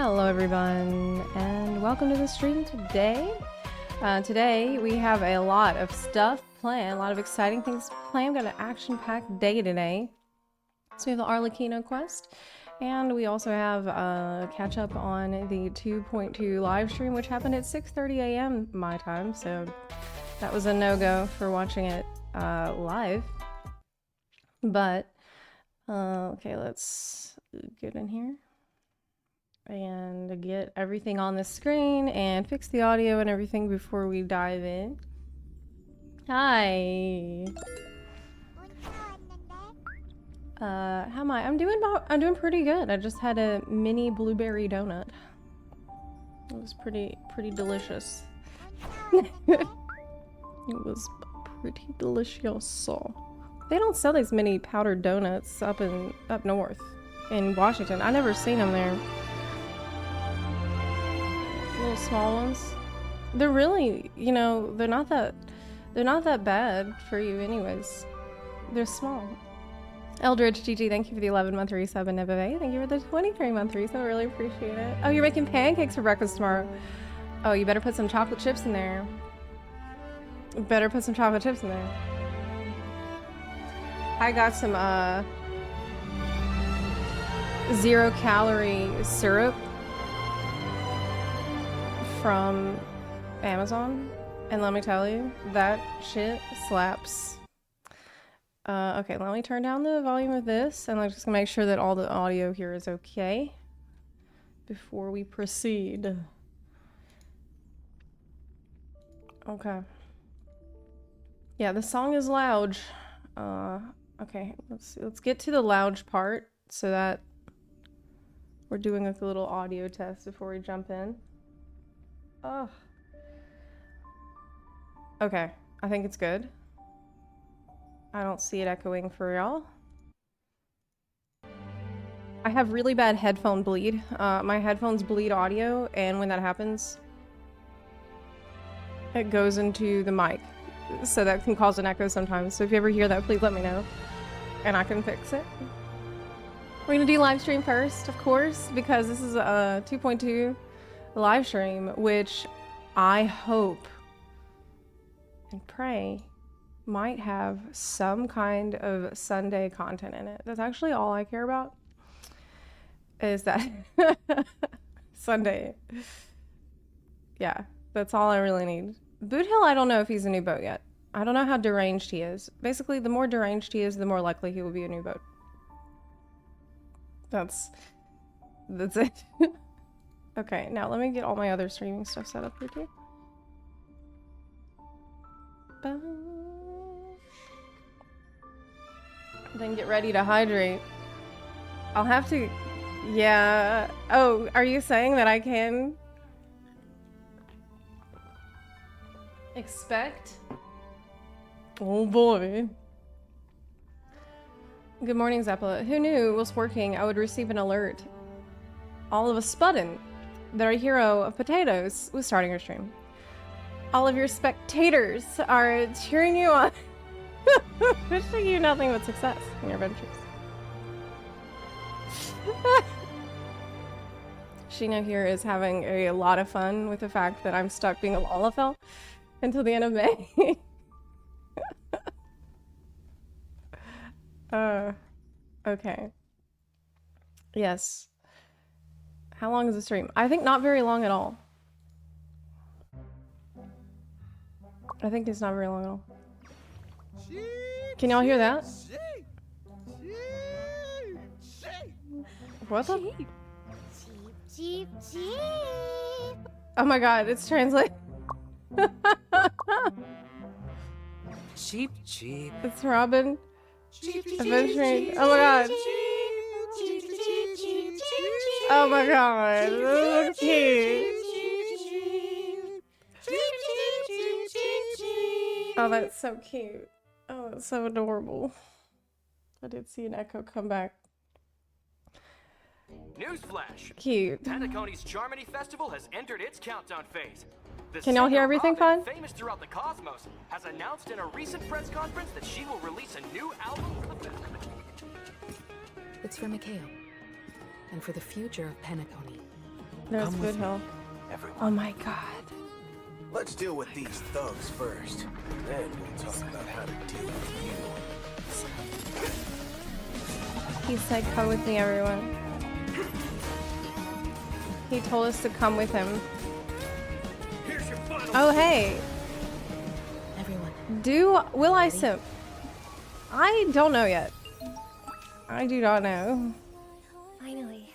Hello everyone, and welcome to the stream today. Today we have a lot of stuff planned, a lot of exciting things planned. We've got an action-packed day today. So we have the Arlecchino quest, and we also have catch up on the 2.2 live stream, which happened at 6:30 a.m. my time, so that was a no-go for watching it live. But, okay, let's get in here and get everything on the screen and fix the audio and everything before we dive in. Hi. How am I? I'm doing pretty good. I just had a mini blueberry donut. It was pretty delicious. It was pretty delicious. They don't sell these mini powdered donuts up north in Washington. I never seen them there. Little small ones. They're really, you know, they're not that bad for you anyways. They're small. Eldridge GG, thank you for the 11-month resub, and Nebeve, thank you for the 23-month resub. I really appreciate it. Oh, you're making pancakes for breakfast tomorrow. Oh, you better put some chocolate chips in there. Better put some chocolate chips in there. I got some 0-calorie syrup from Amazon, and let me tell you, that shit slaps. Okay, let me turn down the volume of this, and I'm just gonna make sure that all the audio here is okay before we proceed. Okay. Yeah, the song is loud. Okay, let's get to the loud part so that we're doing like a little audio test before we jump in. Oh. Okay, I think it's good. I don't see it echoing for y'all. I have really bad headphone bleed. My headphones bleed audio, and when that happens, it goes into the mic. So that can cause an echo sometimes. So if you ever hear that, please let me know, and I can fix it. We're gonna do live stream first, of course, because this is a 2.2 live stream, which I hope and pray might have some kind of Sunday content in it. That's actually all I care about, is that Sunday. Yeah, that's all I really need. Boot Hill, I don't know if he's a new boat yet. I don't know how deranged he is. Basically, the more deranged he is, the more likely he will be a new boat. That's it. Okay, now let me get all my other streaming stuff set up here too. Then get ready to hydrate. I'll have to... Yeah. Oh, are you saying that I can... expect? Oh boy. Good morning, Zepla. Who knew was working I would receive an alert all of a sudden that our hero of potatoes was starting her stream. All of your spectators are cheering you on, wishing you nothing but success in your ventures. Sheena here is having a lot of fun with the fact that I'm stuck being a Lalafell until the end of May. Okay. Yes. How long is the stream? I think not very long at all. I think it's not very long at all. Can y'all hear that? What the? Oh my god, it's translated. Cheep, cheep. It's Robin. Adventuring. Oh my god. Oh my god. This is cute. Oh, that's so cute. Oh, that's so adorable. I did see an echo come back. Newsflash! Cute. Penacony's Charmony Festival has entered its countdown phase. Can y'all hear everything fine? Famous throughout the cosmos, has announced in a recent press conference that she will release a new album. It's for Mikhail, and for the future of Penacony. There's Come with Good me, Hill. everyone. Oh my god. Let's deal with these thugs first. Then we'll talk about how to deal with you. He said, come with me, everyone. He told us to come with him. Oh, hey. Everyone. Will I simp? I don't know yet. I do not know. Finally.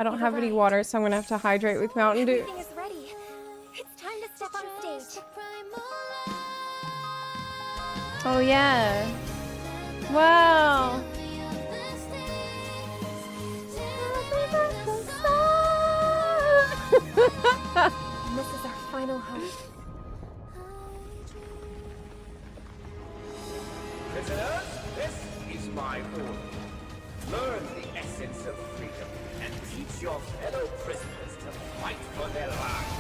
I don't have any water, so I'm gonna have to hydrate with Mountain Dew. Everything is ready. It's time to step on stage. Oh yeah. Wow. This is our final hope. Prisoners, this is my order. Learn the essence of freedom and teach your fellow prisoners to fight for their lives.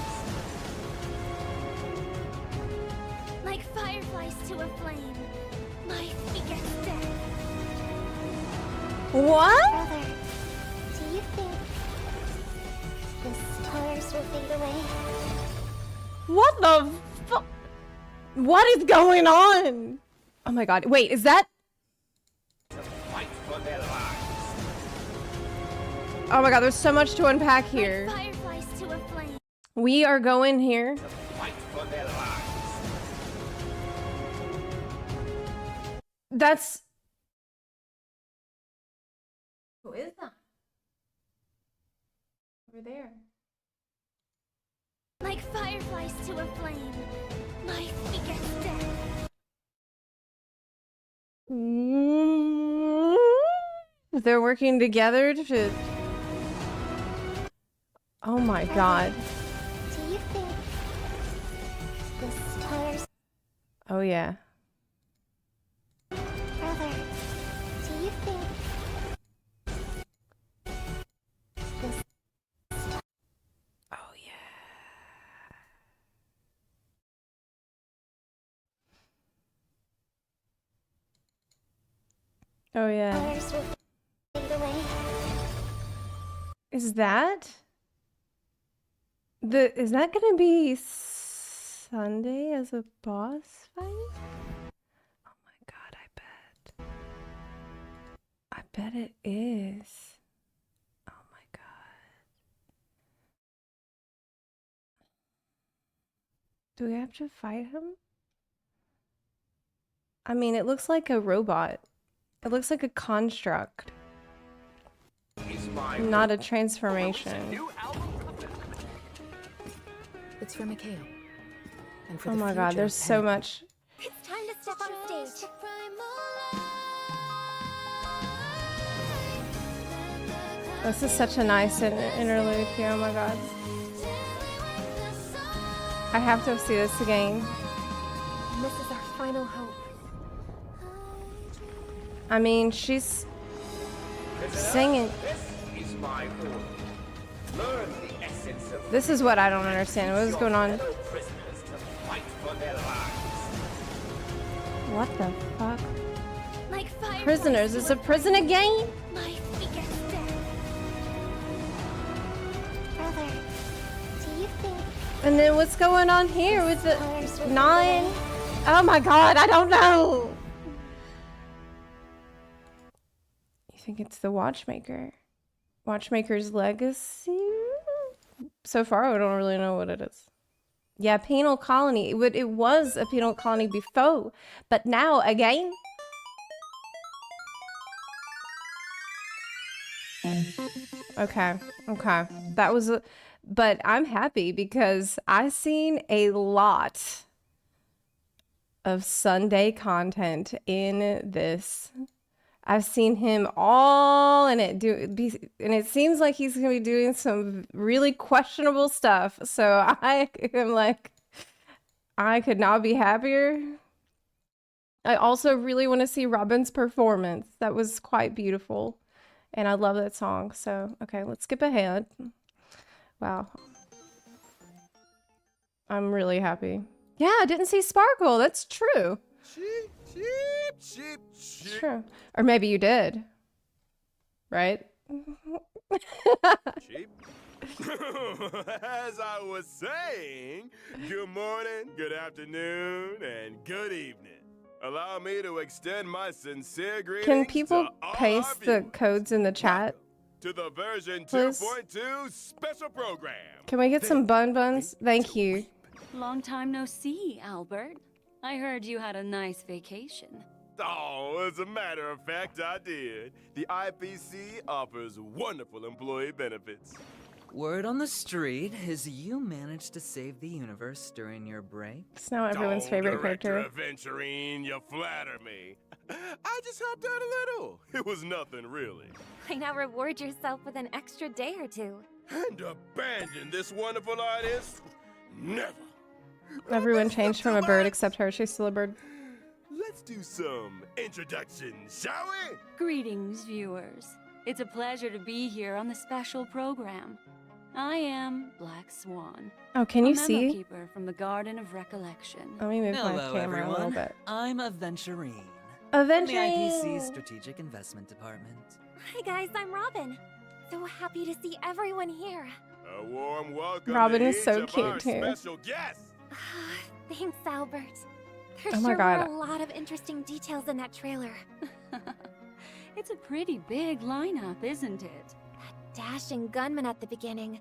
Like fireflies to a flame, life begets death. What? Brother, do you think the stars will fade away? What the fuck? What is going on? Oh my god. Wait, is that? To fight for their lives. Oh my god, there's so much to unpack here. Like fireflies to a flame. We are going here. To fight for their lives. That's... Who is that? Over there. Like fireflies to a flame, life begets death. They're working together to... Oh my god. Do you think the stars... Oh yeah. Brother, do you think the... Oh yeah. Oh yeah. stars will fade away? Is that... Is that gonna be Sunday as a boss fight? Oh my god, I bet. I bet it is. Oh my god. Do we have to fight him? I mean, it looks like a robot. It looks like a construct, Is my not a Releasing transformation. new album cover. It's for Mikhail. And for Oh the my god, future there's of so Penny. much. It's time to step on stage. This is such a nice interlude here, oh my god. I have to see this again. This is our final hope. I mean, she's Prisoners, singing. This is my order. Learn the essence of This is what I don't understand. What is going on? fellow prisoners to fight for their lives. What the fuck? Like fireflies Prisoners, to is a prison a game? life begets death. Brother, do you think And then what's going on here with the stars will 9? fade away? Oh my god, I don't know. You think it's the Watchmaker? Watchmaker's legacy? So far, I don't really know what it is. Yeah, penal colony. It was a penal colony before, but now again. Okay, okay. That was a, but I'm happy because I seen a lot of Sunday content in this. I've seen him all in it and it seems like he's gonna be doing some really questionable stuff. So I am like, I could not be happier. I also really want to see Robin's performance. That was quite beautiful. And I love that song. So, okay, let's skip ahead. Wow. I'm really happy. Yeah, I didn't see Sparkle. That's true. It's true. Or maybe you did. Right? As I was saying, good morning, good afternoon, and good evening. Allow me to extend my sincere greetings Can people to all paste our the viewers. codes in the chat? Welcome to the version Please? 2.2 special program. Can we get some bun buns? Thank to you. weep. Long time no see, Albert. I heard you had a nice vacation. Oh, as a matter of fact, I did. The IPC offers wonderful employee benefits. Word on the street is you managed to save the universe during your break. It's now everyone's favorite character. Adventurine, you flatter me. I just helped out a little. It was nothing really. Why not reward yourself with an extra day or two? And abandon this wonderful artist? Never. Everyone changed from a bird except her. She's still a bird. Let's do some introductions, shall we? Greetings, viewers. It's a pleasure to be here on the special program. I am Black Swan. Oh, can you a see? memo keeper from the Garden of Recollection. Let me move my Hello, camera a little everyone. bit. I'm Aventurine. From the IPC's Aventurine! Strategic Investment Department. Hi guys, I'm Robin. So happy to see everyone here. A warm welcome Robin to is each so of cute, our too. special guests. Thanks, Albert. There Oh my sure God. were a lot of interesting details in that trailer. It's a pretty big lineup, isn't it? Dashing gunman at the beginning.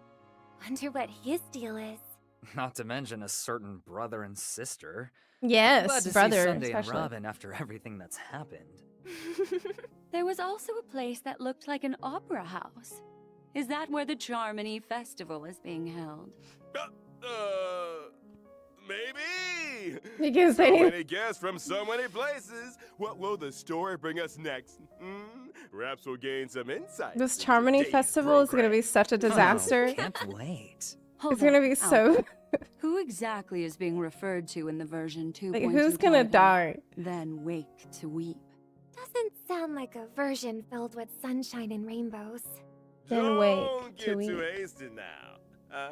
Wonder what his deal is. Not to mention a certain brother and sister. Yes, Glad to brother, see Sunday and especially. Robin after everything that's happened. There was also a place that looked like an opera house. Is that where the Charmony Festival is being held? Maybe. You can So say many guests from so many places. What will the story bring us next? Perhaps we'll gain some insight. this into Charmony today's Festival is going to be program. such a disaster. Oh, can't wait. Hold It's going to on, be so... Albert. Who exactly is being referred to in the version 2.2? Like, who's going to title? die? Then wake to weep. Doesn't sound like a version filled with sunshine and rainbows. Then wait Don't to get weep. too hasty now.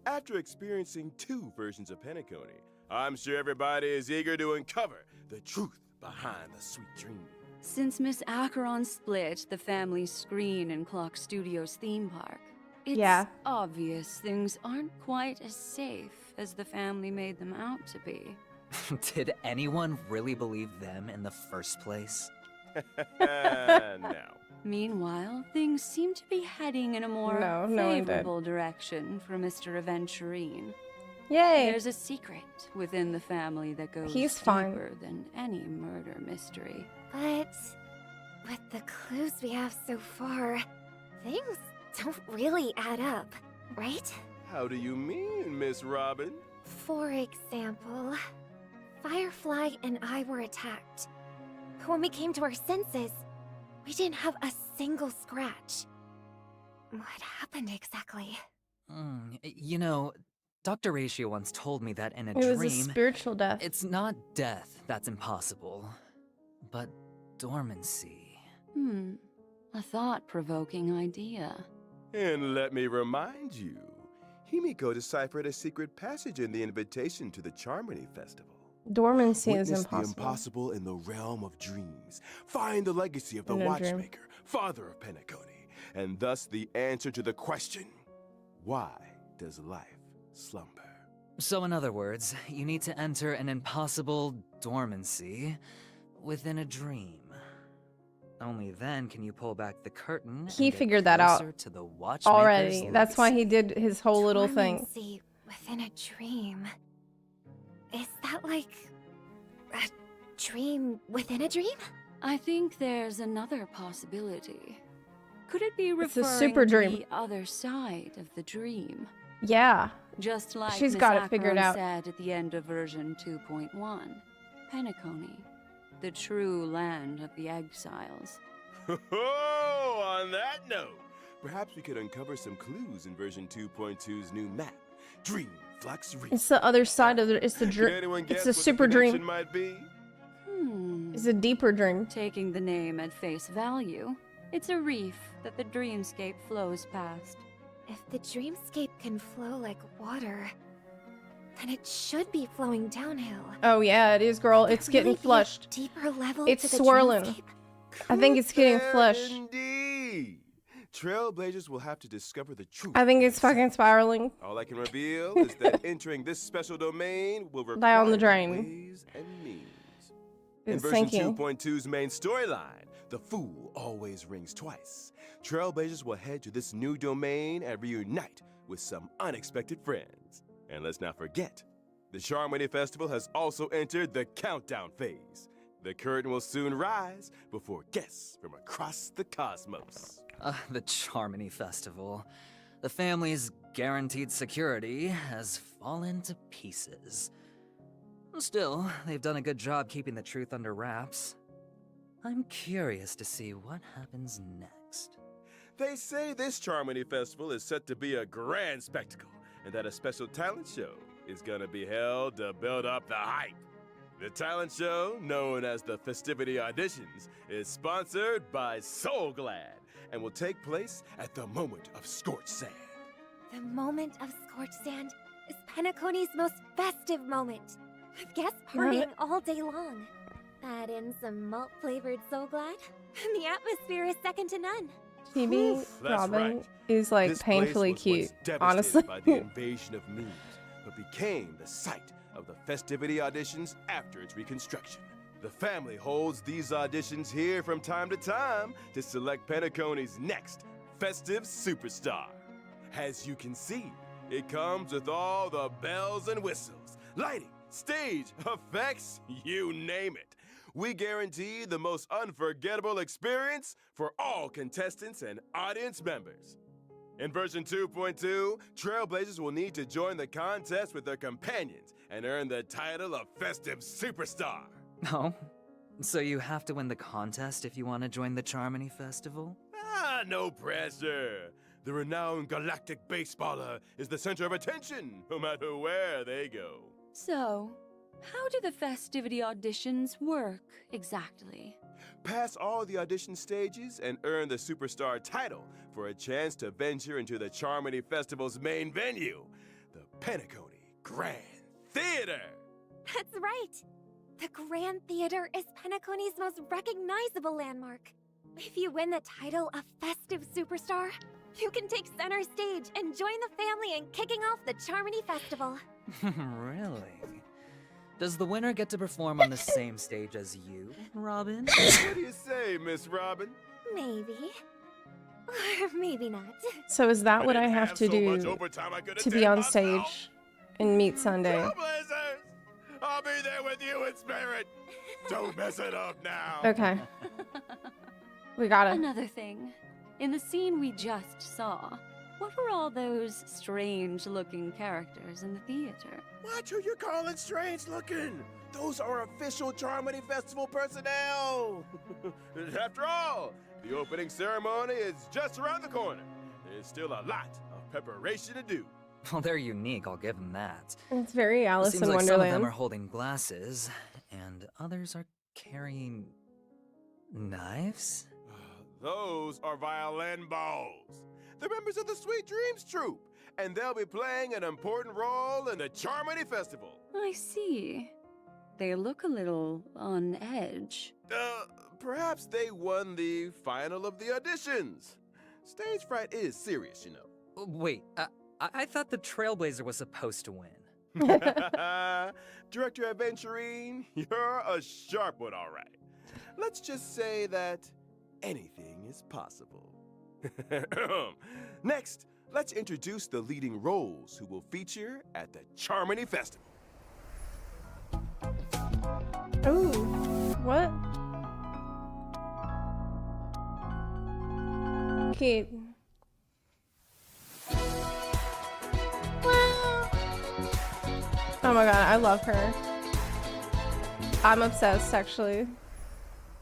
After experiencing 2 versions of Penacony, I'm sure everybody is eager to uncover the truth behind the sweet dream. Since Miss Acheron split the family screen in Clock Studios theme park, it's Yeah. obvious things aren't quite as safe as the family made them out to be. Did anyone really believe them in the first place? No. Meanwhile, things seem to be heading in a more No, no one did. favorable direction for Mr. Aventurine. Yay! There's a secret within the family that goes He's fine. deeper than any murder mystery. But with the clues we have so far, things don't really add up, right? How do you mean, Miss Robin? For example, Firefly and I were attacked. When we came to our senses, we didn't have a single scratch. What happened exactly? You know, Dr. Ratio once told me that in a It was a dream, spiritual death. it's not death that's impossible, but dormancy. A thought-provoking idea. And let me remind you, Himiko deciphered a secret passage in the invitation to the Charmony Festival. Dormancy is Witness the impossible. impossible in the realm of dreams. Find the legacy of the In a dream. Watchmaker, father of Penacony, and thus the answer to the question, why does life slumber? So in other words, you need to enter an impossible dormancy within a dream. Only then can you pull back the curtain and He get figured that out closer to the Watchmaker's Already. That's why he legacy. did his whole little thing. Dormancy within a dream. Is that like a dream within a dream? I think there's another possibility. Could it be It's a referring super to dream. the other side of the dream? Yeah. Just like She's Miss got it figured Acheron out. said at the end of version 2.1, Penacony, the true land of the exiles. Oh, on that note, perhaps we could uncover some clues in version 2.2's new map, Dream Flux Reef. It's the other side of the. It's the Can dream. anyone It's guess a what super the connection dream. might be? It's a deeper dream. Taking the name at face value, it's a reef that the dreamscape flows past. If the dreamscape can flow like water, then it should be flowing downhill. Oh yeah, it is, girl. Could It's there getting really be a flushed. deeper level It's to the swirling. dreamscape? I think it's getting Could flushed. there Indeed. Trailblazers will have to discover the truth. I think of it's the fucking site. spiraling. All I can reveal is that entering this special domain will require Die on the drain. ways and means. In It's version sinking. 2.2's main storyline, the fool always rings twice. Trailblazers will head to this new domain and reunite with some unexpected friends. And let's not forget, the Charmony Festival has also entered the countdown phase. The curtain will soon rise before guests from across the cosmos. The Charmony Festival. The family's guaranteed security has fallen to pieces. Still, they've done a good job keeping the truth under wraps. I'm curious to see what happens next. They say this Charmony Festival is set to be a grand spectacle, and that a special talent show is gonna be held to build up the hype. The talent show, known as the Festivity Auditions, is sponsored by Soulglad and will take place at the moment of scorched sand. The moment of scorched sand is Penacony's most festive moment, with guests partying all day long. Add in some malt-flavored Soulglad, and the atmosphere is second to none. Phoebe That's Robin right. is like This painfully place was cute, once devastated honestly. by the invasion of memes, but became the site of the Festivity Auditions after its reconstruction. The family holds these auditions here from time to time to select Penacony's next festive superstar. As you can see, it comes with all the bells and whistles, lighting, stage, effects, you name it. We guarantee the most unforgettable experience for all contestants and audience members. In version 2.2, Trailblazers will need to join the contest with their companions and earn the title of Festive Superstar. Oh? So you have to win the contest if you want to join the Charmony Festival? No pressure. The renowned galactic baseballer is the center of attention, no matter where they go. So, how do the festivity auditions work exactly? Pass all the audition stages and earn the superstar title for a chance to venture into the Charmony Festival's main venue, the Penacony Grand Theater. That's right! The Grand Theater is Penacony's most recognizable landmark. If you win the title of Festive Superstar, you can take center stage and join the family in kicking off the Charmony Festival. Really? Does the winner get to perform on the same stage as you, Robin? What do you say, Miss Robin? Maybe. Or maybe not. So is that what I didn't have to so much do overtime I could to be attend on myself. stage and meet Sunday? Trailblazers! I'll be there with you in spirit. Don't mess it up now. Okay. We got it. Another thing. In the scene we just saw, what were all those strange-looking characters in the theater? What? Who you calling strange looking? Those are official Charmony Festival personnel. After all, the opening ceremony is just around the corner. There's still a lot of preparation to do. Well, they're unique, I'll give them that. It's very Alice Seems in like some of them Wonderland. are holding glasses, and others are carrying knives? Those are violin bows. They're members of the Sweet Dreams Troupe, and they'll be playing an important role in the Charmony Festival. I see. They look a little on edge. Perhaps they won the final of the auditions. Stage fright is serious, you know. Wait, I thought the Trailblazer was supposed to win. Director Aventurine, you're a sharp one, all right. Let's just say that anything is possible. Next, let's introduce the leading roles who will feature at the Charmony Festival. Ooh, what? Cute. Oh my god, I love her. I'm obsessed, actually.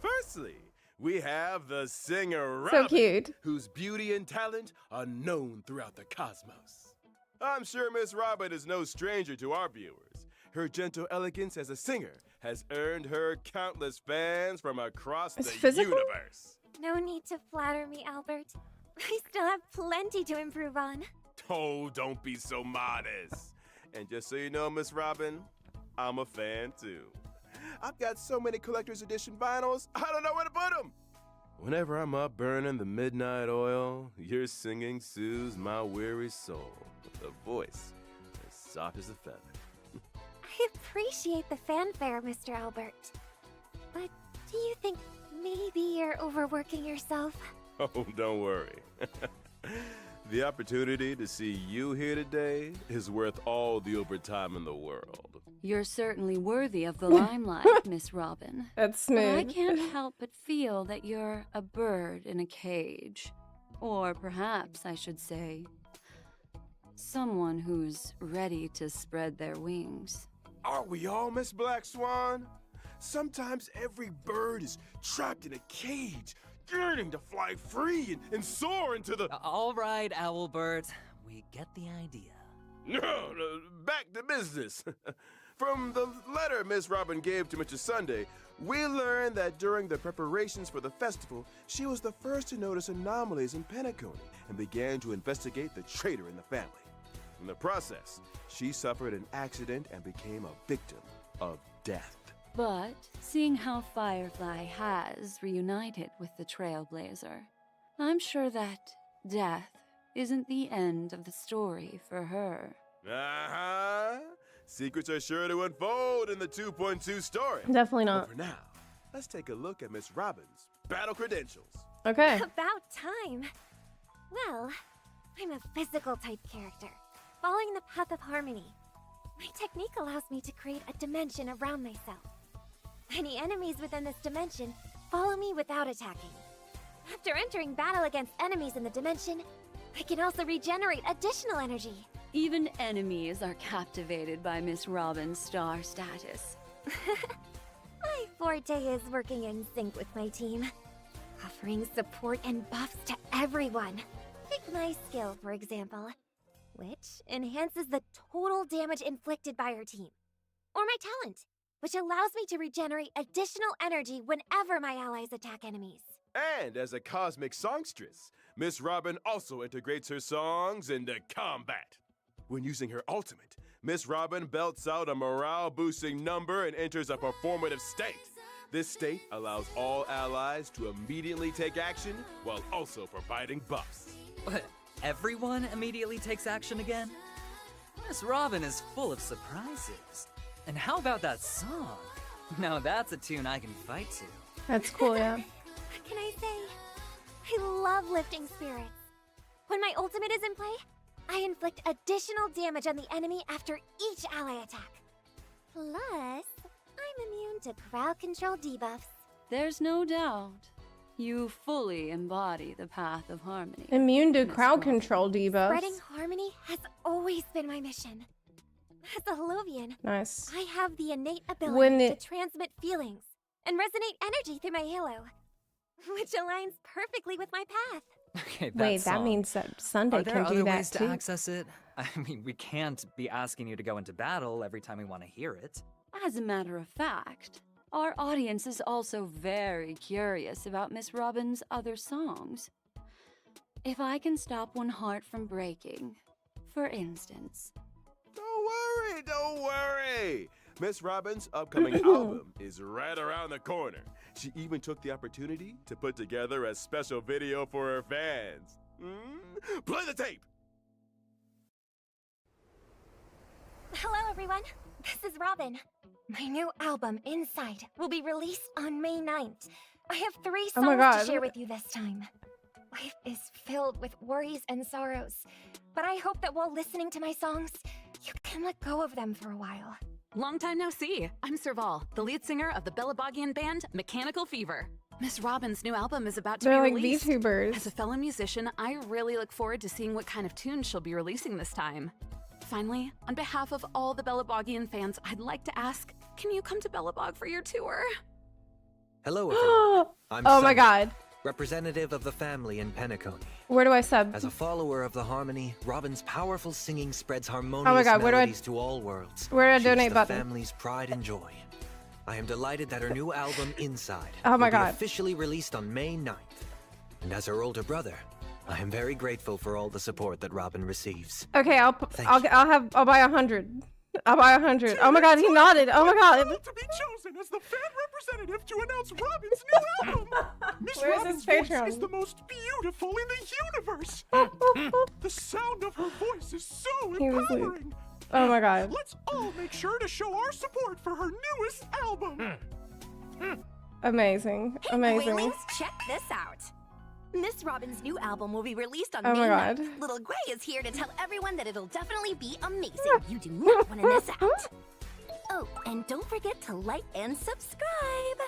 Firstly, we have the singer So Robin, cute. whose beauty and talent are known throughout the cosmos. I'm sure Miss Robin is no stranger to our viewers. Her gentle elegance as a singer has earned her countless fans from across It's the physical? universe. No need to flatter me, Albert. I still have plenty to improve on. Oh, don't be so modest. And just so you know, Miss Robin, I'm a fan too. I've got so many collector's edition vinyls, I don't know where to put them. Whenever I'm up burning the midnight oil, your singing soothes my weary soul with a voice as soft as a feather. I appreciate the fanfare, Mr. Albert. But do you think maybe you're overworking yourself? Oh, don't worry. The opportunity to see you here today is worth all the overtime in the world. You're certainly worthy of the limelight, Miss Robin. That's But I smooth. can't help but feel that you're a bird in a cage. Or perhaps I should say, someone who's ready to spread their wings. Aren't we all, Miss Black Swan? Sometimes every bird is trapped in a cage, yearning to fly free and soar into the... All right, Owlbert. We get the idea. No, back to business. From the letter Miss Robin gave to Mr. Sunday, we learned that during the preparations for the festival, she was the first to notice anomalies in Penacony and began to investigate the traitor in the family. In the process, she suffered an accident and became a victim of death. But seeing how Firefly has reunited with the Trailblazer, I'm sure that death isn't the end of the story for her. Uh-huh. Secrets are sure to unfold in the 2.2 story. Definitely But not. for now, let's take a look at Miss Robin's battle credentials. Okay. About time. Well, I'm a physical type character, following the path of harmony. My technique allows me to create a dimension around myself. Any enemies within this dimension follow me without attacking. After entering battle against enemies in the dimension, I can also regenerate additional energy. Even enemies are captivated by Miss Robin's star status. My forte is working in sync with my team, offering support and buffs to everyone. Take my skill, for example, which enhances the total damage inflicted by our team. Or my talent, which allows me to regenerate additional energy whenever my allies attack enemies. And as a cosmic songstress, Miss Robin also integrates her songs into combat. When using her ultimate, Miss Robin belts out a morale-boosting number and enters a performative state. This state allows all allies to immediately take action while also providing buffs. What? Everyone immediately takes action again? Miss Robin is full of surprises. And how about that song? Now that's a tune I can fight to. That's cool, yeah. What can I say? I love lifting spirits. When my ultimate is in play, I inflict additional damage on the enemy after each ally attack. Plus, I'm immune to crowd control debuffs. There's no doubt. You fully embody the path of harmony. Immune to Miss crowd Robin. control debuffs. Spreading harmony has always been my mission. As a Holovian, Nice. I have the innate When ability it- to transmit feelings and resonate energy through my halo, which aligns perfectly with my path. Okay, Wait, that song. means that Sunday Are there can other do that ways to too. access it? I mean, we can't be asking you to go into battle every time we want to hear it. As a matter of fact, our audience is also very curious about Miss Robin's other songs. If I can stop one heart from breaking, for instance. Don't worry! Miss Robin's upcoming album is right around the corner. She even took the opportunity to put together a special video for her fans. Play the tape! Hello, everyone. This is Robin. My new album, Inside, will be released on May 9th. I have 3 Oh my songs God. to share with you this time. Life is filled with worries and sorrows, but I hope that while listening to my songs, you can let go of them for a while. Long time no see. I'm Serval, the lead singer of the Belabogian band Mechanical Fever. Miss Robin's new album is about to They're be like released. VTubers. As a fellow musician, I really look forward to seeing what kind of tunes she'll be releasing this time. Finally, on behalf of all the Belabogian fans, I'd like to ask, can you come to Belabog for your tour? Hello, everyone. I'm Oh my Sunny, god. representative of the family in Penacony. Where do I sub? As a follower of the harmony, Robin's powerful singing spreads harmonious Oh my God, where do I- melodies to all worlds. where do I She's donate the button? family's pride and joy. I am delighted that her new album, Inside, Oh my will be God. officially released on May 9th. And as her older brother, I am very grateful for all the support that Robin receives. Okay, I'll Thank I'll you. I'll buy 100. I'll buy 100. Oh my god, he nodded. Oh my god. To be chosen as the fan representative to announce Robin's new album. Miss Where's Robin's his voice Patreon? is the most beautiful in the universe. The sound of her voice is so He was like- empowering. Oh my god. Let's all make sure to show our support for her newest album. Amazing. Amazing. Whalings, check this out. Miss Robin's new album will be released on Oh May my 9th. god. Little Gray is here to tell everyone that it'll definitely be amazing. You do not want to miss out. Oh, and don't forget to like and subscribe.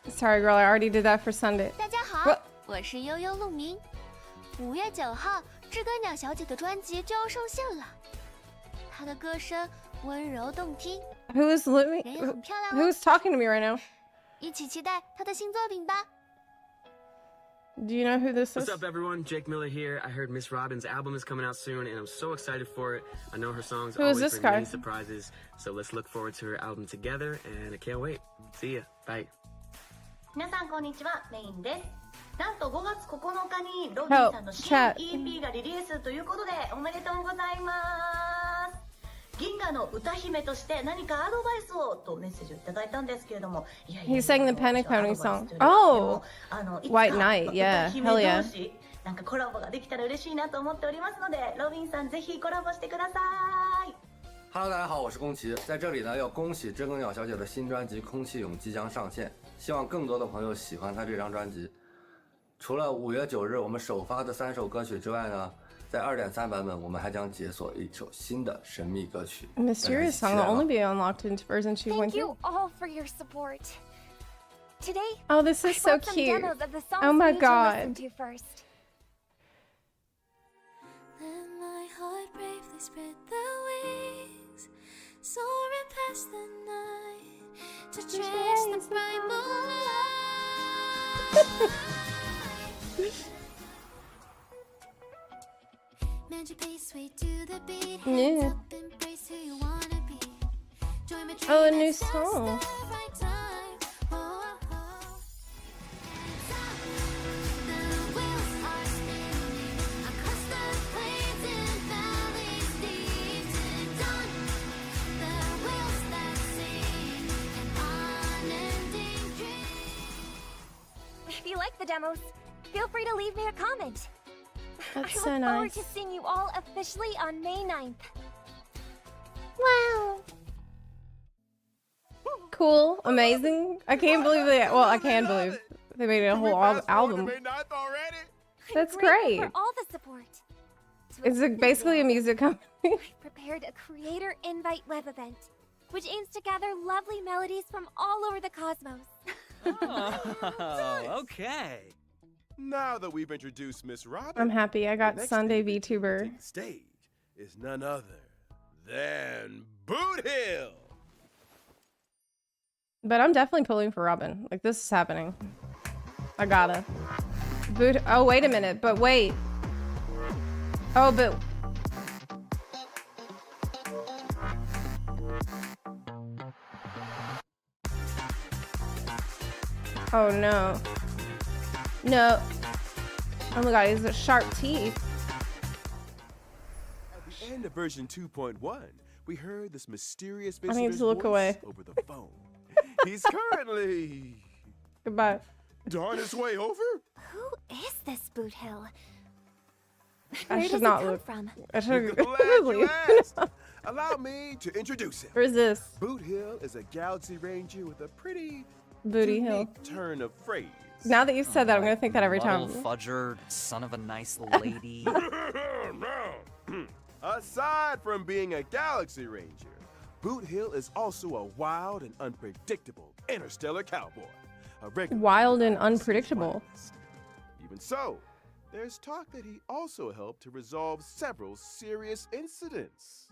Sorry, girl. I already did that for Sunday. 大家好 What?，我是悠悠鹿鸣。5月9号，知更鸟小姐的专辑就要上线了。她的歌声温柔动听， Who is living? 人也很漂亮 Who 哦。 is talking to me right now? 一起期待她的新作品吧。 Do you know who this is? What's up, everyone? Jake Miller here. I heard Miss Robin's album is coming out soon, and I'm so excited for it. I know her songs Who is always this bring guy? many surprises, so let's look forward to her album together, and I can't wait. See ya. Bye. 皆さんこんにちは、メインです。なんと5月9日にロビンさんの新 Chat. EP がリリースということでおめでとうございます。銀河の歌姫として何かアドバイスをとメッセージをいただいたんですけれども、いやいや He sang the Penacony アドバイス song. というのは Oh! でもいつか White Knight, yeah. 歌姫 Hell yeah. 同士なんかコラボができたら嬉しいなと思っておりますので、ロビンさんぜひコラボしてください。Hello，大家好，我是宫崎，在这里呢要恭喜知更鸟小姐的新专辑《空气涌》即将上线，希望更多的朋友喜欢她这张专辑。除了5月9日我们首发的3首歌曲之外呢，在2.3版本我们还将解锁一首新的神秘歌曲。 A mysterious song will only be unlocked in version 2.2. Thank you all for your support. Today, Oh, this is I so brought some cute. demos of the songs Oh my for you to listen god. to first. Let my heart bravely spread the wings, soaring past the night to chase the bright moonlight. Magic pace, sway to the beat, hands Yeah. up, embrace who you wanna be. Join my Oh, a train new and sense song. the right time. Oh, oh, oh. The wheels are spinning across the plains and valleys deep to dawn. The wheels that sing an unending dream. If you like the demos, feel free to leave me a comment. That's I so look forward nice. to seeing you all officially on May 9th. Wow. Cool. Amazing. I can't believe they. Well, I can believe they made a whole album. That's I'm grateful great. for all the support. To It's achieve this basically a goal, music company. I've prepared a creator invite web event, which aims to gather lovely melodies from all over the cosmos. Oh, okay. Now that we've introduced Miss Robin, I'm happy I got the next Sunday individual to VTuber. take the stage is none other than Boot Hill. But I'm definitely pulling for Robin. Like, this is happening. I gotta. Boot. Oh, wait a minute. But wait. Oh, but. Oh, no. No. Oh my god, he's got sharp teeth. At the end of version 2.1, we heard this mysterious I need visitor's to look voice away. over the phone. He's currently Goodbye. darn his way over. Who is this Boot Hill? I Where should does not it come look. from? I should Glad you leave. asked. Allow me to introduce him. Where's this? Boot Hill is a Galaxy Ranger with a pretty Booty Hill. unique turn of phrase. Now that you've said that, I'm gonna think that every time. Muddle fudger, son of a nice lady. Aside from being a Galaxy Ranger, Boot Hill is also a wild and unpredictable interstellar cowboy. A regular Wild and on the unpredictable. Seas. Even so, there's talk that he also helped to resolve several serious incidents.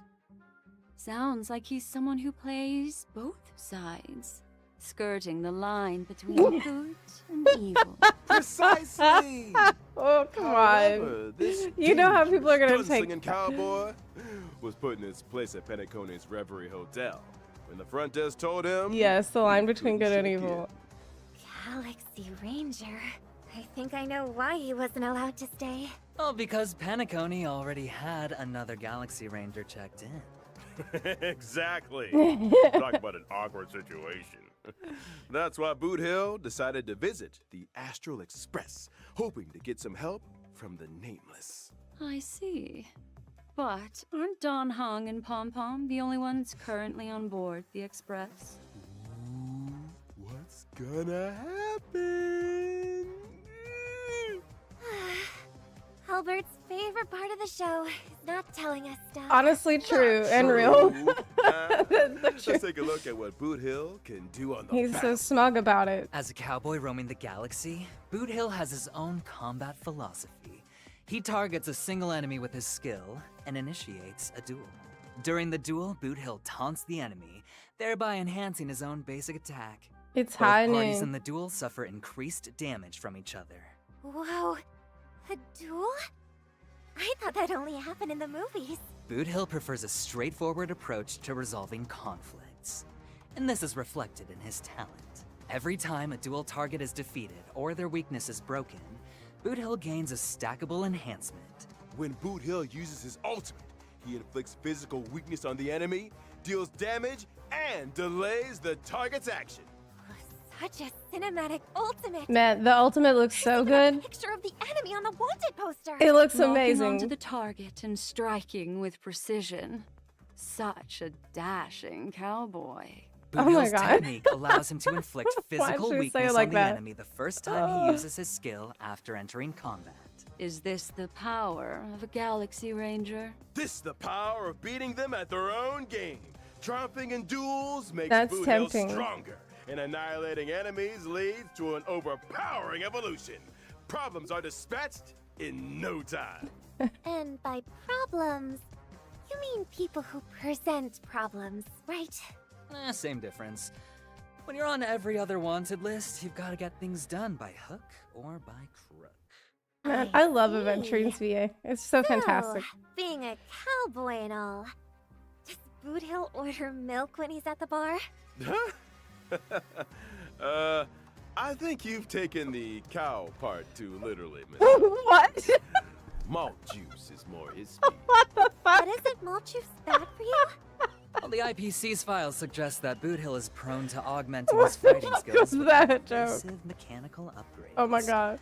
Sounds like he's someone who plays both sides, skirting the line between good and evil. Precisely. Oh, come However, on. this You know how people are gonna dangerous take gun-slinging cowboy was put in his place at Penacony's Reverie Hotel when the front desk told him. Yes, the line between good and Shit evil. Galaxy Ranger. I think I know why he wasn't allowed to stay. Well, because Penacony already had another Galaxy Ranger checked in. Exactly. Talk about an awkward situation. That's why Boot Hill decided to visit the Astral Express, hoping to get some help from the Nameless. I see. But aren't Don Hung and Pom Pom the only ones currently on board the Express? What's gonna happen? Albert's favorite part of the show is not telling us stuff. Honestly, true and real. Let's take a look at what Boot Hill can do on the He's so smug about it. As a cowboy roaming the galaxy, Boot Hill has his own combat philosophy. He targets a single enemy with his skill and initiates a duel. During the duel, Boot Hill taunts the enemy, thereby enhancing his own basic attack. It's Both high parties noon. in the duel suffer increased damage from each other. Whoa, a duel? I thought that only happened in the movies. Boot Hill prefers a straightforward approach to resolving conflicts, and this is reflected in his talent. Every time a dual target is defeated or their weakness is broken, Boot Hill gains a stackable enhancement. When Boot Hill uses his ultimate, he inflicts physical weakness on the enemy, deals damage, and delays the target's action. Such a cinematic ultimate. Man, the ultimate looks so good. Picture of the enemy on the wanted poster. It looks Locking amazing. onto the target and striking with precision. Such a dashing cowboy. Boot Oh my Hill's God. technique allows him to inflict Why'd physical you say weakness it like on the that? enemy the first time he uses his skill after entering combat. Is this the power of a Galaxy Ranger? This is the power of beating them at their own game. Triumphing in duels makes That's Boot tempting. Hill stronger, and annihilating enemies leads to an overpowering evolution. Problems are dispatched in no time. And by problems, you mean people who present problems, right? Same difference. When you're on every other wanted list, you've got to get things done by hook or by crook. Man, I love Adventures VA. It's so fantastic. Being a cowboy and all, does Boot Hill order milk when he's at the bar? I think you've taken the cow part too literally, Miss. What? Malt juice is more his speed. What the fuck? But isn't malt juice bad for you? Well, the IPC's files suggest that Boot Hill is prone to augmenting his fighting fuck skills was with that invasive mechanical upgrades. Oh my god.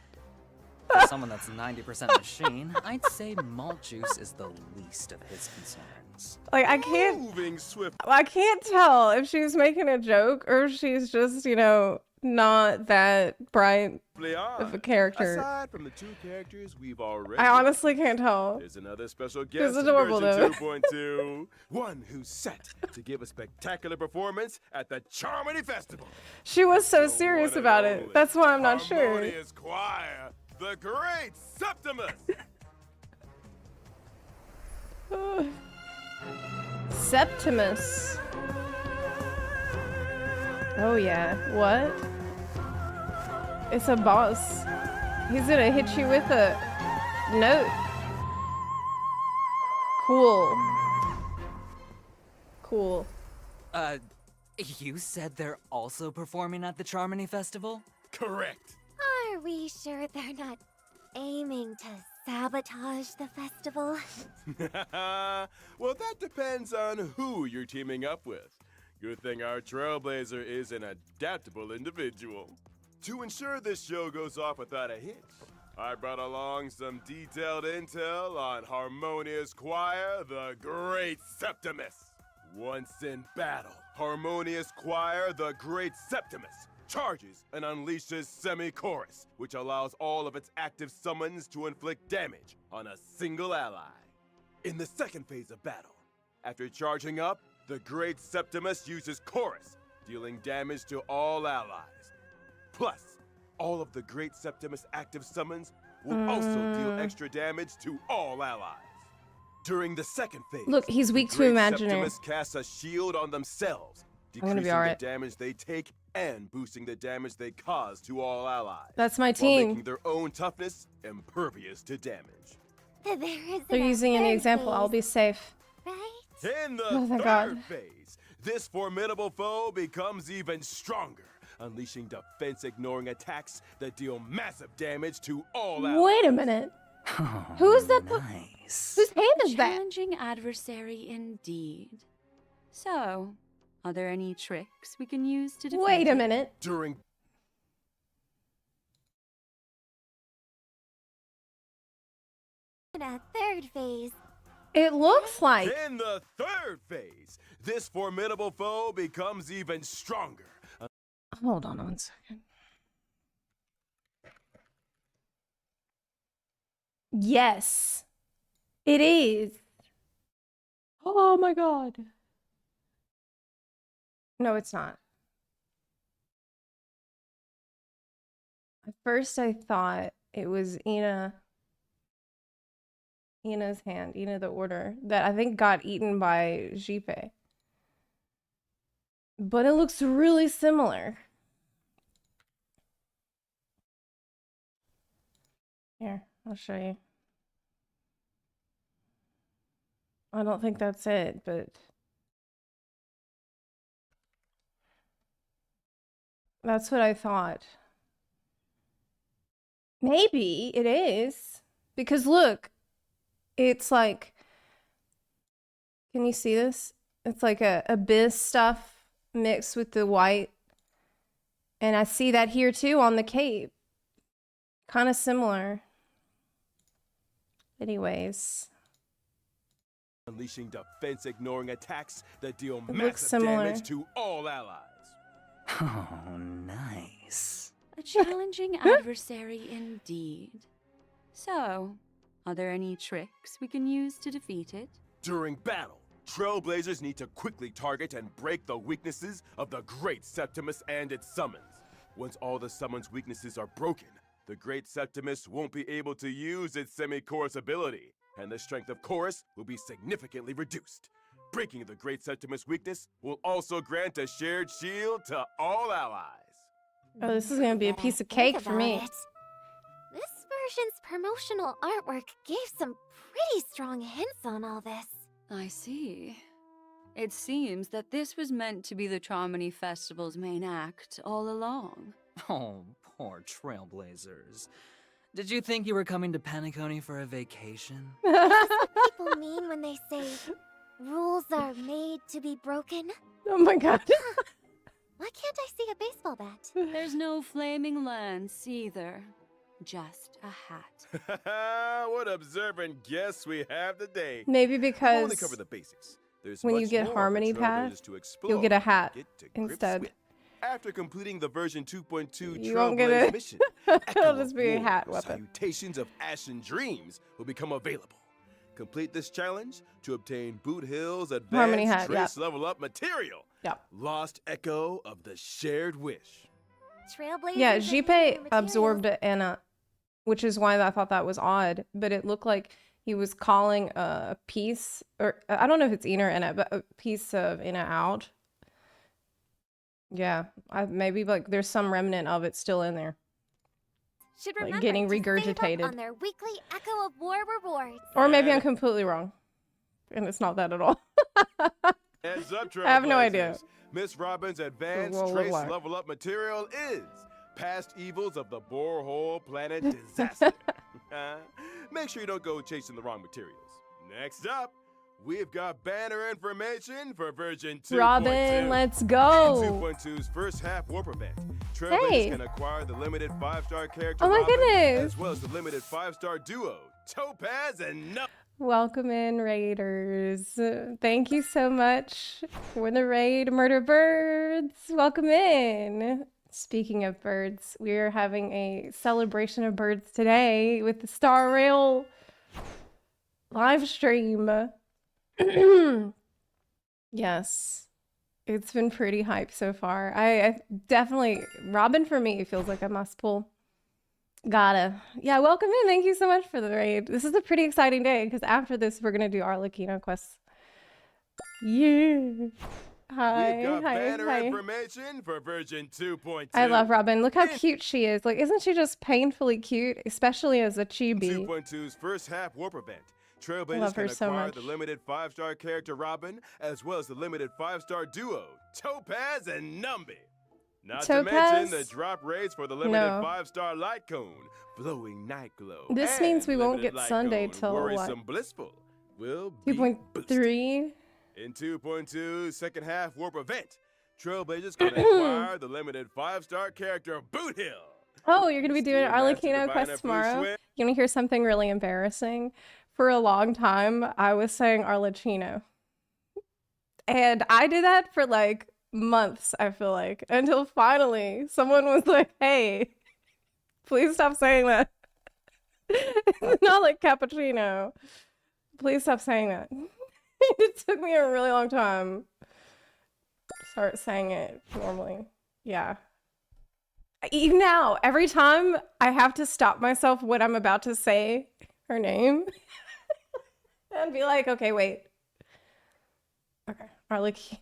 For someone that's 90% machine, I'd say malt juice is the least of his concerns. Like I can't Moving swift. I can't tell if she's making a joke or if she's just, you know, not that bright of a character. Aside from the two characters we've already, I honestly can't tell. there's another special guest It's in adorable, version though. 2.2, one who's set to give a spectacular performance at the Charmony Festival. She was so serious One and about it. only That's why I'm not sure. Harmonious Choir, the Great Septimus. Septimus. Oh yeah. What? It's a boss. He's gonna hit you with a note. Cool. Cool. You said they're also performing at the Charmony Festival? Correct. Are we sure they're not aiming to sabotage the festival? Well, that depends on who you're teaming up with. Good thing our trailblazer is an adaptable individual. To ensure this show goes off without a hitch, I brought along some detailed intel on Harmonious Choir, the Great Septimus. Once in battle, Harmonious Choir, the Great Septimus charges and unleashes Semi-Chorus, which allows all of its active summons to inflict damage on a single ally. In the second phase of battle, after charging up, the Great Septimus uses Chorus, dealing damage to all allies. Plus, all of the Great Septimus active summons will also deal extra damage to all allies. During the second phase, Look, he's weak the to Great imaginary. Septimus casts a shield on themselves, I'm gonna be decreasing alright. the damage they take and boosting the damage they cause to all allies. That's my while team. making their own toughness impervious to damage. There isn't They're a using any third example. I'll phase, be safe. right? In the Oh, thank third God. phase, this formidable foe becomes even stronger, unleashing defense-ignoring attacks that deal massive damage to all allies. Wait a minute. Who is that? Nice. Whose hand is that? Challenging adversary indeed. So, are there any tricks we can use to defeat Wait a it? minute. During In a third phase. It looks like. In the third phase, this formidable foe becomes even stronger. Hold on 1 second. Yes, it is. Oh my god. No, it's not. At first I thought it was Ina's hand, Ina the Order, that I think got eaten by Jipe. But it looks really similar. Here, I'll show you. I don't think that's it, but that's what I thought. Maybe it is. Because look, it's like, can you see this? It's like a abyss stuff mixed with the white. And I see that here too on the cape. Kind of similar. Anyways. Unleashing defense-ignoring attacks that deal It looks massive similar. damage to all allies. Oh, nice. A challenging adversary indeed. So, are there any tricks we can use to defeat it? During battle, Trailblazers need to quickly target and break the weaknesses of the Great Septimus and its summons. Once all the summons' weaknesses are broken, the Great Septimus won't be able to use its semi-chorus ability, and the strength of chorus will be significantly reduced. Breaking the Great Septimus weakness will also grant a shared shield to all allies. Oh, this is gonna be a piece of cake for me. This version's promotional artwork gave some pretty strong hints on all this. I see. It seems that this was meant to be the Charmony Festival's main act all along. Oh, poor Trailblazers. Did you think you were coming to Paniconi for a vacation? Is this what people mean when they say rules are made to be broken? Oh my god. Why can't I see a baseball bat? There's no flaming lance either. Just a hat. What observant guests we have today. Maybe We'll because only cover the basics. There's when you much get more for Harmony Trailblazers Pass, to explore you'll get a hat and get to grips instead. with. After completing the version 2.2 You won't get Trailblaze it. mission, It'll Echo just of be a War, hat weapon. Salutations of Ashen Dreams will become available. Complete this challenge to obtain Boot Hill's Harmony advanced hat, trace level up material. Yep. Lost Echo of the Shared Wish. Trailblazers. Yeah, and Jipe materials. absorbed Anna, which is why I thought that was odd. But it looked like he was calling a piece, or I don't know if it's Ina or Anna, but a piece of Ina out. Yeah, maybe like there's some remnant of it still in there. Should like remember getting to save up regurgitated. on their weekly Echo of War rewards. Or maybe I'm completely wrong, and it's not that at all. Heads up, I have no idea. Trailblazers. Miss Robin's advanced Roll trace alert. level up material is Past Evils of the Borehole Planet Disaster. Make sure you don't go chasing the wrong materials. Next up, we've got banner information for version 2.2. Robin, let's go. In 2.2's first half warp event, Trailblazers Hey. can acquire the limited 5-star character Oh my Robin, goodness. as well as the limited 5-star duo, Topaz and Nub. Welcome in, Raiders. Thank you so much for the raid, Murder Birds. Welcome in. Speaking of birds, we are having a celebration of birds today with the Star Rail live stream. Yes, it's been pretty hype so far. I definitely, Robin for me feels like a must pull. Gotta. Yeah, welcome in. Thank you so much for the raid. This is a pretty exciting day because after this, we're going to do Arlecchino quests. Yeah. Hi. We've got Hi. banner Hi. information for version 2.2. I love Robin. Look how cute she is. Like, isn't she just painfully cute, especially as a chibi? 2.2's first half warp event. Trailblazers Love her can so acquire much. the limited 5-star character Robin, as well as the limited 5-star duo, Topaz and Numby. Not to mention Topaz? the drop rates for the limited No. 5-star light cone, glowing night glow. This and means we won't limited get light Sunday cone, till what? worrisome blissful will be boosted. 2.3. In 2.2's second half warp event, Trailblazers can acquire the limited 5-star character Boot Hill. Oh, you're gonna be doing Steam Master Arlecchino Diviner quest tomorrow? Fushuin. You're gonna hear something really embarrassing. For a long time, I was saying Arlecchino. And I did that for like months, I feel like, until finally someone was like, hey, please stop saying that. It's not like cappuccino. Please stop saying that. It took me a really long time to start saying it normally. Yeah. Even now, every time I have to stop myself when I'm about to say her name and be like, okay, wait. Okay, Arlecchino.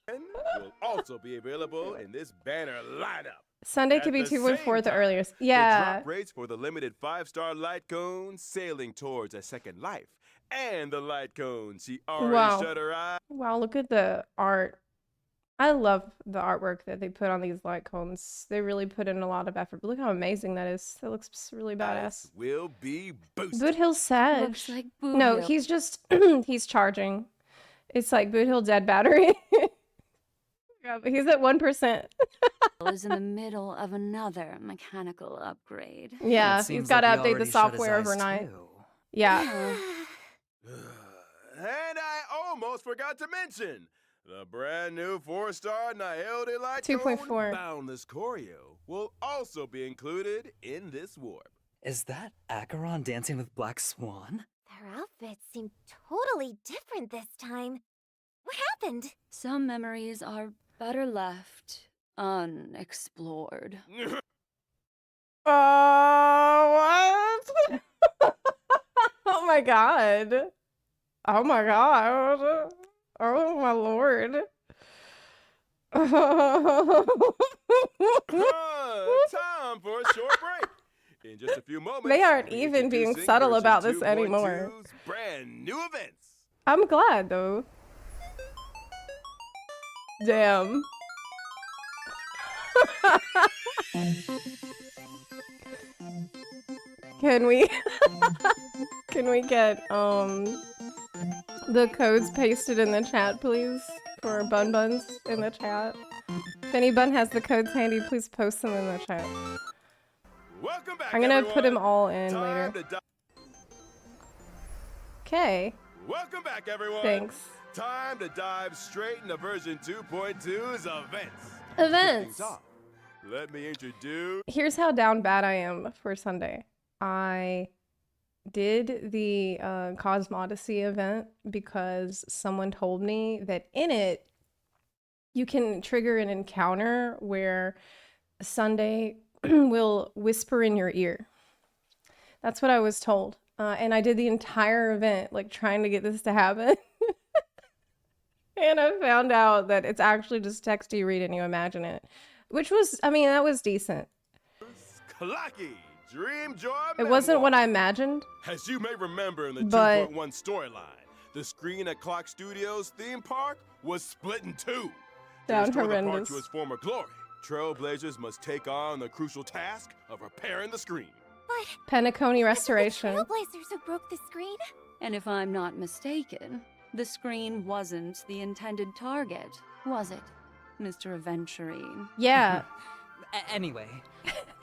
Will also be available in this banner lineup. Sunday At could be the 2.4 same at the time, earliest. The Yeah. drop rates for the limited 5-star light cone sailing towards a second life. And the light cone, she already Wow. shut her eye. Wow, look at the art. I love the artwork that they put on these light cones. They really put in a lot of effort. But look how amazing that is. That looks really badass. Will be boosted. Boot Hill Sag. Looks like Boot No, Hill. he's just he's charging. It's like Boot Hill dead battery. Yeah, but he's at 1%. Is in the middle of another mechanical upgrade. Yeah, It he's seems got to like he update the already shut his software eyes, overnight. too. Yeah. And I almost forgot to mention the brand new 4-star Nihilde light 2.4. cone Boundless Choreo will also be included in this warp. Is that Acheron dancing with Black Swan? Their outfits seem totally different this time. What happened? Some memories are better left unexplored. What? Oh my god. Oh my god. Oh my lord. Time for a short break. In just a few moments, They aren't we'll be even being introducing subtle version about this anymore. 2.2's brand new events. I'm glad though. Damn. Can we get the codes pasted in the chat, please? For Bun Buns in the chat. If any bun has the codes handy, please post them in the chat. Welcome back, I'm gonna put them everyone. all in Time later. to Okay. Welcome back, everyone. Thanks. Time to dive straight into version 2.2's events. Events. To kick things off, let me introduce. Here's how down bad I am for Sunday. I did the Cosmodesy event because someone told me that in it you can trigger an encounter where Sunday will whisper in your ear. That's what I was told. And I did the entire event like trying to get this to happen. And I found out that it's actually just text you read and you imagine it. Which was, I mean, that was decent. Clocky Dream Joy It wasn't Memoir. what I imagined. As you may remember in the But- 2.1 storyline, the screen at Clock Studios theme park was split in two. To Sound restore the park horrendous. to its former glory, Trailblazers must take on the crucial task of repairing the screen. But Penacony Restoration. Trailblazers who broke the screen? And if I'm not mistaken, the screen wasn't the intended target, was it, Mr. Aventurine? Yeah. Anyway,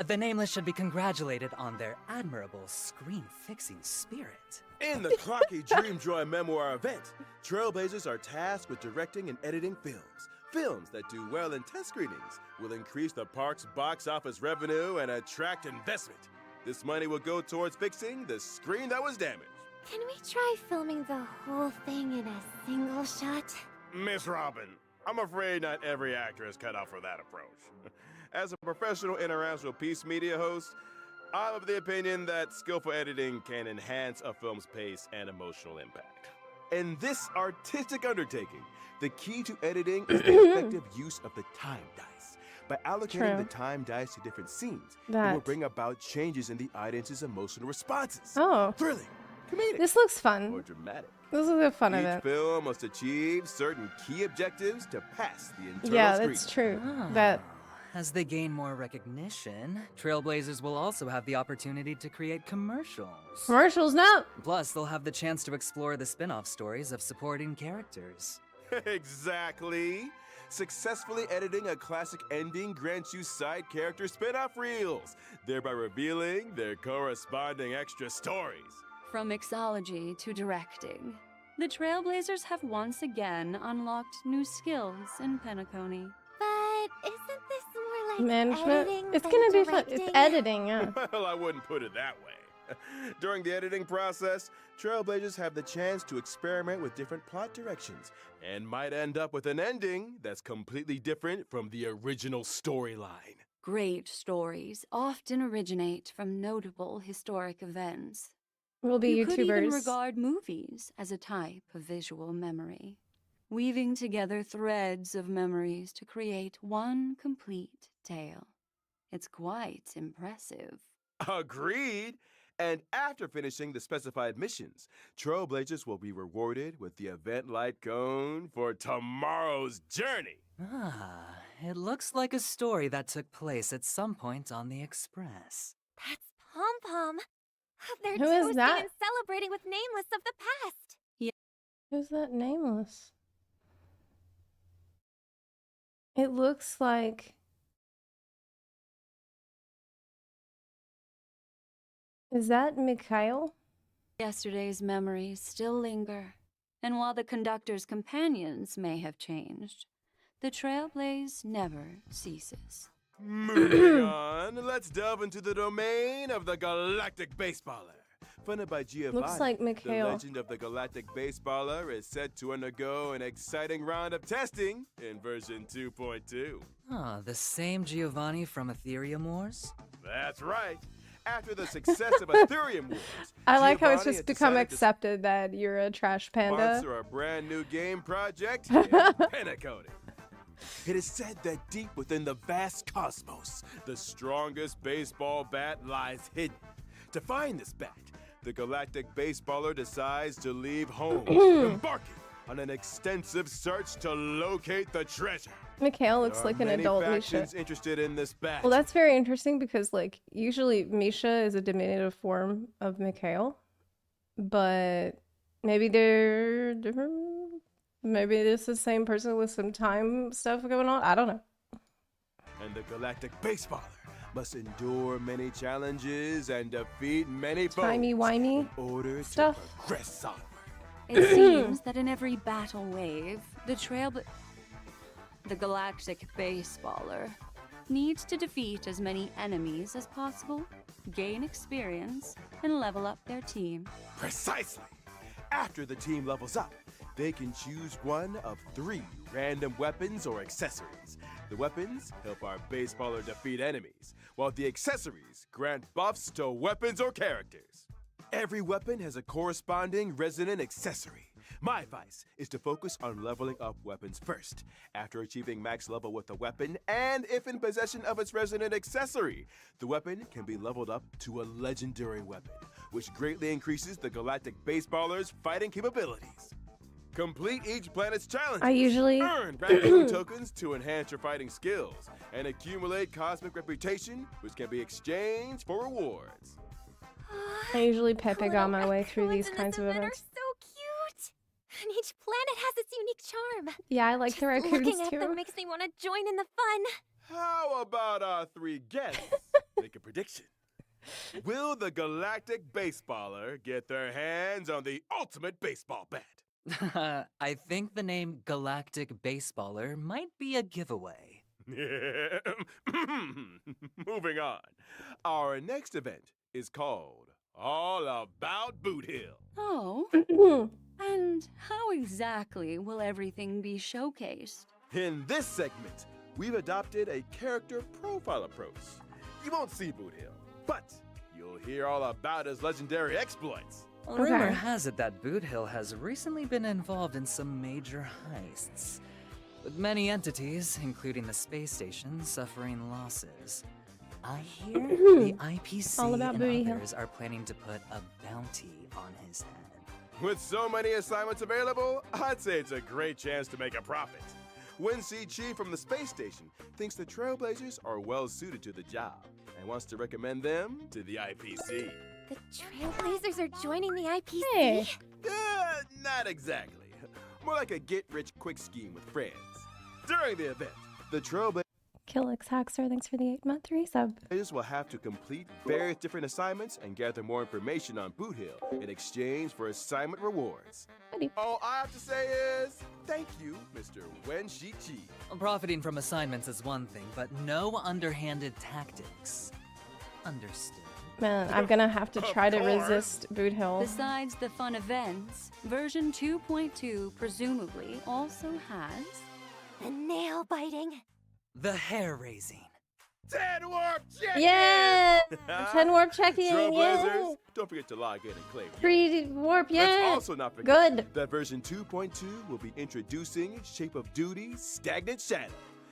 the Nameless should be congratulated on their admirable screen-fixing spirit. In the Clocky Dream Joy Memoir event, Trailblazers are tasked with directing and editing films. Films that do well in test screenings will increase the park's box office revenue and attract investment. This money will go towards fixing the screen that was damaged. Can we try filming the whole thing in a single shot? Miss Robin, I'm afraid not every actor is cut out for that approach. As a professional international peace media host, I'm of the opinion that skillful editing can enhance a film's pace and emotional impact. In this artistic undertaking, the key to editing is the effective use of the time dice. By allocating True. the time dice to different scenes, it will That. bring about changes in the audience's emotional responses. Oh. Thrilling, comedic, This looks or fun. dramatic. This is a fun Each event. film must achieve certain key objectives to pass the internal Yeah, screen. that's true. Oh, That as they gain more recognition, Trailblazers will also have the opportunity to create commercials. Commercials, no! Plus, they'll have the chance to explore the spin-off stories of supporting characters. Exactly. Successfully editing a classic ending grants you side character spin-off reels, thereby revealing their corresponding extra stories. From mixology to directing, the Trailblazers have once again unlocked new skills in Penacony. But isn't this more like Management? editing It's than gonna be fun. directing? It's editing, yeah. Well, I wouldn't put it that way. During the editing process, Trailblazers have the chance to experiment with different plot directions and might end up with an ending that's completely different from the original storyline. Great stories often originate from notable historic events. We'll be You YouTubers. could even regard movies as a type of visual memory, weaving together threads of memories to create one complete tale. It's quite impressive. Agreed! And after finishing the specified missions, Trailblazers will be rewarded with the event light cone for tomorrow's journey. Ah, it looks like a story that took place at some point on the Express. That's Pom Pom. They're Who is toasting that? and celebrating with Nameless of the past. Who's that Nameless? It looks like... Is that Mikhail? Yesterday's memories still linger, and while the conductor's companions may have changed, the Trailblaze never ceases. Moving on, let's delve into the domain of the Galactic Baseballer. Funded by Giovanni, Looks like the Mikhail. legend of the Galactic Baseballer is set to undergo an exciting round of testing in version 2.2. Ah, the same Giovanni from Ethereum Wars? That's right. After the success of Ethereum Wars, I like how it's Giovanni just has become decided to accepted that you're a trash panda. sponsor a brand new game project in Penacony. It is said that deep within the vast cosmos, the strongest baseball bat lies hidden. To find this bat, the Galactic Baseballer decides to leave home, embarking on an extensive search to locate the treasure. Mikhail looks There are like an many adult Misha. factions interested in this bat. Well, that's very interesting because, like, usually Misha is a diminutive form of Mikhail, but maybe they're different. Maybe it's the same person with some time stuff going on. I don't know. And the Galactic Baseballer must endure many challenges and defeat many foes Timey-wimey in order stuff. to progress onward. It seems that in every battle wave, the Galactic Baseballer needs to defeat as many enemies as possible, gain experience, and level up their team. Precisely. After the team levels up, they can choose one of 3 random weapons or accessories. The weapons help our baseballer defeat enemies, while the accessories grant buffs to weapons or characters. Every weapon has a corresponding resonant accessory. My advice is to focus on leveling up weapons first. After achieving max level with a weapon, and if in possession of its resonant accessory, the weapon can be leveled up to a legendary weapon, which greatly increases the Galactic Baseballer's fighting capabilities. Complete each planet's challenge. I usually earn raccoon tokens to enhance your fighting skills and accumulate cosmic reputation, which can be exchanged for rewards. I usually Pepe got my way through these Raccoons in kinds this of event events. are so cute. And each planet has its unique charm. Yeah, I like the raccoons Looking at too. them makes me want to join in the fun. How about our 3 guests make a prediction? Will the Galactic Baseballer get their hands on the ultimate baseball bat? I think the name Galactic Baseballer might be a giveaway. Moving on. Our next event is called All About Boot Hill. Oh, and how exactly will everything be showcased? In this segment, we've adopted a character profile approach. You won't see Boot Hill, but you'll hear all about his legendary exploits. Rumor has it that Boot Hill has recently been involved in some major heists, with many entities, including the space station, suffering losses. I hear the IPC All about and Booty Hill. others are planning to put a bounty on his head. With so many assignments available, I'd say it's a great chance to make a profit. Wensi Chi from the space station thinks the Trailblazers are well suited to the job and wants to recommend them to the IPC. The Trailblazers are joining the IPC? Hey. Not exactly. More like a get-rich-quick scheme with friends. During the event, the Trailblazers Killix Haxer, thanks for the 8-month resub. Players will have to complete various different assignments and gather more information on Boot Hill in exchange for assignment rewards. All I have to say is, thank you, Mr. Wenshi Chi. Profiting from assignments is one thing, but no underhanded tactics. Understood. Man, I'm gonna have to try to resist Boot Hill. Besides the fun events, version 2.2 presumably also has the nail biting, the hair raising, 10 warp checking! Yeah! 10 warp checking! Trailblazers, Yeah! don't forget to log in and claim. 3 warp, yeah! Let's also not forget Good! that version 2.2 will be introducing Shape of Duty Stagnant Shadow.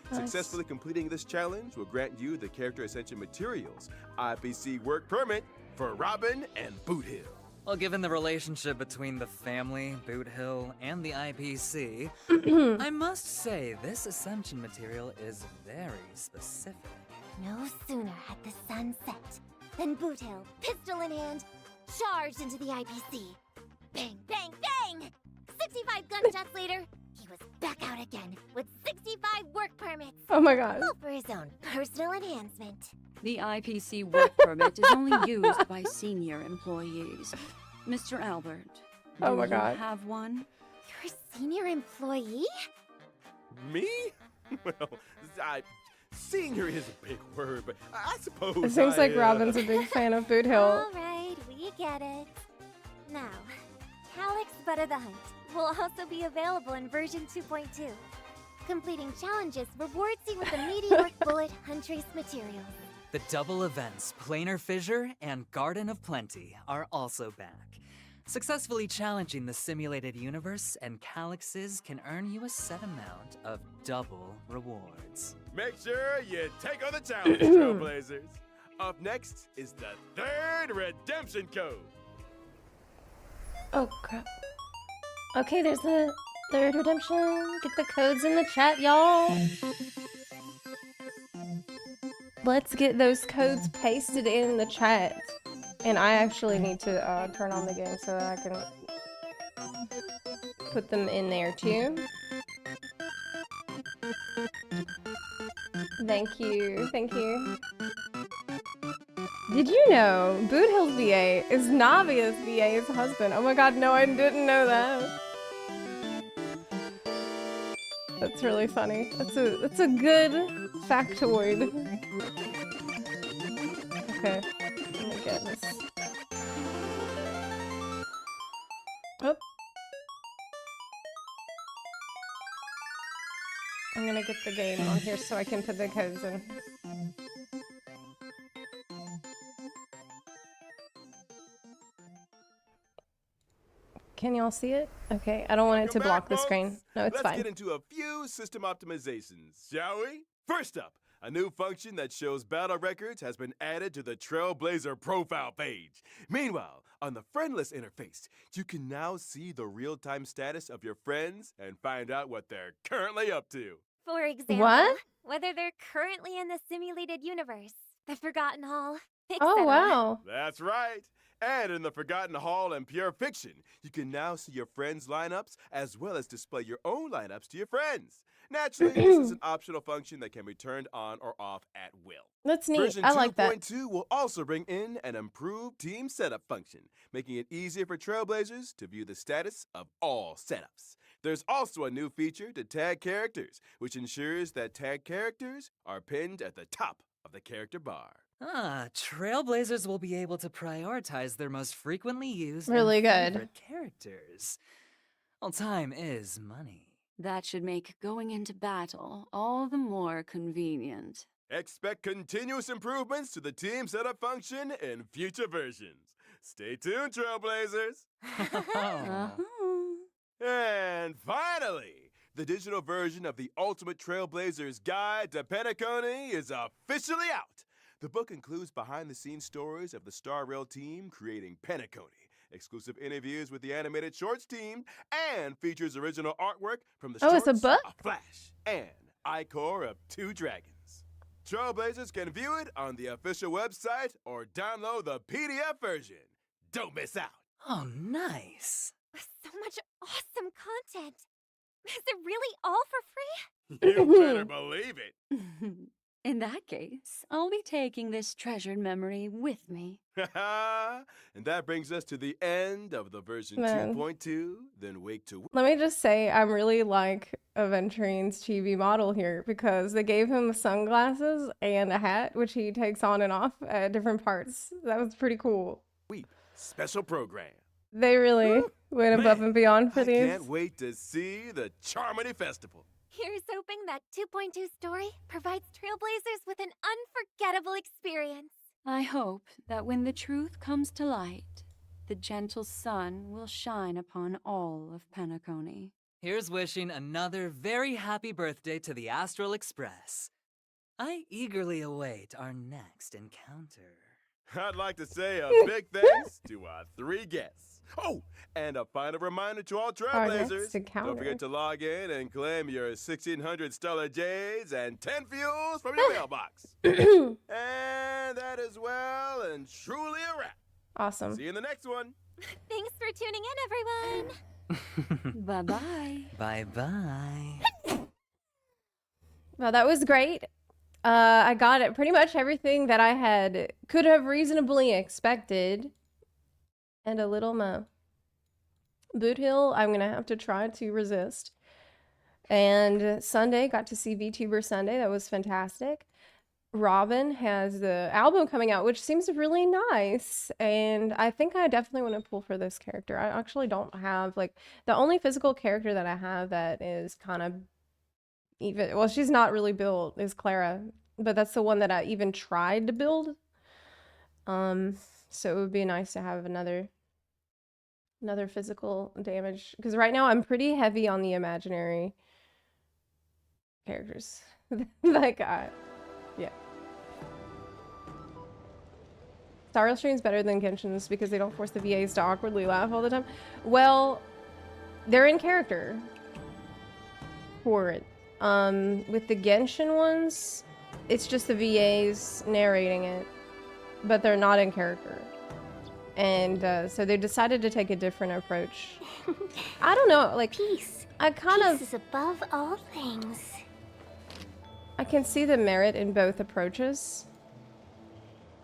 Nice. Successfully completing this challenge will grant you the Character Ascension Materials IPC work permit for Robin and Boot Hill. Well, given the relationship between the family, Boot Hill, and the IPC, I must say this Ascension material is very specific. No sooner had the sun set than Boot Hill, pistol in hand, charged into the IPC. Bang, bang, bang! 65 gunshots later, he was back out again with 65 work permits. Oh my god. All for his own personal enhancement. The IPC work permit is only used by senior employees. Mr. Albert, Oh my do God. you have one? You're a senior employee? Me? Well, senior is a big word, but I suppose It seems like Robin's a big fan of Boot Hill. All right, we get it. Now, Calyx Butt of the Hunt will also be available in version 2.2. Completing challenges rewards you with the Meteoric Bullet Huntress material. The double events, Planar Fissure and Garden of Plenty, are also back. Successfully challenging the simulated universe and Calyxes can earn you a set amount of double rewards. Make sure you take on the challenge, Trailblazers. Up next is the third redemption code. Oh crap. Okay, there's the third redemption. Get the codes in the chat, y'all. Let's get those codes pasted in the chat. And I actually need to turn on the game so that I can put them in there too. Thank you, thank you. Did you know Boot Hill's VA is Navia's VA's husband? Oh my god, no, I didn't know that. That's really funny. That's a good factoid. Okay, let me get this. Oh. I'm gonna get the game on here so I can put the codes in. Can y'all see it? Okay, I don't want it to block the screen. No, it's Let's fine. get into a few system optimizations, shall we? First up, a new function that shows battle records has been added to the Trailblazer profile page. Meanwhile, on the friendless interface, you can now see the real-time status of your friends and find out what they're currently up to. For example, What? whether they're currently in the simulated universe, the Forgotten Hall, Oh, wow. That's right. And in the Forgotten Hall and Pure Fiction, you can now see your friends' lineups as well as display your own lineups to your friends. Naturally, this is an optional function that can be turned on or off at will. That's neat. Version I like that. 2.2 will also bring in an improved team setup function, making it easier for Trailblazers to view the status of all setups. There's also a new feature to tag characters, which ensures that tag characters are pinned at the top of the character bar. Trailblazers will be able to prioritize their most frequently used Really and good. favorite characters. Well, time is money. That should make going into battle all the more convenient. Expect continuous improvements to the team setup function in future versions. Stay tuned, Trailblazers! And finally, the digital version of the Ultimate Trailblazers Guide to Penacony is officially out. The book includes behind-the-scenes stories of the Star Rail team creating Penacony, exclusive interviews with the animated shorts team, and features original artwork from the Oh, shorts it's a book? A Flash and Icor of Two Dragons. Trailblazers can view it on the official website or download the PDF version. Don't miss out. Oh, nice. So much awesome content. Is it really all for free? You better believe it. In that case, I'll be taking this treasured memory with me. And that brings us to the end of the version Man. 2.2. Then wait to Let me just say, I'm really like Aventuring's chibi model here because they gave him sunglasses and a hat, which he takes on and off at different parts. That was pretty cool. Weep special program. They really went above and beyond for I these. can't wait to see the Charmony Festival. Here's hoping that 2.2 story provides Trailblazers with an unforgettable experience. I hope that when the truth comes to light, the gentle sun will shine upon all of Penacony. Here's wishing another very happy birthday to the Astral Express. I eagerly await our next encounter. I'd like to say a big thanks to our 3 guests. Oh, and a final reminder to all Our next Trailblazers. encounter. Don't forget to log in and claim your 1600 Stellar Jades and 10 fuels from your mailbox. And that is well and truly a wrap. Awesome. See you in the next one. Thanks for tuning in, everyone. Bye-bye. Bye-bye. Well, that was great. I got it pretty much everything that I could have reasonably expected. And a little more. Boot Hill, I'm gonna have to try to resist. And Sunday, got to see VTuber Sunday. That was fantastic. Robin has the album coming out, which seems really nice. And I think I definitely want to pull for this character. I actually don't have, like, the only physical character that I have that is kind of even, well, she's not really built, is Clara. But that's the one that I even tried to build. So it would be nice to have another physical damage, because right now I'm pretty heavy on the imaginary characters. Like, yeah. Star Rail stream's better than Genshin's because they don't force the VAs to awkwardly laugh all the time. Well, they're in character for it. With the Genshin ones, it's just the VAs narrating it, but they're not in character. And so they decided to take a different approach. I don't know, like, Peace. I kind Peace of is above all things. I can see the merit in both approaches,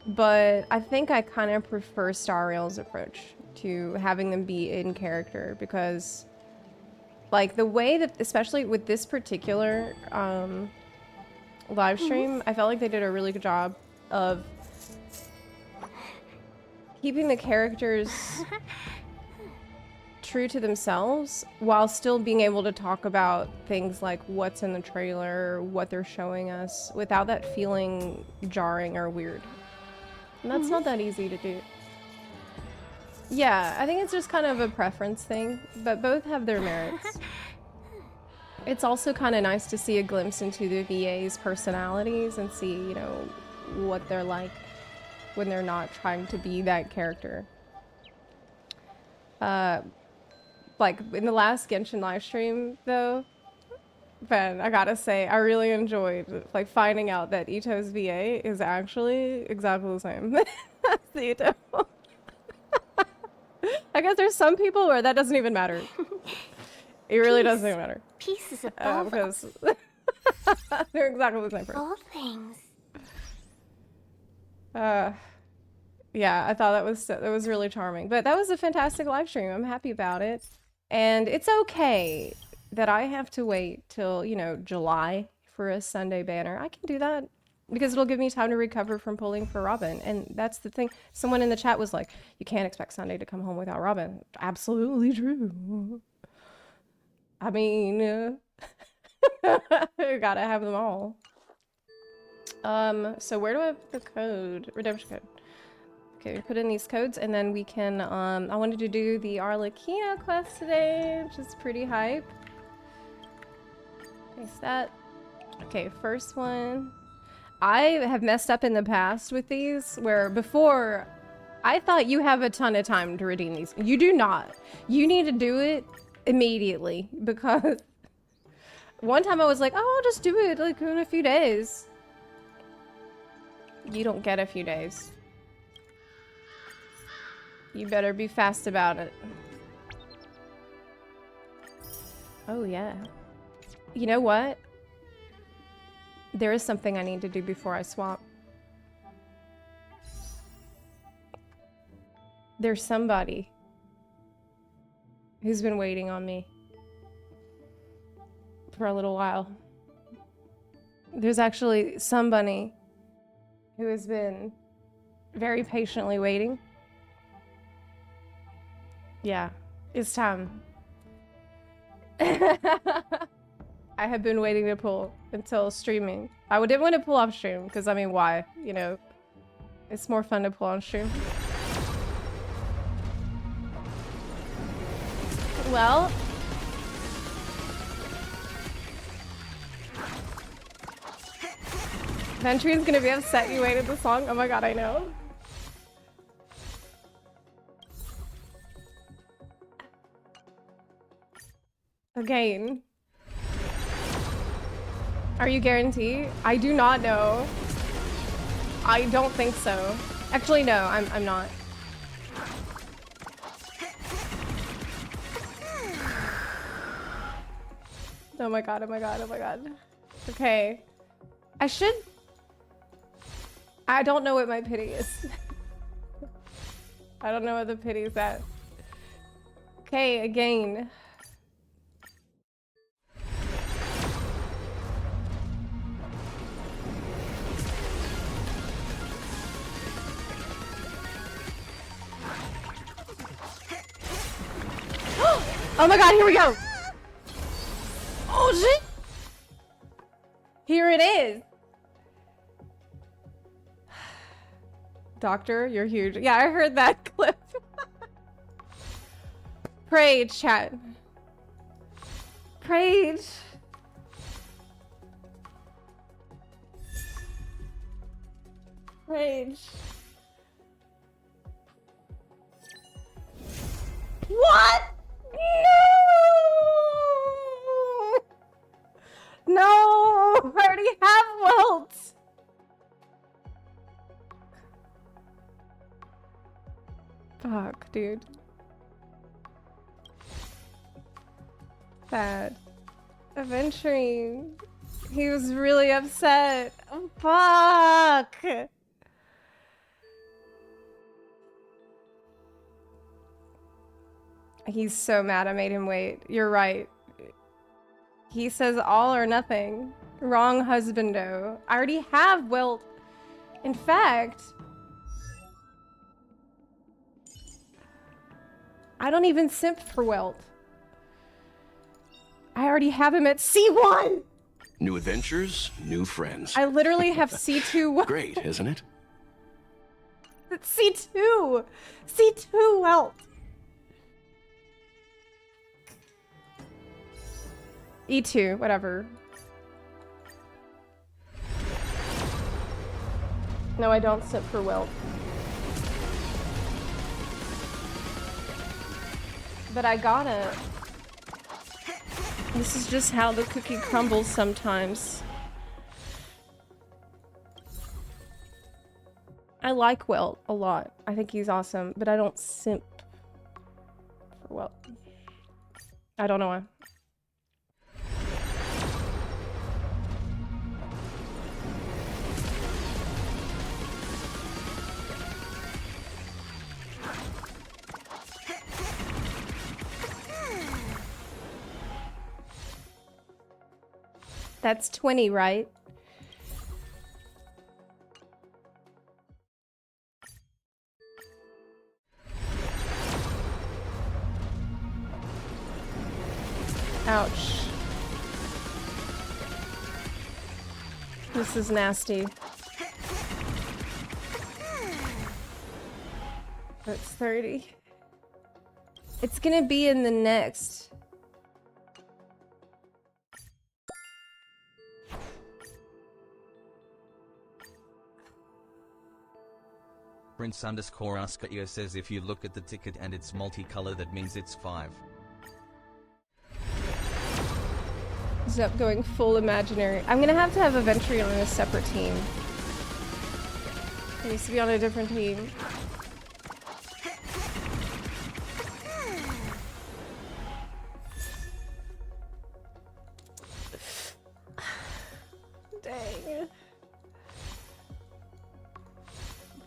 but I think I kind of prefer Star Rail's approach to having them be in character, because like the way that, especially with this particular live stream, I felt like they did a really good job of keeping the characters true to themselves while still being able to talk about things like what's in the trailer, what they're showing us, without that feeling jarring or weird. And that's not that easy to do. Yeah, I think it's just kind of a preference thing, but both have their merits. It's also kind of nice to see a glimpse into the VA's personalities and see, you know, what they're like when they're not trying to be that character. Like in the last Genshin livestream though, Ben, I gotta say, I really enjoyed like finding out that Ito's VA is actually exactly the same as the Ito. I guess there's some people where that doesn't even matter. It really doesn't even matter. Peace is above because they're exactly the same person. all things. Yeah, I thought that was really charming. But that was a fantastic live stream. I'm happy about it. And it's okay that I have to wait till, you know, July for a Sunday banner. I can do that because it'll give me time to recover from pulling for Robin. And that's the thing. Someone in the chat was like, you can't expect Sunday to come home without Robin. Absolutely true. I mean, you gotta have them all. So where do I put the code? Redemption code. Okay, put in these codes and then we can, I wanted to do the Arlecchino quest today, which is pretty hype. Paste that. Okay, first one. I have messed up in the past with these, where before I thought you have a ton of time to redeem these. You do not. You need to do it immediately because one time I was like, oh, I'll just do it like in a few days. You don't get a few days. You better be fast about it. Oh, yeah. You know what? There is something I need to do before I swap. There's somebody who's been waiting on me for a little while. There's actually somebody who has been very patiently waiting. Yeah, it's time. I have been waiting to pull until streaming. I didn't want to pull off stream because, I mean, why? You know, it's more fun to pull on stream. Well, Venture's gonna be upset you waited this long. Oh my god, I know. Again. Are you guaranteed? I do not know. I don't think so. Actually, no, I'm not. Oh my god, oh my god, oh my god. Okay. I don't know what my pity is. I don't know what the pity is at. Okay, again. Oh my god, here we go! Oh shit! Here it is! Doctor, you're huge. Yeah, I heard that clip. Prage, chat. Prage. Prage. What? No! No! I already have Wilt! Fuck, dude. Sad. Adventuring. He was really upset. Oh, fuck! He's so mad I made him wait. You're right. He says all or nothing. Wrong husbando. I already have Wilt. In fact, I don't even simp for Wilt. I already have him at C1! New adventures, new friends. I literally have C2. Great, isn't it? It's C2! C2 Wilt! E2, whatever. No, I don't sit for Wilt. But I gotta. This is just how the cookie crumbles sometimes. I like Wilt a lot. I think he's awesome, but I don't simp for Wilt. I don't know why. That's 20, right? Ouch. This is nasty. That's 30. It's gonna be in the next. Prince_Oscar says if you look at the ticket and it's multicolor, that means it's 5. Zep going full imaginary. I'm gonna have to have Aventry on a separate team. He needs to be on a different team. Dang.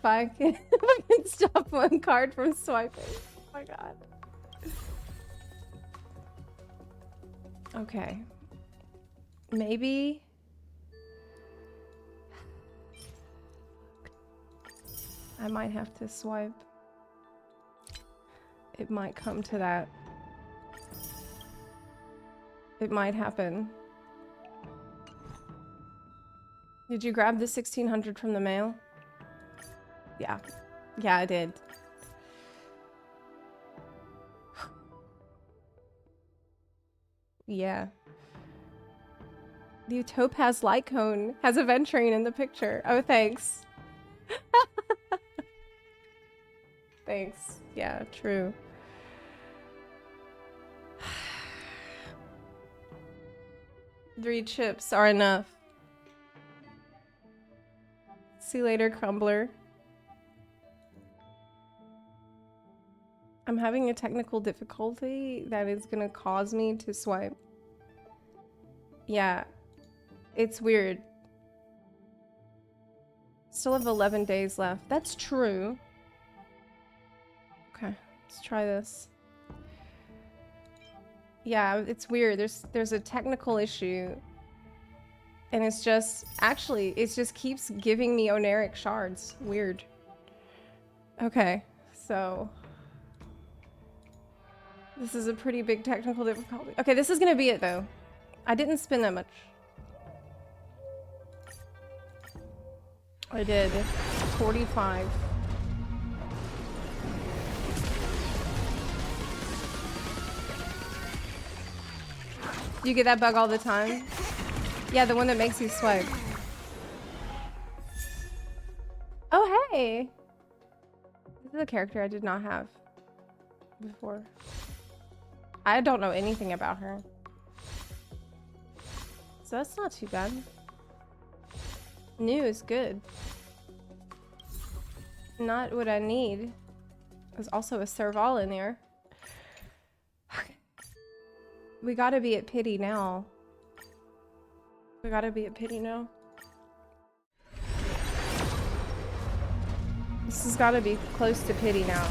If I can stop one card from swiping. Oh my god. Okay. Maybe. I might have to swipe. It might come to that. It might happen. Did you grab the 1600 from the mail? Yeah. Yeah, I did. Yeah. The Topaz Light Cone has a Ventrain in the picture. Oh, thanks. Thanks. Yeah, true. Three chips are enough. See you later, Crumbler. I'm having a technical difficulty that is gonna cause me to swipe. Yeah. It's weird. Still have 11 days left. That's true. Okay, let's try this. Yeah, it's weird. There's a technical issue. And it's just, actually, it just keeps giving me Oneric shards. Weird. Okay, so... This is a pretty big technical difficulty. Okay, this is gonna be it, though. I didn't spend that much. I did 45. Do you get that bug all the time? Yeah, the one that makes you swipe. Oh, hey! This is a character I did not have before. I don't know anything about her. So that's not too bad. New is good. Not what I need. There's also a Serval in there. We gotta be at pity now. We gotta be at pity now. This has gotta be close to pity now.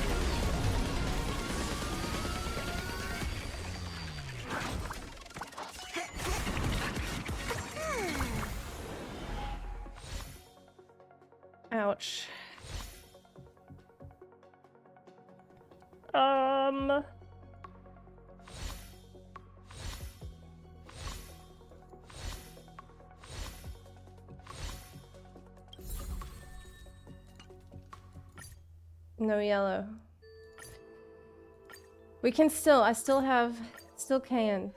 Ouch. No yellow. We can still, I still can.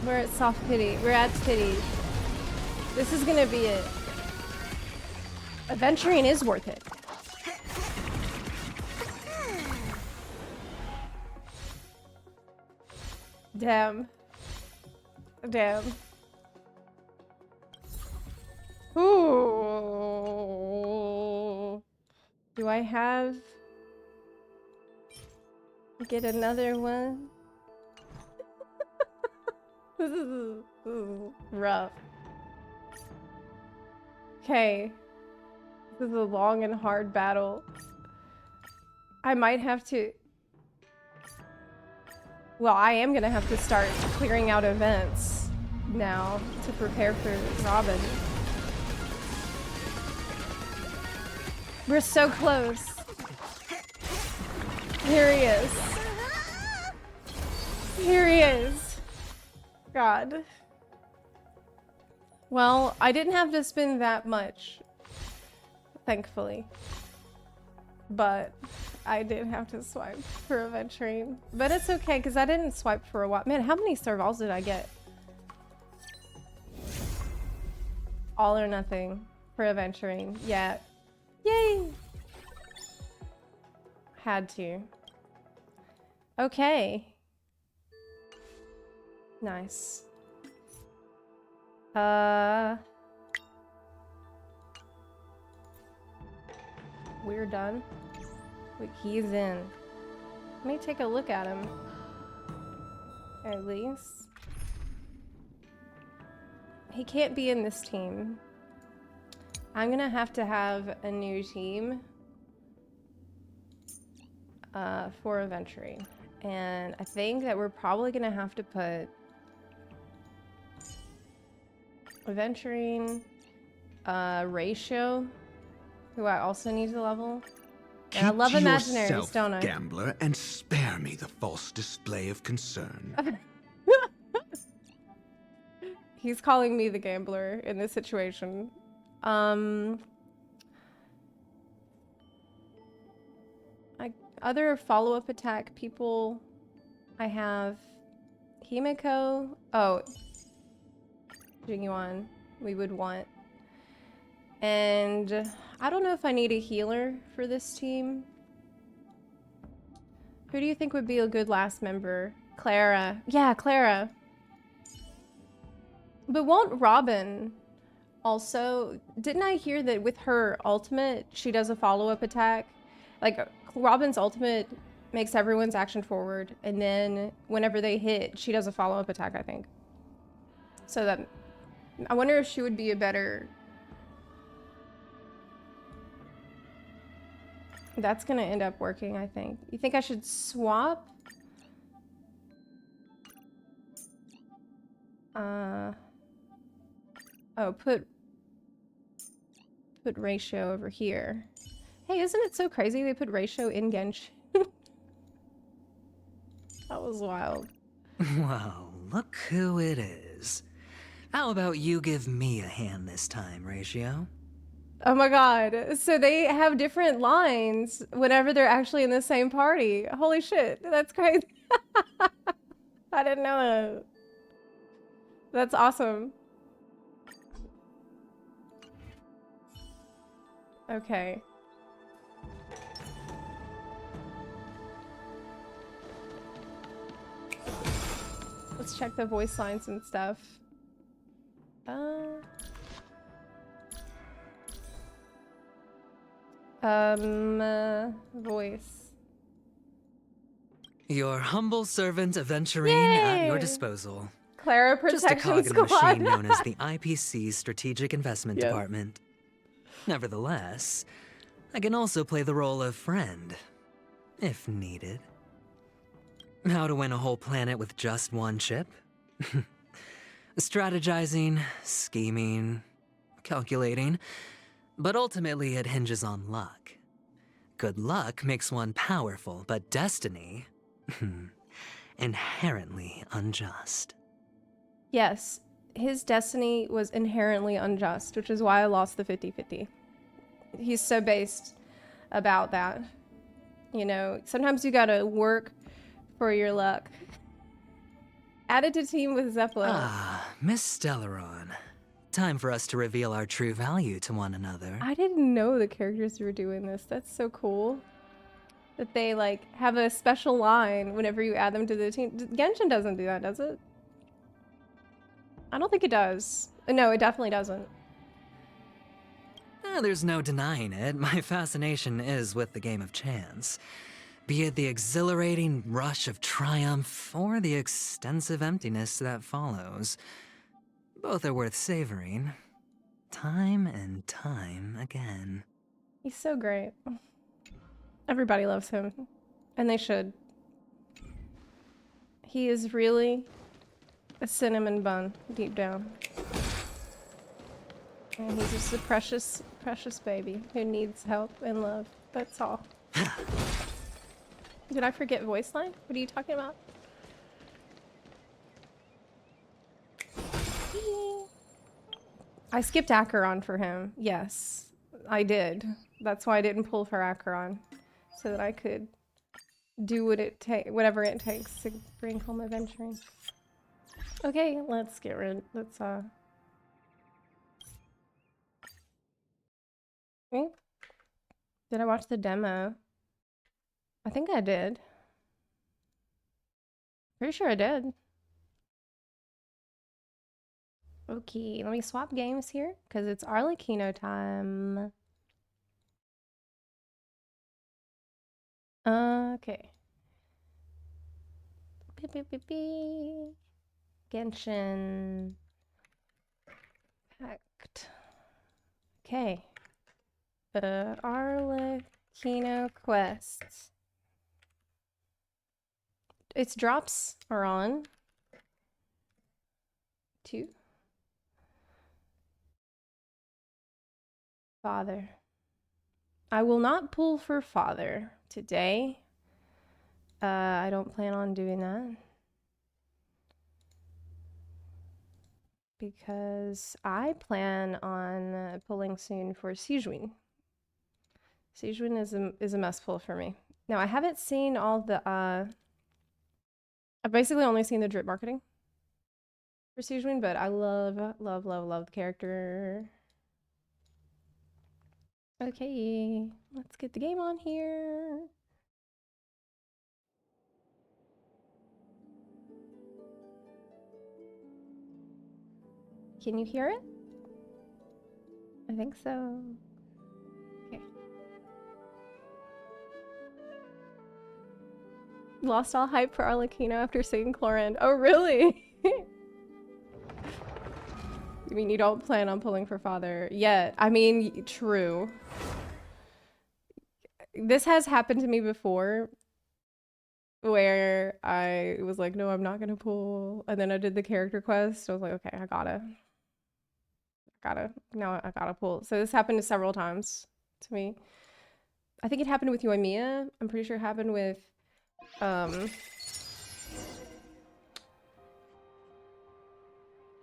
We're at soft pity. We're at pity. This is gonna be it. Adventuring is worth it. Damn. Damn. Ooh. Do I have... Get another one? This is rough. Okay. This is a long and hard battle. I might have to... Well, I am gonna have to start clearing out events now to prepare for Robin. We're so close. Here he is. Here he is. God. Well, I didn't have to spend that much, thankfully. But I did have to swipe for Aventurine. But it's okay, because I didn't swipe for a while. Man, how many Servals did I get? All or nothing. for adventuring. Yeah. Yay! Had to. Okay. Nice. We're done. Wait, he's in. Let me take a look at him. At least. He can't be in this team. I'm gonna have to have a new team for adventuring. And I think that we're probably gonna have to put adventuring, ratio, who I also need to level. And I love imaginaries, don't I? Gambler, and spare me the false display of concern. He's calling me the gambler in this situation. Other follow-up attack people, I have Himiko. Oh, Jinyuan, we would want. And I don't know if I need a healer for this team. Who do you think would be a good last member? Clara. Yeah, Clara. But won't Robin also... Didn't I hear that with her ultimate, she does a follow-up attack? Like, Robin's ultimate makes everyone's action forward, and then whenever they hit, she does a follow-up attack, I think. So that... I wonder if she would be a better... That's gonna end up working, I think. You think I should swap? Oh, put ratio over here. Hey, isn't it so crazy they put ratio in Genshin? That was wild. Well, look who it is. How about you give me a hand this time, Ratio? Oh my god. So they have different lines whenever they're actually in the same party. Holy shit. That's crazy. I didn't know that. That's awesome. Okay. Let's check the voice lines and stuff. Voice. Your humble servant, Aventurine, at your disposal. Clara Just a Protection cog in the Squad. machine known as the IPC Strategic Investment Yes. Department. Nevertheless, I can also play the role of friend, if needed. How to win a whole planet with just one chip? Strategizing, scheming, calculating, but ultimately it hinges on luck. Good luck makes one powerful, but destiny, inherently unjust. Yes, his destiny was inherently unjust, which is why I lost the 50-50. He's so based about that. You know, sometimes you gotta work for your luck. Added to team with Zepla. Ah, Miss Stellaron. Time for us to reveal our true value to one another. I didn't know the characters were doing this. That's so cool. That they, like, have a special line whenever you add them to the team. Genshin doesn't do that, does it? I don't think it does. No, it definitely doesn't. There's no denying it. My fascination is with the game of chance. Be it the exhilarating rush of triumph or the extensive emptiness that follows. Both are worth savoring. Time and time again. He's so great. Everybody loves him. And they should. He is really a cinnamon bun deep down. And he's just a precious, precious baby who needs help and love. That's all. Did I forget voice line? What are you talking about? I skipped Acheron for him. Yes, I did. That's why I didn't pull for Acheron. So that I could do whatever it takes to bring home adventuring. Okay, let's get rid. Let's Did I watch the demo? I think I did. Pretty sure I did. Okay, let me swap games here because it's Arlecchino time. Okay. Genshin. Pact. Okay. Arlecchino quests. Its drops are on. 2. Father. I will not pull for father today. I don't plan on doing that. Because I plan on pulling soon for Sijun. Sijun is a must pull for me. Now I haven't seen all the I've basically only seen the drip marketing for Sijun, but I love the character. Okay, let's get the game on here. Can you hear it? I think so. Okay. Lost all hype for Arlecchino after seeing Chlorand. Oh, really? You mean you don't plan on pulling for father yet? I mean, true. This has happened to me before where I was like, no, I'm not gonna pull. And then I did the character quest. I was like, okay, I gotta pull. So this happened several times to me. I think it happened with Yoimiya. I'm pretty sure it happened with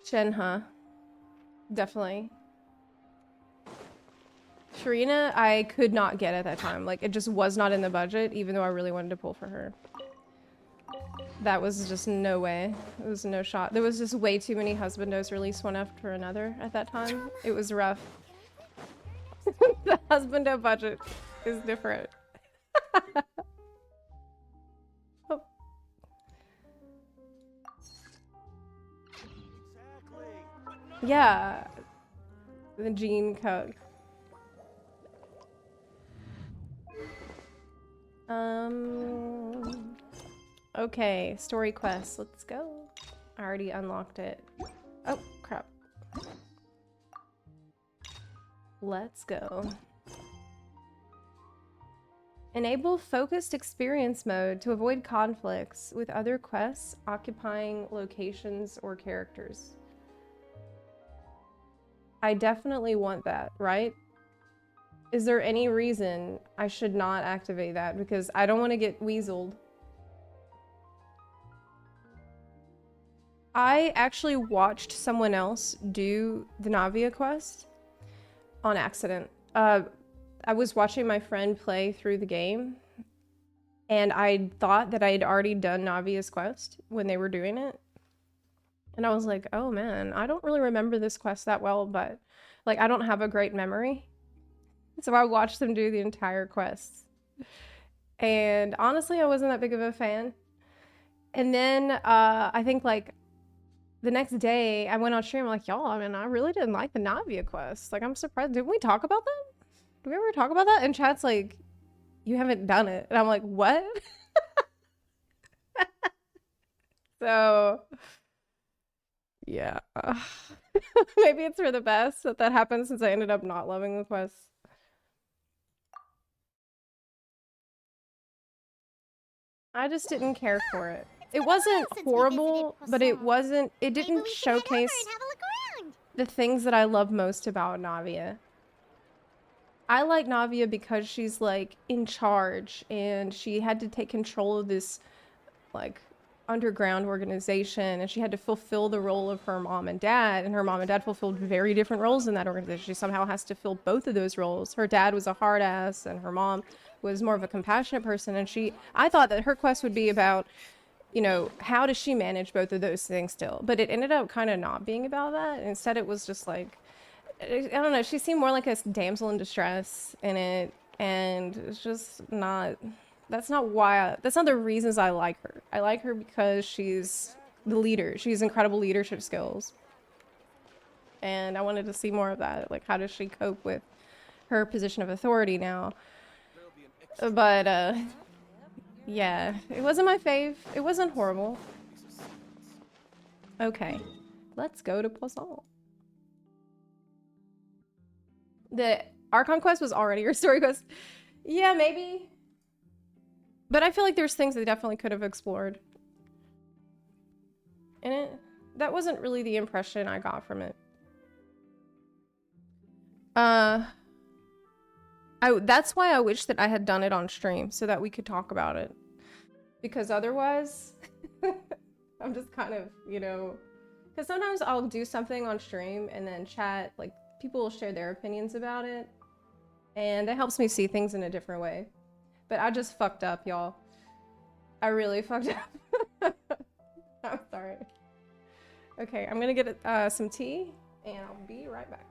Shenhe. Definitely. Sharina, I could not get at that time. Like, it just was not in the budget, even though I really wanted to pull for her. That was just no way. It was no shot. There was just way too many husbandos released one after another at that time. It was rough. The husbando budget is different. Oh. Yeah. The gene code. Okay, story quest. Let's go. I already unlocked it. Oh, crap. Let's go. Enable focused experience mode to avoid conflicts with other quests occupying locations or characters. I definitely want that, right? Is there any reason I should not activate that? Because I don't want to get weaseled. I actually watched someone else do the Navia quest on accident. I was watching my friend play through the game, and I thought that I had already done Navia's quest when they were doing it. And I was like, oh man, I don't really remember this quest that well, but like I don't have a great memory. So I watched them do the entire quest. And honestly, I wasn't that big of a fan. And then I think like the next day I went on stream, I'm like, y'all, I mean, I really didn't like the Navia quest. Like, I'm surprised. Didn't we talk about that? Did we ever talk about that? And chat's like, you haven't done it. And I'm like, what? So, yeah. Maybe it's for the best that that happened since I ended up not loving the quest. I just didn't care for it. It wasn't horrible, but it didn't showcase the things that I love most about Navia. I like Navia because she's like in charge and she had to take control of this like underground organization and she had to fulfill the role of her mom and dad, and her mom and dad fulfilled very different roles in that organization. She somehow has to fill both of those roles. Her dad was a hard ass and her mom was more of a compassionate person, and I thought that her quest would be about, you know, how does she manage both of those things still? But it ended up kind of not being about that. Instead, it was just like, I don't know, she seemed more like a damsel in distress in it, and it's just not, that's not the reasons I like her. I like her because she's the leader. She has incredible leadership skills. And I wanted to see more of that. Like, how does she cope with her position of authority now? But, yeah, it wasn't my fave. It wasn't horrible. Okay, let's go to Poisson. The Archon quest was already your story quest. Yeah, maybe. But I feel like there's things they definitely could have explored in it. That wasn't really the impression I got from it. That's why I wish that I had done it on stream so that we could talk about it. Because otherwise, I'm just kind of, you know, because sometimes I'll do something on stream and then chat, like people will share their opinions about it. And that helps me see things in a different way. But I just fucked up, y'all. I really fucked up. I'm sorry. Okay, I'm gonna get some tea and I'll be right back.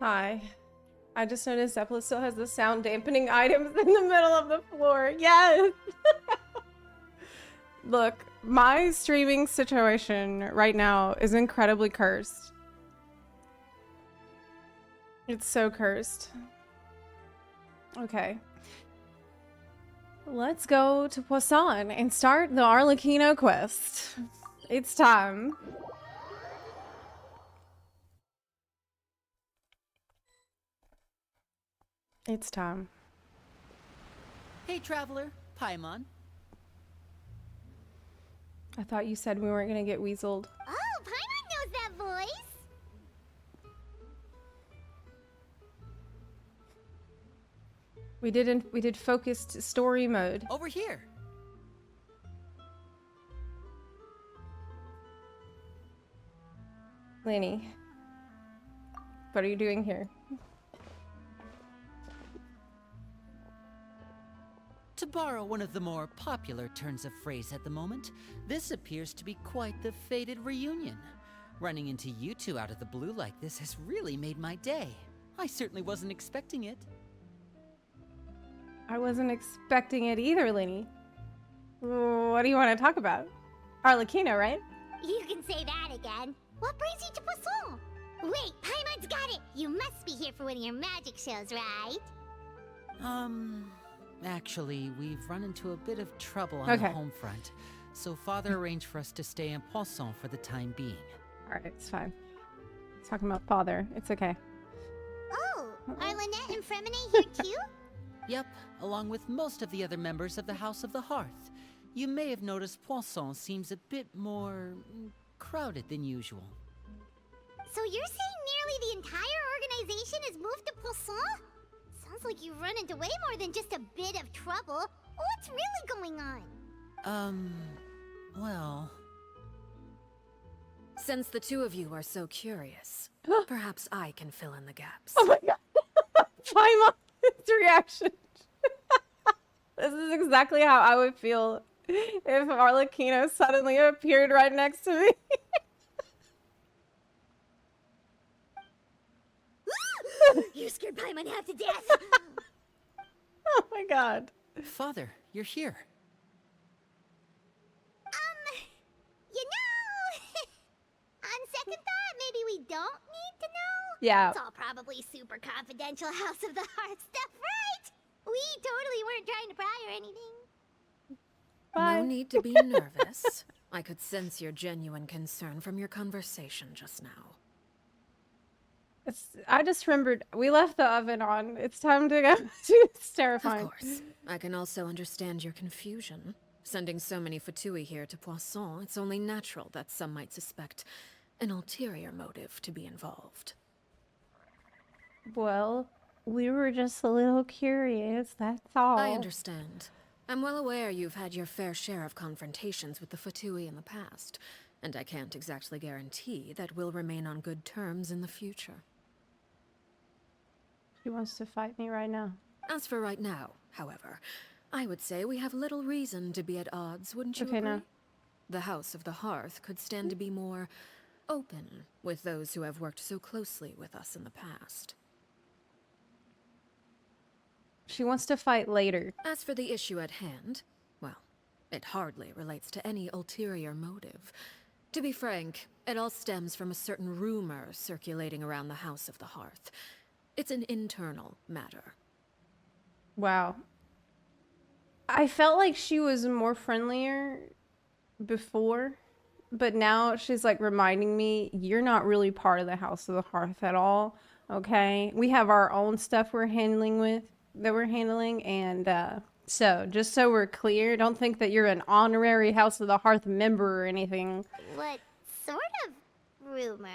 Hi. I just noticed Zepla still has the sound dampening items in the middle of the floor. Yes! Look, my streaming situation right now is incredibly cursed. It's so cursed. Okay. Let's go to Poisson and start the Arlecchino quest. It's time. It's time. Hey, traveler. Paimon. I thought you said we weren't gonna get weaseled. Oh, Paimon knows that voice. We did focused story mode. Over here. Lanny, what are you doing here? To borrow one of the more popular turns of phrase at the moment, this appears to be quite the fated reunion. Running into you two out of the blue like this has really made my day. I certainly wasn't expecting it. I wasn't expecting it either, Lenny. What do you want to talk about? Arlecchino, right? You can say that again. What brings you to Poisson? Wait, Paimon's got it. You must be here for one of your magic shows, right? Actually, we've run into a bit of trouble on Okay. the home front, so Father arranged for us to stay in Poisson for the time being. Alright, it's fine. It's talking about father. It's okay. Oh, are Lynette and Fremine here too? Yep, along with most of the other members of the House of the Hearth. You may have noticed Poisson seems a bit more crowded than usual. So you're saying nearly the entire organization has moved to Poisson? Sounds like you've run into way more than just a bit of trouble. What's really going on? Well... Since the two of you are so curious, perhaps I can fill in the gaps. Oh my god. Paimon's reaction. This is exactly how I would feel if Arlecchino suddenly appeared right next to me. You scared Paimon half to death. Oh my god. Father, you're here. You know, on second thought, maybe we don't need to know. Yeah. It's all probably super confidential House of the Hearth stuff, right? We totally weren't trying to pry or anything. No need to be nervous. I could sense your genuine concern from your conversation just now. I just remembered we left the oven on. It's time to go. It's terrifying. Of course. I can also understand your confusion. Sending so many Fatui here to Poisson, it's only natural that some might suspect an ulterior motive to be involved. Well, we were just a little curious, that's all. I understand. I'm well aware you've had your fair share of confrontations with the Fatui in the past, and I can't exactly guarantee that we'll remain on good terms in the future. She wants to fight me right now. As for right now, however, I would say we have little reason to be at odds, wouldn't you Okay, agree? now. The House of the Hearth could stand to be more open with those who have worked so closely with us in the past. She wants to fight later. As for the issue at hand, well, it hardly relates to any ulterior motive. To be frank, it all stems from a certain rumor circulating around the House of the Hearth. It's an internal matter. Wow. I felt like she was more friendlier before, but now she's like reminding me, you're not really part of the House of the Hearth at all, okay? We have our own stuff we're handling and so just so we're clear, don't think that you're an honorary House of the Hearth member or anything. What sort of rumor?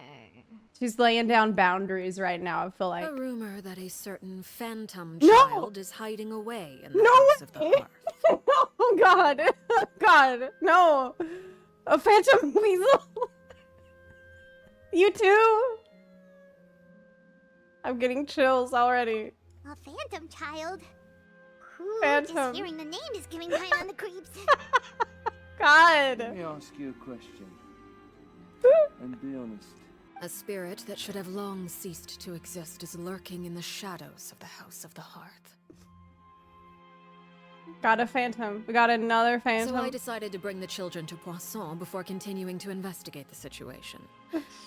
She's laying down boundaries right now, I feel like. A rumor that a certain phantom No! child is hiding away in the House of the Hearth. Oh god. God, no. A phantom weasel. You too? I'm getting chills already. A phantom child? Ooh, Phantom. just hearing the name is giving Paimon the creeps. God. Let me ask you a question. And be honest. A spirit that should have long ceased to exist is lurking in the shadows of the House of the Hearth. Got a phantom. We got another phantom. So I decided to bring the children to Poisson before continuing to investigate the situation.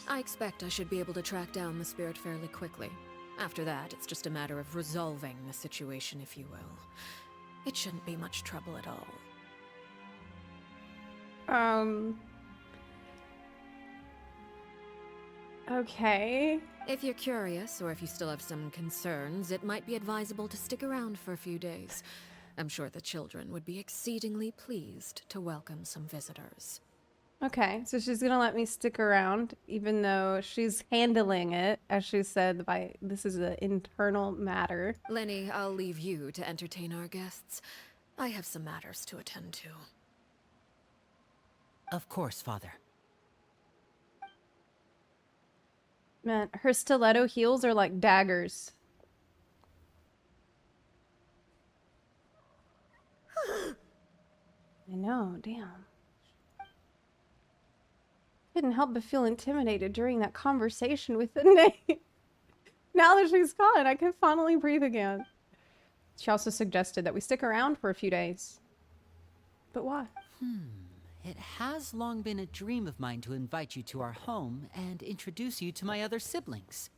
I expect I should be able to track down the spirit fairly quickly. After that, it's just a matter of resolving the situation, if you will. It shouldn't be much trouble at all. Okay. If you're curious, or if you still have some concerns, it might be advisable to stick around for a few days. I'm sure the children would be exceedingly pleased to welcome some visitors. Okay, so she's gonna let me stick around, even though she's handling it, as she said, by this is an internal matter. Lenny, I'll leave you to entertain our guests. I have some matters to attend to. Of course, Father. Man, her stiletto heels are like daggers. I know, damn. Couldn't help but feel intimidated during that conversation with the name. Now that she's gone, I can finally breathe again. She also suggested that we stick around for a few days. But why? It has long been a dream of mine to invite you to our home and introduce you to my other siblings.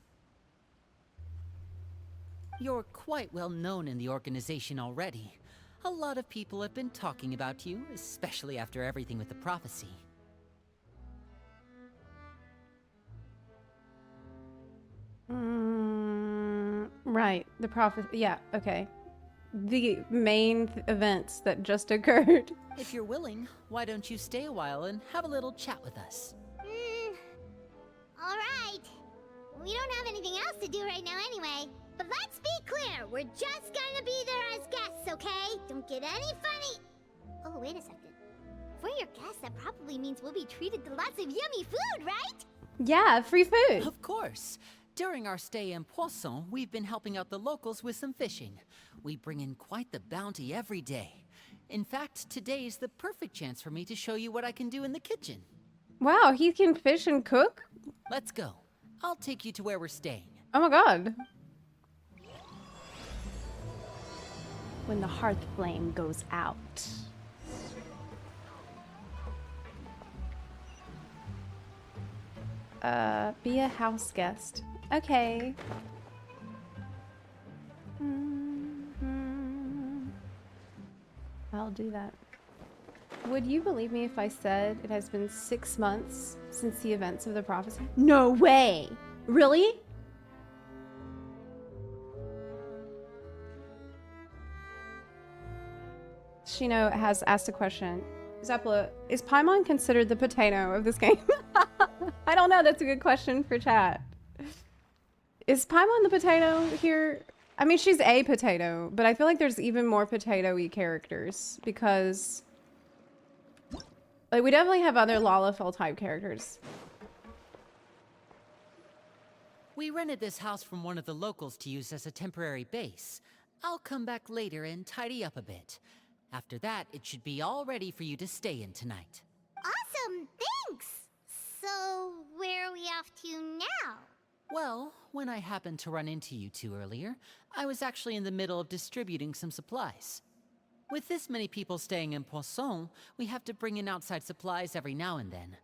You're quite well known in the organization already. A lot of people have been talking about you, especially after everything with the prophecy. Right, the prophet. Yeah, okay. The main events that just occurred. If you're willing, why don't you stay a while and have a little chat with us? Alright. We don't have anything else to do right now anyway. But let's be clear, we're just gonna be there as guests, okay? Don't get any funny. Oh, wait a second. If we're your guests, that probably means we'll be treated to lots of yummy food, right? Yeah, free food. Of course. During our stay in Poisson, we've been helping out the locals with some fishing. We bring in quite the bounty every day. In fact, today's the perfect chance for me to show you what I can do in the kitchen. Wow, he can fish and cook? Let's go. I'll take you to where we're staying. Oh my god. When the hearth flame goes out. Be a house guest. Okay. I'll do that. Would you believe me if I said it has been 6 months since the events of the prophecy? No way! Really? Shino has asked a question. Zepla, is Paimon considered the potato of this game? I don't know. That's a good question for chat. Is Paimon the potato here? I mean, she's a potato, but I feel like there's even more potato-y characters because, like, we definitely have other Lalafell type characters. We rented this house from one of the locals to use as a temporary base. I'll come back later and tidy up a bit. After that, it should be all ready for you to stay in tonight. Awesome, thanks! So, where are we off to now? Well, when I happened to run into you two earlier, I was actually in the middle of distributing some supplies. With this many people staying in Poisson, we have to bring in outside supplies every now and then.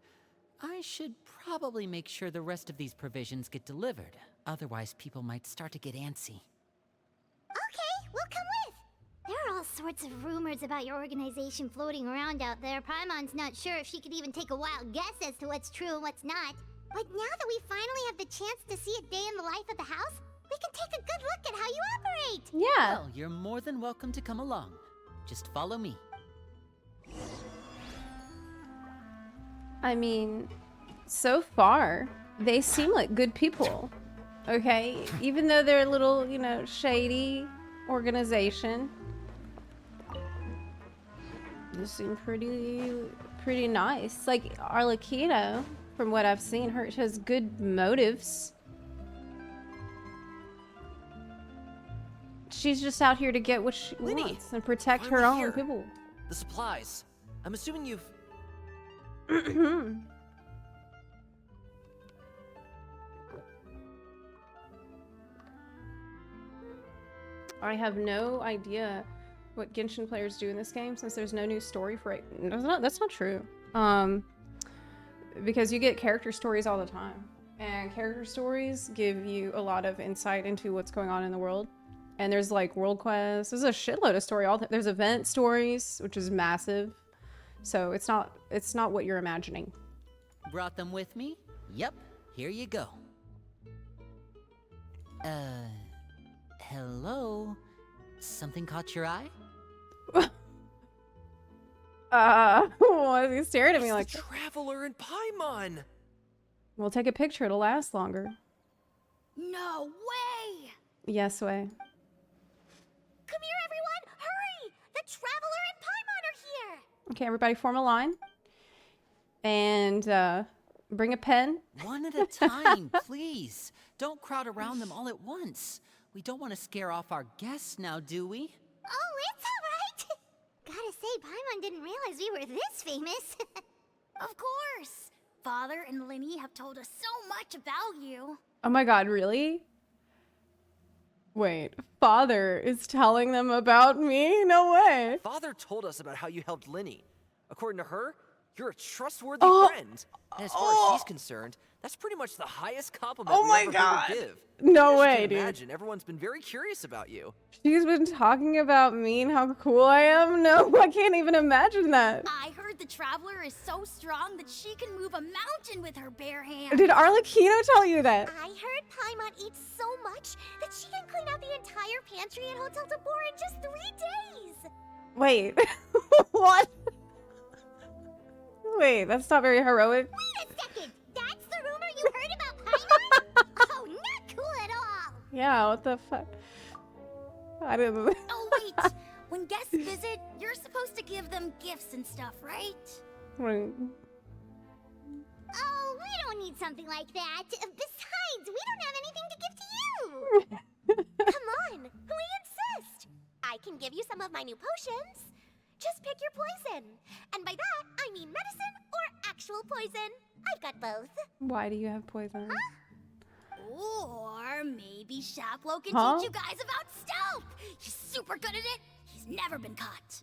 I should probably make sure the rest of these provisions get delivered, otherwise people might start to get antsy. Okay, we'll come with! There are all sorts of rumors about your organization floating around out there. Paimon's not sure if she could even take a wild guess as to what's true and what's not. But now that we finally have the chance to see a day in the life of the house, we can take a good look at how you operate! Yeah! Well, you're more than welcome to come along. Just follow me. I mean, so far, they seem like good people. Okay? Even though they're a little, you know, shady organization. They seem pretty nice. Like Arlecchino, from what I've seen, she has good motives. She's just out here to get what she wants and protect her own people. The supplies. I'm assuming you've... I have no idea what Genshin players do in this game since there's no new story for it. That's not true. Because you get character stories all the time. And character stories give you a lot of insight into what's going on in the world. And there's like world quests. There's a shitload of story. There's event stories, which is massive. So it's not what you're imagining. Brought them with me? Yep, here you go. Hello? Something caught your eye? Why is he staring at me like the Traveler in Paimon? We'll take a picture, it'll last longer. No way! Yes way. Come here, everyone! Hurry! The Traveler and Paimon are here! Okay, everybody form a line. And bring a pen. One at a time, please. Don't crowd around them all at once. We don't want to scare off our guests now, do we? Oh, it's alright! Gotta say, Paimon didn't realize we were this famous. Of course! Father and Linny have told us so much about you. Oh my god, really? Wait, Father is telling them about me? No way. Father told us about how you helped Linny. According to her, you're a trustworthy friend. And as far as she's concerned, that's pretty much the highest compliment we ever heard her give. No way, dude. Imagine everyone's been very curious about you. She's been talking about me and how cool I am? No, I can't even imagine that. I heard the Traveler is so strong that she can move a mountain with her bare hands. Did Arlecchino tell you that? I heard Paimon eats so much that she can clean out the entire pantry at Hotel Tabor in just 3 days. Wait, what? Wait, that's not very heroic. Wait a second! That's the rumor you heard about Paimon? Oh, not cool at all! Yeah, what the fuck? I didn't... Oh, wait! When guests visit, you're supposed to give them gifts and stuff, right? Right. Oh, we don't need something like that. Besides, we don't have anything to give to you! Come on, we insist! I can give you some of my new potions. Just pick your poison. And by that, I mean medicine or actual poison. I've got both. Why do you have poison? Huh? Or maybe Shaplo can Huh? teach you guys about stealth. He's super good at it. He's never been caught.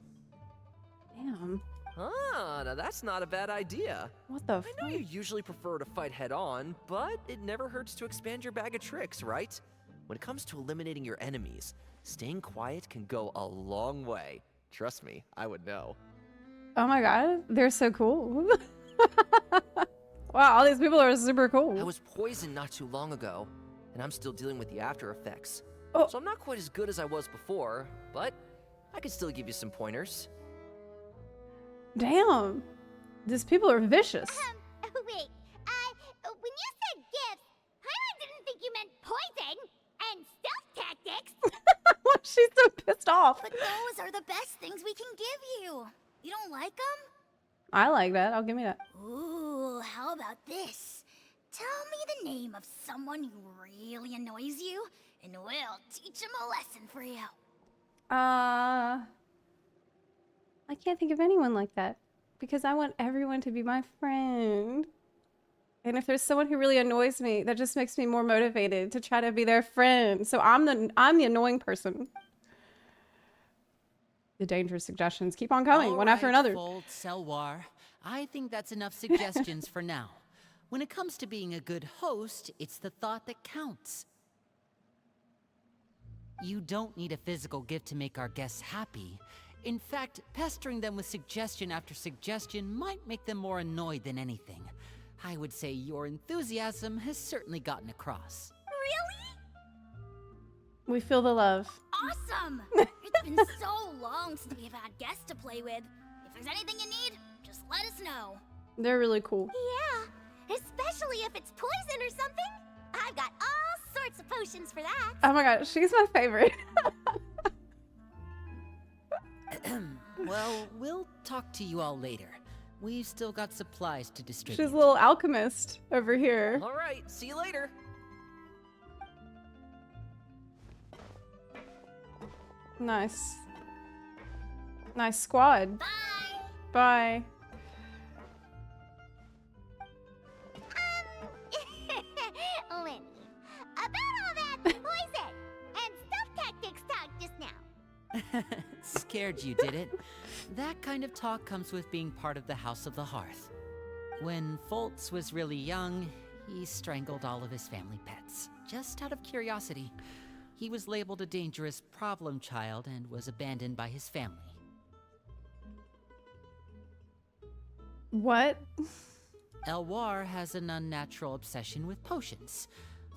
Damn. Ah, now that's not a bad idea. What the I know you usually prefer to fight head on, but it never hurts to expand your bag of tricks, right? When it comes to eliminating your enemies, staying quiet can go a long way. Trust me, I would know. Oh my god, they're so cool. Wow, all these people are super cool. I was poisoned not too long ago, and I'm still dealing with the after effects. Oh. So I'm not quite as good as I was before, but I can still give you some pointers. Damn. These people are vicious. Wait, when you said gifts, Paimon didn't think you meant poison and stealth tactics. She's so pissed off. But those are the best things we can give you. You don't like them? I like that. I'll give me that. Ooh, how about this? Tell me the name of someone who really annoys you, and we'll teach him a lesson for you. I can't think of anyone like that because I want everyone to be my friend. And if there's someone who really annoys me, that just makes me more motivated to try to be their friend. So I'm the annoying person. The dangerous suggestions keep on coming, one after another. Fold Selwar. I think that's enough suggestions for now. When it comes to being a good host, it's the thought that counts. You don't need a physical gift to make our guests happy. In fact, pestering them with suggestion after suggestion might make them more annoyed than anything. I would say your enthusiasm has certainly gotten across. Really? We feel the love. Awesome! It's been so long since we've had guests to play with. If there's anything you need, just let us know. They're really cool. Yeah, especially if it's poison or something. I've got all sorts of potions for that. Oh my god, she's my favorite. Well, we'll talk to you all later. We've still got supplies to distribute. She's a little alchemist over here. All right, see you later. Nice. Nice squad. Bye. Bye. Lenny, about all that poison and stealth tactics talk just Scared you, did it? That kind of talk comes with being part of the House of the Hearth. When Foltz was really young, he strangled all of his family pets, just out of curiosity. He was labeled a dangerous problem child and was abandoned by his family. What? Elwar has an unnatural obsession with potions.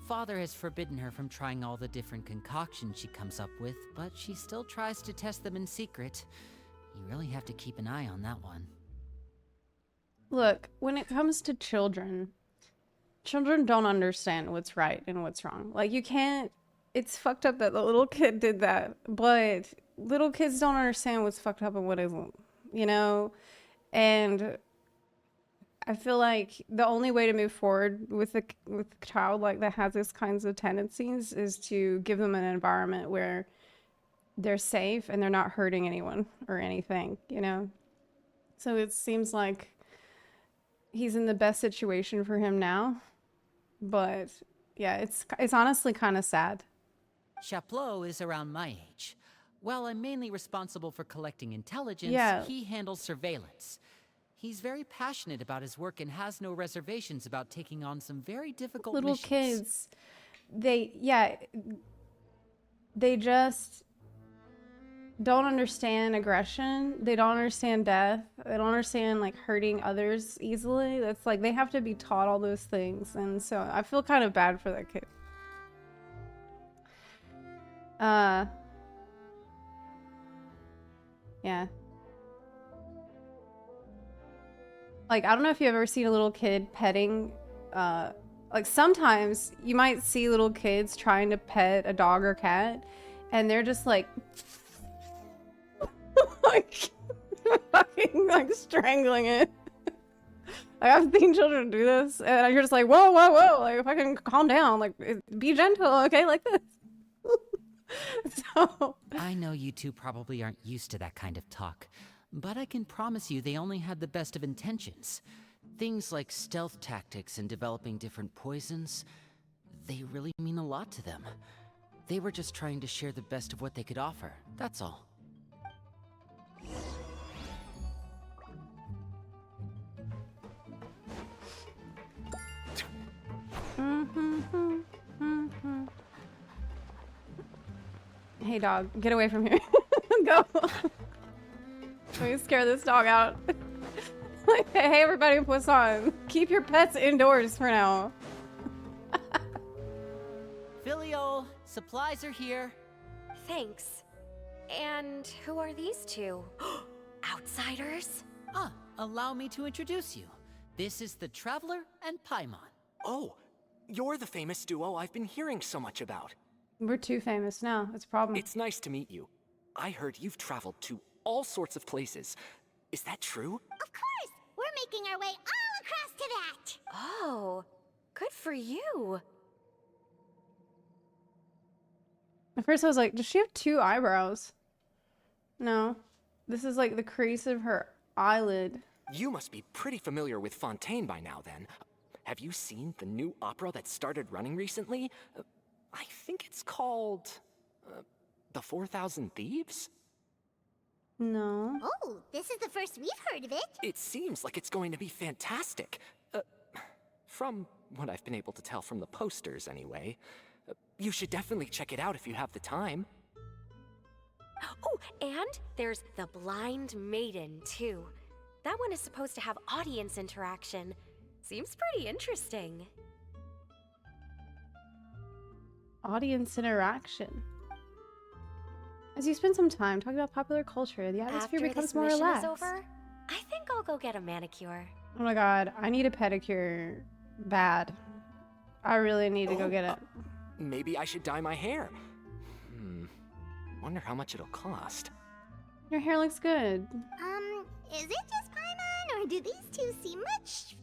Father has forbidden her from trying all the different concoctions she comes up with, but she still tries to test them in secret. You really have to keep an eye on that one. Look, when it comes to children don't understand what's right and what's wrong. Like, you can't... It's fucked up that the little kid did that, but little kids don't understand what's fucked up and what isn't, you know? And I feel like the only way to move forward with a child like that has these kinds of tendencies is to give them an environment where they're safe and they're not hurting anyone or anything, you know? So it seems like he's in the best situation for him now, but yeah, it's honestly kind of sad. Chaplot is around my age. While I'm mainly responsible for collecting intelligence, he handles surveillance. He's very passionate about his work and has no reservations about taking on some very difficult little missions. Kids, they just don't understand aggression. They don't understand death. They don't understand like hurting others easily. That's like they have to be taught all those things, and so I feel kind of bad for that kid. Yeah. Like, I don't know if you've ever seen a little kid petting, like sometimes you might see little kids trying to pet a dog or cat and they're just like, like fucking like strangling it. Like, I've seen children do this and you're just like, whoa, whoa, whoa, like fucking calm down, like be gentle, okay, like this. So I know you two probably aren't used to that kind of talk, but I can promise you they only had the best of intentions. Things like stealth tactics and developing different poisons, they really mean a lot to them. They were just trying to share the best of what they could offer, that's all. Hey dog, get away from here. Go. Let me scare this dog out. Like, hey everybody, Poisson, keep your pets indoors for now. Filial, supplies are here. Thanks. And who are these two? Outsiders? Allow me to introduce you. This is the Traveler and Paimon. Oh, you're the famous duo I've been hearing so much about. We're too famous now. That's a problem. It's nice to meet you. I heard you've traveled to all sorts of places. Is that true? Of course! We're making our way all across to that! Oh, good for you. At first I was like, does she have two eyebrows? No. This is like the crease of her eyelid. You must be pretty familiar with Fontaine by now, then. Have you seen the new opera that started running recently? I think it's called... The 4,000 Thieves? No. Oh, this is the first we've heard of it. It seems like it's going to be fantastic. From what I've been able to tell from the posters, anyway. You should definitely check it out if you have the time. Oh, and there's The Blind Maiden, too. That one is supposed to have audience interaction. Seems pretty interesting. Audience interaction. As you spend some time talking about popular culture, the atmosphere becomes more relaxed. After this mission is over, I think I'll go get a manicure. Oh my god, I need a pedicure bad. I really need to go get it. Maybe I should dye my hair. Wonder how much it'll cost. Your hair looks good. Is it just Paimon, or do these two seem much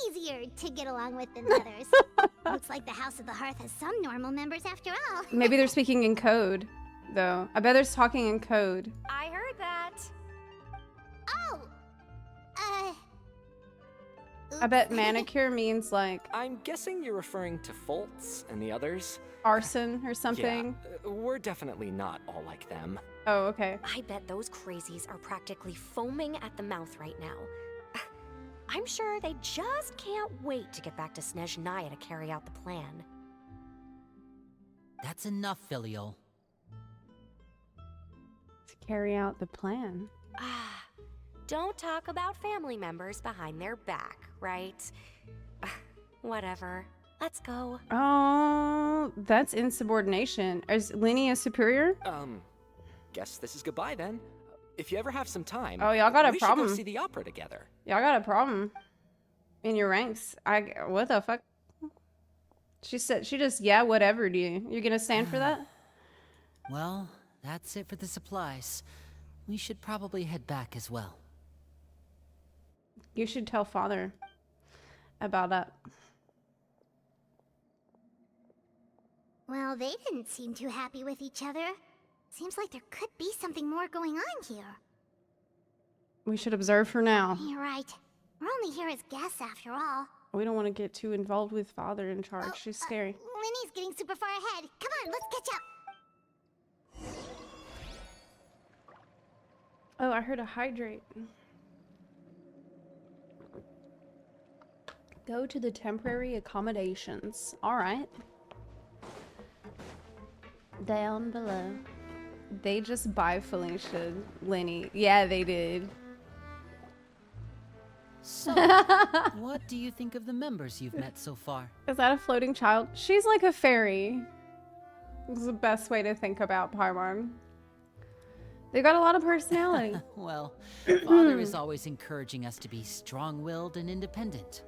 easier to get along with than the others? Looks like the House of the Hearth has some normal members after all. Maybe they're speaking in code, though. I bet they're talking in code. I heard that. Oh! I bet manicure means like... I'm guessing you're referring to Foltz and the others. Arson or something. Yeah, we're definitely not all like them. Oh, okay. I bet those crazies are practically foaming at the mouth right now. I'm sure they just can't wait to get back to Snezhnaya to carry out the plan. That's enough, Filial. To carry out the plan. Don't talk about family members behind their back, right? Whatever. Let's go. Oh, that's insubordination. Is Lenny a superior? Guess this is goodbye then. If you ever have some time, Oh, y'all got a we problem. should go see the opera together. Y'all got a problem in your ranks. What the fuck? She said, she just, yeah, whatever to you. You're gonna stand for that? Well, that's it for the supplies. We should probably head back as well. You should tell father about that. Well, they didn't seem too happy with each other. Seems like there could be something more going on here. We should observe for now. You're right. We're only here as guests after all. We don't want to get too involved with father in charge. She's scary. Lenny's getting super far ahead. Come on, let's catch up. Oh, I heard a hydrate. Go to the temporary accommodations. All right. Down below. They just buy Felicia, Lenny. Yeah, they did. So, what do you think of the members you've met so far? Is that a floating child? She's like a fairy. It's the best way to think about Paimon. They've got a lot of personality. Well, Father is always encouraging us to be strong-willed and independent.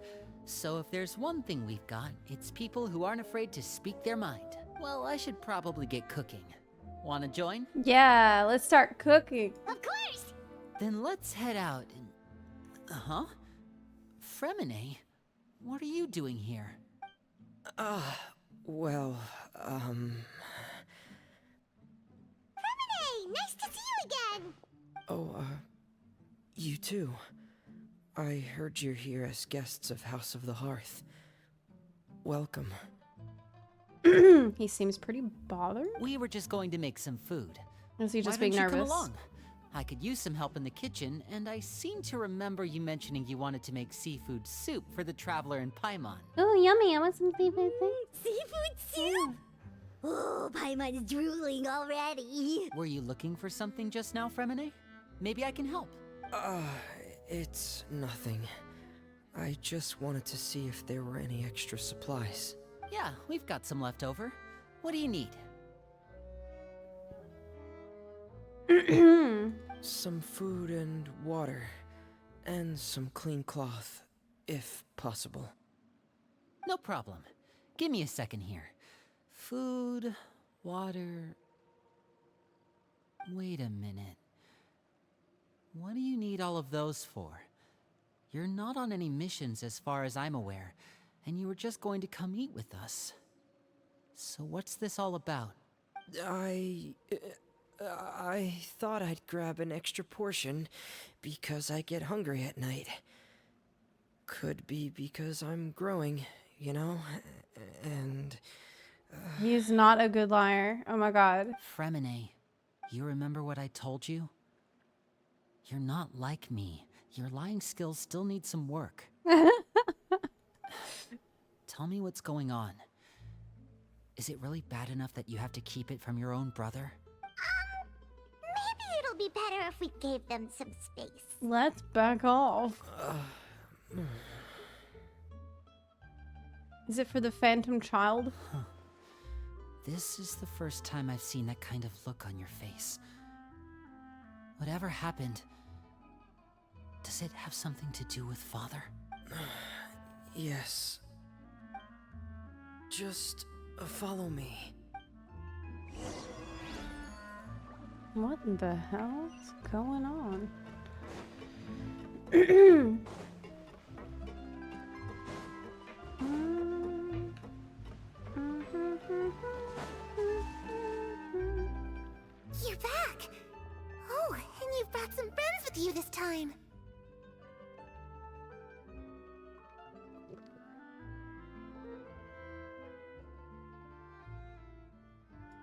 So if there's one thing we've got, it's people who aren't afraid to speak their mind. Well, I should probably get cooking. Wanna join? Yeah, let's start cooking. Of course! Then let's head out and... Uh-huh. Fremine, what are you doing here? Well, Fremine, nice to see you again! Oh, you too. I heard you're here as guests of House of the Hearth. Welcome. He seems pretty bothered. We were just going to make some food. Is he just Why being don't you nervous? Come along? I could use some help in the kitchen, and I seem to remember you mentioning you wanted to make seafood soup for the traveler in Paimon. Oh, yummy. I want some seafood soup. Seafood soup? Oh, Paimon's drooling already. Were you looking for something just now, Fremine? Maybe I can help. It's nothing. I just wanted to see if there were any extra supplies. Yeah, we've got some left over. What do you need? Some food and water. And some clean cloth, if possible. No problem. Give me a second here. Food, water... Wait a minute. What do you need all of those for? You're not on any missions as far as I'm aware, and you were just going to come eat with us. So what's this all about? I thought I'd grab an extra portion because I get hungry at night. Could be because I'm growing, you know, and... He's not a good liar. Oh my god. Fremine, you remember what I told you? You're not like me. Your lying skills still need some work. Tell me what's going on. Is it really bad enough that you have to keep it from your own brother? Maybe it'll be better if we gave them some space. Let's back off. Is it for the phantom child? Huh. This is the first time I've seen that kind of look on your face. Whatever happened, does it have something to do with Father? Yes. Just follow me. What the hell's going on? You're back! Oh, and you've brought some friends with you this time.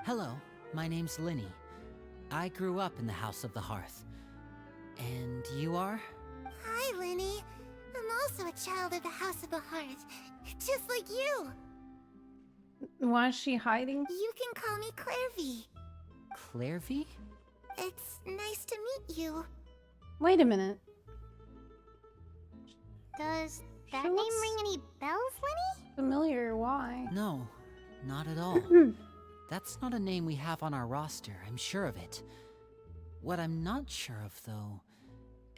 Hello, my name's Linny. I grew up in the House of the Hearth. And you are? Hi, Lenny. I'm also a child of the House of the Hearth, just like you. Why is she hiding? You can call me Clairvy. Clairvy? It's nice to meet you. Wait a minute. Does that name ring any bells, Lenny? Familiar, why? No, not at all. That's not a name we have on our roster, I'm sure of it. What I'm not sure of, though,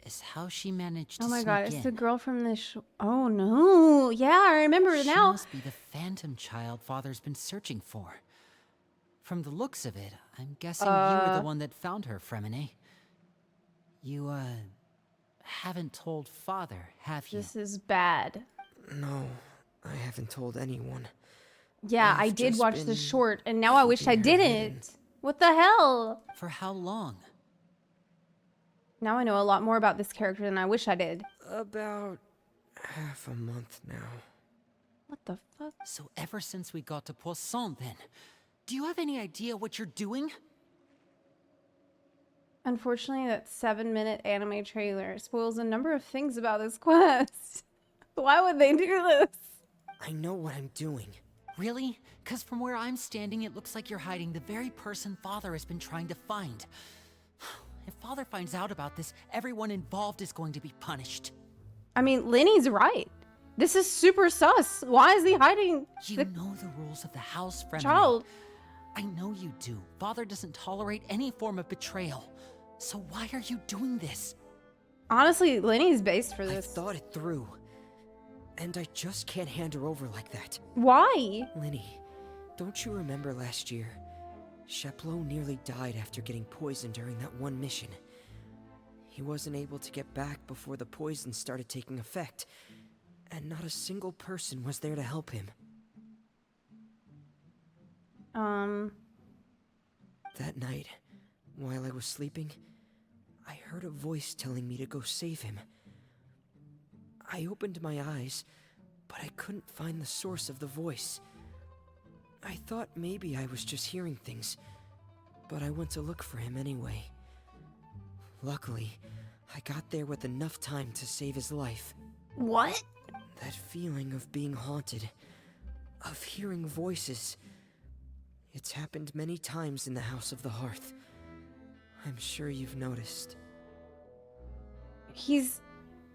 is how she managed to Oh my sneak god, it's in. the girl from the Oh no. Yeah, I remember it She now. must be the phantom child Father's been searching for. From the looks of it, I'm guessing you were the one that found her, Fremine. You, haven't told Father, have you? This is bad. No, I haven't told anyone. Yeah, I've I did just watch the been short, and now I wish I keeping her hidden. didn't. What the hell? For how long? Now I know a lot more about this character than I wish I did. About half a month now. What the fuck? So ever since we got to Poisson, then, do you have any idea what you're doing? Unfortunately, that 7-minute anime trailer spoils a number of things about this quest. Why would they do this? I know what I'm doing. Really? Because from where I'm standing, it looks like you're hiding the very person Father has been trying to find. If Father finds out about this, everyone involved is going to be punished. I mean, Lenny's right. This is super sus. Why is he hiding? You know the rules of the house, Fremine. Child. I know you do. Father doesn't tolerate any form of betrayal. So why are you doing this? Honestly, Lenny's based for this. I thought it through. And I just can't hand her over like that. Why? Lenny, don't you remember last year? Zepla nearly died after getting poisoned during that one mission. He wasn't able to get back before the poison started taking effect, and not a single person was there to help him. That night, while I was sleeping, I heard a voice telling me to go save him. I opened my eyes, but I couldn't find the source of the voice. I thought maybe I was just hearing things, but I went to look for him anyway. Luckily, I got there with enough time to save his life. What? That feeling of being haunted, of hearing voices, it's happened many times in the House of the Hearth. I'm sure you've noticed. He's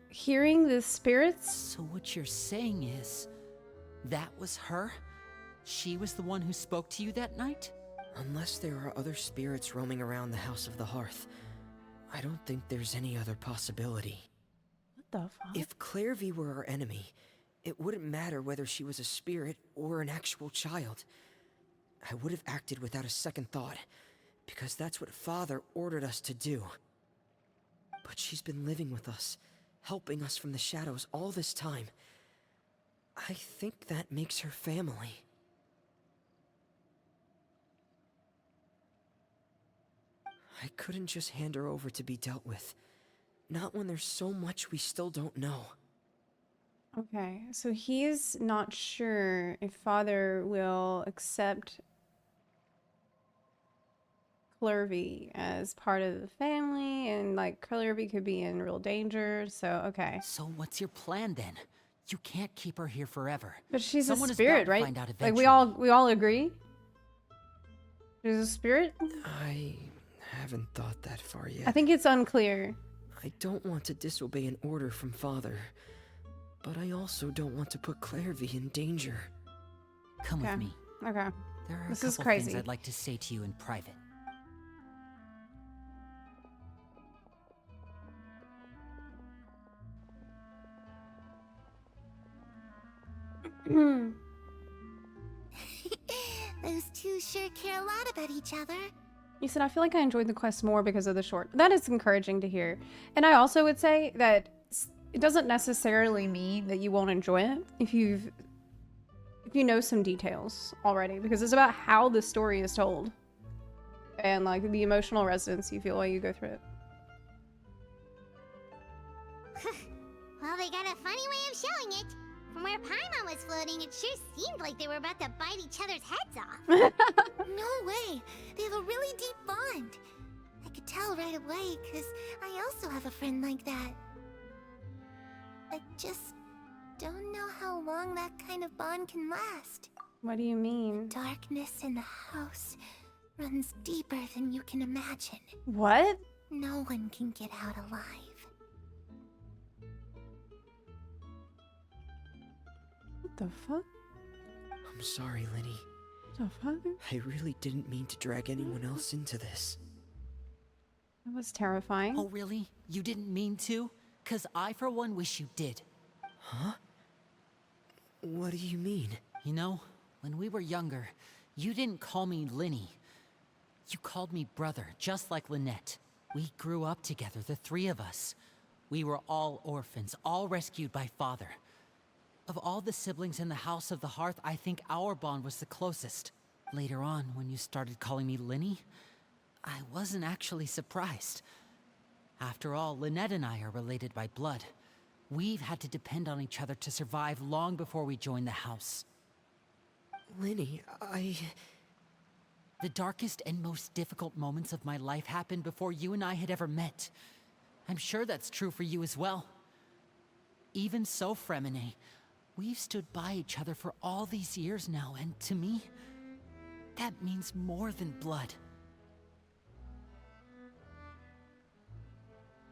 hearing the spirits? So what you're saying is, that was her? She was the one who spoke to you that night? Unless there are other spirits roaming around the House of the Hearth, I don't think there's any other possibility. What the fuck? If Clairvy were our enemy, it wouldn't matter whether she was a spirit or an actual child. I would have acted without a second thought, because that's what Father ordered us to do. But she's been living with us, helping us from the shadows all this time. I think that makes her family. I couldn't just hand her over to be dealt with. Not when there's so much we still don't know. Okay, so he's not sure if Father will accept Clairvy as part of the family, and like Clairvy could be in real danger, so okay. So what's your plan then? You can't keep her here forever. But she's Someone a is spirit, bound to right? find out Like eventually. we all agree? She's a spirit? I haven't thought that far yet. I think it's unclear. I don't want to disobey an order from Father, but I also don't want to put Clairvy in danger. Come with me. Okay. There are This a is couple crazy. things I'd like to say to you in private. Those two sure care a lot about each other. You said, I feel like I enjoyed the quest more because of the short. That is encouraging to hear. And I also would say that it doesn't necessarily mean that you won't enjoy it if you know some details already, because it's about how the story is told and like the emotional resonance you feel while you go through it. Well, they got a funny way of showing it. From where Paimon was floating, it sure seemed like they were about to bite each other's heads off. No way! They have a really deep bond. tell right away, because I also have a friend like that. I just don't know how long that kind of bond can last. What do you mean? Darkness in the house runs deeper than you can imagine. What? No one can get out alive. What the fuck? I'm sorry, Lenny. What the fuck? I really didn't mean to drag anyone else into this. That was terrifying. Oh, really? You didn't mean to? 'Cause I, for one, wish you did. Huh? What do you mean? You know, when we were younger, you didn't call me Lenny. You called me brother, just like Lynette. We grew up together, the three of us. We were all orphans, all rescued by father. Of all the siblings in the House of the Hearth, I think our bond was the closest. Later on, when you started calling me Lenny, I wasn't actually surprised. After all, Lynette and I are related by blood. We've had to depend on each other to survive long before we joined the house. Lenny, The darkest and most difficult moments of my life happened before you and I had ever met. I'm sure that's true for you as well. Even so, Fremine, we've stood by each other for all these years now, and to me, that means more than blood.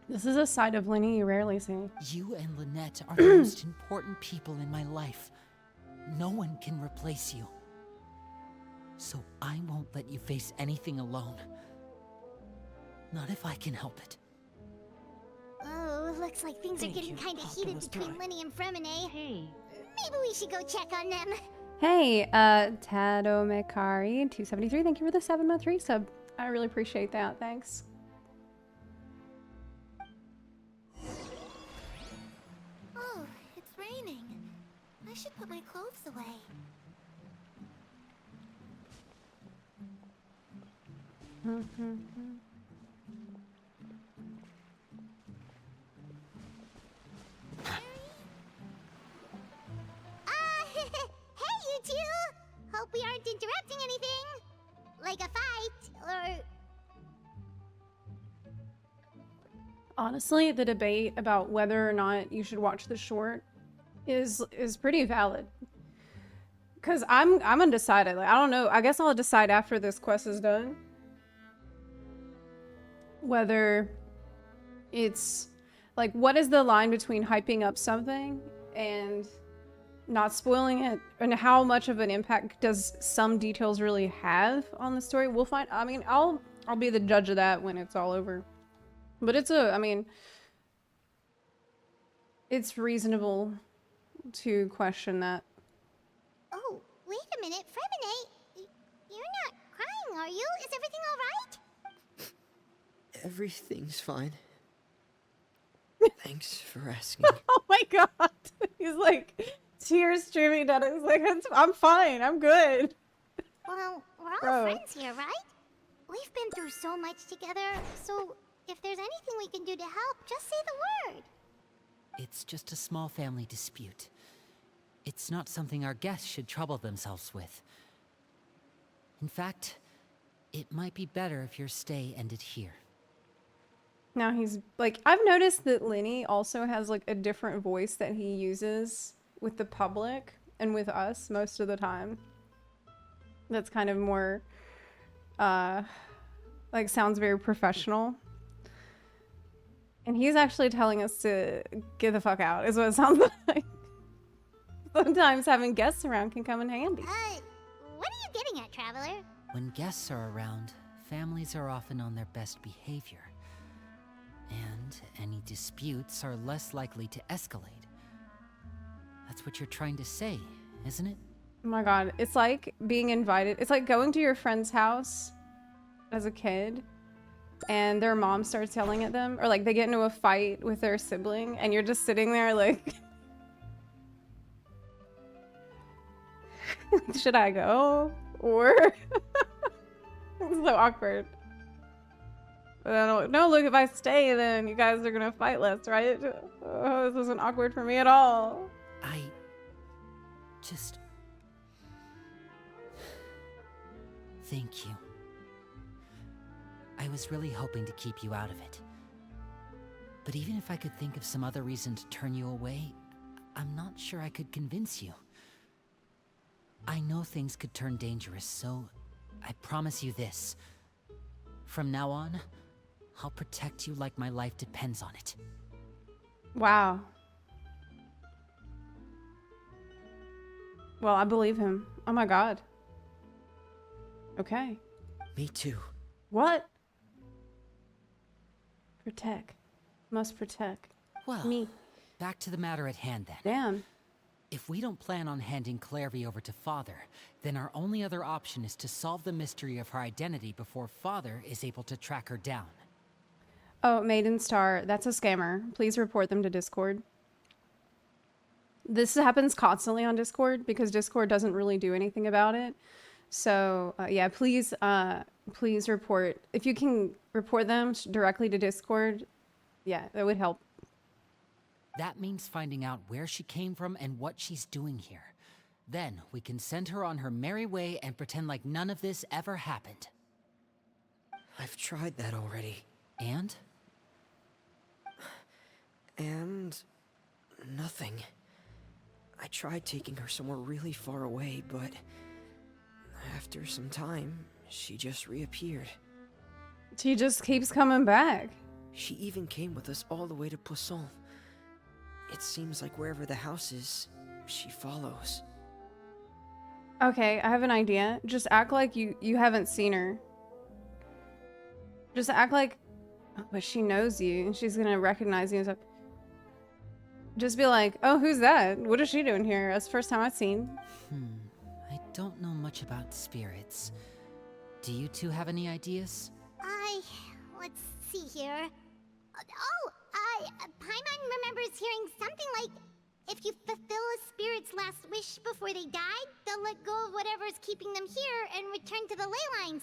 This is a side of Lenny you rarely see. You and Lynette are the most important people in my life. No one can replace you. So I won't let you face anything alone. Not if I can help it. Oh, looks like things are getting kind of heated between Lenny and Fremine. Hey. Maybe we should go check on them. Hey, Tadomekari 273, thank you for the 7-month resub. I really appreciate that. Thanks. Oh, it's raining. I should put my clothes away. Hey, you two! Hope we aren't interrupting anything. Like a fight, or... Honestly, the debate about whether or not you should watch the short is pretty valid. Cause I'm undecided. Like, I don't know. I guess I'll decide after this quest is done whether it's like, what is the line between hyping up something and not spoiling it, and how much of an impact does some details really have on the story? We'll find. I mean, I'll be the judge of that when it's all over. But I mean, it's reasonable to question that. Oh, wait a minute, Fremine. You're not crying, are you? Is everything alright? Everything's fine. Thanks for asking. Oh my god. He's like, tears streaming down. He's like, I'm fine. I'm good. Well, we're all Bro. friends here, right? We've been through so much together, so if there's anything we can do to help, just say the word. It's just a small family dispute. It's not something our guests should trouble themselves with. In fact, it might be better if your stay ended here. Now he's like, I've noticed that Lenny also has like a different voice that he uses with the public and with us most of the time. That's kind of more, like sounds very professional. And he's actually telling us to get the fuck out, is what it sounds like. Sometimes having guests around can come in handy. What are you getting at, Traveler? When guests are around, families are often on their best behavior. And any disputes are less likely to escalate. That's what you're trying to say, isn't it? Oh my god, it's like being invited. It's like going to your friend's house as a kid and their mom starts yelling at them, or like they get into a fight with their sibling and you're just sitting there like, should I go? Or it's so awkward. But I don't know, look, if I stay then you guys are gonna fight less, right? Oh, this isn't awkward for me at all. I just... Thank you. I was really hoping to keep you out of it. But even if I could think of some other reason to turn you away, I'm not sure I could convince you. I know things could turn dangerous, so I promise you this. From now on, I'll protect you like my life depends on it. Wow. Well, I believe him. Oh my god. Okay. Me too. What? Protect. Must protect. Well, me. Back to the matter at hand then. Damn. If we don't plan on handing Clairvy over to Father, then our only other option is to solve the mystery of her identity before Father is able to track her down. Oh, Maiden Star. That's a scammer. Please report them to Discord. This happens constantly on Discord because Discord doesn't really do anything about it. So yeah, please report. If you can report them directly to Discord, yeah, that would help. That means finding out where she came from and what she's doing here. Then we can send her on her merry way and pretend like none of this ever happened. I've tried that already. And? And nothing. I tried taking her somewhere really far away, but after some time, she just reappeared. She just keeps coming back. She even came with us all the way to Poisson. It seems like wherever the house is, she follows. Okay, I have an idea. Just act like you haven't seen her. Just act like, but she knows you and she's gonna recognize you and stuff. Just be like, oh, who's that? What is she doing here? That's the first time I've seen. I don't know much about spirits. Do you two have any ideas? Let's see here. Paimon remembers hearing something like, if you fulfill a spirit's last wish before they died, they'll let go of whatever's keeping them here and return to the ley lines.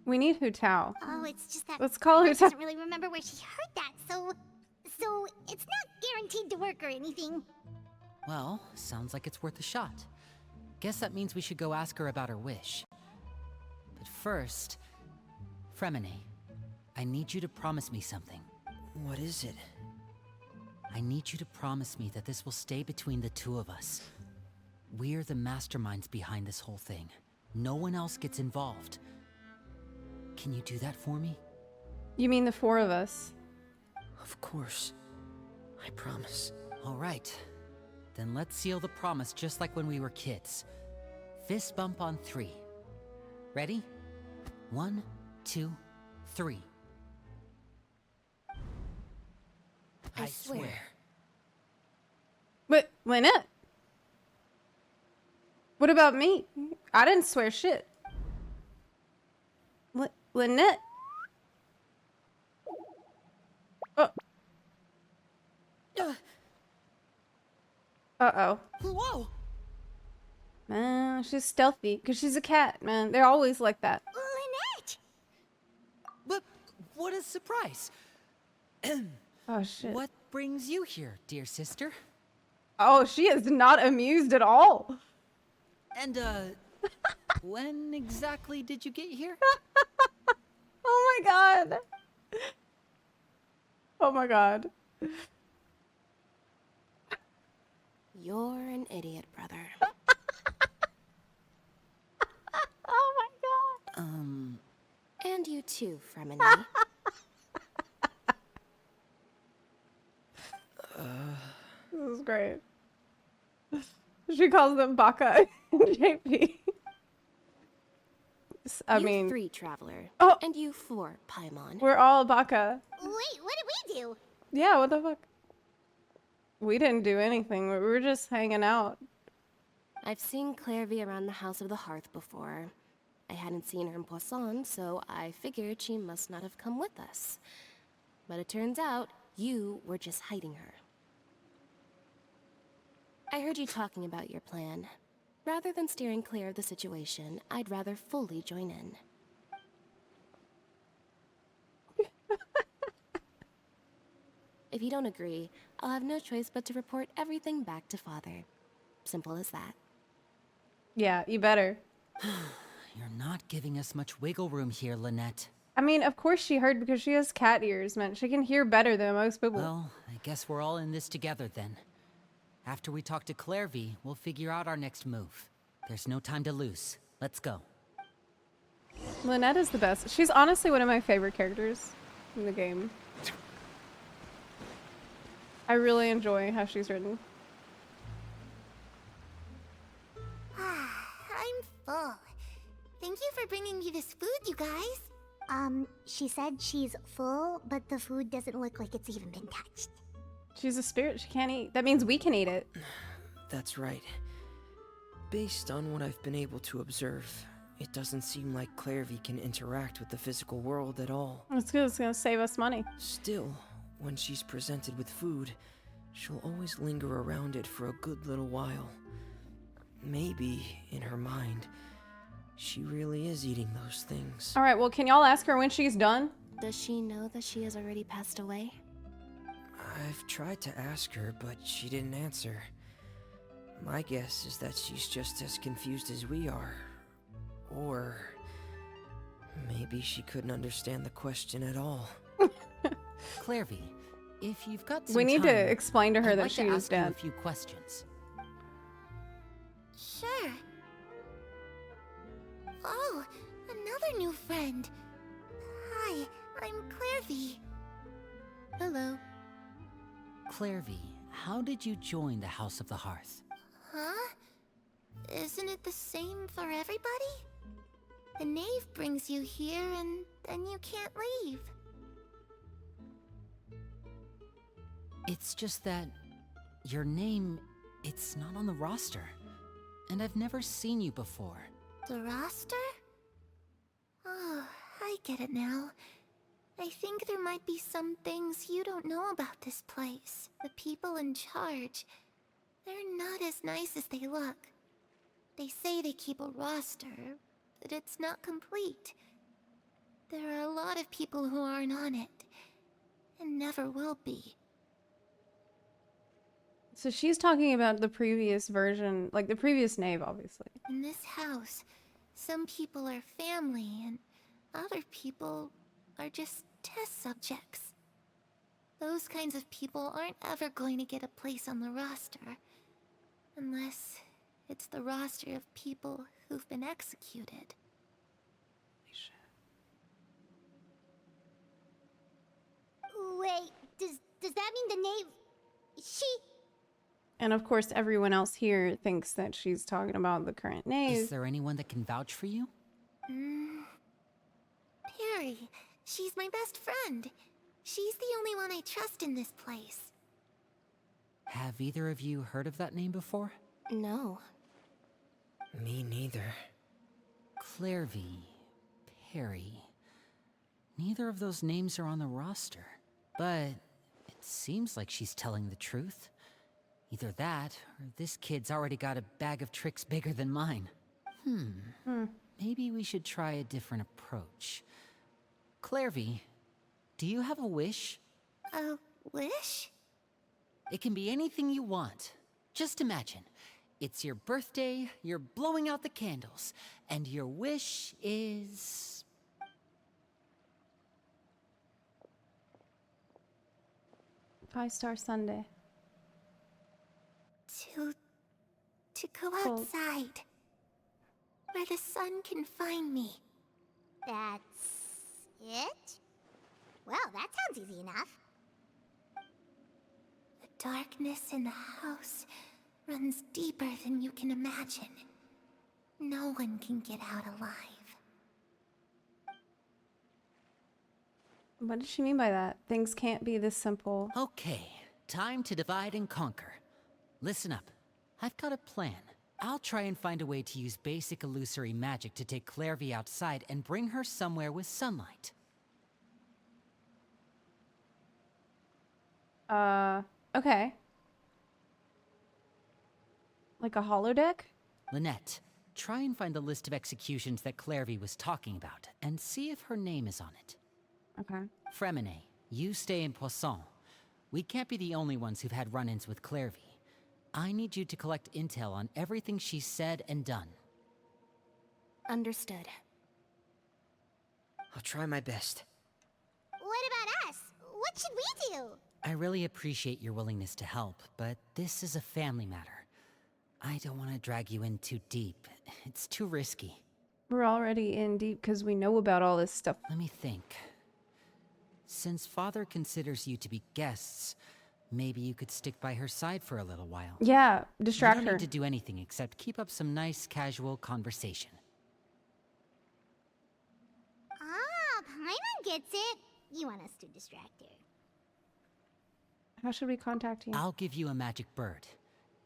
We need Hu Tao. Oh, it's just that Let's call Hu I Tao. doesn't really remember where she heard that, so it's not guaranteed to work or anything. Well, sounds like it's worth a shot. Guess that means we should go ask her about her wish. But first, Fremine, I need you to promise me something. What is it? I need you to promise me that this will stay between the two of us. We're the masterminds behind this whole thing. No one else gets involved. Can you do that for me? You mean the four of us? Of course. I promise. All right. Then let's seal the promise just like when we were kids. Fist bump on 3. Ready? 1, 2, 3. I swear. But Lynette? What about me? I didn't swear shit. Lynette? Oh. Uh-oh. Whoa! Man, she's stealthy, because she's a cat, man. They're always like that. Lynette! But what a surprise! Oh, shit. What brings you here, dear sister? Oh, she is not amused at all. And, when exactly did you get here? Oh my god. Oh my god. You're an idiot, brother. Oh my god. And you too, Fremine. This is great. She calls them Baka and JP. I you mean, 3, Traveler. Oh. And you 4, Paimon. We're all Baka. Wait, what did we do? Yeah, what the fuck? We didn't do anything. We were just hanging out. I've seen Clairvy around the House of the Hearth before. I hadn't seen her in Poisson, so I figured she must not have come with us. But it turns out you were just hiding her. I heard you talking about your plan. Rather than steering clear of the situation, I'd rather fully join in. If you don't agree, I'll have no choice but to report everything back to Father. Simple as that. Yeah, you better. You're not giving us much wiggle room here, Lynette. I mean, of course she heard because she has cat ears, man. She can hear better than most people. Well, I guess we're all in this together then. After we talk to Clairvy, we'll figure out our next move. There's no time to lose. Let's go. Lynette is the best. She's honestly one of my favorite characters in the game. I really enjoy how she's written. I'm full. Thank you for bringing me this food, you guys. She said she's full, but the food doesn't look like it's even been touched. She's a spirit. She can't eat. That means we can eat it. That's right. Based on what I've been able to observe, it doesn't seem like Clairvy can interact with the physical world at all. It's good. It's gonna save us money. Still, when she's presented with food, she'll always linger around it for a good little while. Maybe, in her mind, she really is eating those things. All right, well, can y'all ask her when she's done? Does she know that she has already passed away? I've tried to ask her, but she didn't answer. My guess is that she's just as confused as we are. Or maybe she couldn't understand the question at all. Clairvy, if you've got some We need time, to explain to her I'd that like she to is ask you dead. a few questions. Sure. Oh, another new friend. Hi, I'm Clairvy. Hello. Clairvy, how did you join the House of the Hearth? Huh? Isn't it the same for everybody? The knave brings you here and then you can't leave. It's just that your name, it's not on the roster. And I've never seen you before. The roster? Oh, I get it now. I think there might be some things you don't know about this place. The people in charge, they're not as nice as they look. They say they keep a roster, but it's not complete. There are a lot of people who aren't on it, and never will be. So she's talking about the previous version, like the previous knave, obviously. In this house, some people are family, and other people are just test subjects. Those kinds of people aren't ever going to get a place on the roster, unless it's the roster of people who've been executed. Wait, does that mean the knave... She... And of course, everyone else here thinks that she's talking about the current knave. Is there anyone that can vouch for you? Perry. She's my best friend. She's the only one I trust in this place. Have either of you heard of that name before? No. Me neither. Clairvy, Perry. Neither of those names are on the roster. But it seems like she's telling the truth. Either that, or this kid's already got a bag of tricks bigger than mine. Maybe we should try a different approach. Clairvy, do you have a wish? A wish? It can be anything you want. Just imagine. It's your birthday, you're blowing out the candles, and your wish is... Five-star Sunday. To go Cold. outside. Where the sun can find me. That's... it? Well, that sounds easy enough. The darkness in the house runs deeper than you can imagine. No one can get out alive. What does she mean by that? Things can't be this simple. Okay, time to divide and conquer. Listen up. I've got a plan. I'll try and find a way to use basic illusory magic to take Clairvy outside and bring her somewhere with sunlight. Okay. Like a holodeck? Lynette, try and find the list of executions that Clairvy was talking about, and see if her name is on it. Okay. Fremine, you stay in Poisson. We can't be the only ones who've had run-ins with Clairvy. I need you to collect intel on everything she's said and done. Understood. I'll try my best. What about us? What should we do? I really appreciate your willingness to help, but this is a family matter. I don't want to drag you in too deep. It's too risky. We're already in deep because we know about all this stuff. Let me think. Since Father considers you to be guests, maybe you could stick by her side for a little while. Yeah, distract her. You her. don't need to do anything except keep up some nice, casual conversation. Ah, Paimon gets it. You want us to distract her. How should we contact you? I'll give you a magic bird.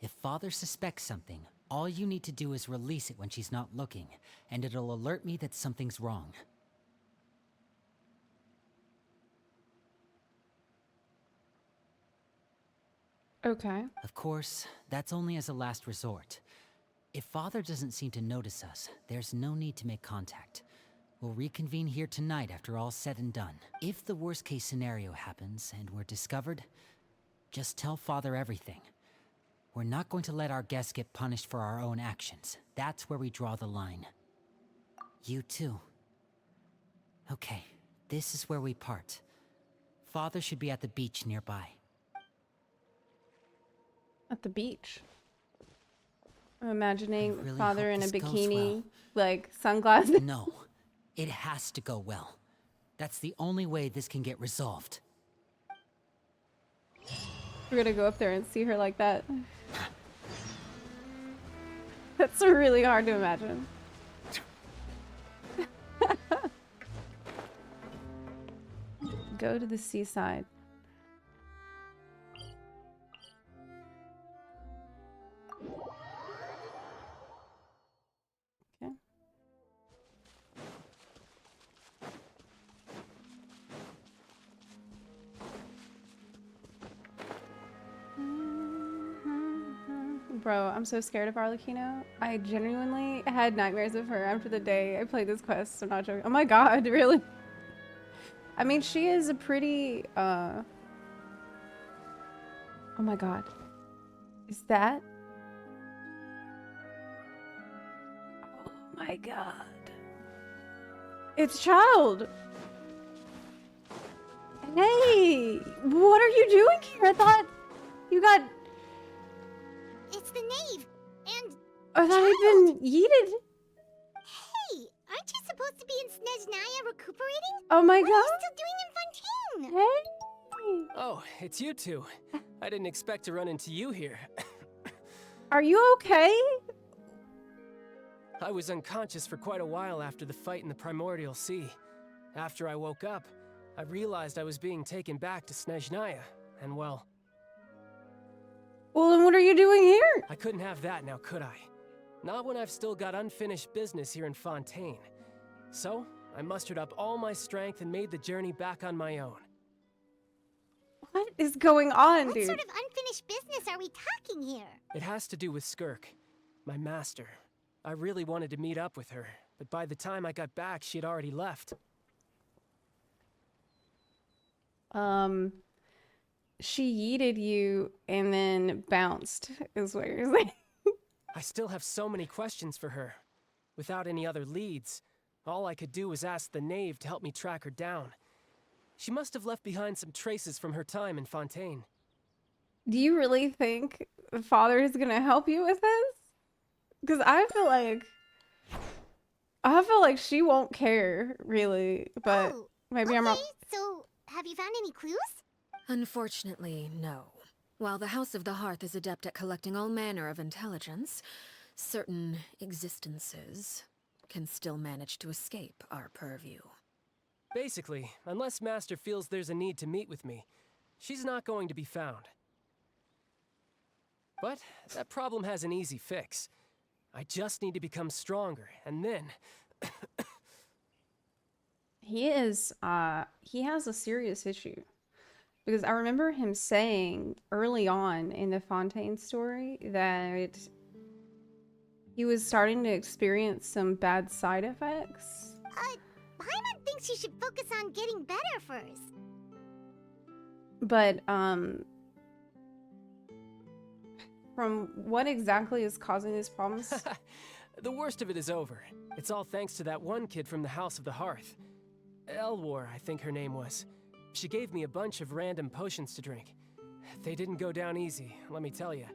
If Father suspects something, all you need to do is release it when she's not looking, and it'll alert me that something's wrong. Okay. Of course, that's only as a last resort. If Father doesn't seem to notice us, there's no need to make contact. We'll reconvene here tonight after all's said and done. If the worst case scenario happens and we're discovered, just tell Father everything. We're not going to let our guests get punished for our own actions. That's where we draw the line. You too. Okay, this is where we part. Father should be at the beach nearby. At the beach. I'm imagining really Father hope in a this goes bikini, well. like sunglasses. No, it has to go well. That's the only way this can get resolved. We're gonna go up there and see her like that. That's really hard to imagine. Go to the seaside. Okay. Bro, I'm so scared of Arlecchino. I genuinely had nightmares of her after the day I played this quest. I'm not joking. Oh my god, really? I mean, she is a pretty, oh my god. Is that? Oh my god. It's Child! Hey! What are you doing here? I thought you got... It's the Knave, and I thought he'd been yeeted. Hey, aren't you supposed to be in Snezhnaya recuperating? Oh my What god. are you still doing in Fontaine? Hey! Oh, it's you two. I didn't expect to run into you here. Are you okay? I was unconscious for quite a while after the fight in the Primordial Sea. After I woke up, I realized I was being taken back to Snezhnaya, and well... Well, then what are you doing here? I couldn't have that now, could I? Not when I've still got unfinished business here in Fontaine. So, I mustered up all my strength and made the journey back on my own. What is going on, What dude? sort of unfinished business are we talking here? It has to do with Skirk, my master. I really wanted to meet up with her, but by the time I got back, she had already left. She yeeted you and then bounced, is what you're saying. I still have so many questions for her. Without any other leads, all I could do was ask the Knave to help me track her down. She must have left behind some traces from her time in Fontaine. Do you really think Father is gonna help you with this? Because I feel like she won't care, really. But maybe I'm wrong. So, have you found any clues? Unfortunately, no. While the House of the Hearth is adept at collecting all manner of intelligence, certain existences can still manage to escape our purview. Basically, unless Master feels there's a need to meet with me, she's not going to be found. But that problem has an easy fix. I just need to become stronger, and then... He has a serious issue. Because I remember him saying early on in the Fontaine story that he was starting to experience some bad side effects. Paimon thinks you should focus on getting better first. But, from what exactly is causing these problems? The worst of it is over. It's all thanks to that one kid from the House of the Hearth. Elwar, I think her name was. She gave me a bunch of random potions to drink. They didn't go down easy, let me tell you.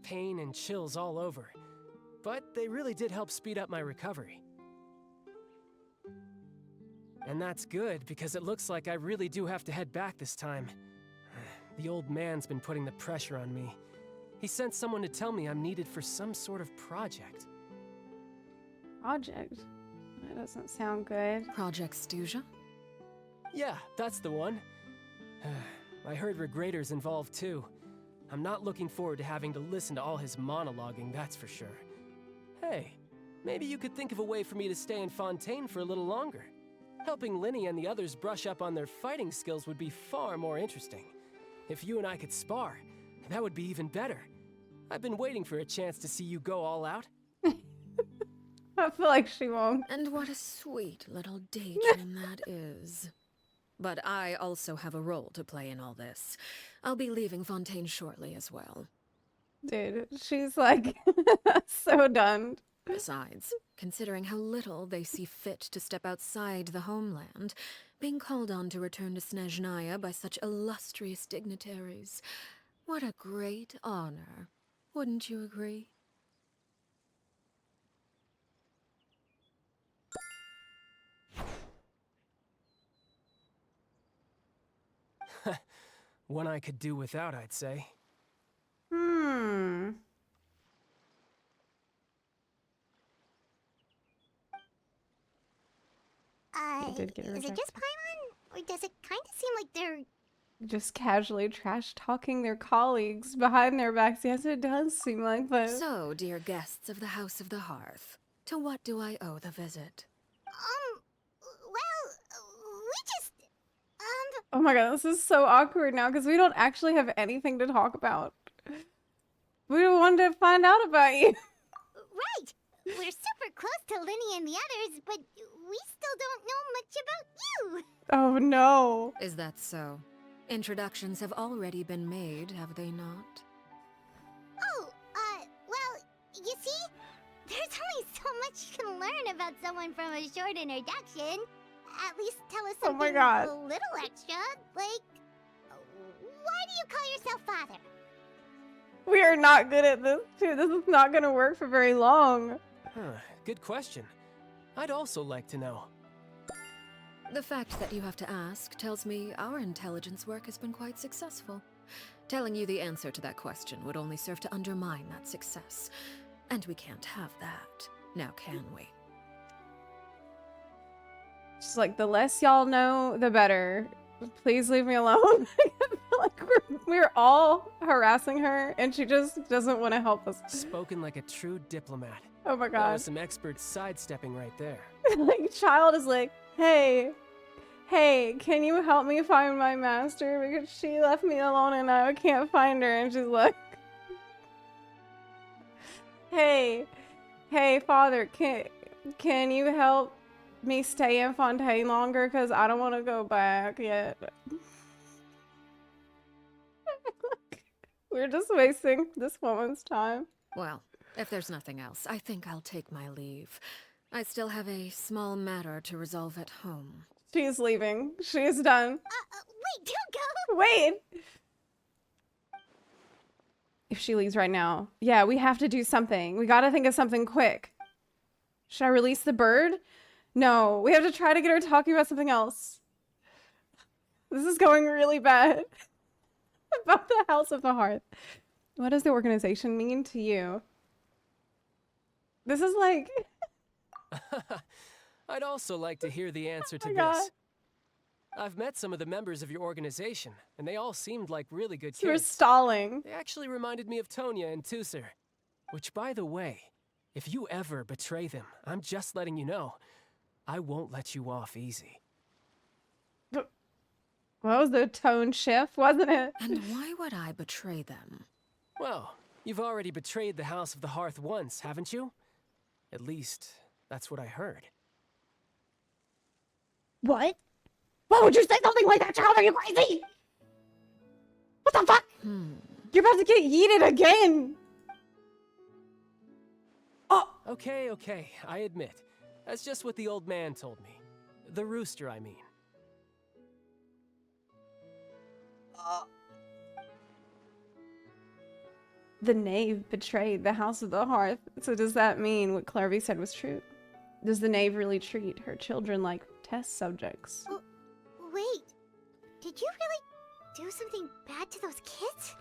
Pain and chills all over. But they really did help speed up my recovery. And that's good, because it looks like I really do have to head back this time. The old man's been putting the pressure on me. He sent someone to tell me I'm needed for some sort of project. Project? That doesn't sound good. Project Stuja? Yeah, that's the one. I heard Regrator's involved too. I'm not looking forward to having to listen to all his monologuing, that's for sure. Hey, maybe you could think of a way for me to stay in Fontaine for a little longer. Helping Linny and the others brush up on their fighting skills would be far more interesting. If you and I could spar, that would be even better. I've been waiting for a chance to see you go all out. I feel like she won't. And what a sweet little daydream that is. But I also have a role to play in all this. I'll be leaving Fontaine shortly as well. Dude, she's like so done. Besides, considering how little they see fit to step outside the homeland, being called on to return to Snezhnaya by such illustrious dignitaries, what a great honor. Wouldn't you agree? One I could do without, I'd say. Hmm. Did get Is it rejected. just Paimon? Or does it kind of seem like they're... Just casually trash talking their colleagues behind their backs? Yes, it does seem like that. So, dear guests of the House of the Hearth, to what do I owe the visit? Well, we just... Oh my god, this is so awkward now because we don't actually have anything to talk about. We wanted to find out about you. Right! We're super close to Linny and the others, but we still don't know much about you! Oh no. Is that so? Introductions have already been made, have they not? Oh, well, you see? There's only so much you can learn about someone from a short introduction. At least tell us Oh my something God. a little extra, like... Why do you call yourself father? We are not good at this too. This is not gonna work for very long. Huh, good question. I'd also like to know. The fact that you have to ask tells me our intelligence work has been quite successful. Telling you the answer to that question would only serve to undermine that success. And we can't have that. Now can we? Just like, the less y'all know, the better. Please leave me alone. I feel like we're all harassing her and she just doesn't want to help us. Spoken like a true diplomat. Oh my That god. was some expert sidestepping right there. Like, child is like, hey, can you help me find my master? Because she left me alone and I can't find her. And she's like, hey, father, can you help me stay in Fontaine longer? Because I don't want to go back yet. We're just wasting this woman's time. Well, if there's nothing else, I think I'll take my leave. I still have a small matter to resolve at home. She's leaving. She's done. Wait, don't go! Wait! If she leaves right now, yeah, we have to do something. We gotta think of something quick. Should I release the bird? No, we have to try to get her talking about something else. This is going really bad. About the House of the Hearth. What does the organization mean to you? This is like... I'd also like to hear the answer to my God. this. I've met some of the members of your organization, and they all seemed like really good kids. You're stalling. They actually reminded me of Tonya and Tusser. Which, by the way, if you ever betray them, I'm just letting you know, I won't let you off easy. What was the tone shift, wasn't it? And why would I betray them? Well, you've already betrayed the House of the Hearth once, haven't you? At least, that's what I heard. What? Why would you say something like that, child? Are you crazy? What the fuck? You're about to get yeeted again. Okay, I admit. That's just what the old man told me. The rooster, I mean. The knave betrayed the House of the Hearth. So does that mean what Clarvey said was true? Does the knave really treat her children like test subjects? Wait, did you really do something bad to those kids?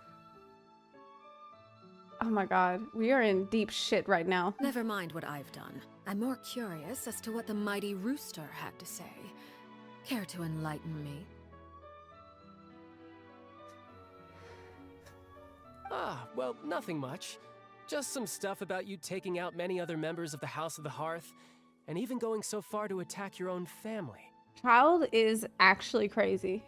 Oh my god, we are in deep shit right now. Never mind what I've done. I'm more curious as to what the mighty rooster had to say. Care to enlighten me? Ah, well, nothing much. Just some stuff about you taking out many other members of the House of the Hearth, and even going so far to attack your own family. Child is actually crazy.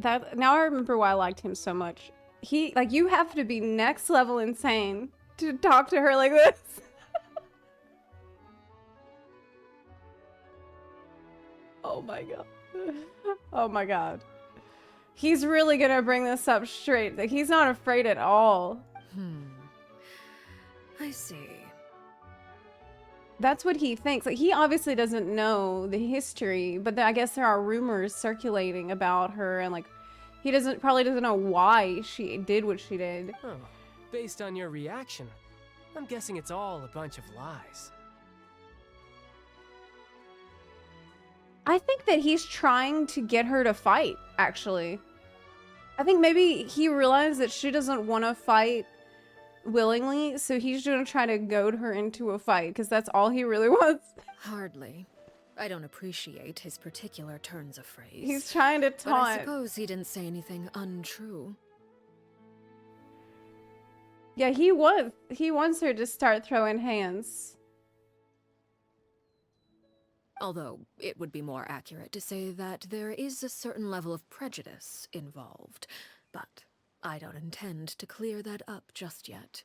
Now I remember why I liked him so much. You have to be next level insane to talk to her like this. Oh my god. Oh my god. He's really gonna bring this up straight. Like, he's not afraid at all. I see. That's what he thinks. Like, he obviously doesn't know the history, but I guess there are rumors circulating about her, and like, he probably doesn't know why she did what she did. Oh, based on your reaction, I'm guessing it's all a bunch of lies. I think that he's trying to get her to fight, actually. I think maybe he realized that she doesn't want to fight willingly, so he's going to try to goad her into a fight, because that's all he really wants. Hardly. I don't appreciate his particular turns of phrase. He's trying to taunt. But I suppose he didn't say anything untrue. Yeah, he wants her to start throwing hands. Although, it would be more accurate to say that there is a certain level of prejudice involved, but I don't intend to clear that up just yet.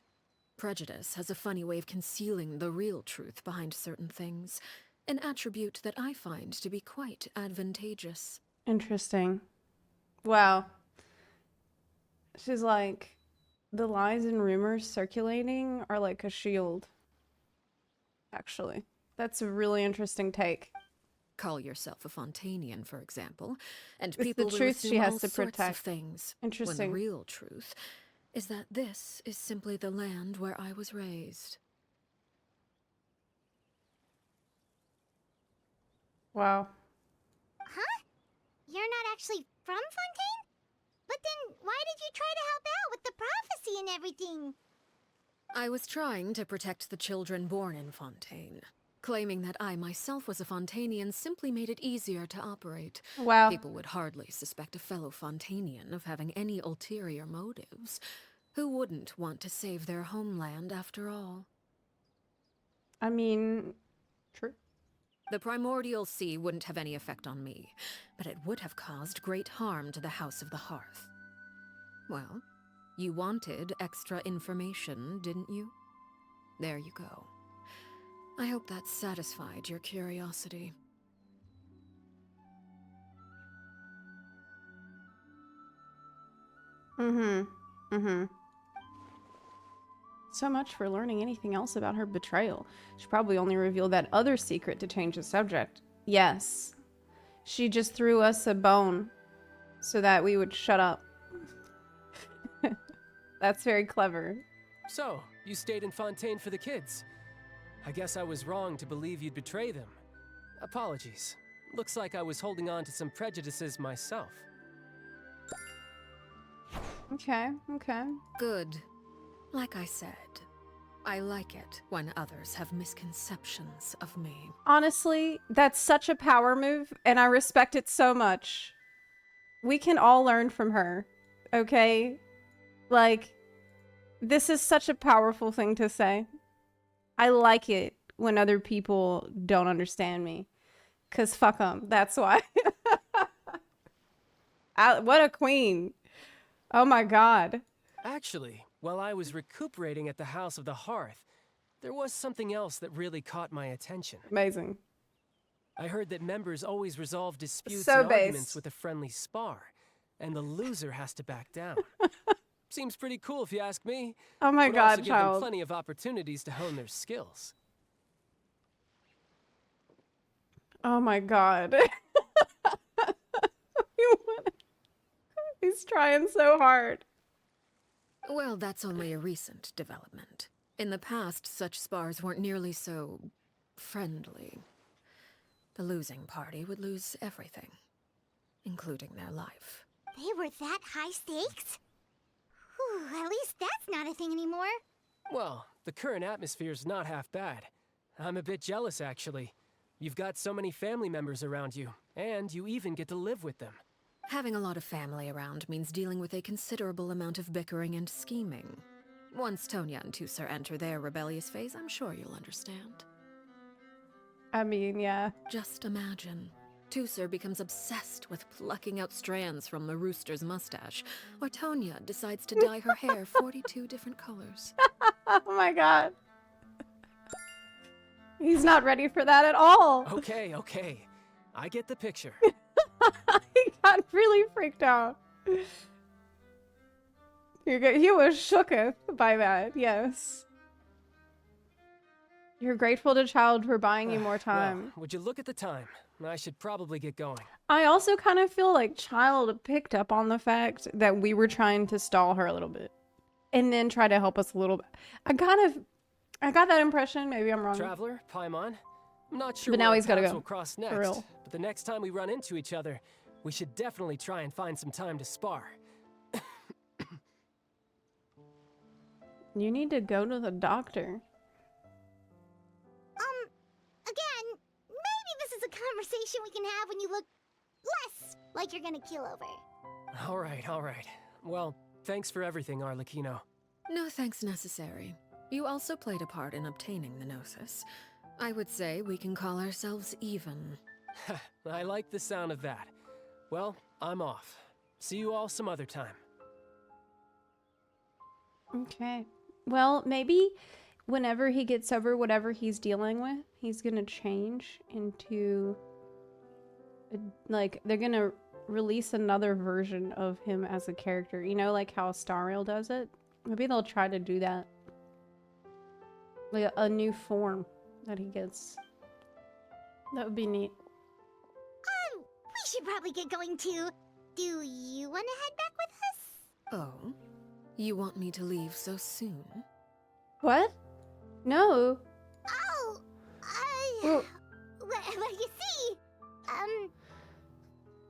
Prejudice has a funny way of concealing the real truth behind certain things, an attribute that I find to be quite advantageous. Interesting. Wow. She's like, the lies and rumors circulating are like a shield. Actually. That's a really interesting take. Call yourself a Fontanian, for example, and It's people the will truth assume she has all to sorts protect. of things. Interesting. When the real truth is that this is simply the land where I was raised. Wow. Huh? You're not actually from Fontaine? But then why did you try to help out with the prophecy and everything? I was trying to protect the children born in Fontaine. Claiming that I myself was a Fontanian simply made it easier to operate. Wow. People would hardly suspect a fellow Fontanian of having any ulterior motives. Who wouldn't want to save their homeland after all? I mean, true. The primordial sea wouldn't have any effect on me, but it would have caused great harm to the House of the Hearth. Well, you wanted extra information, didn't you? There you go. I hope that satisfied your curiosity. So much for learning anything else about her betrayal. She probably only revealed that other secret to change the subject. Yes. She just threw us a bone so that we would shut up. That's very clever. So, you stayed in Fontaine for the kids. I guess I was wrong to believe you'd betray them. Apologies. Looks like I was holding on to some prejudices myself. Okay. Good. Like I said, I like it when others have misconceptions of me. Honestly, that's such a power move, and I respect it so much. We can all learn from her, okay? Like, this is such a powerful thing to say. I like it when other people don't understand me. 'Cause fuck them. That's why. What a queen. Oh my god. Actually, while I was recuperating at the House of the Hearth, there was something else that really caught my attention. Amazing. I heard that members always resolve disputes So and based. arguments with a friendly spar, and the loser has to back down. Seems pretty cool if you ask me. Oh my Would god, also give them child. plenty of opportunities to hone their skills. Oh my god. He's trying so hard. Well, that's only a recent development. In the past, such spars weren't nearly so friendly. The losing party would lose everything, including their life. They were that high stakes? Whew, at least that's not a thing anymore. Well, the current atmosphere's not half bad. I'm a bit jealous, actually. You've got so many family members around you, and you even get to live with them. Having a lot of family around means dealing with a considerable amount of bickering and scheming. Once Tonya and Tusar enter their rebellious phase, I'm sure you'll understand. I mean, yeah. Just imagine. Tusar becomes obsessed with plucking out strands from the rooster's mustache, or Tonya decides to dye her hair 42 different colors. Oh my god. He's not ready for that at all. Okay, okay. I get the picture. He got really freaked out. He was shooketh by that, yes. You're grateful to Child for buying you more time. Well, would you look at the time? I should probably get going. I also kind of feel like Child picked up on the fact that we were trying to stall her a little bit. And then try to help us a little bit. I got that impression. Maybe I'm wrong. Traveler, Paimon. I'm not sure but now where he's gotta paths go. will cross next, For real. but the next time we run into each other, we should definitely try and find some time to spar. You need to go to the doctor. Again, maybe this is a conversation we can have when you look less like you're gonna keel over. All right. Well, thanks for everything, Arlecchino. No thanks necessary. You also played a part in obtaining the Gnosis. I would say we can call ourselves even. I like the sound of that. Well, I'm off. See you all some other time. Okay. Well, maybe whenever he gets over whatever he's dealing with, he's gonna change into... like, they're gonna release another version of him as a character. You know, like how Stariel does it? Maybe they'll try to do that. Like a new form that he gets. That would be neat. We should probably get going too. Do you want to head back with us? Oh? You want me to leave so soon? What? No. Oh! Well, Well, you see,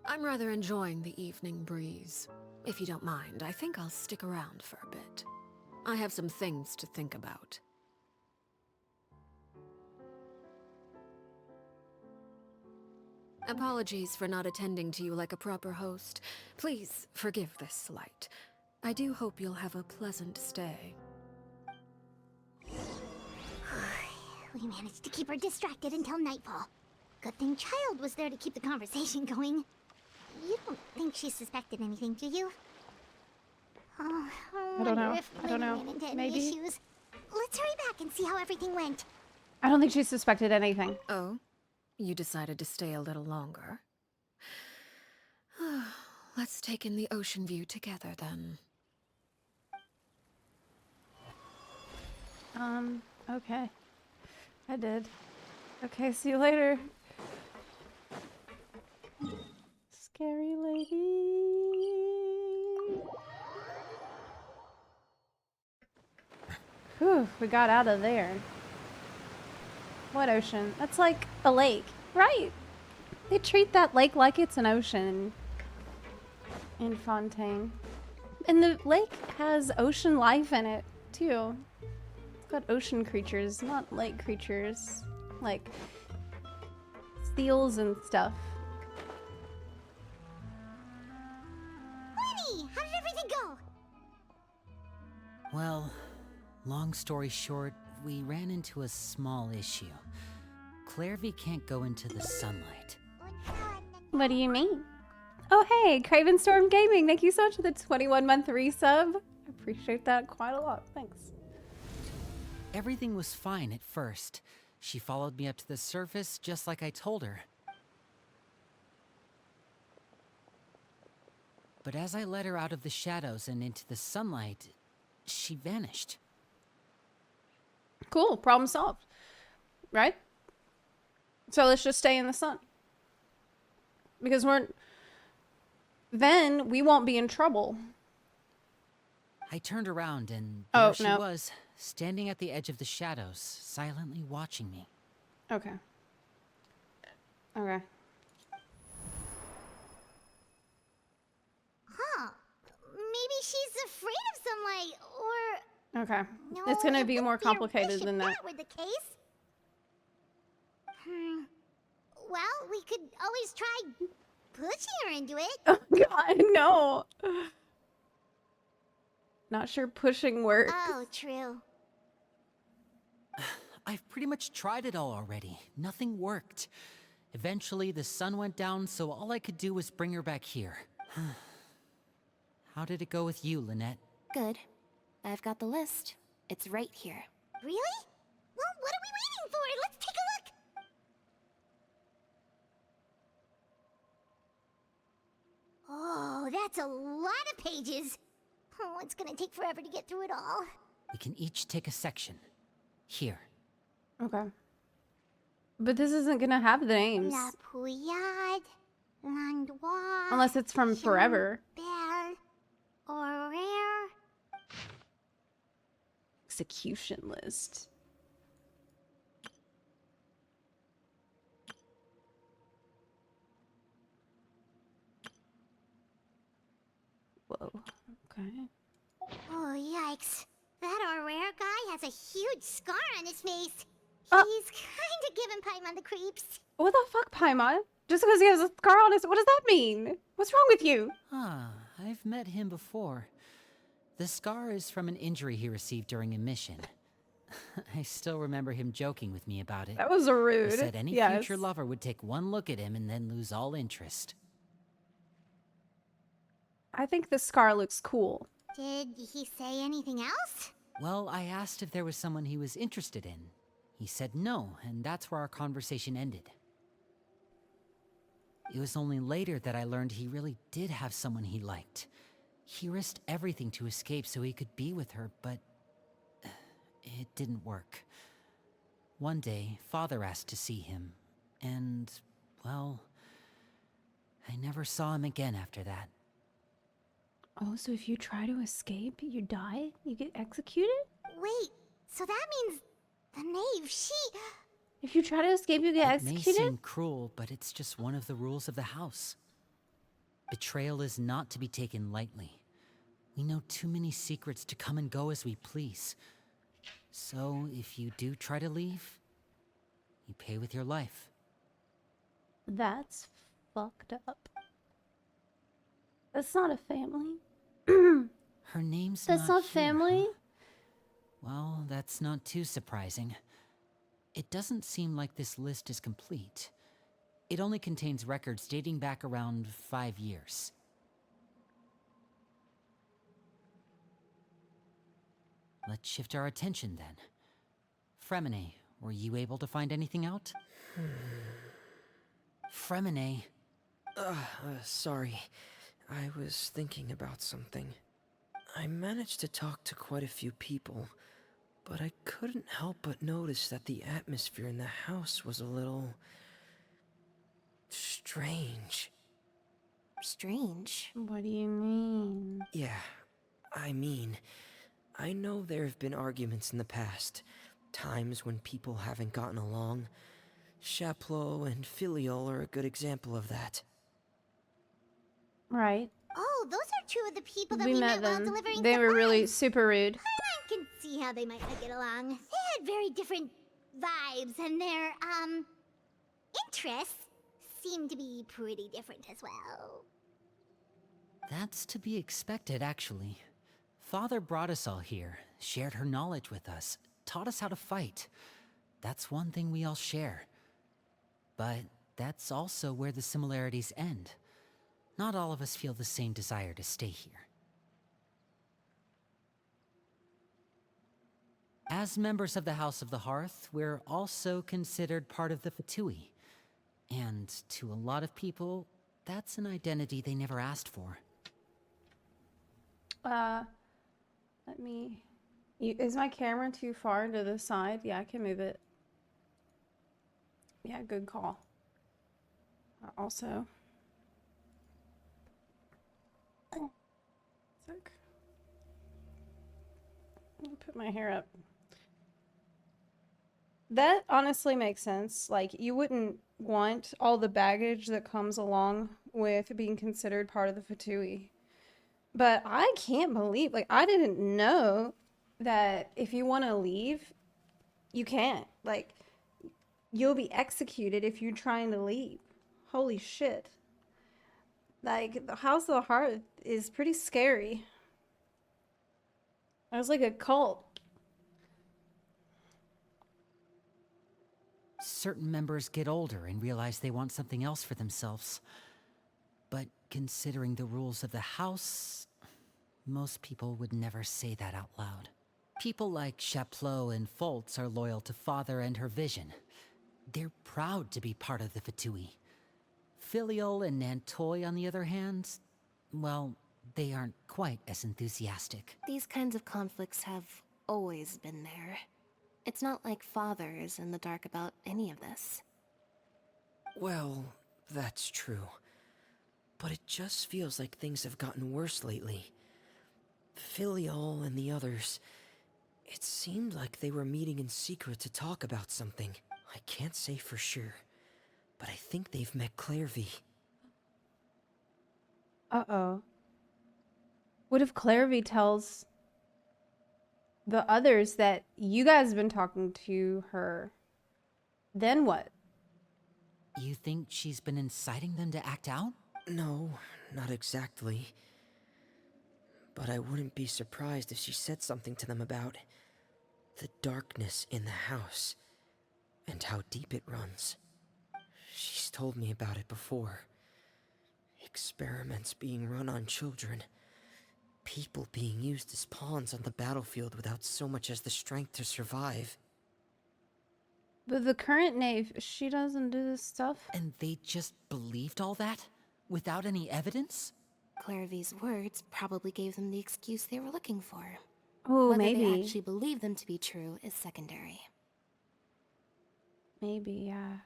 I'm rather enjoying the evening breeze. If you don't mind, I think I'll stick around for a bit. I have some things to think about. Apologies for not attending to you like a proper host. Please forgive this slight. I do hope you'll have a pleasant stay. we managed to keep her distracted until nightfall. Good thing Child was there to keep the conversation going. You don't think she suspected anything, do you? Oh, I don't know. If I don't know. ran into any Maybe. issues. Let's hurry back and see how everything went. I don't think she suspected anything. Oh? You decided to stay a little longer? Let's take in the ocean view together, then. Okay. I did. Okay, see you later. Scary lady. Whew, we got out of there. What ocean? That's like a lake, right? They treat that lake like it's an ocean in Fontaine. And the lake has ocean life in it, too. It's got ocean creatures, not lake creatures. Like seals and stuff. Lenny, how did everything go? Well, long story short, we ran into a small issue. Clairvy can't go into the sunlight. What do you mean? Oh, hey, Craven Storm Gaming. Thank you so much for the 21-month resub. I appreciate that quite a lot. Thanks. Everything was fine at first. She followed me up to the surface just like I told her. But as I led her out of the shadows and into the sunlight, she vanished. Cool. Problem solved. Right? So let's just stay in the sun. Because then we won't be in trouble. I turned around and there she no. was, standing at the edge of the shadows, silently watching me. Okay. Okay. Huh. Maybe she's afraid of sunlight, or... Okay. No, It's gonna it be wouldn't more a wish complicated if than that. were the case. Well, we could always try pushing her into it. Oh god, no. Not sure pushing works. Oh, true. I've pretty much tried it all already. Nothing worked. Eventually, the sun went down, so all I could do was bring her back here. How did it go with you, Lynette? Good. I've got the list. It's right here. Really? Well, what are we waiting for? Let's take a look. Oh, that's a lot of pages. Oh, it's gonna take forever to get through it all. We can each take a section. Here. Okay. But this isn't gonna have the names. La Pouillade, Landois, Unless it's from forever. Belle, Aurore. Execution list. Whoa. Okay. Oh, yikes. That Aurore guy has a huge scar on his face. Oh. He's kind of giving Paimon the creeps. What the fuck, Paimon? Just because he has a scar on his... What does that mean? What's wrong with you? Ah, I've met him before. The scar is from an injury he received during a mission. I still remember him joking with me about it. That was rude. He said any Yes. future lover would take one look at him and then lose all interest. I think the scar looks cool. Did he say anything else? Well, I asked if there was someone he was interested in. He said no, and that's where our conversation ended. It was only later that I learned he really did have someone he liked. He risked everything to escape so he could be with her, but it didn't work. One day, Father asked to see him, and, well, I never saw him again after that. Oh, so if you try to escape, you die? You get executed? Wait, so that means the knave, she... If you try to escape, you get It executed? may seem cruel, but it's just one of the rules of the house. Betrayal is not to be taken lightly. We know too many secrets to come and go as we please. So, if you do try to leave, you pay with your life. That's fucked up. That's not a family. Her name's That's not here, family? huh? Well, that's not too surprising. It doesn't seem like this list is complete. It only contains records dating back around 5 years. Let's shift our attention then. Fremine, were you able to find anything out? Fremine. Sorry. I was thinking about something. I managed to talk to quite a few people, but I couldn't help but notice that the atmosphere in the house was a little... strange. Strange? What do you mean? Yeah, I mean, I know there have been arguments in the past, times when people haven't gotten along. Zepla and Filial are a good example of that. Right. Oh, those are two of the people that We we met while them. delivering They were supplies. really super rude. I can see how they might not get along. They had very different vibes, and their, interests seem to be pretty different as well. That's to be expected, actually. Father brought us all here, shared her knowledge with us, taught us how to fight. That's one thing we all share. But that's also where the similarities end. Not all of us feel the same desire to stay here. As members of the House of the Hearth, we're also considered part of the Fatui. And to a lot of people, that's an identity they never asked for. Let me... Is my camera too far to the side? Yeah, I can move it. Yeah, good call. Also. Sick. Let me put my hair up. That honestly makes sense. Like, you wouldn't want all the baggage that comes along with being considered part of the Fatui. But I can't believe, like, I didn't know that if you want to leave, you can't. Like, you'll be executed if you're trying to leave. Holy shit. Like, the House of the Hearth is pretty scary. It was like a cult. Certain members get older and realize they want something else for themselves. But considering the rules of the house, most people would never say that out loud. People like Chaplot and Foltz are loyal to Father and her vision. They're proud to be part of the Fatui. Filial and Nantoy, on the other hand, well, they aren't quite as enthusiastic. These kinds of conflicts have always been there. It's not like Father is in the dark about any of this. Well, that's true. But it just feels like things have gotten worse lately. Filial and the others, it seemed like they were meeting in secret to talk about something. I can't say for sure, but I think they've met Clairvy. Uh-oh. What if Clairvy tells the others that you guys have been talking to her? Then what? You think she's been inciting them to act out? No, not exactly. But I wouldn't be surprised if she said something to them about the darkness in the house and how deep it runs. She's told me about it before. Experiments being run on children. People being used as pawns on the battlefield without so much as the strength to survive. But the current knave, she doesn't do this stuff. And they just believed all that? Without any evidence? Clairvy's words probably gave them the excuse they were looking for. Oh, Whether maybe. they actually believe them to be true is secondary. Maybe, yeah.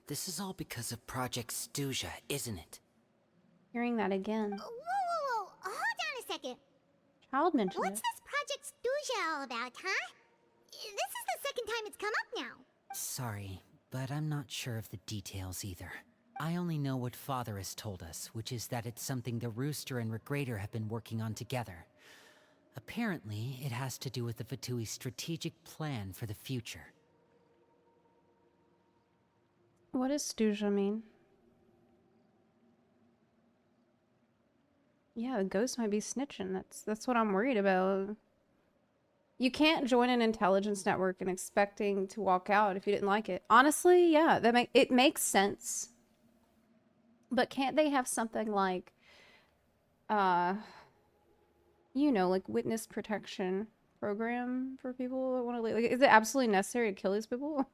This is all because of Project Stuja, isn't it? Hearing that again. Whoa. Hold on a second. Child mentioned What's it. this Project Stuja all about, huh? This is the second time it's come up now. Sorry, but I'm not sure of the details either. I only know what Father has told us, which is that it's something the Rooster and Regrator have been working on together. Apparently, it has to do with the Fatui's strategic plan for the future. What does Stuja mean? Yeah, the ghost might be snitching. That's what I'm worried about. You can't join an intelligence network and expecting to walk out if you didn't like it. Honestly, yeah, it makes sense. But can't they have something like, you know, like witness protection program for people that want to leave? Like, is it absolutely necessary to kill these people?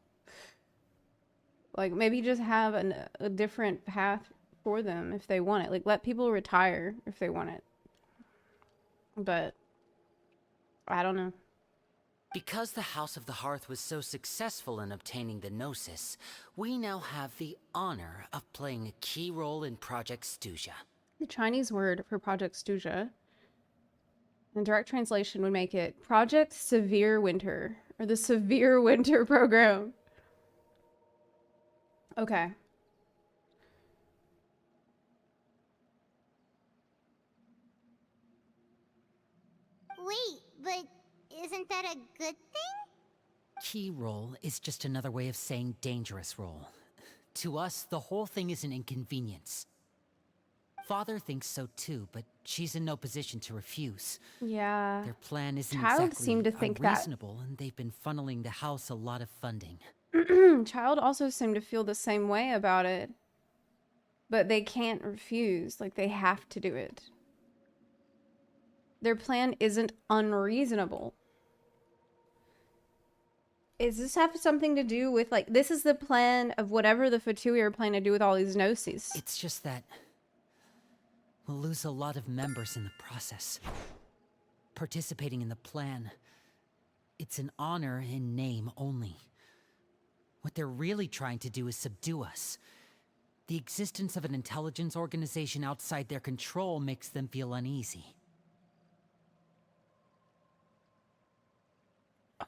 Like, maybe just have a different path for them if they want it. Like, let people retire if they want it. But I don't know. Because the House of the Hearth was so successful in obtaining the Gnosis, we now have the honor of playing a key role in Project Stuja. The Chinese word for Project Stuja, in direct translation, would make it Project Severe Winter, or the Severe Winter Program. Okay. Wait, but isn't that a good thing? Key role is just another way of saying dangerous role. To us, the whole thing is an inconvenience. Father thinks so too, but she's in no position to refuse. Yeah. Their plan isn't Child exactly seemed to think that. unreasonable, and they've been funneling the house a lot of funding. Child also seemed to feel the same way about it. But they can't refuse. Like, they have to do it. Their plan isn't unreasonable. Does this have something to do with, like, this is the plan of whatever the Fatui are planning to do with all these Gnosis? It's just that we'll lose a lot of members in the process. Participating in the plan, it's an honor in name only. What they're really trying to do is subdue us. The existence of an intelligence organization outside their control makes them feel uneasy.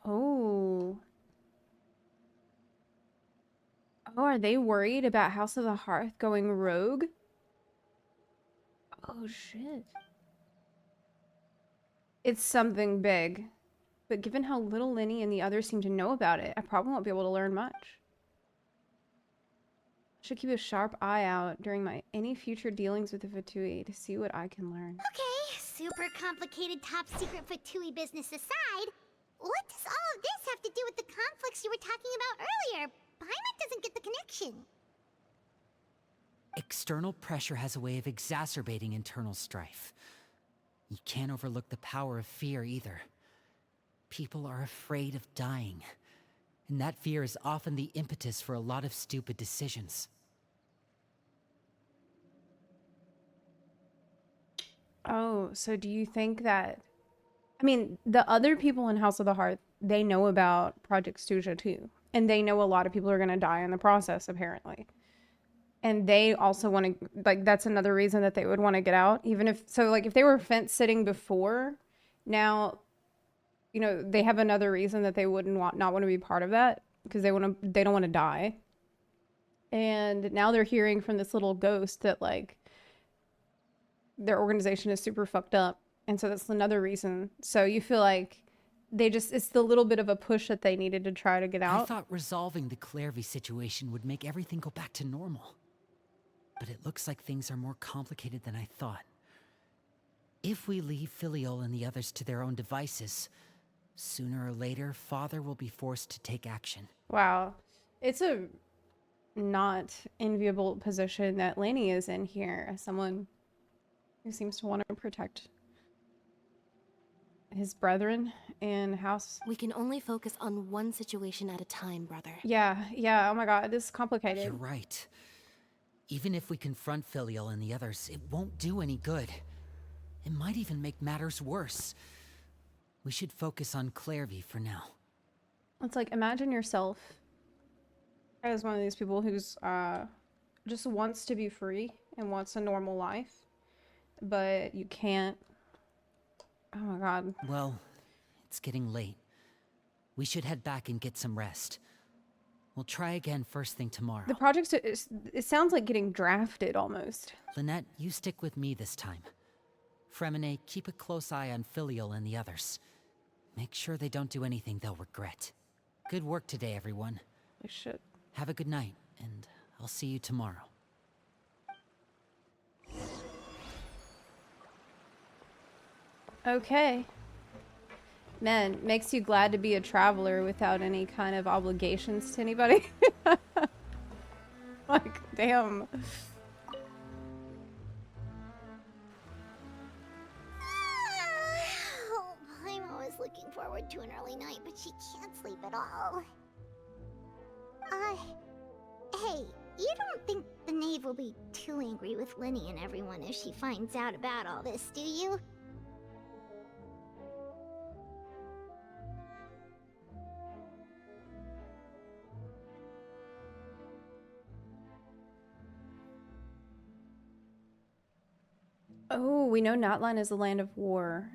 Oh. Oh, are they worried about House of the Hearth going rogue? Oh, shit. It's something big. But given how little Lenny and the others seem to know about it, I probably won't be able to learn much. Should keep a sharp eye out during any future dealings with the Fatui to see what I can learn. Okay, super complicated top secret Fatui business aside, what does all of this have to do with the conflicts you were talking about earlier? Paimon doesn't get the connection. External pressure has a way of exacerbating internal strife. You can't overlook the power of fear either. People are afraid of dying, and that fear is often the impetus for a lot of stupid decisions. Oh, so do you think that... I mean, the other people in House of the Hearth, they know about Project Stuja too. And they know a lot of people are going to die in the process, apparently. And they also want to... Like, that's another reason that they would want to get out. Even if... So, like, if they were fence-sitting before, now... You know, they have another reason that they wouldn't not want to be part of that, because they don't want to die. And now they're hearing from this little ghost that, like, their organization is super fucked up. And so that's another reason. So you feel like it's the little bit of a push that they needed to try to get out. I thought resolving the Clairvy situation would make everything go back to normal. But it looks like things are more complicated than I thought. If we leave Filiol and the others to their own devices, sooner or later, Father will be forced to take action. Wow. It's a not enviable position that Laney is in here as someone who seems to want to protect his brethren in House. We can only focus on one situation at a time, brother. Yeah. Oh my god, this is complicated. You're right. Even if we confront Filiol and the others, it won't do any good. It might even make matters worse. We should focus on Clairvy for now. It's like, imagine yourself as one of these people who's just wants to be free and wants a normal life, but you can't. Oh my god. Well, it's getting late. We should head back and get some rest. We'll try again first thing tomorrow. The project, it sounds like getting drafted almost. Lynette, you stick with me this time. Fremine, keep a close eye on Filiol and the others. Make sure they don't do anything they'll regret. Good work today, everyone. We should. Have a good night, and I'll see you tomorrow. Okay. Man, makes you glad to be a traveler without any kind of obligations to anybody. Like, damn. I'm always looking forward to an early night, but she can't sleep at all. Hey, you don't think the Knave will be too angry with Lenny and everyone if she finds out about all this, do you? Oh, we know Natlan is the land of war,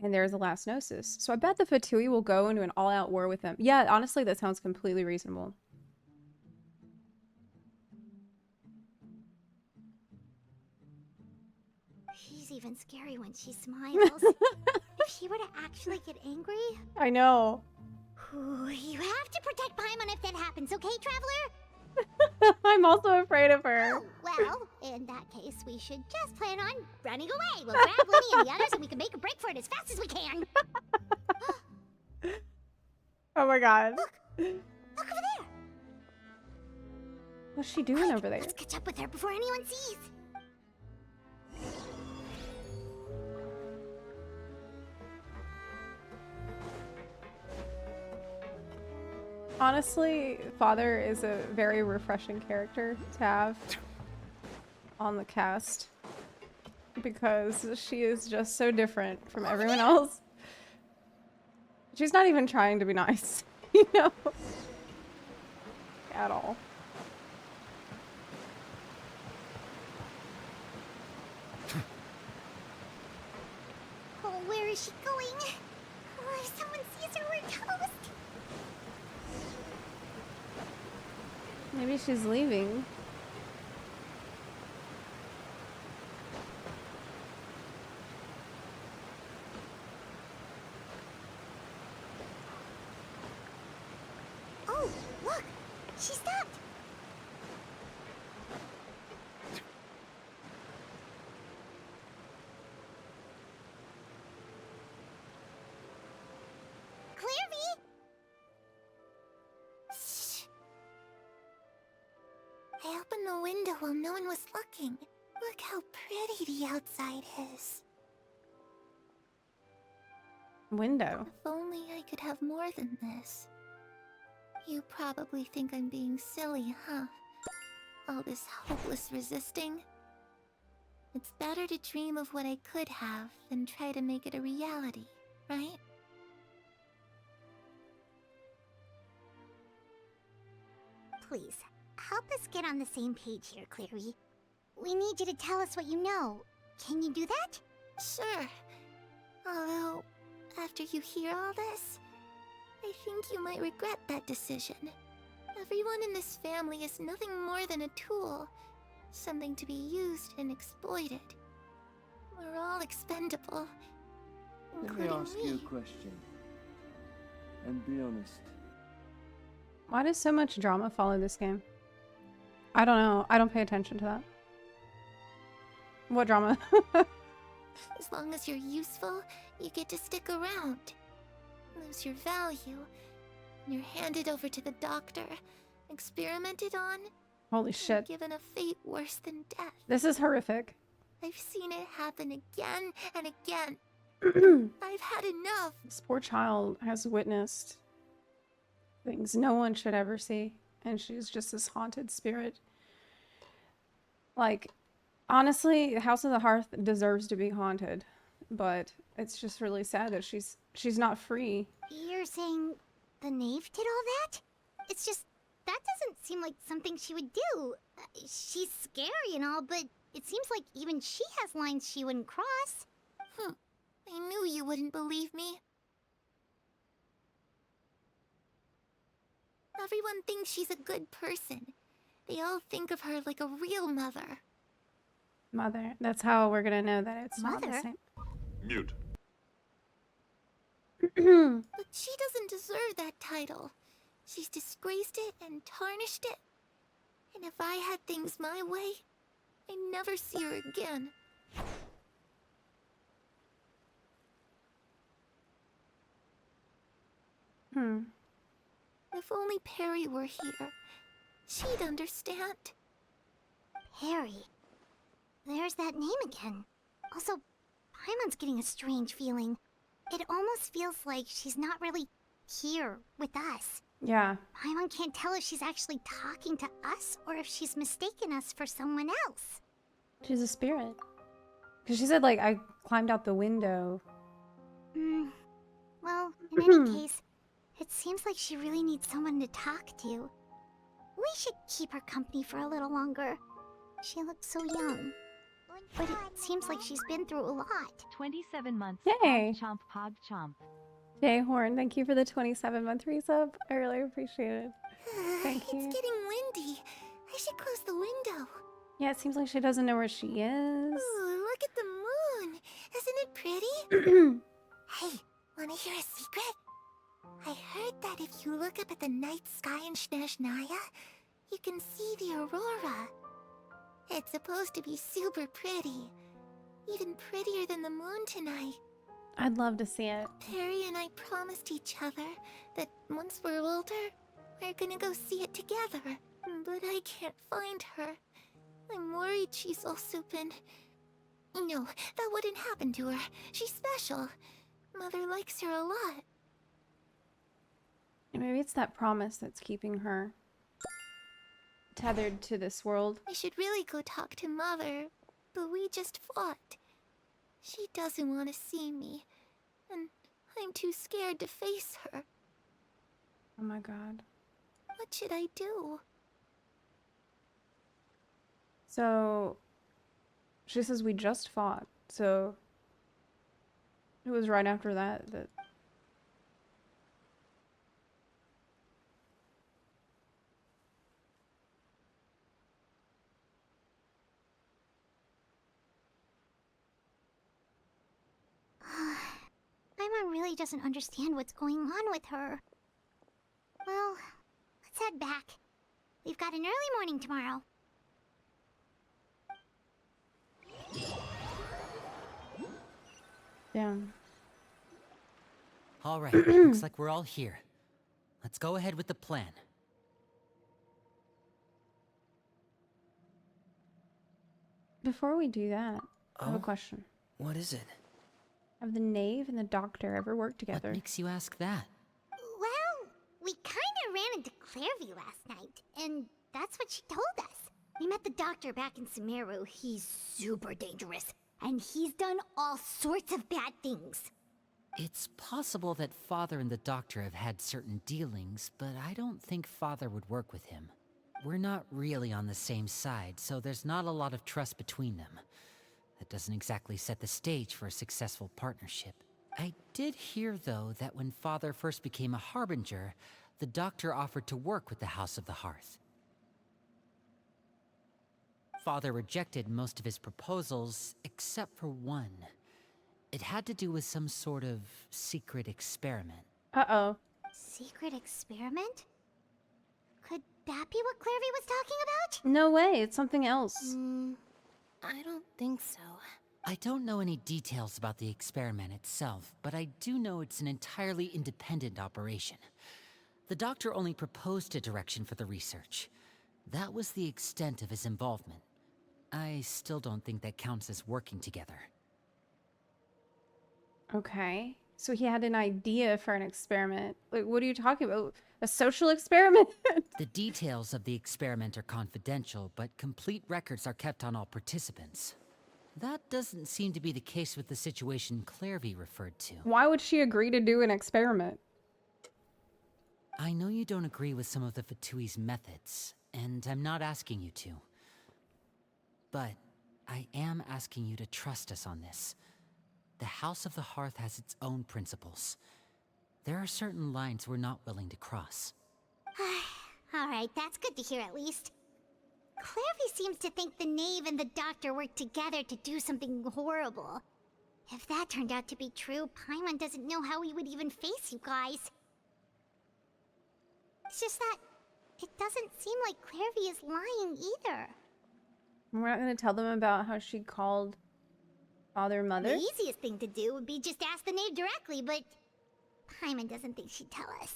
and there's a last Gnosis. So I bet the Fatui will go into an all-out war with them. Yeah, honestly, that sounds completely reasonable. She's even scary when she smiles. If she were to actually get angry... I know. Ooh, you have to protect Paimon if that happens, okay, Traveler? I'm also afraid of her. Oh, well, in that case, we should just plan on running away. We'll grab Lenny and the others and we can make a break for it as fast as we can. Oh my god. Look over there. What's she doing over there? Let's catch up with her before anyone sees. Honestly, Father is a very refreshing character to have on the cast because she is just so different from everyone else. She's not even trying to be nice, you know? at all. Oh, where is she going? Oh, if someone sees her, we're toast. Maybe she's leaving. Oh, look! She stopped! Clairvy! Shh. I opened the window while no one was looking. Look how pretty the outside is. Window. If only I could have more than this. You probably think I'm being silly, huh? All this hopeless resisting. It's better to dream of what I could have than try to make it a reality, right? Please, help us get on the same page here, Clary. We need you to tell us what you know. Can you do that? Sure. Although, after you hear all this, I think you might regret that decision. Everyone in this family is nothing more than a tool. Something to be used and exploited. We're all expendable. Let me ask you a question. And be honest. Why does so much drama follow this game? I don't know. I don't pay attention to that. What drama? As long as you're useful, you get to stick around. Lose your value. You're handed over to the doctor, experimented on, Holy and shit. given a fate worse than death. This is horrific. I've seen it happen again and again. I've had enough. This poor child has witnessed things no one should ever see, and she's just this haunted spirit. Like, honestly, House of the Hearth deserves to be haunted, but it's just really sad that she's not free. You're saying the knave did all that? It's just, that doesn't seem like something she would do. She's scary and all, but it seems like even she has lines she wouldn't cross. I knew you wouldn't believe me. Everyone thinks she's a good person. They all think of her like a real mother. Mother. That's how we're gonna know that it's not the Mother? same. Mute. But she doesn't deserve that title. She's disgraced it and tarnished it. And if I had things my way, I'd never see her again. If only Perry were here, she'd understand. Perry. There's that name again. Also, Paimon's getting a strange feeling. It almost feels like she's not really here with us. Yeah. Paimon can't tell if she's actually talking to us or if she's mistaken us for someone else. She's a spirit. Because she said, like, I climbed out the window. Well, in any case, it seems like she really needs someone to talk to. We should keep her company for a little longer. She looks so young. But it seems like she's been through a lot. 27 months. Yay. Chomp pog chomp. Jay Horn, thank you for the 27-month resub. I really appreciate it. Thank you. It's getting windy. I should close the window. Yeah, it seems like she doesn't know where she is. Ooh, look at the moon. Isn't it pretty? Hey, wanna hear a secret? I heard that if you look up at the night sky in Snezhnaya, you can see the aurora. It's supposed to be super pretty. Even prettier than the moon tonight. I'd love to see it. Perry and I promised each other that once we're older, we're gonna go see it together. But I can't find her. I'm worried she's also been... No, that wouldn't happen to her. She's special. Mother likes her a lot. Maybe it's that promise that's keeping her tethered to this world. I should really go talk to Mother, but we just fought. She doesn't want to see me, and I'm too scared to face her. Oh my god. What should I do? So, she says we just fought. So, it was right after that that... Paimon really doesn't understand what's going on with her. Well, let's head back. We've got an early morning tomorrow. Yeah. All right, looks like we're all here. Let's go ahead with the plan. Before we do that, I have a Oh? question. What is it? Have the knave and the doctor ever worked together? What makes you ask that? Well, we kinda ran into Clairvy last night, and that's what she told us. We met the doctor back in Sumeru. He's super dangerous, and he's done all sorts of bad things. It's possible that Father and the Doctor have had certain dealings, but I don't think Father would work with him. We're not really on the same side, so there's not a lot of trust between them. That doesn't exactly set the stage for a successful partnership. I did hear, though, that when Father first became a Harbinger, the Doctor offered to work with the House of the Hearth. Father rejected most of his proposals, except for one. It had to do with some sort of secret experiment. Uh-oh. Secret experiment? Could that be what Clairvy was talking about? No way, it's something else. I don't think so. I don't know any details about the experiment itself, but I do know it's an entirely independent operation. The Doctor only proposed a direction for the research. That was the extent of his involvement. I still don't think that counts as working together. Okay. So he had an idea for an experiment. Like, what are you talking about? A social experiment? The details of the experiment are confidential, but complete records are kept on all participants. That doesn't seem to be the case with the situation Clairvy referred to. Why would she agree to do an experiment? I know you don't agree with some of the Fatui's methods, and I'm not asking you to. But I am asking you to trust us on this. The House of the Hearth has its own principles. There are certain lines we're not willing to cross. Alright, that's good to hear at least. Clairvy seems to think the knave and the doctor worked together to do something horrible. If that turned out to be true, Paimon doesn't know how he would even face you guys. It's just that it doesn't seem like Clairvy is lying either. We're not going to tell them about how she called Father and Mother? The easiest thing to do would be just ask the knave directly, but Paimon doesn't think she'd tell us.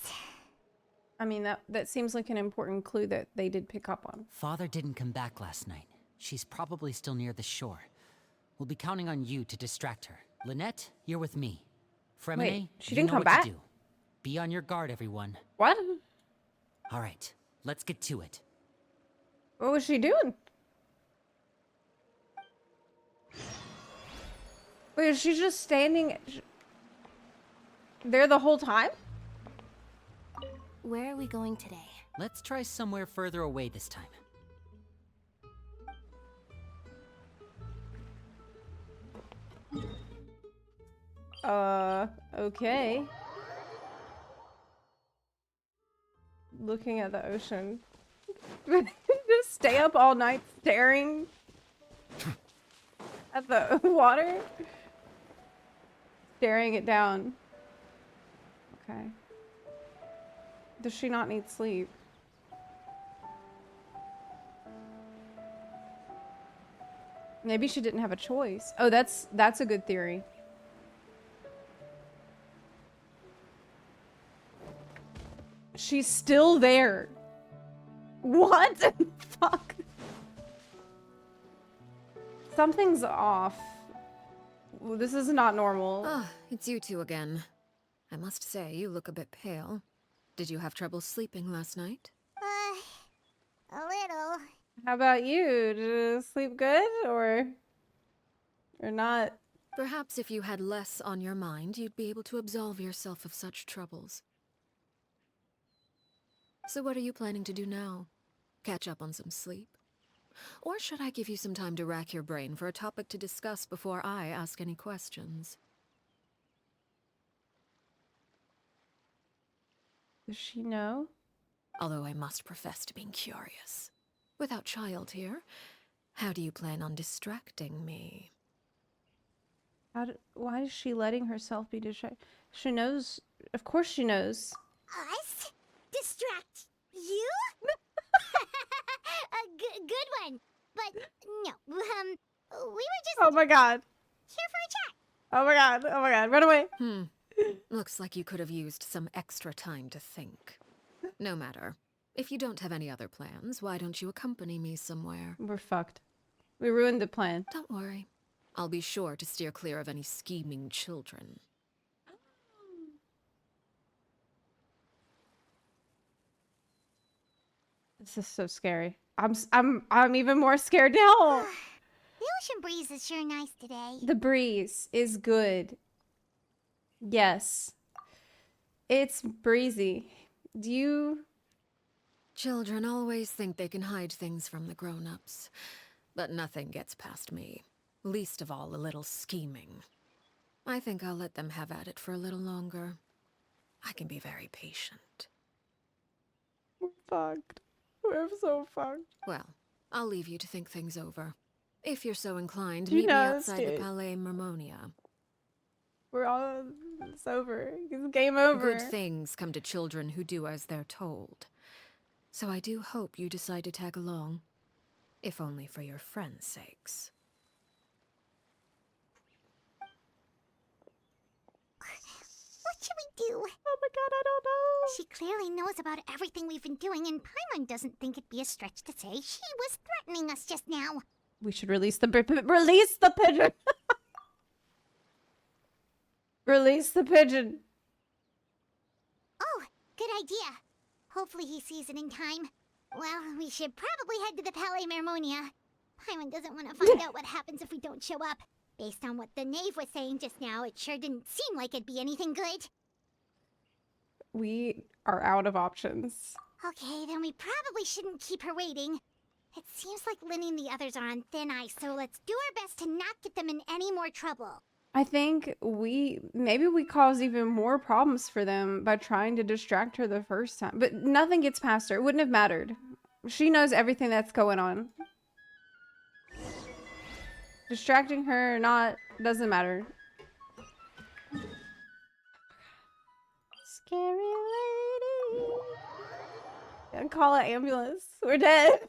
I mean, that seems like an important clue that they did pick up on. Father didn't come back last night. She's probably still near the shore. We'll be counting on you to distract her. Lynette, you're with me. Fremine, Wait, she you didn't know come what back? to do. Be on your guard, everyone. What? All right, let's get to it. What was she doing? Wait, is she just standing there the whole time? Where are we going today? Let's try somewhere further away this time. Okay. Looking at the ocean. Just stay up all night staring at the water. Staring it down. Okay. Does she not need sleep? Maybe she didn't have a choice. Oh, that's a good theory. She's still there. What? Fuck. Something's off. This is not normal. Ah, it's you two again. I must say, you look a bit pale. Did you have trouble sleeping last night? A little. How about you? Did you sleep good or not? Perhaps if you had less on your mind, you'd be able to absolve yourself of such troubles. So what are you planning to do now? Catch up on some sleep? Or should I give you some time to rack your brain for a topic to discuss before I ask any questions? Does she know? Although I must profess to being curious. Without child here, how do you plan on distracting me? Why is she letting herself be distracted? She knows. Of course she knows. Us? Distract you? A good one. But no, we were just Oh my god. here for a chat. Oh my god. Oh my god. Run away. Looks like you could have used some extra time to think. No matter. If you don't have any other plans, why don't you accompany me somewhere? We're fucked. We ruined the plan. Don't worry. I'll be sure to steer clear of any scheming children. This is so scary. I'm even more scared now. The ocean breeze is sure nice today. The breeze is good. Yes. It's breezy. Do you... Children always think they can hide things from the grown-ups. But nothing gets past me. Least of all a little scheming. I think I'll let them have at it for a little longer. I can be very patient. We're fucked. We're so fucked. Well, I'll leave you to think things over. If you're so inclined, She meet me knows, outside the dude. Palais Mermonia. We're all... It's over. It's game over. Good things come to children who do as they're told. So I do hope you decide to tag along. If only for your friends' sakes. What should we do? Oh my god, I don't know. She clearly knows about everything we've been doing, and Paimon doesn't think it'd be a stretch to say she was threatening us just now. We should release the release the pigeon. Release the pigeon. Oh, good idea. Hopefully he sees it in time. Well, we should probably head to the Palais Mermonia. Paimon doesn't want to find out what happens if we don't show up. Based on what the knave was saying just now, it sure didn't seem like it'd be anything good. We are out of options. Okay, then we probably shouldn't keep her waiting. It seems like Linny and the others are on thin ice, so let's do our best to not get them in any more trouble. I think maybe we cause even more problems for them by trying to distract her the first time. But nothing gets past her. It wouldn't have mattered. She knows everything that's going on. Distracting her or not, doesn't matter. Scary lady. Gotta call an ambulance. We're dead.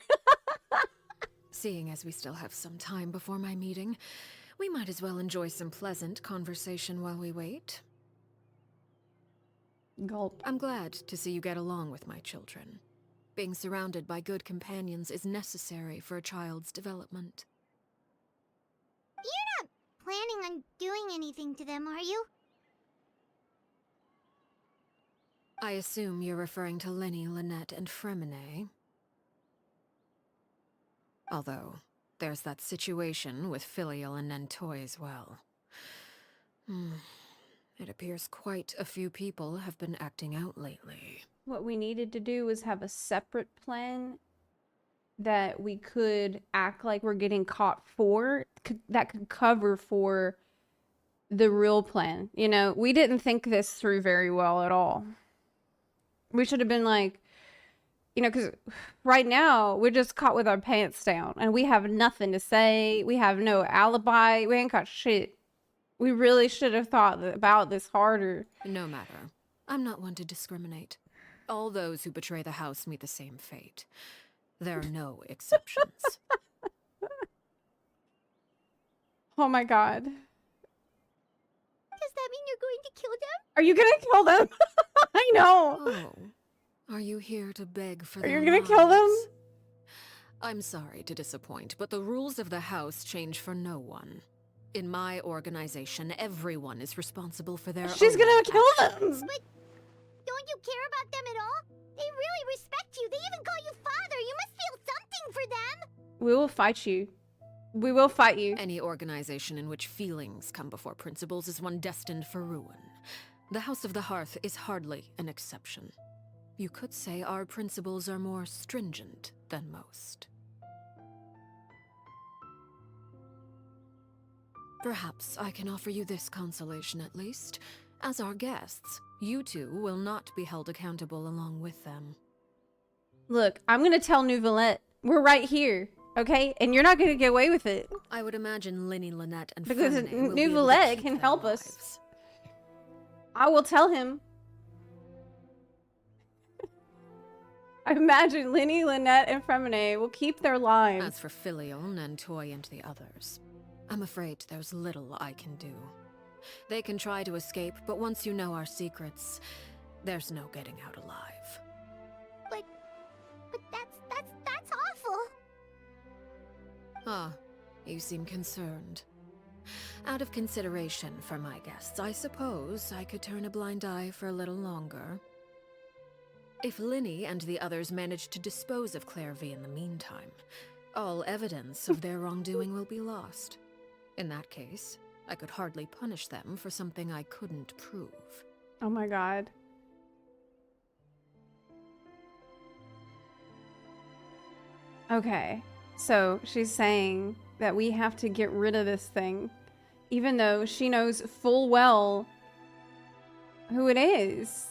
Seeing as we still have some time before my meeting, we might as well enjoy some pleasant conversation while we wait. Gulp. I'm glad to see you get along with my children. Being surrounded by good companions is necessary for a child's development. You're not planning on doing anything to them, are you? I assume you're referring to Lenny, Lynette, and Fremine. Although, there's that situation with Filial and Nentoy as well. It appears quite a few people have been acting out lately. What we needed to do was have a separate plan that we could act like we're getting caught for, that could cover for the real plan. You know, we didn't think this through very well at all. We should have been like, you know, because right now we're just caught with our pants down and we have nothing to say. We have no alibi. We ain't got shit. We really should have thought about this harder. No matter. I'm not one to discriminate. All those who betray the house meet the same fate. There are no exceptions. Oh my god. Does that mean you're going to kill them? Are you gonna kill them? I know. Oh. Are you here to beg for Are their you gonna kill them? lives? I'm sorry to disappoint, but the rules of the house change for no one. In my organization, everyone is responsible for their She's own gonna kill actions. them. But don't you care about them at all? They really respect you. They even call you father. You must feel something for them. We will fight you. We will fight you. Any organization in which feelings come before principles is one destined for ruin. The House of the Hearth is hardly an exception. you could say our principles are more stringent than most. Perhaps I can offer you this consolation at least. As our guests, you two will not be held accountable along with them. Look, I'm gonna tell Nouvellette. We're right here, okay? And you're not gonna get away with it. I would imagine Linny, Lynette, and Because Fremenay will be able to Nouvellette keep can their help lives. us. I will tell him. I imagine Linny, Lynette, and Fremenay will keep their lives. As for Filion and Toy and the others, I'm afraid there's little I can do. They can try to escape, but once you know our secrets, there's no getting out alive. But that's awful. Ah, you seem concerned. Out of consideration for my guests, I suppose I could turn a blind eye for a little longer. If Linny and the others manage to dispose of Clairvy in the meantime, all evidence of their wrongdoing will be lost. In that case, I could hardly punish them for something I couldn't prove. Oh my god. Okay, so she's saying that we have to get rid of this thing, even though she knows full well who it is.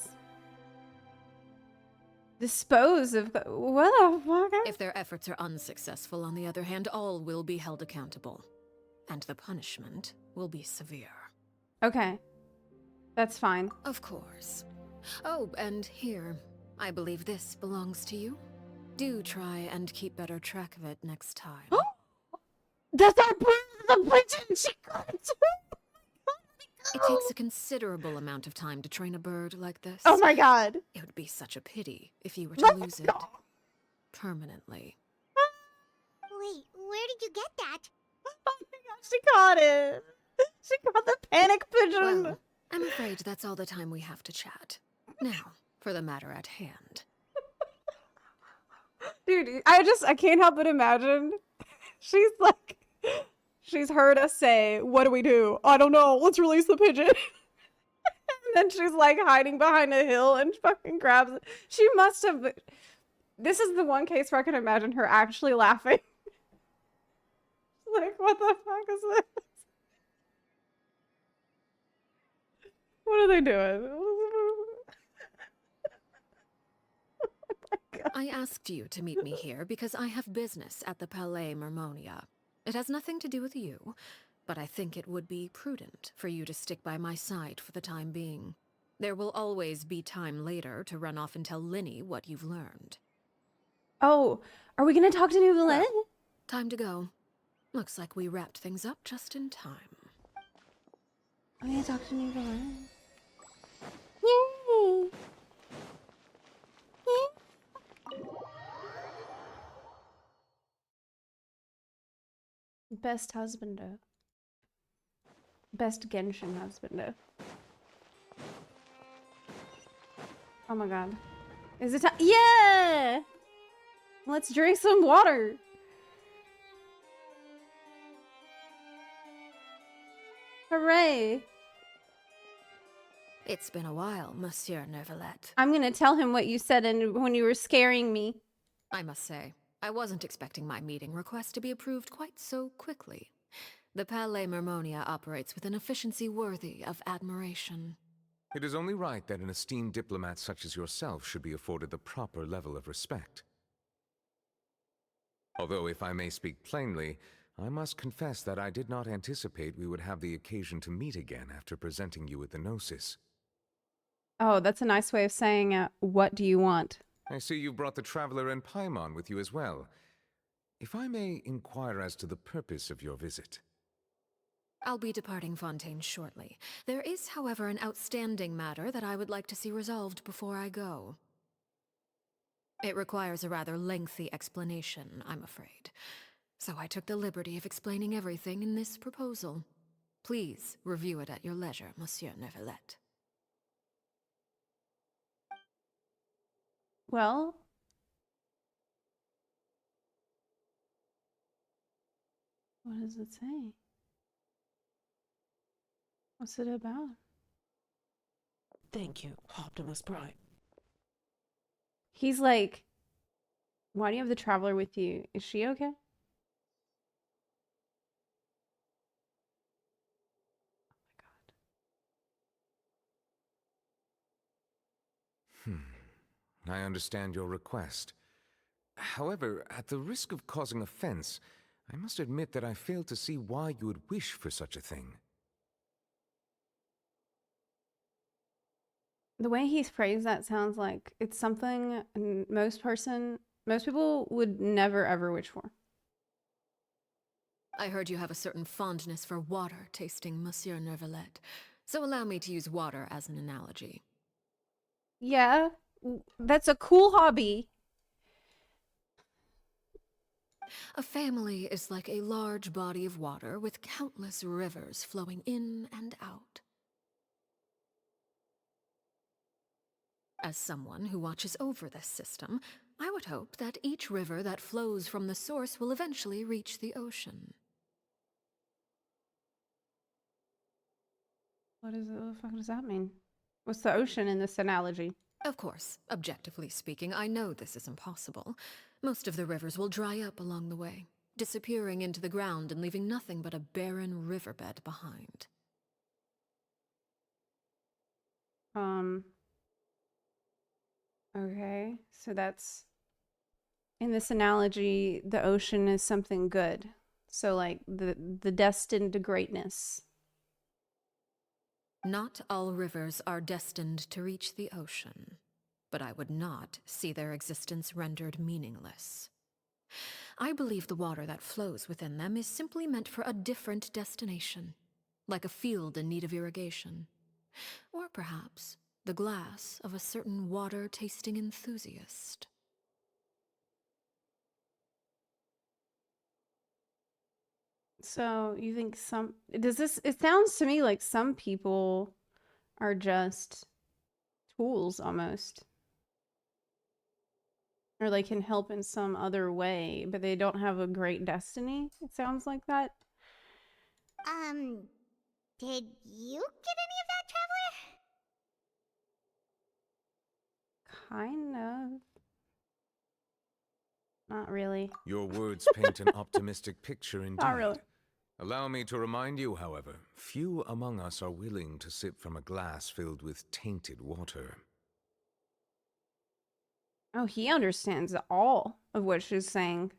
Dispose of the... What the fuck? If their efforts are unsuccessful, on the other hand, all will be held accountable. And the punishment will be severe. Okay. That's fine. Of course. Oh, and here, I believe this belongs to you. Do try and keep better track of it next time. That's our bird, the pigeon! She got it too! It takes a considerable amount of time to train a bird like this. Oh my god! It would be such a pity if you were to lose it. Permanently. Wait, where did you get that? Oh my gosh, she caught it! She caught the panic pigeon! Well, I'm afraid that's all the time we have to chat. Now, for the matter at hand. Dude, I can't help but imagine. She's like... She's heard us say, what do we do? I don't know, let's release the pigeon. And then she's like hiding behind a hill and fucking grabs it. She must have... This is the one case where I can imagine her actually laughing. Like, what the fuck is this? What are they doing? I asked you to meet me here because I have business at the Palais Mermonia. It has nothing to do with you, but I think it would be prudent for you to stick by my side for the time being. There will always be time later to run off and tell Linny what you've learned. Oh, are we gonna talk to Nouvellette? Well, time to go. Looks like we wrapped things up just in time. I'm gonna talk to Nouvellette. Yay! Best husbando. Best Genshin husbando. Oh my god. Is it time? Yeah! Let's drink some water. Hooray! It's been a while, Monsieur Neuvillette. I'm gonna tell him what you said when you were scaring me. I must say, I wasn't expecting my meeting request to be approved quite so quickly. The Palais Mermonia operates with an efficiency worthy of admiration. It is only right that an esteemed diplomat such as yourself should be afforded the proper level of respect. Although, if I may speak plainly, I must confess that I did not anticipate we would have the occasion to meet again after presenting you with the Gnosis. Oh, that's a nice way of saying, what do you want? I see you brought the Traveler and Paimon with you as well. If I may inquire as to the purpose of your visit. I'll be departing Fontaine shortly. There is, however, an outstanding matter that I would like to see resolved before I go. It requires a rather lengthy explanation, I'm afraid. So I took the liberty of explaining everything in this proposal. Please review it at your leisure, Monsieur Neuvillette. Well... What does it say? What's it about? Thank you, Optimus Prime. He's like, why do you have the traveler with you? Is she okay? I understand your request. However, at the risk of causing offense, I must admit that I fail to see why you would wish for such a thing. The way he's phrased that sounds like it's something most people would never ever wish for. I heard you have a certain fondness for water tasting, Monsieur Neuvillette, so allow me to use water as an analogy. Yeah, that's a cool hobby. A family is like a large body of water with countless rivers flowing in and out. As someone who watches over this system, I would hope that each river that flows from the source will eventually reach the ocean. What the fuck does that mean? What's the ocean in this analogy? Of course, objectively speaking, I know this is impossible. Most of the rivers will dry up along the way, disappearing into the ground and leaving nothing but a barren riverbed behind. Okay, so that's... In this analogy, the ocean is something good. So, like, the destined to greatness. Not all rivers are destined to reach the ocean, but I would not see their existence rendered meaningless. I believe the water that flows within them is simply meant for a different destination, like a field in need of irrigation. Or perhaps the glass of a certain water-tasting enthusiast. So, you think it sounds to me like some people are just tools almost. Or they can help in some other way, but they don't have a great destiny. It sounds like that. Did you get any of that, Traveler? Kind of. Not really. Your words paint an optimistic picture indeed. Not really. Allow me to remind you, however, few among us are willing to sip from a glass filled with tainted water. Oh, he understands all of what she's saying.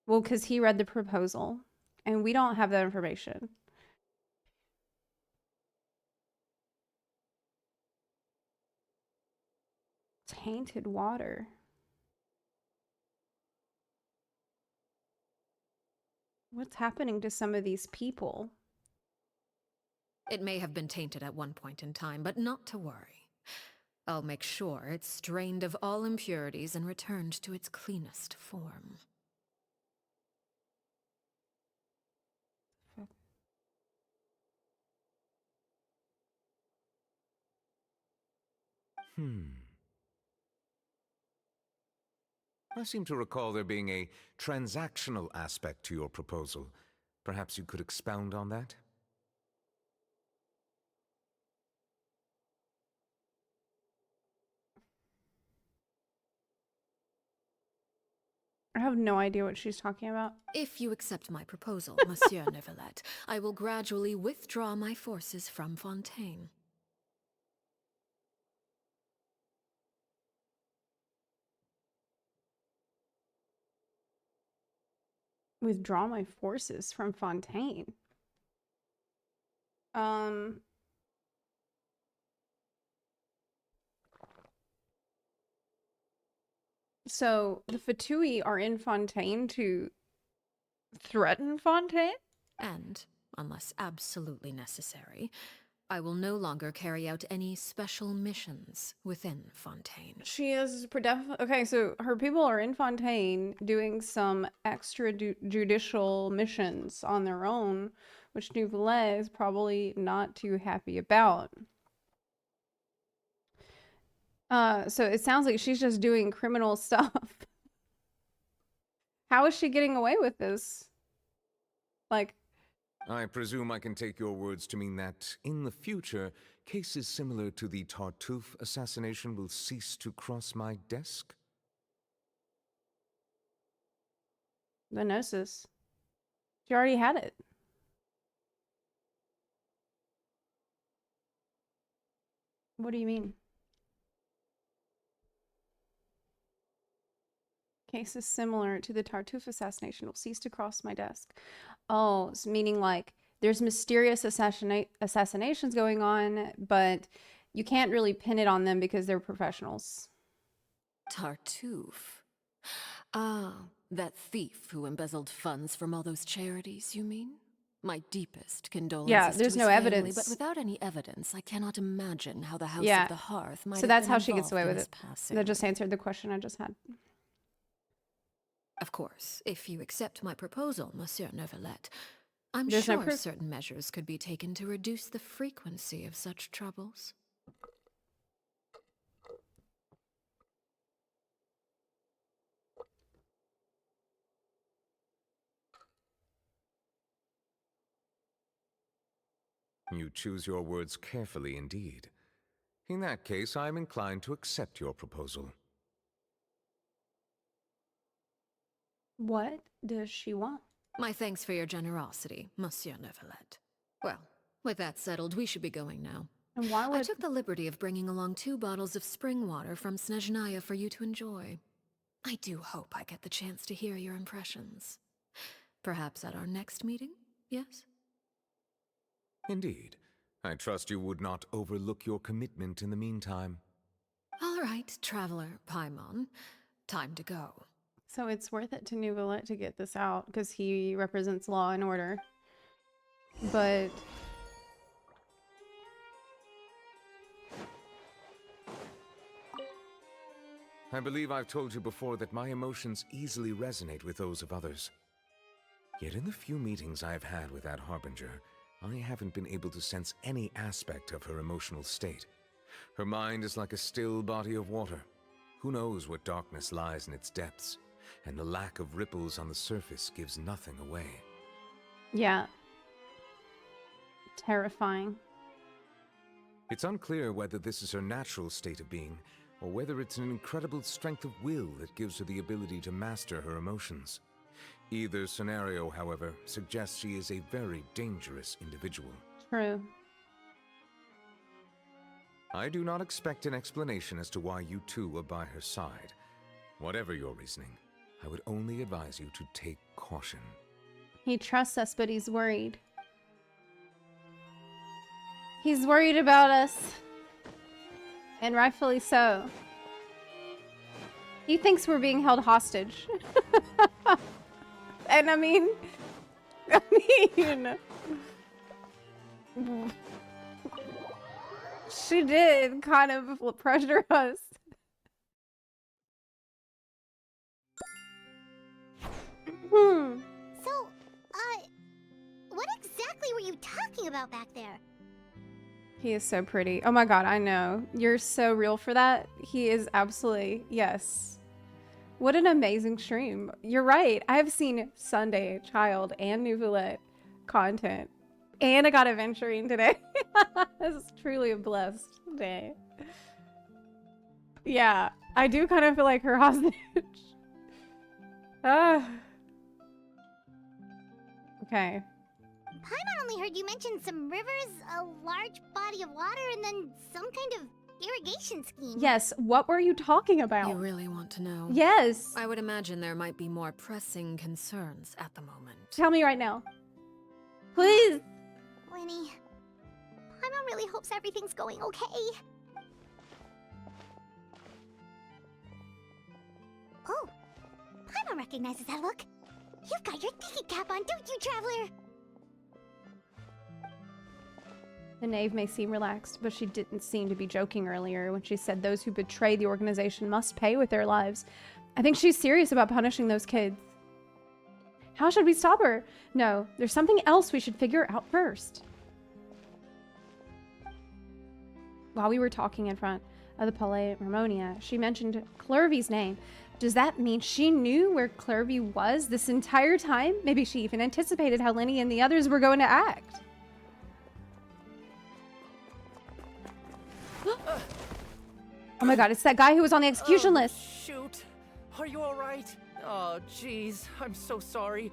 Well, because he read the proposal, and we don't have that information. Tainted water. What's happening to some of these people? It may have been tainted at one point in time, but not to worry. I'll make sure it's drained of all impurities and returned to its cleanest form. I seem to recall there being a transactional aspect to your proposal. Perhaps you could expound on that? I have no idea what she's talking about. If you accept my proposal, Monsieur Neuvillette, I will gradually withdraw my forces from Fontaine. Withdraw my forces from Fontaine. So the Fatui are in Fontaine to threaten Fontaine? And, unless absolutely necessary, I will no longer carry out any special missions within Fontaine. She is okay, so her people are in Fontaine doing some extrajudicial missions on their own, which Neuvillette is probably not too happy about. So it sounds like she's just doing criminal stuff. How is she getting away with this? Like... I presume I can take your words to mean that, in the future, cases similar to the Tartuffe assassination will cease to cross my desk? The Gnosis. She already had it. What do you mean? Case is similar to the Tartuffe assassination will cease to cross my desk. Oh, so meaning like there's mysterious assassinations going on, but you can't really pin it on them because they're professionals. Tartuffe. Ah, that thief who embezzled funds from all those charities, you mean? My deepest condolences Yeah, to there's his no family, evidence. But without any evidence, I cannot imagine how the House Yeah. of the Hearth might So have that's been how she gets involved away in with his it. passing. That just answered the question I just had. Of course, if you accept my proposal, Monsieur Neuvillette, I'm There's no sure proof. certain measures could be taken to reduce the frequency of such troubles. You choose your words carefully indeed. In that case, I am inclined to accept your proposal. What does she want? My thanks for your generosity, Monsieur Neuvillette. Well, with that settled, we should be going now. And why would... I took the liberty of bringing along 2 bottles of spring water from Snezhnaya for you to enjoy. I do hope I get the chance to hear your impressions. Perhaps at our next meeting, yes? Indeed. I trust you would not overlook your commitment in the meantime. All right, Traveler Paimon. Time to go. So it's worth it to Neuvillette to get this out because he represents law and order. But... I believe I've told you before that my emotions easily resonate with those of others. Yet in the few meetings I've had with that Harbinger, I haven't been able to sense any aspect of her emotional state. Her mind is like a still body of water. Who knows what darkness lies in its depths, and the lack of ripples on the surface gives nothing away. Yeah. Terrifying. It's unclear whether this is her natural state of being, or whether it's an incredible strength of will that gives her the ability to master her emotions. Either scenario, however, suggests she is a very dangerous individual. True. I do not expect an explanation as to why you two are by her side. Whatever your reasoning, I would only advise you to take caution. He trusts us, but he's worried. He's worried about us. And rightfully so. He thinks we're being held hostage. And I mean... She did kind of pressure us. So, what exactly were you talking about back there? He is so pretty. Oh my god, I know. You're so real for that. He is absolutely, yes. What an amazing stream. You're right. I have seen Sunday, Child, and Neuvillette content. And I got adventuring today. This is truly a blessed day. Yeah, I do kind of feel like her hostage. Okay. Paimon only heard you mention some rivers, a large body of water, and then some kind of irrigation scheme. Yes, what were you talking about? You really want to know? Yes. I would imagine there might be more pressing concerns at the moment. Tell me right now. Please. Winnie, Paimon really hopes everything's going okay. Oh, Paimon recognizes that look. You've got your thinking cap on, don't you, Traveler? The knave may seem relaxed, but she didn't seem to be joking earlier when she said those who betray the organization must pay with their lives. I think she's serious about punishing those kids. How should we stop her? No, there's something else we should figure out first. While we were talking in front of the Palais Ramonia, she mentioned Clervy's name. Does that mean she knew where Clervy was this entire time? Maybe she even anticipated how Lenny and the others were going to act. Oh my god, it's that guy who was on the execution list. Shoot. Are you alright? Oh, jeez, I'm so sorry.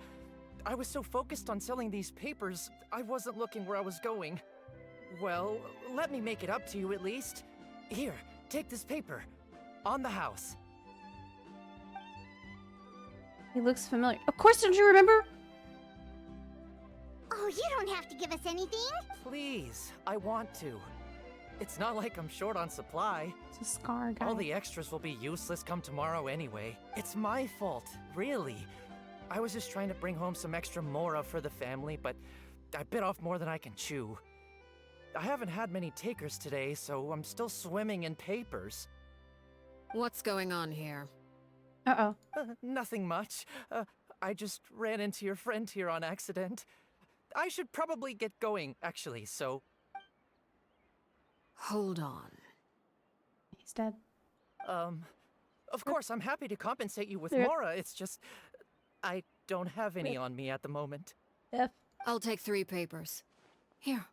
I was so focused on selling these papers, I wasn't looking where I was going. Well, let me make it up to you at least. Here, take this paper. On the house. He looks familiar. Of course, don't you remember? Oh, you don't have to give us anything. Please, I want to. It's not like I'm short on supply. It's a scar guy. All the extras will be useless come tomorrow anyway. It's my fault, really. I was just trying to bring home some extra mora for the family, but I bit off more than I can chew. I haven't had many takers today, so I'm still swimming in papers. What's going on here? Uh-oh. Nothing much. I just ran into your friend here on accident. I should probably get going, actually, so... Hold on. He's dead. Of course, I'm happy to compensate you with Yeah. mora, it's just... I don't have any on me at the moment. F. I'll take 3 papers. Here.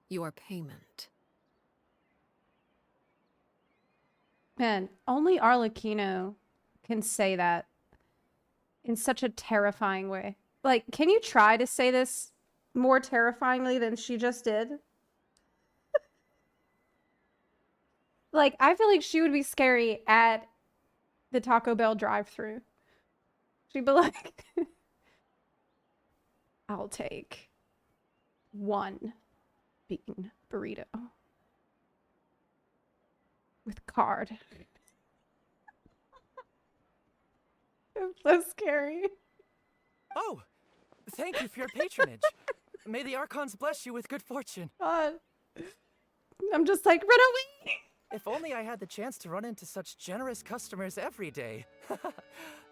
Your payment. Man, only Arlecchino can say that in such a terrifying way. Like, can you try to say this more terrifyingly than she just did? Like, I feel like she would be scary at the Taco Bell drive-thru. She'd be like, I'll take 1 bean burrito with card. It's so scary. Oh, thank you for your patronage. May the Archons bless you with good fortune. God. I'm just like, run away! If only I had the chance to run into such generous customers every day.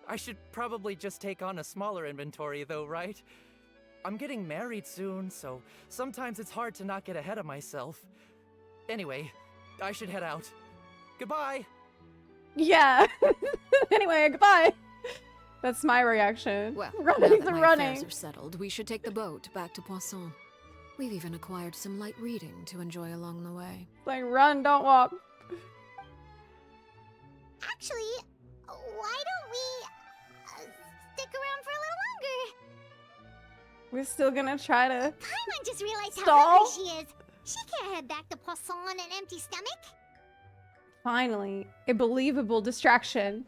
I should probably just take on a smaller inventory though, right? I'm getting married soon, so sometimes it's hard to not get ahead of myself. Anyway, I should head out. Goodbye! Yeah. Anyway, goodbye. That's my reaction. Well, running now the that my running. affairs are settled, we should take the boat back to Poisson. We've even acquired some light reading to enjoy along the way. Like, run, don't walk. Actually, why don't we stick around for a little longer? We're still gonna try to Paimon just realized how stall. hungry she is. She can't head back to Poisson on an empty stomach. Finally, a believable distraction.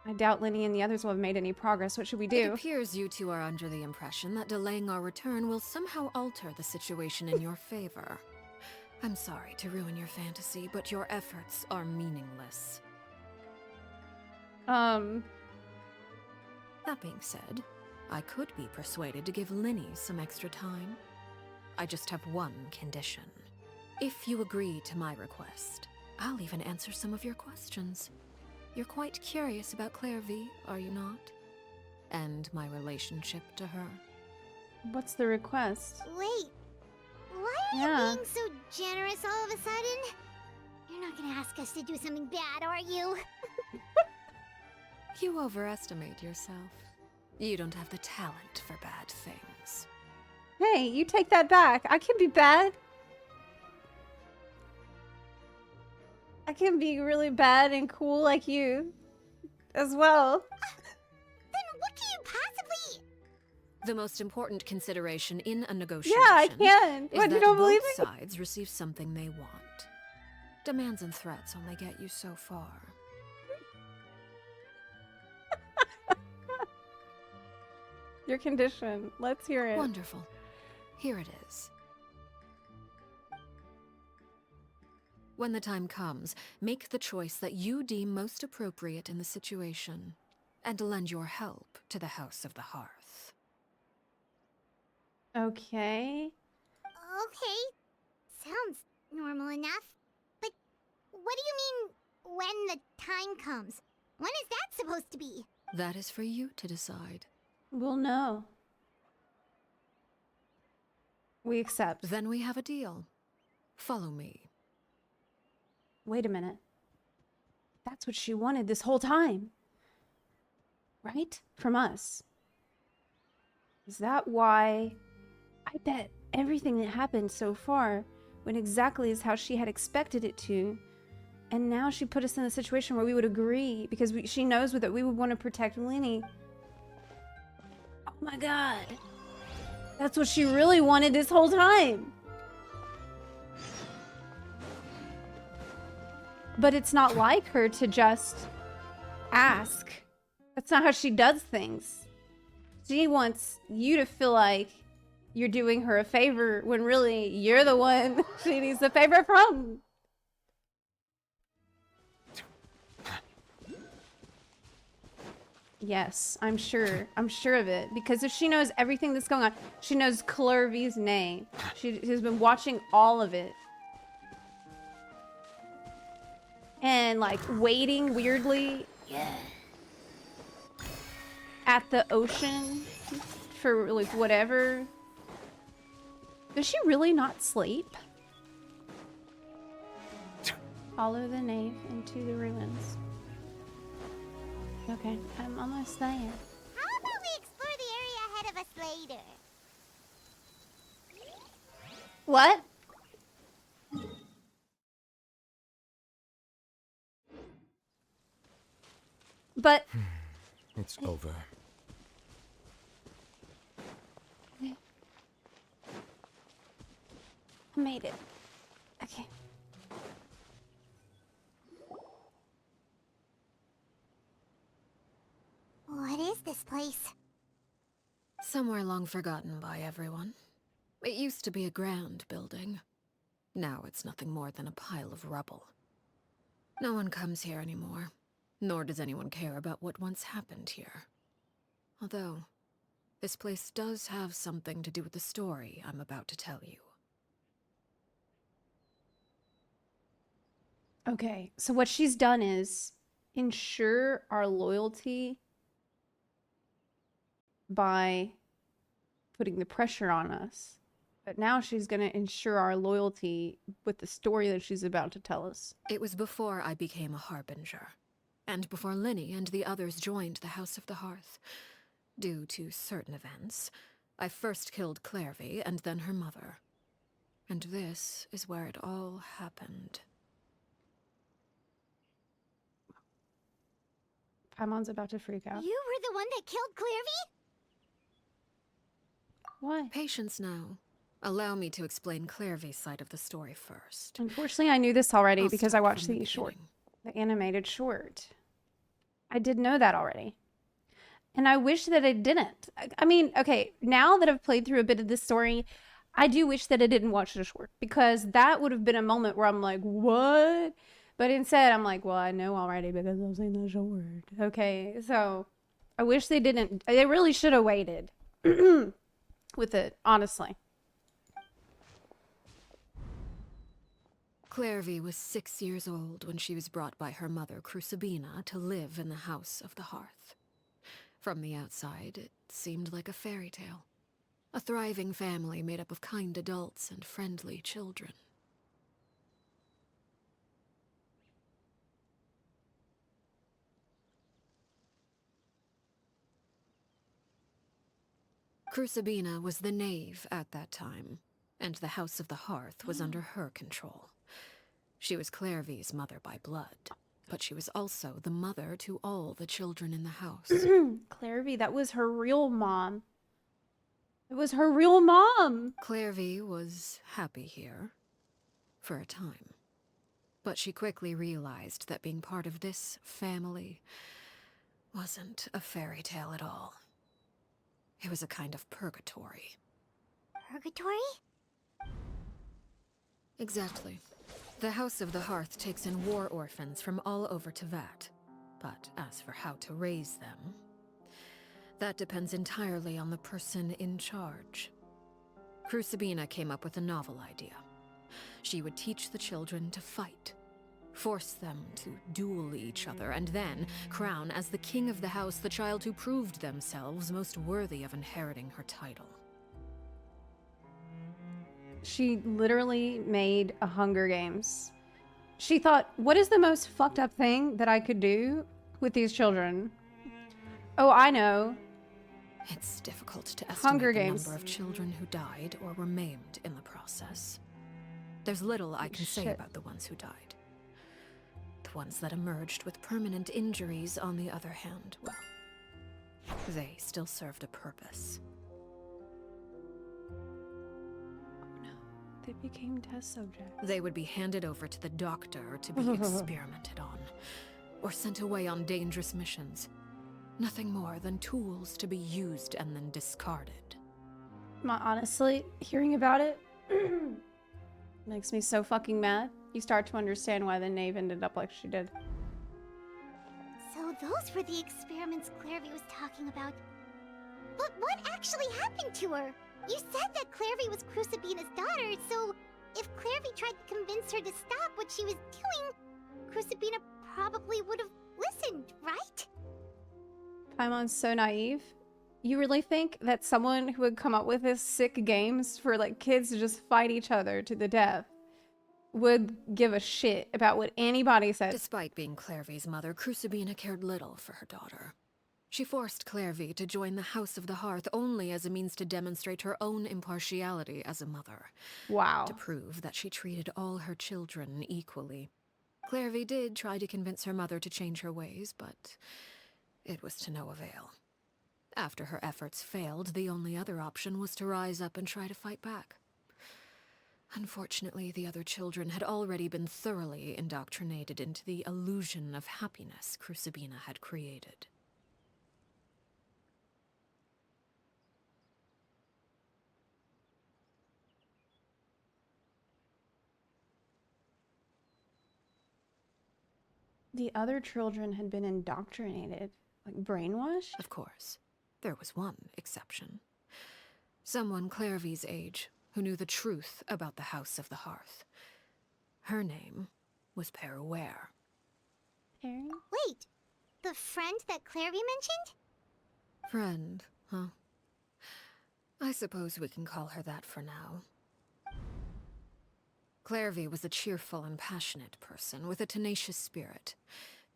I doubt Linny and the others will have made any progress. What should we It do? appears you two are under the impression that delaying our return will somehow alter the situation in your favor. I'm sorry to ruin your fantasy, but your efforts are meaningless. That being said, I could be persuaded to give Linny some extra time. I just have one condition. If you agree to my request, I'll even answer some of your questions. You're quite curious about Claire V, are you not? And my relationship to her. What's the request? Wait, why are you being so generous all of a sudden? You're not gonna ask us to do something bad, are you? You overestimate yourself. You don't have the talent for bad things. Hey, you take that back. I can be bad. I can be really bad and cool like you as well. Then what can you possibly... The most important consideration in a negotiation Yeah, I can. is What, that you don't both believe me? sides receive something they want. Demands and threats only get you so far. Your condition. Let's hear it. Wonderful. Here it is. When the time comes, make the choice that you deem most appropriate in the situation, and lend your help to the House of the Hearth. Okay. Okay, sounds normal enough. But what do you mean, when the time comes? When is that supposed to be? That is for you to decide. We'll know. We accept. Then we have a deal. Follow me. Wait a minute. That's what she wanted this whole time. Right? From us. Is that why... I bet everything that happened so far went exactly as how she had expected it to. And now she put us in a situation where we would agree because she knows that we would want to protect Lenny. Oh my god. That's what she really wanted this whole time. But it's not like her to just ask. That's not how she does things. She wants you to feel like you're doing her a favor when really you're the one she needs a favor from. Yes, I'm sure. I'm sure of it. Because if she knows everything that's going on, she knows Clervy's name. She has been watching all of it. And like waiting weirdly at the ocean for like whatever. Does she really not sleep? Follow the knave into the ruins. Okay, I'm almost there. How about we explore the area ahead of us later? What? But It's over. I made it. Okay. What is this place? Somewhere long forgotten by everyone. It used to be a grand building. Now it's nothing more than a pile of rubble. No one comes here anymore, nor does anyone care about what once happened here. Although, this place does have something to do with the story I'm about to tell you. Okay, so what she's done is ensure our loyalty by putting the pressure on us. But now she's going to ensure our loyalty with the story that she's about to tell us. It was before I became a harbinger, and before Linny and the others joined the House of the Hearth. Due to certain events, I first killed Clervy and then her mother. And this is where it all happened. Paimon's about to freak out. You were the one that killed Clervy? Why? Patience now. Allow me to explain Clervy's side of the story first. Unfortunately, I knew this already I'll because I start watched from the the short, beginning. the animated short. I did know that already. And I wish that I didn't. I mean, okay, now that I've played through a bit of this story, I do wish that I didn't watch the short because that would have been a moment where I'm like, what? But instead, I'm like, well, I know already because I've seen the short. Okay, so I wish they didn't. They really should have waited with it, honestly. Clervy was 6 years old when she was brought by her mother, Crucibina, to live in the House of the Hearth. From the outside, it seemed like a fairy tale. A thriving family made up of kind adults and friendly children. Crucibina was the knave at that time, and the House of the Hearth was under her control. She was Clervy's mother by blood, but she was also the mother to all the children in the house. Clervy, that was her real mom. It was her real mom. Clervy was happy here, for a time. But she quickly realized that being part of this family wasn't a fairy tale at all. It was a kind of purgatory. Purgatory? Exactly. The House of the Hearth takes in war orphans from all over Tevat. But as for how to raise them, that depends entirely on the person in charge. Crucibina came up with a novel idea. She would teach the children to fight, force them to duel each other, and then crown as the king of the house the child who proved themselves most worthy of inheriting her title. She literally made a Hunger Games. She thought, what is the most fucked up thing that I could do with these children? Oh, I know. It's difficult to estimate Hunger the Games. number of children who died or were maimed in the process. There's little I can say Shit. about the ones who died. ones that emerged with permanent injuries, on the other hand, well, they still served a purpose. They became test subjects. They would be handed over to the doctor to be experimented on, or sent away on dangerous missions. Nothing more than tools to be used and then discarded. Honestly, hearing about it makes me so fucking mad. You start to understand why the Knave ended up like she did. So those were the experiments Clairvy was talking about. But what actually happened to her? You said that Clairvy was Crucibina's daughter, so if Clairvy tried to convince her to stop what she was doing, Crucibina probably would have listened, right? Paimon's so naive. You really think that someone who would come up with this sick games for like kids to just fight each other to the death would give a shit about what anybody said? Despite being Clairvy's mother, Crucibina cared little for her daughter. She forced Clairvy to join the House of the Hearth only as a means to demonstrate her own impartiality as a mother. Wow. To prove that she treated all her children equally. Clairvy did try to convince her mother to change her ways, but it was to no avail. After her efforts failed, the only other option was to rise up and try to fight back. Unfortunately, the other children had already been thoroughly indoctrinated into the illusion of happiness Crucibina had created. The other children had been indoctrinated, like brainwashed? Of course. There was one exception. Someone Clairvy's age, who knew the truth about the House of the Hearth. Her name was Peruere. Wait, the friend that Clairvy mentioned? Friend, huh? I suppose we can call her that for now. Clairvy was a cheerful and passionate person with a tenacious spirit.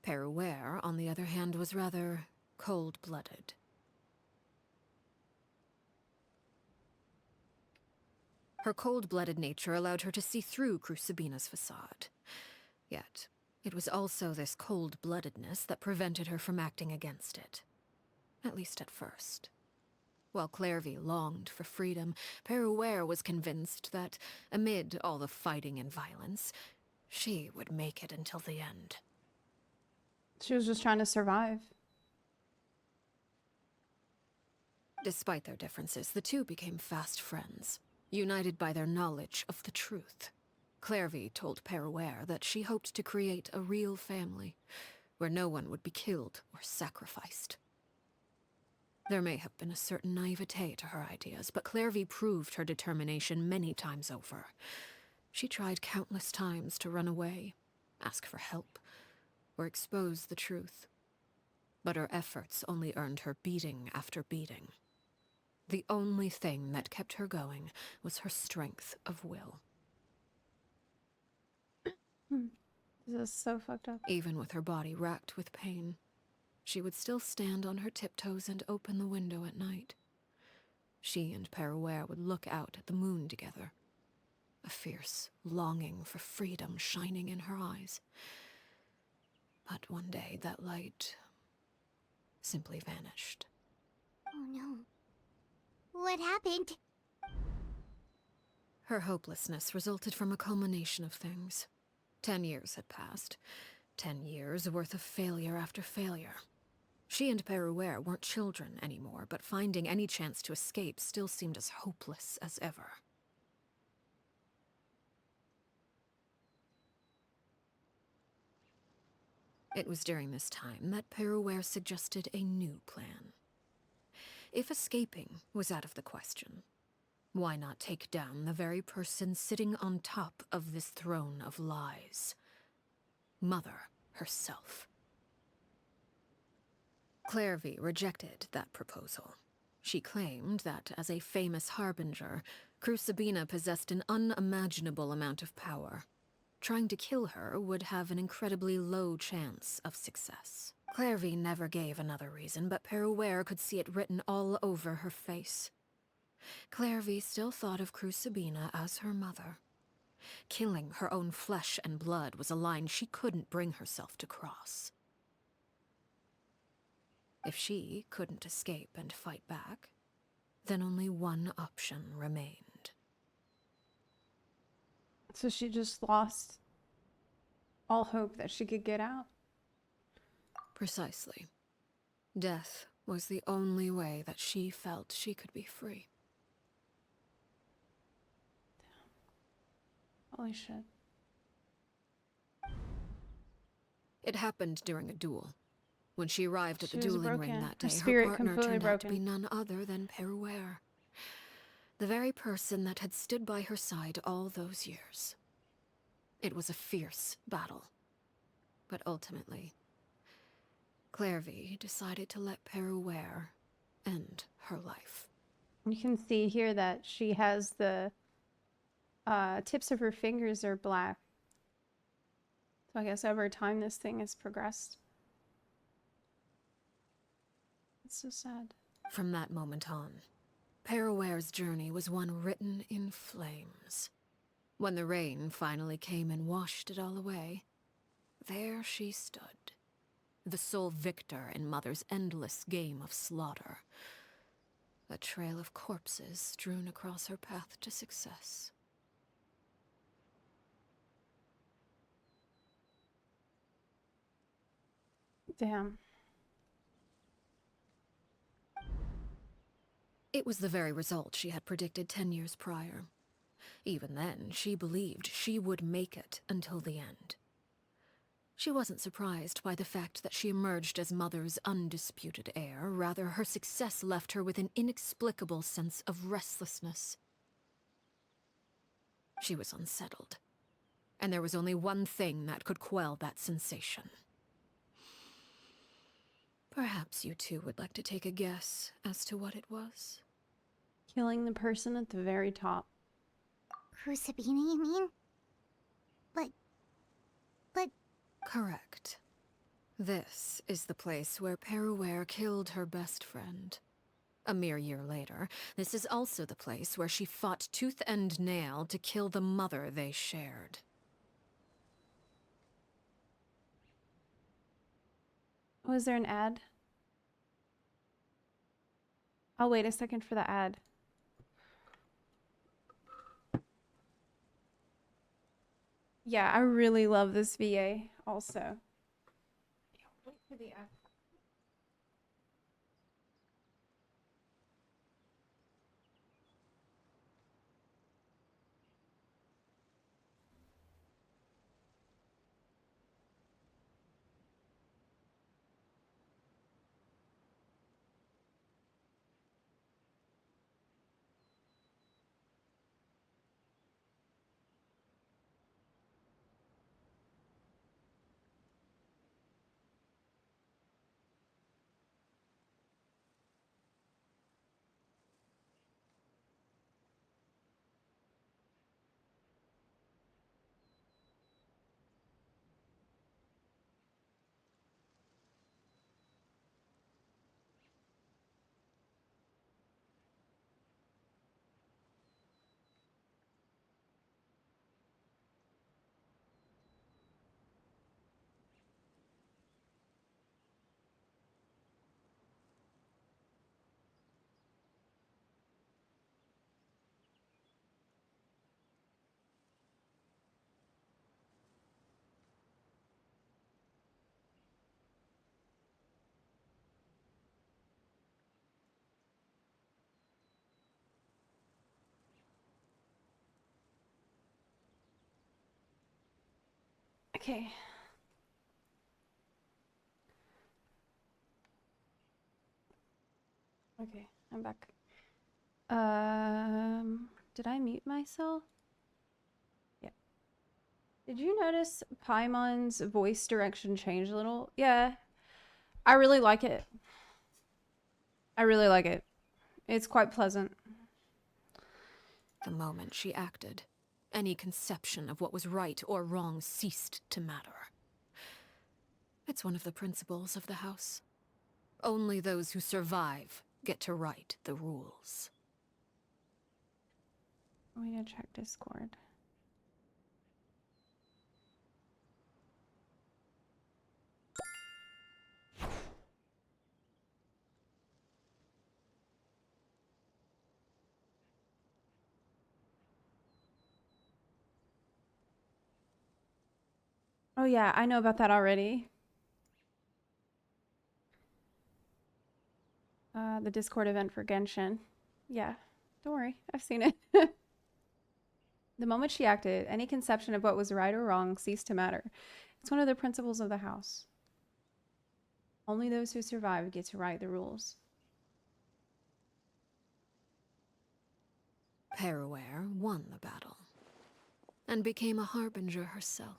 Peruere, on the other hand, was rather cold-blooded. Her cold-blooded nature allowed her to see through Crucibina's facade. Yet, it was also this cold-bloodedness that prevented her from acting against it. At least at first. While Clairvy longed for freedom, Peruere was convinced that, amid all the fighting and violence, she would make it until the end. She was just trying to survive. Despite their differences, the two became fast friends, united by their knowledge of the truth. Clairvy told Peruere that she hoped to create a real family, where no one would be killed or sacrificed. There may have been a certain naivete to her ideas, but Clairvy proved her determination many times over. She tried countless times to run away, ask for help, or expose the truth. But her efforts only earned her beating after beating. The only thing that kept her going was her strength of will. This is so fucked up. Even with her body racked with pain, she would still stand on her tiptoes and open the window at night. She and Peruere would look out at the moon together, a fierce longing for freedom shining in her eyes. But one day that light simply vanished. Oh no. What happened? Her hopelessness resulted from a culmination of things. 10 years had passed. 10 years worth of failure after failure. She and Peruere weren't children anymore, but finding any chance to escape still seemed as hopeless as ever. It was during this time that Peruere suggested a new plan. If escaping was out of the question, why not take down the very person sitting on top of this throne of lies? Mother herself. Clairvy rejected that proposal. She claimed that, as a famous harbinger, Crucibina possessed an unimaginable amount of power. Trying to kill her would have an incredibly low chance of success. Clairvy never gave another reason, but Peruere could see it written all over her face. Clairvy still thought of Crucibina as her mother. Killing her own flesh and blood was a line she couldn't bring herself to cross. If she couldn't escape and fight back, then only one option remained. So she just lost all hope that she could get out? Precisely. Death was the only way that she felt she could be free. Holy shit. It happened during a duel. When she arrived at She the was dueling ring broken. that Her day, her spirit partner completely turned out to be broken. none other than Peruere. The very person that had stood by her side all those years. It was a fierce battle. But ultimately, Clairvy decided to let Peruere end her life. You can see here that she has the tips of her fingers are black. So I guess over time this thing has progressed. It's so sad. From that moment on, Peruere's journey was one written in flames. When the rain finally came and washed it all away, there she stood, the sole victor in Mother's endless game of slaughter. A trail of corpses strewn across her path to success. Damn. It was the very result she had predicted 10 years prior. Even then, she believed she would make it until the end. She wasn't surprised by the fact that she emerged as Mother's undisputed heir. Rather, her success left her with an inexplicable sense of restlessness. She was unsettled, and there was only one thing that could quell that sensation. Perhaps you two would like to take a guess as to what it was? Killing the person at the very top. Who's Sabina, you mean? But... Correct. This is the place where Peruere killed her best friend. A mere year later, this is also the place where she fought tooth and nail to kill the mother they shared. Was there an ad? I'll wait a second for the ad. Yeah, I really love this VA also. Yeah, wait for the ad. Okay. Okay, I'm back. Did I mute myself? Yeah. Did you notice Paimon's voice direction change a little? Yeah. I really like it. I really like it. It's quite pleasant. The moment she acted, any conception of what was right or wrong ceased to matter. It's one of the principles of the house. Only those who survive get to write the rules. We need to check Discord. Oh yeah, I know about that already. The Discord event for Genshin. Yeah, don't worry, I've seen it. The moment she acted, any conception of what was right or wrong ceased to matter. It's one of the principles of the house. Only those who survive get to write the rules. Peruware won the battle and became a harbinger herself.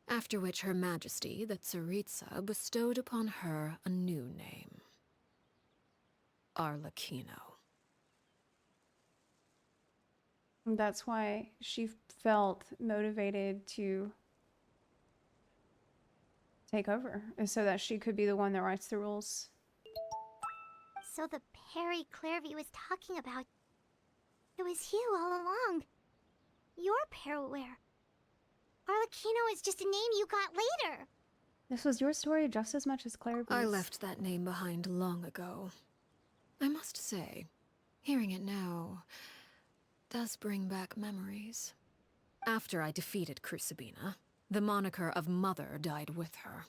After which Her Majesty, the Tsaritsa, bestowed upon her a new name. Arlecchino. That's why she felt motivated to take over, is so that she could be the one that writes the rules. So the Perry Clairvy was talking about, it was you all along. You're Peruware. Arlecchino is just a name you got later. This was your story just as much as Clairvy's. I left that name behind long ago. I must say, hearing it now does bring back memories. After I defeated Crucibina, the moniker of Mother died with her.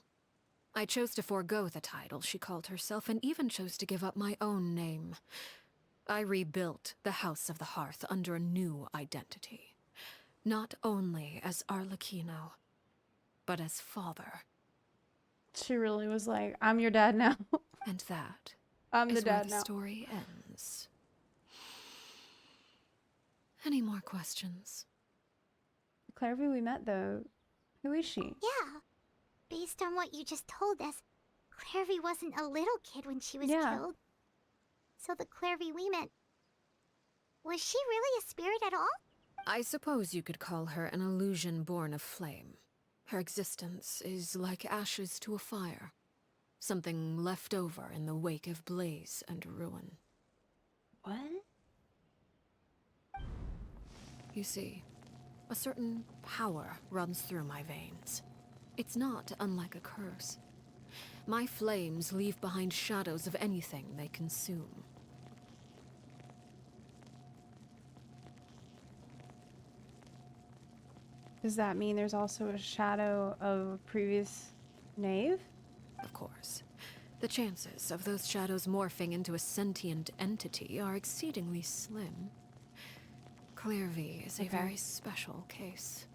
I chose to forego the title she called herself and even chose to give up my own name. I rebuilt the House of the Hearth under a new identity. Not only as Arlecchino, but as father. She really was like, I'm your dad now. And that I'm the is where dad the now. story ends. Any more questions? Clairvy we met though, who is she? Yeah. Based on what you just told us, Clairvy wasn't a little kid when she was killed. So the Clairvy we met, was she really a spirit at all? I suppose you could call her an illusion born of flame. Her existence is like ashes to a fire. Something left over in the wake of blaze and ruin. What? You see, a certain power runs through my veins. It's not unlike a curse. My flames leave behind shadows of anything they consume. Does that mean there's also a shadow of a previous knave? Of course. The chances of those shadows morphing into a sentient entity are exceedingly slim. Clairvy is a very special case.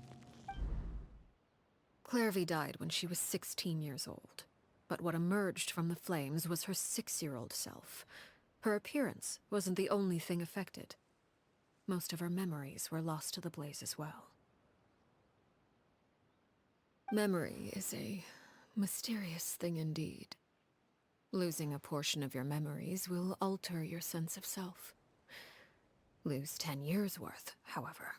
Clairvy died when she was 16 years old, but what emerged from the flames was her 6-year-old self. Her appearance wasn't the only thing affected. Most of her memories were lost to the blaze as well. Memory is a mysterious thing indeed. Losing a portion of your memories will alter your sense of self. Lose 10 years' worth, however,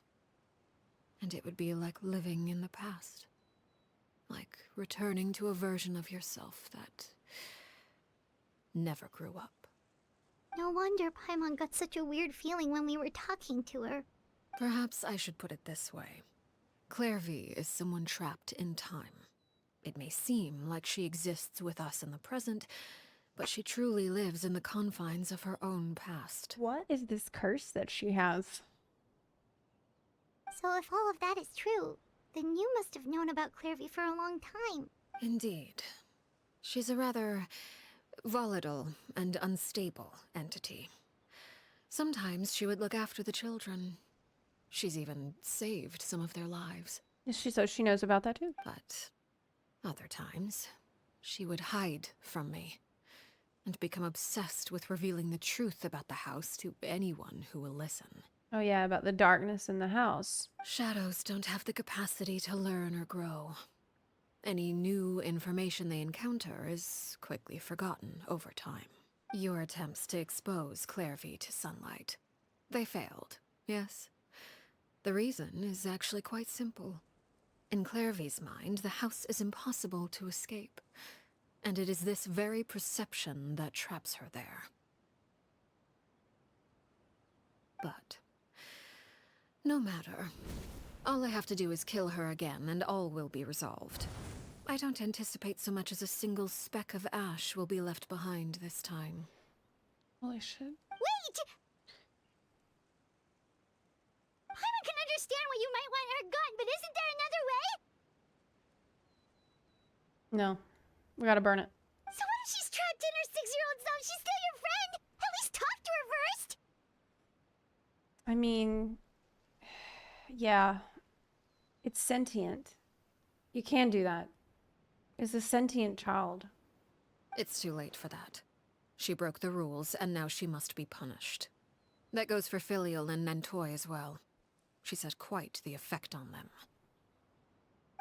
and it would be like living in the past. Like returning to a version of yourself that never grew up. No wonder Paimon got such a weird feeling when we were talking to her. Perhaps I should put it this way. Clairvy is someone trapped in time. It may seem like she exists with us in the present, but she truly lives in the confines of her own past. What is this curse that she has? So if all of that is true, then you must have known about Clairvy for a long time. Indeed. She's a rather volatile and unstable entity. Sometimes she would look after the children. She's even saved some of their lives. Is she, so she knows about that too? But other times, she would hide from me and become obsessed with revealing the truth about the house to anyone who will listen. Oh yeah, about the darkness in the house. Shadows don't have the capacity to learn or grow. Any new information they encounter is quickly forgotten over time. Your attempts to expose Clairvy to sunlight. They failed, yes? The reason is actually quite simple. In Clairvy's mind, the house is impossible to escape, and it is this very perception that traps her there. But no matter. All I have to do is kill her again, and all will be resolved. I don't anticipate so much as a single speck of ash will be left behind this time. Holy shit. Wait! Paimon can understand why you might want her gone, but isn't there another way? No. We gotta burn it. So what if she's trapped in her 6-year-old self? She's still your friend! At least talk to her first! I mean... Yeah. It's sentient. You can do that. It's a sentient child. It's too late for that. She broke the rules, and now she must be punished. That goes for Filial and Nantoy as well. She's had quite the effect on them.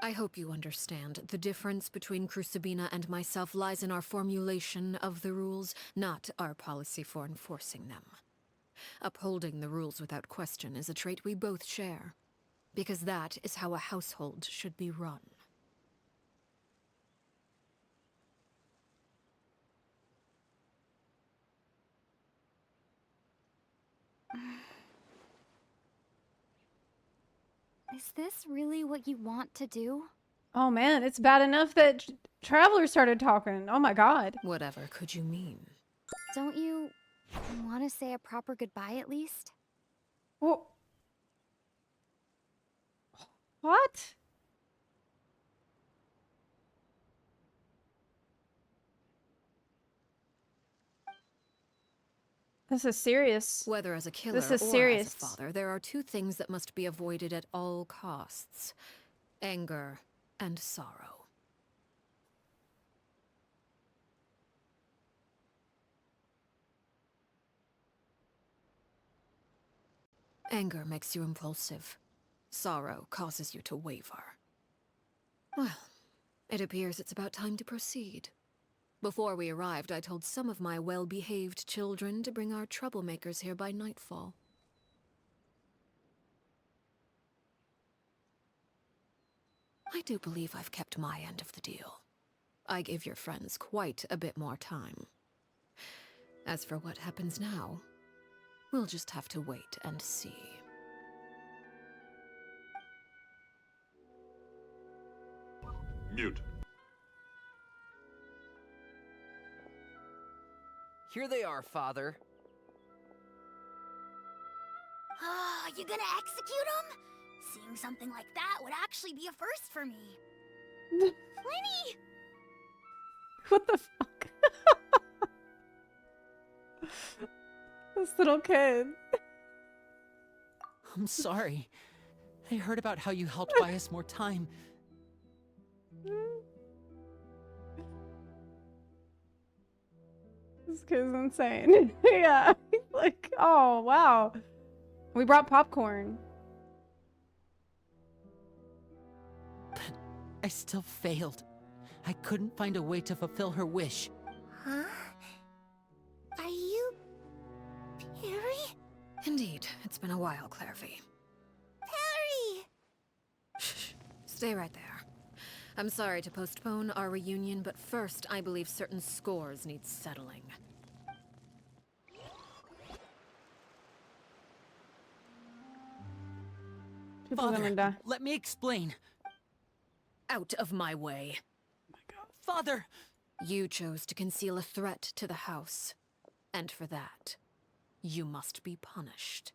I hope you understand. The difference between Crucibina and myself lies in our formulation of the rules, not our policy for enforcing them. Upholding the rules without question is a trait we both share, because that is how a household should be run. Is this really what you want to do? Oh man, it's bad enough that Traveler started talking. Oh my god. Whatever could you mean? Don't you want to say a proper goodbye at least? Well, what? This is serious. Whether as a killer This is or serious. as a father, there are two things that must be avoided at all costs: anger and sorrow. Anger makes you impulsive. Sorrow causes you to waver. Well, it appears it's about time to proceed. Before we arrived, I told some of my well-behaved children to bring our troublemakers here by nightfall. I do believe I've kept my end of the deal. I gave your friends quite a bit more time. As for what happens now, we'll just have to wait and see. Mute. Here they are, Father. Ah, you gonna execute him? Seeing something like that would actually be a first for me. Flinny! What the fuck? This little kid. I'm sorry. I heard about how you helped buy us more time. This kid's insane. Yeah. Like, oh, wow. We brought popcorn. But I still failed. I couldn't find a way to fulfill her wish. Huh? Are you... Perry? Indeed, it's been a while, Clairvy. Perry! Shh. Stay right there. I'm sorry to postpone our reunion, but first I believe certain scores need settling. Father, let me explain. Out of my way. Father! You chose to conceal a threat to the house. And for that, you must be punished.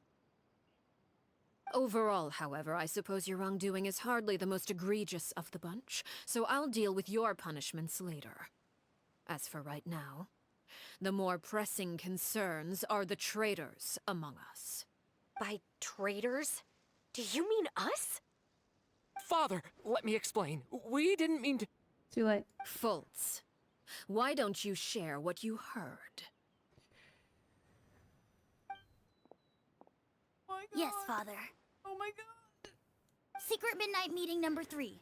Overall, however, I suppose your wrongdoing is hardly the most egregious of the bunch, so I'll deal with your punishments later. As for right now, the more pressing concerns are the traitors among us. By traitors? Do you mean us? Father, let me explain. We didn't mean to... Too late. Fultz, why don't you share what you heard? Yes, Father. Oh my god. Secret midnight meeting number 3.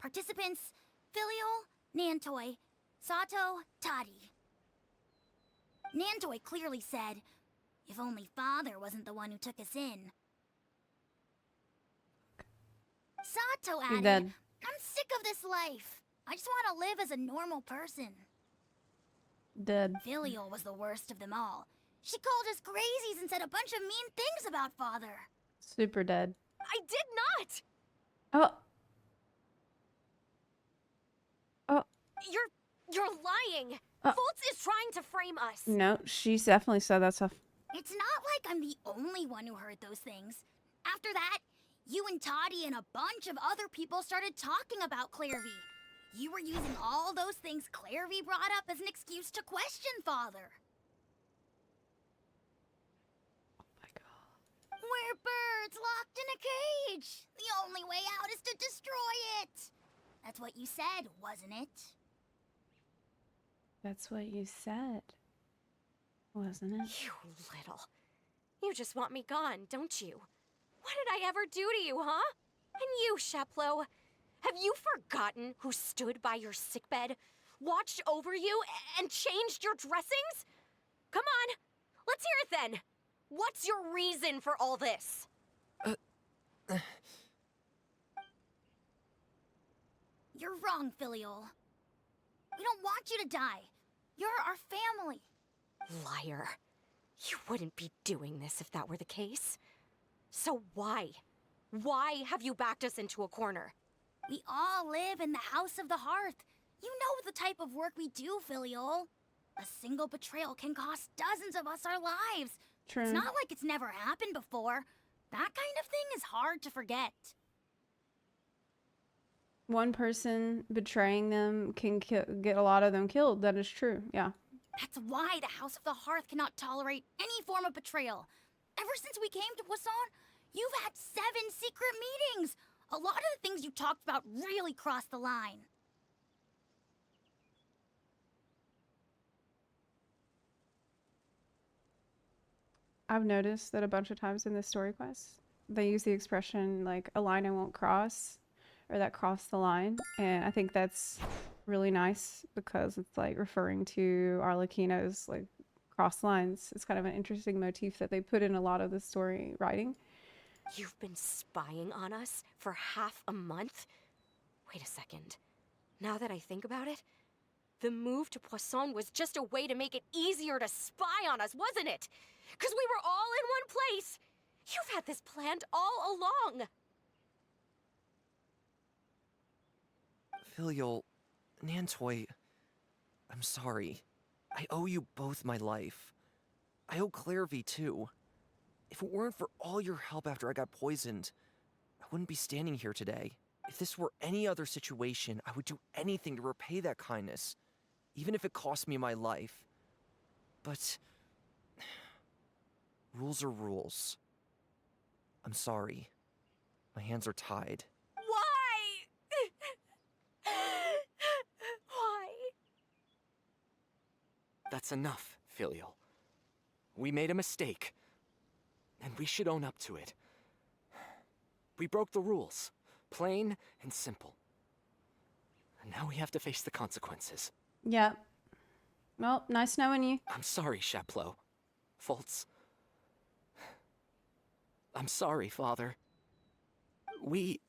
Participants: Filial, Nantoy, Sato, Toddy. Nantoy clearly said, if only Father wasn't the one who took us in. Sato He's added, dead. I'm sick of this life. I just want to live as a normal person. Dead. Filial was the worst of them all. She called us crazies and said a bunch of mean things about Father. Super dead. I did not! Oh. Oh. You're lying! Fultz is trying to frame us! No, she definitely said that stuff. It's not like I'm the only one who heard those things. After that, you and Toddy and a bunch of other people started talking about Clairvy. You were using all those things Claire V brought up as an excuse to question Father. We're birds locked in a cage. The only way out is to destroy it. That's what you said, wasn't it? That's what you said, wasn't it? You little. You just want me gone, don't you? What did I ever do to you, huh? And you, Sheplo, have you forgotten who stood by your sickbed, watched over you, and changed your dressings? Come on, let's hear it then. What's your reason for all this? You're wrong, Filial. We don't want you to die. You're our family. Liar. You wouldn't be doing this if that were the case. So why? Why have you backed us into a corner? We all live in the House of the Hearth. You know the type of work we do, Filial. A single betrayal can cost dozens of us our lives. True. It's not like it's never happened before. That kind of thing is hard to forget. One person betraying them can get a lot of them killed. That is true. Yeah. That's why the House of the Hearth cannot tolerate any form of betrayal. Ever since we came to Poisson, you've had 7 secret meetings. A lot of the things you talked about really crossed the line. I've noticed that a bunch of times in the story quests, they use the expression like a line I won't cross, or that crossed the line. And I think that's really nice because it's like referring to Arlecchino's like cross lines. It's kind of an interesting motif that they put in a lot of the story writing. You've been spying on us for half a month? Wait a second. Now that I think about it, the move to Poisson was just a way to make it easier to spy on us, wasn't it? Because we were all in one place. You've had this planned all along. Filial, Nantoy, I'm sorry. I owe you both my life. I owe Claire V too. If it weren't for all your help after I got poisoned, I wouldn't be standing here today. If this were any other situation, I would do anything to repay that kindness, even if it cost me my life. But rules are rules. I'm sorry. My hands are tied. Why? Why? That's enough, Filial. We made a mistake, and we should own up to it. We broke the rules, plain and simple. And now we have to face the consequences. Yeah. Well, nice knowing you. I'm sorry, Sheplo. Fultz. I'm sorry, Father. We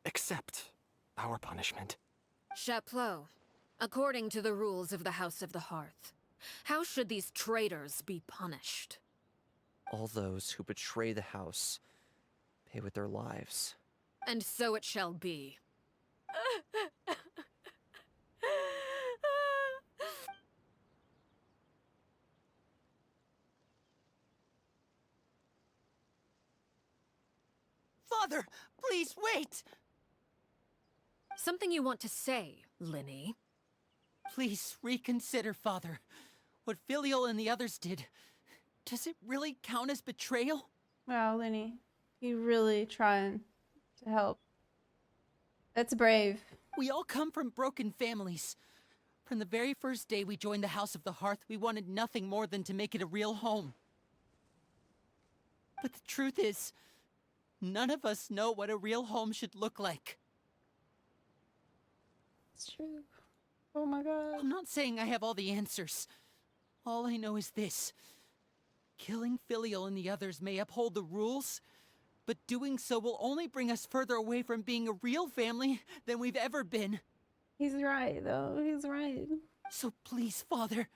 accept our punishment. Chapleau, according to the rules of the House of the Hearth, how should these traitors be punished? All those who betray the house pay with their lives. And so it shall be. Father, please wait! Something you want to say, Linny? Please reconsider, Father. What Filial and the others did, does it really count as betrayal? Wow, Linny, you really trying to help. That's brave. We all come from broken families. From the very first day we joined the House of the Hearth, we wanted nothing more than to make it a real home. But the truth is, none of us know what a real home should look like. It's true. Oh my god. I'm not saying I have all the answers. All I know is this. Killing Filial and the others may uphold the rules, but doing so will only bring us further away from being a real family than we've ever been. He's right, though. He's right. So please, Father,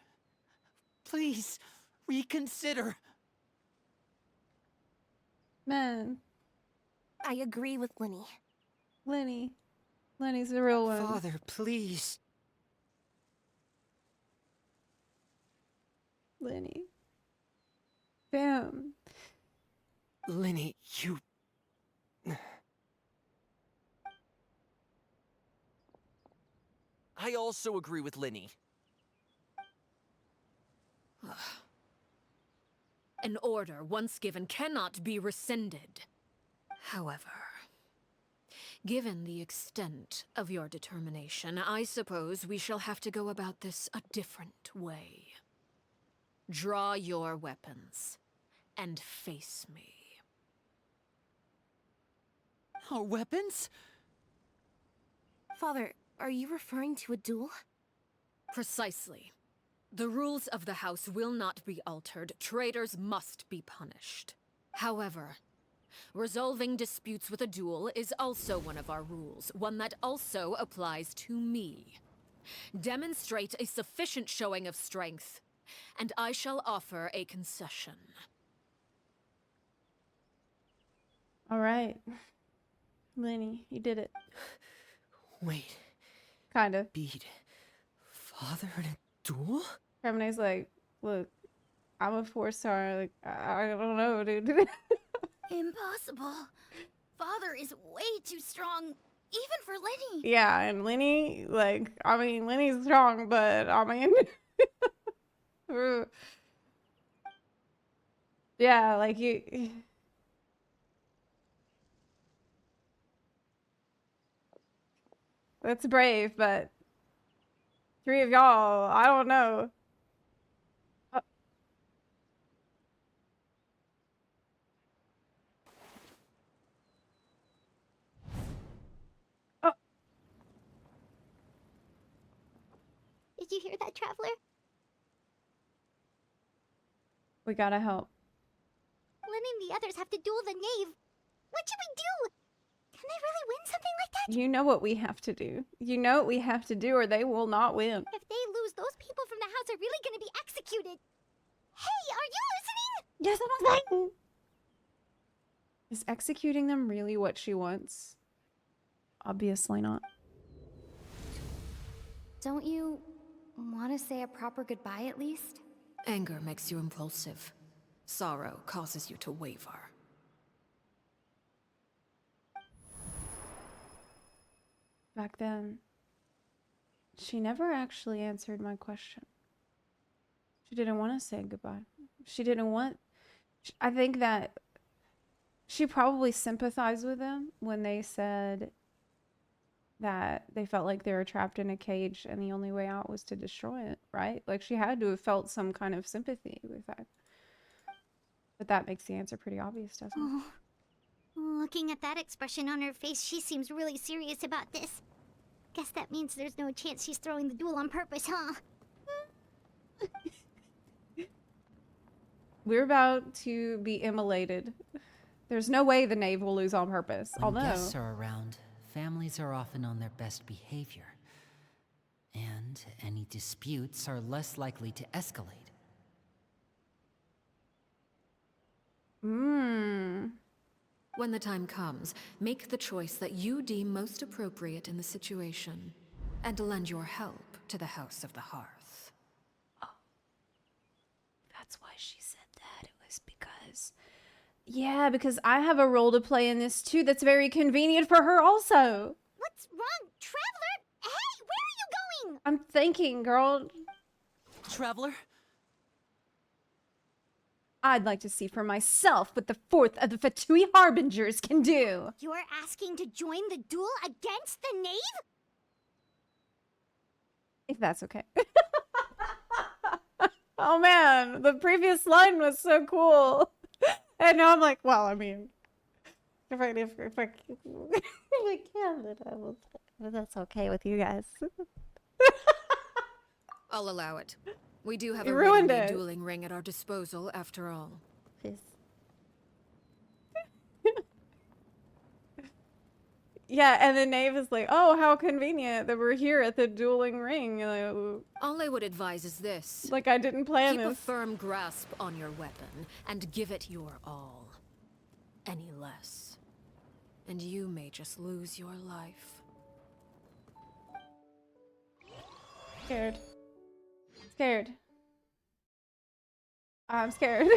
please reconsider. Man. I agree with Linny. Linny. Linny's the real one. Father, please. Linny. Bam. Linny, you... I also agree with Linny. An order once given cannot be rescinded. However, given the extent of your determination, I suppose we shall have to go about this a different way. Draw your weapons and face me. Our weapons? Father, are you referring to a duel? Precisely. The rules of the house will not be altered. Traitors must be punished. However, resolving disputes with a duel is also one of our rules, one that also applies to me. Demonstrate a sufficient showing of strength, and I shall offer a concession. All right. Lenny, you did it. Wait. Kind of. Beat Father in a duel? Carmene's like, look, I'm a 4-star. Like, I don't know, dude. Impossible. Father is way too strong, even for Lenny. Yeah, and Lenny, like, I mean, Lenny's strong, but I mean, yeah, like you. That's brave, but 3 of y'all, I don't know. Did you hear that, Traveler? We gotta help. Lenny and the others have to duel the knave. What should we do? Can they really win something like that? You know what we have to do. You know what we have to do, or they will not win. If they lose, those people from the house are really gonna be executed. Hey, are you listening? Yes, I'm listening. Is executing them really what she wants? Obviously not. Don't you want to say a proper goodbye at least? Anger makes you impulsive. Sorrow causes you to waver. Back then, she never actually answered my question. She didn't want to say goodbye. She didn't want... I think that she probably sympathized with them when they said that they felt like they were trapped in a cage and the only way out was to destroy it, right? Like, she had to have felt some kind of sympathy with that. But that makes the answer pretty obvious, doesn't it? Looking at that expression on her face, she seems really serious about this. Guess that means there's no chance she's throwing the duel on purpose, huh? We're about to be immolated. There's no way the knave will lose on purpose. When Although guests are around, families are often on their best behavior. And any disputes are less likely to escalate. When the time comes, make the choice that you deem most appropriate in the situation, and lend your help to the House of the Hearth. Oh. That's why she said that. It was because... Yeah, because I have a role to play in this too that's very convenient for her also. What's wrong? Traveler? Hey, where are you going? I'm thinking, girl. Traveler? I'd like to see for myself what the 4th of the Fatui Harbingers can do. You're asking to join the duel against the knave? If that's okay. Oh man, the previous line was so cool. And now I'm like, well, I mean, if I can, then I will. If that's okay with you guys. I'll allow it. We do have You a ruined ready-made it. dueling ring at our disposal, after all. Please. Yeah, and the knave is like, oh, how convenient that we're here at the dueling ring. All I would advise is this. Like I didn't plan Keep this. a firm grasp on your weapon, and give it your all. Any less, and you may just lose your life. Scared. Scared. I'm scared.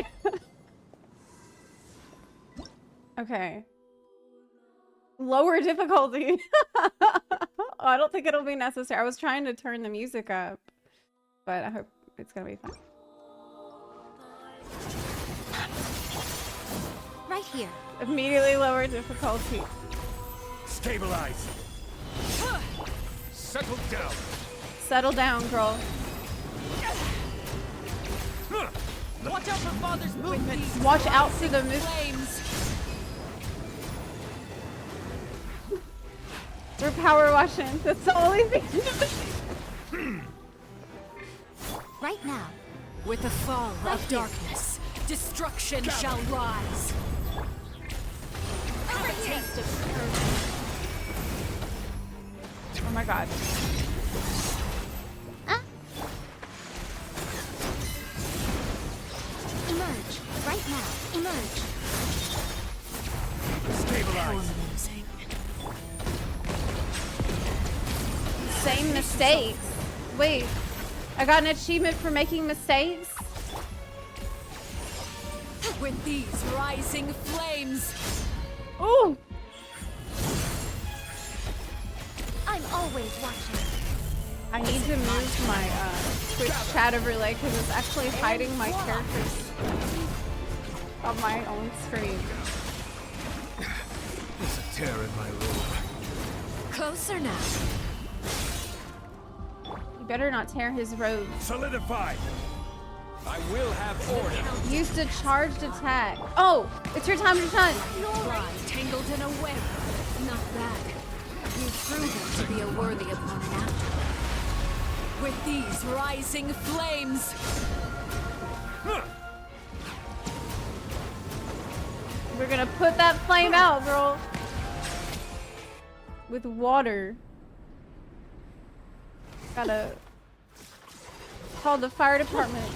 Okay. Lower difficulty. I don't think it'll be necessary. I was trying to turn the music up, but I hope it's gonna be fine. Right here. Immediately lower difficulty. Stabilize. Settle down. Settle down, girl. Watch out for Father's movements. Watch out for the flames. We're power washing. That's the only thing. Right now. With the fall of darkness, destruction shall rise. Have a taste of Oh my god. Emerge. Right now. Emerge. Stabilize. Same mistakes. Wait, I got an achievement for making mistakes? With these rising flames. Ooh! I'm always watching. I need to move my Twitch chat overlay because it's actually hiding my characters on my own stream. There's a tear in my robe. Closer now. You better not tear his robe. Solidify. I will have order. Used a charged attack. Oh, it's your time to shine. Fly tangled in a web. Not bad. You've proven to be a worthy opponent after. With these rising flames. We're gonna put that flame out, girl. With water. Gotta call the fire department.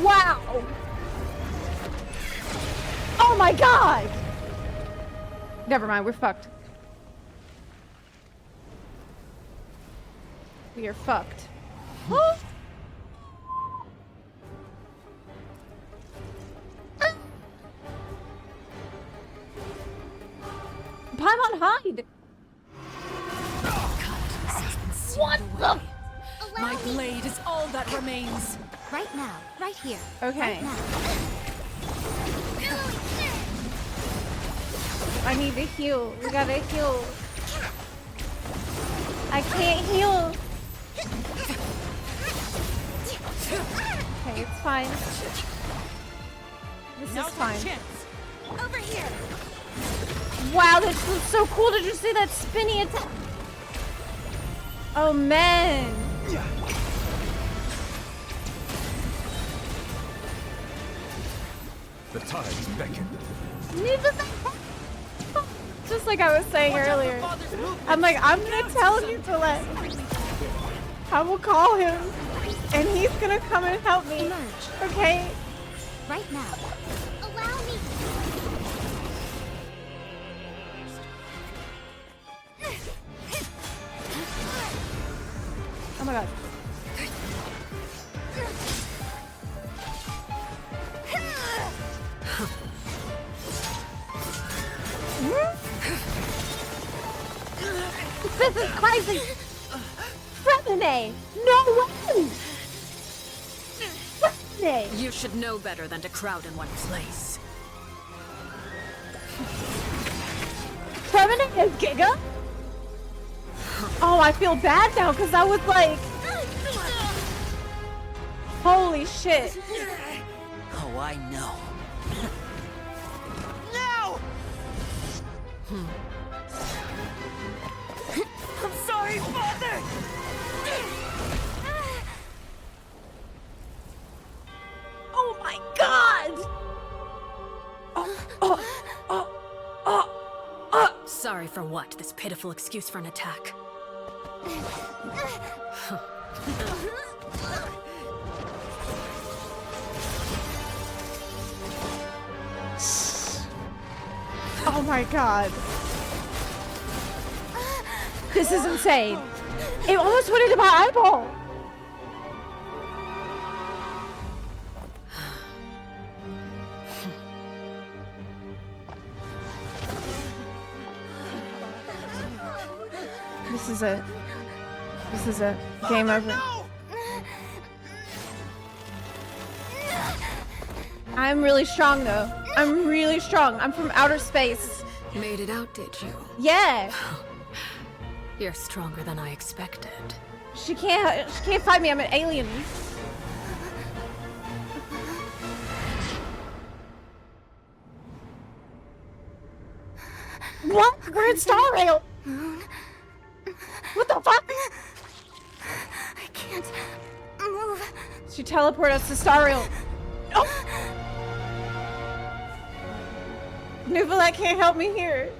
Wow! Oh my god! Never mind, we're fucked. We are fucked. Huh? Paimon, hide! What the? My blade is all that remains. Right now. Right here. Okay. Right now. I need to heal. We gotta heal. I can't heal. Okay, it's fine. This is fine. Over here. Wow, this was so cool. Did you see that spinny attack? Oh man. The tides beckon. Just like I was saying earlier. I'm like, I'm gonna tell you to let. I will call him, and he's gonna come and help me. Okay? Right now. Allow me. Oh my god. This is crazy! Fremine! No way! Fremine! You should know better than to crowd in one place. Fremine is Giga? Oh, I feel bad now because I was like... Holy shit. Oh, I know. No! I'm sorry, Father! Oh my god! Sorry for what? This pitiful excuse for an attack. Oh my god. This is insane. It almost went into my eyeball. This is it. This is it. Game over. I'm really strong though. I'm really strong. I'm from outer space. Made it out, did you? Yeah. You're stronger than I expected. She can't fight me. I'm an alien. What? We're in Star Rail. What the fuck? I can't move. She teleported us to Star Rail. Oh. Nuvalet can't help me here.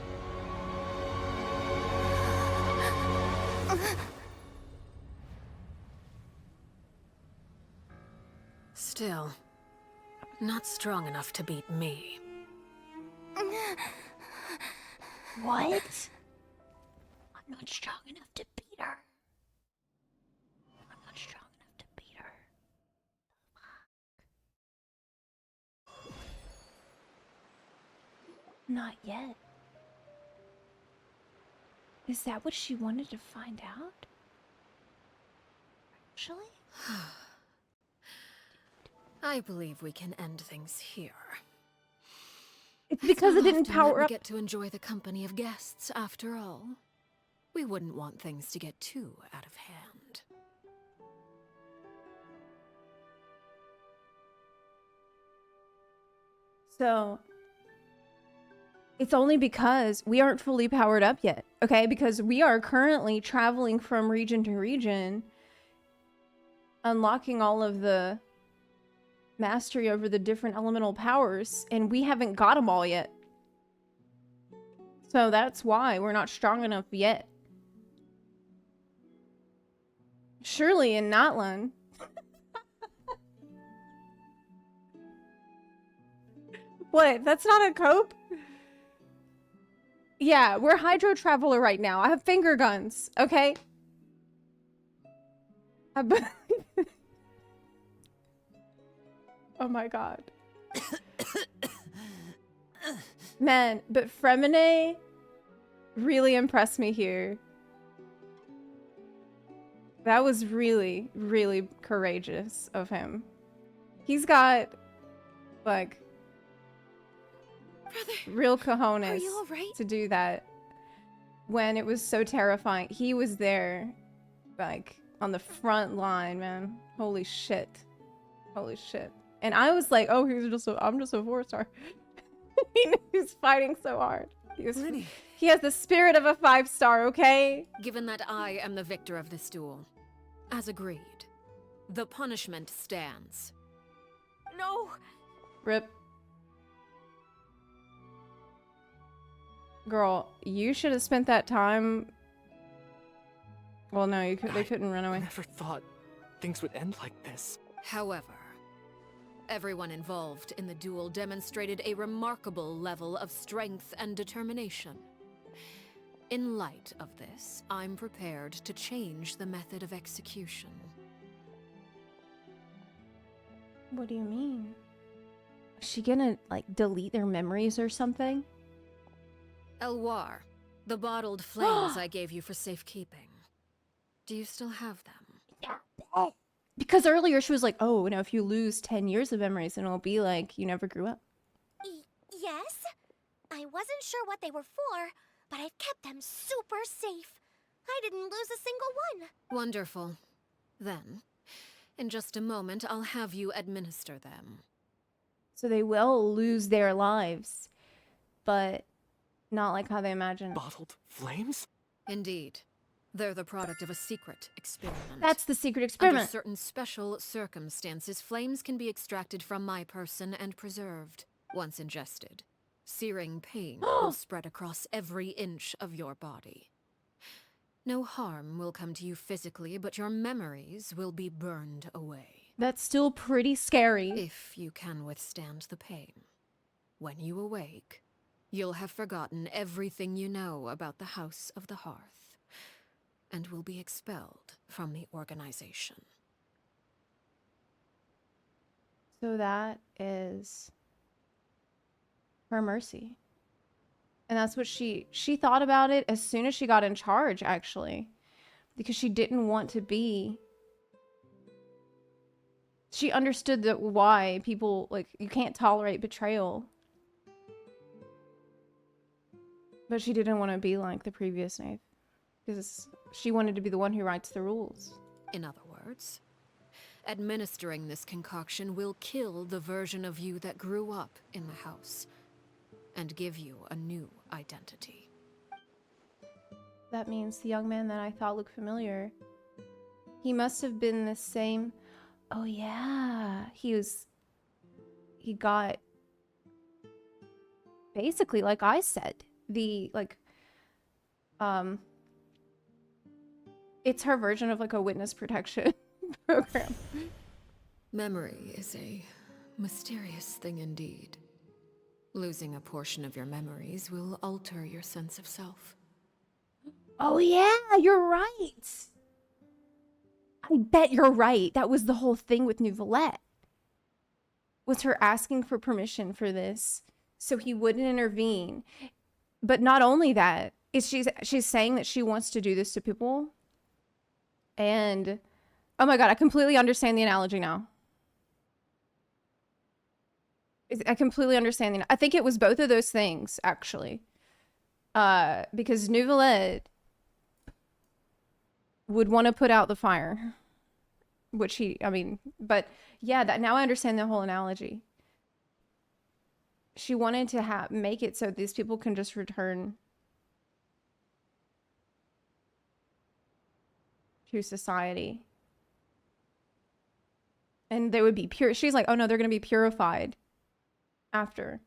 Still, not strong enough to beat me. What? I'm not strong enough to beat her. I'm not strong enough to beat her. Not yet. Is that what she wanted to find out? Actually? I believe we can end things here. It's because it didn't power We up. get to enjoy the company of guests, after all. We wouldn't want things to get too out of hand. So, it's only because we aren't fully powered up yet, okay? Because we are currently traveling from region to region, unlocking all of the mastery over the different elemental powers, and we haven't got them all yet. So that's why we're not strong enough yet. Surely in Natlan. What? That's not a cope? Yeah, we're Hydro Traveler right now. I have finger guns, okay? Oh my god. Man, but Fremine really impressed me here. That was really, really courageous of him. He's got, like, real cojones you all right? to do that. When it was so terrifying. He was there, like, on the front line, man. Holy shit. Holy shit. And I was like, oh, I'm just a 4-star. He's fighting so hard. He has the spirit of a 5-star, okay? Given that I am the victor of this duel, as agreed, the punishment stands. No! Rip. Girl, you should have spent that time... Well, no, they couldn't run away. I never thought things would end like this. However, everyone involved in the duel demonstrated a remarkable level of strength and determination. In light of this, I'm prepared to change the method of execution. What do you mean? Is she gonna, like, delete their memories or something? Elwar, the bottled flames I gave you for safekeeping. Do you still have them? Yeah. Because earlier she was like, oh, no, if you lose 10 years of memories, then it'll be like you never grew up. Yes? I wasn't sure what they were for, but I've kept them super safe. I didn't lose a single one. Wonderful. Then, in just a moment, I'll have you administer them. So they will lose their lives, but not like how they imagined. Bottled flames? Indeed. They're the product of a secret experiment. That's the secret experiment. Under certain special circumstances, flames can be extracted from my person and preserved. Once ingested, searing pain will spread across every inch of your body. No harm will come to you physically, but your memories will be burned away. That's still pretty scary. If you can withstand the pain. When you awake, you'll have forgotten everything you know about the House of the Hearth, and will be expelled from the organization. So that is her mercy. And that's what she thought about it as soon as she got in charge, actually. Because she didn't want to be... She understood that why people, like, you can't tolerate betrayal. But she didn't want to be like the previous knave. Because she wanted to be the one who writes the rules. In other words, administering this concoction will kill the version of you that grew up in the house, and give you a new identity. That means the young man that I thought looked familiar. He must have been the same... Oh yeah, he got... Basically, like I said, it's her version of like a witness protection program. Memory is a mysterious thing indeed. Losing a portion of your memories will alter your sense of self. Oh yeah, you're right. I bet you're right. That was the whole thing with Nouvellette. Was her asking for permission for this so he wouldn't intervene. But not only that, she's saying that she wants to do this to people. And oh my god, I completely understand the analogy now. I completely understand. I think it was both of those things, actually. Because Nouvellette would want to put out the fire. Which but yeah, now I understand the whole analogy. She wanted to make it so these people can just return to society. And they would be pure. She's like, oh no, they're going to be purified after.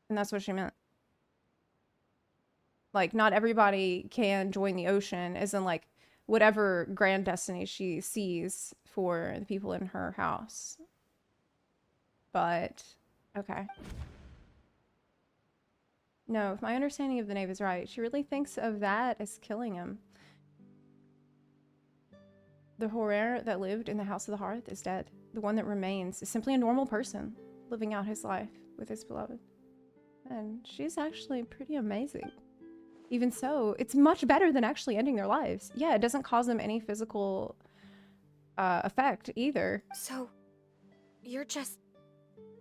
And that's what she meant. Like, not everybody can join the ocean, as in, like, whatever grand destiny she sees for the people in her house. But, okay. No, if my understanding of the knave is right, she really thinks of that as killing him. The horror that lived in the House of the Hearth is dead. The one that remains is simply a normal person living out his life with his beloved. And she's actually pretty amazing. Even so, it's much better than actually ending their lives. Yeah, it doesn't cause them any physical effect either. So, you're just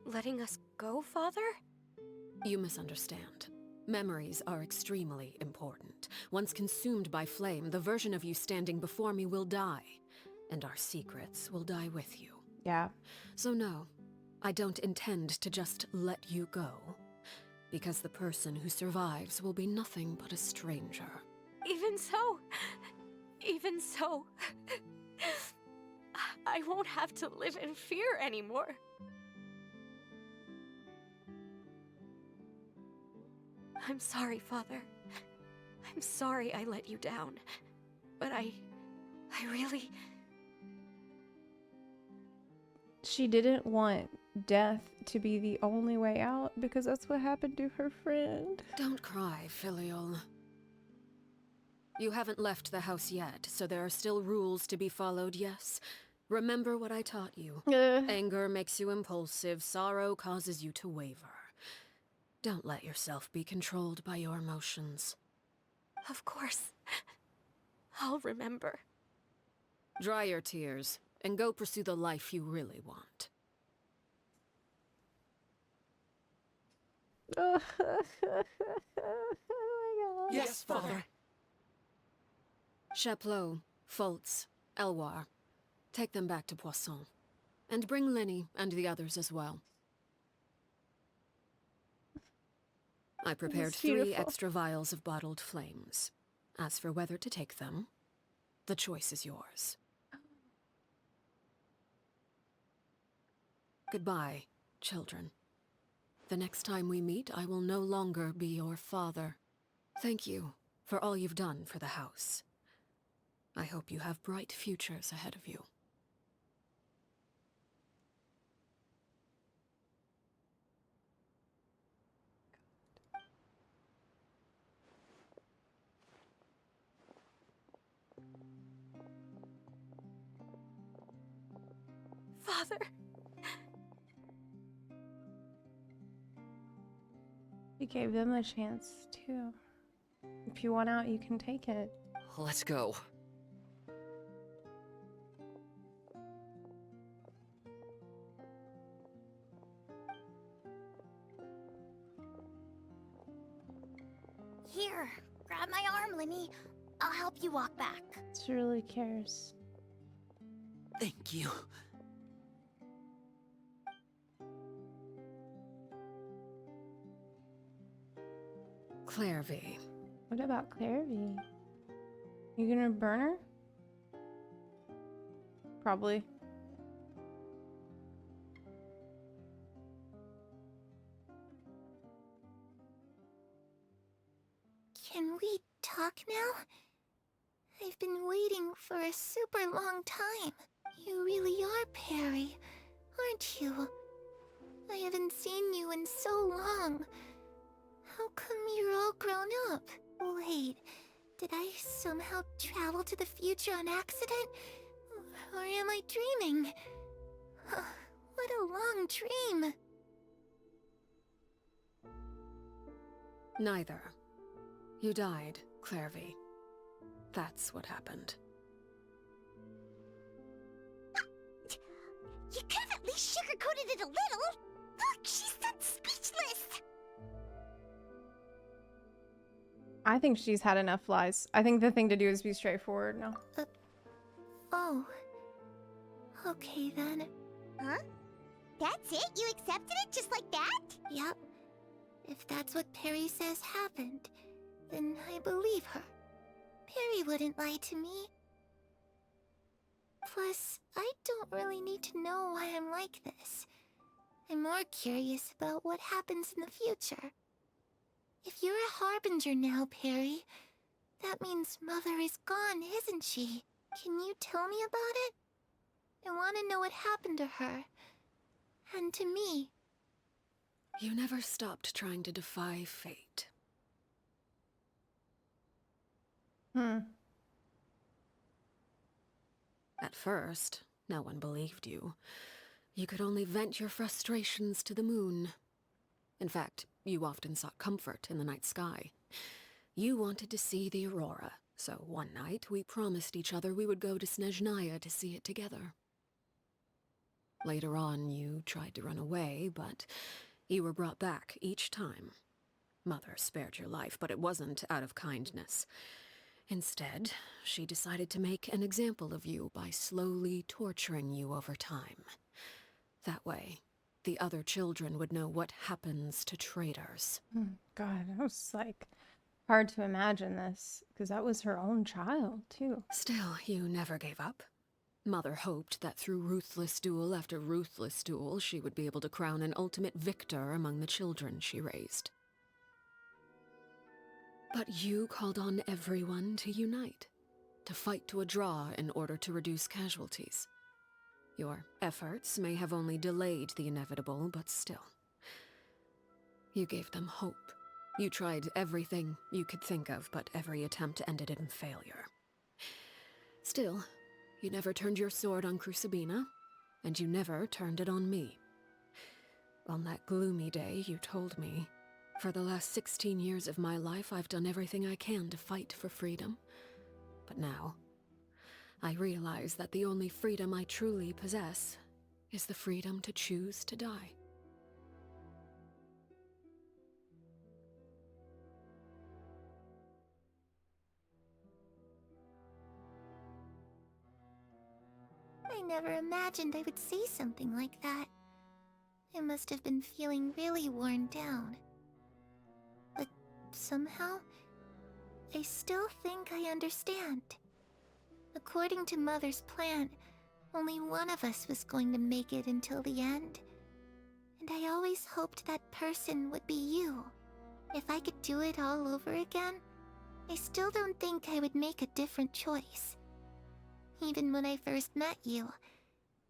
letting us go, Father? You misunderstand. Memories are extremely important. Once consumed by flame, the version of you standing before me will die, and our secrets will die with you. Yeah. So no, I don't intend to just let you go, because the person who survives will be nothing but a stranger. Even so, I won't have to live in fear anymore. I'm sorry, Father. I'm sorry I let you down. But I really... She didn't want death to be the only way out, because that's what happened to her friend. Don't cry, Filial. You haven't left the house yet, so there are still rules to be followed, yes? Remember what I taught you. Anger makes you impulsive, sorrow causes you to waver. Don't let yourself be controlled by your emotions. Of course. I'll remember. Dry your tears, and go pursue the life you really want. Oh my god. Yes, Father. Chapleau, Fultz, Elwar. Take them back to Poisson. And bring Linny and the others as well. I prepared 3 extra vials of bottled flames. As for whether to take them, the choice is yours. Goodbye, children. The next time we meet, I will no longer be your father. Thank you for all you've done for the house. I hope you have bright futures ahead of you. Father. You gave them a chance too. If you want out, you can take it. Let's go. Here, grab my arm, Lemmy. I'll help you walk back. She really cares. Thank you. Clairvy. What about Clairvy? You gonna burn her? Probably. Can we talk now? I've been waiting for a super long time. You really are Perry, aren't you? I haven't seen you in so long. How come you're all grown up? Wait, did I somehow travel to the future on accident? Or am I dreaming? What a long dream. Neither. You died, Clairvy. That's what happened. You could have at least sugarcoated it a little. Look, she's done speechless. I think she's had enough lies. I think the thing to do is be straightforward now. Oh. Okay then. Huh? That's it? You accepted it just like that? Yep. If that's what Perry says happened, then I believe her. Perry wouldn't lie to me. Plus, I don't really need to know why I'm like this. I'm more curious about what happens in the future. If you're a Harbinger now, Perry, that means Mother is gone, isn't she? Can you tell me about it? I want to know what happened to her. And to me. You never stopped trying to defy fate. At first, no one believed you. You could only vent your frustrations to the moon. In fact, you often sought comfort in the night sky. You wanted to see the aurora, so one night we promised each other we would go to Snezhnaya to see it together. Later on, you tried to run away, but you were brought back each time. Mother spared your life, but it wasn't out of kindness. Instead, she decided to make an example of you by slowly torturing you over time. That way, the other children would know what happens to traitors. God, that was like hard to imagine this, because that was her own child, too. Still, you never gave up. Mother hoped that through ruthless duel after ruthless duel, she would be able to crown an ultimate victor among the children she raised. But you called on everyone to unite, to fight to a draw in order to reduce casualties. Your efforts may have only delayed the inevitable, but still. You gave them hope. You tried everything you could think of, but every attempt ended in failure. Still, you never turned your sword on Crucibina, and you never turned it on me. On that gloomy day, you told me, for the last 16 years of my life, I've done everything I can to fight for freedom. But now, I realize that the only freedom I truly possess is the freedom to choose to die. I never imagined I would say something like that. I must have been feeling really worn down. But somehow, I still think I understand. According to Mother's plan, only one of us was going to make it until the end. And I always hoped that person would be you. If I could do it all over again, I still don't think I would make a different choice. Even when I first met you,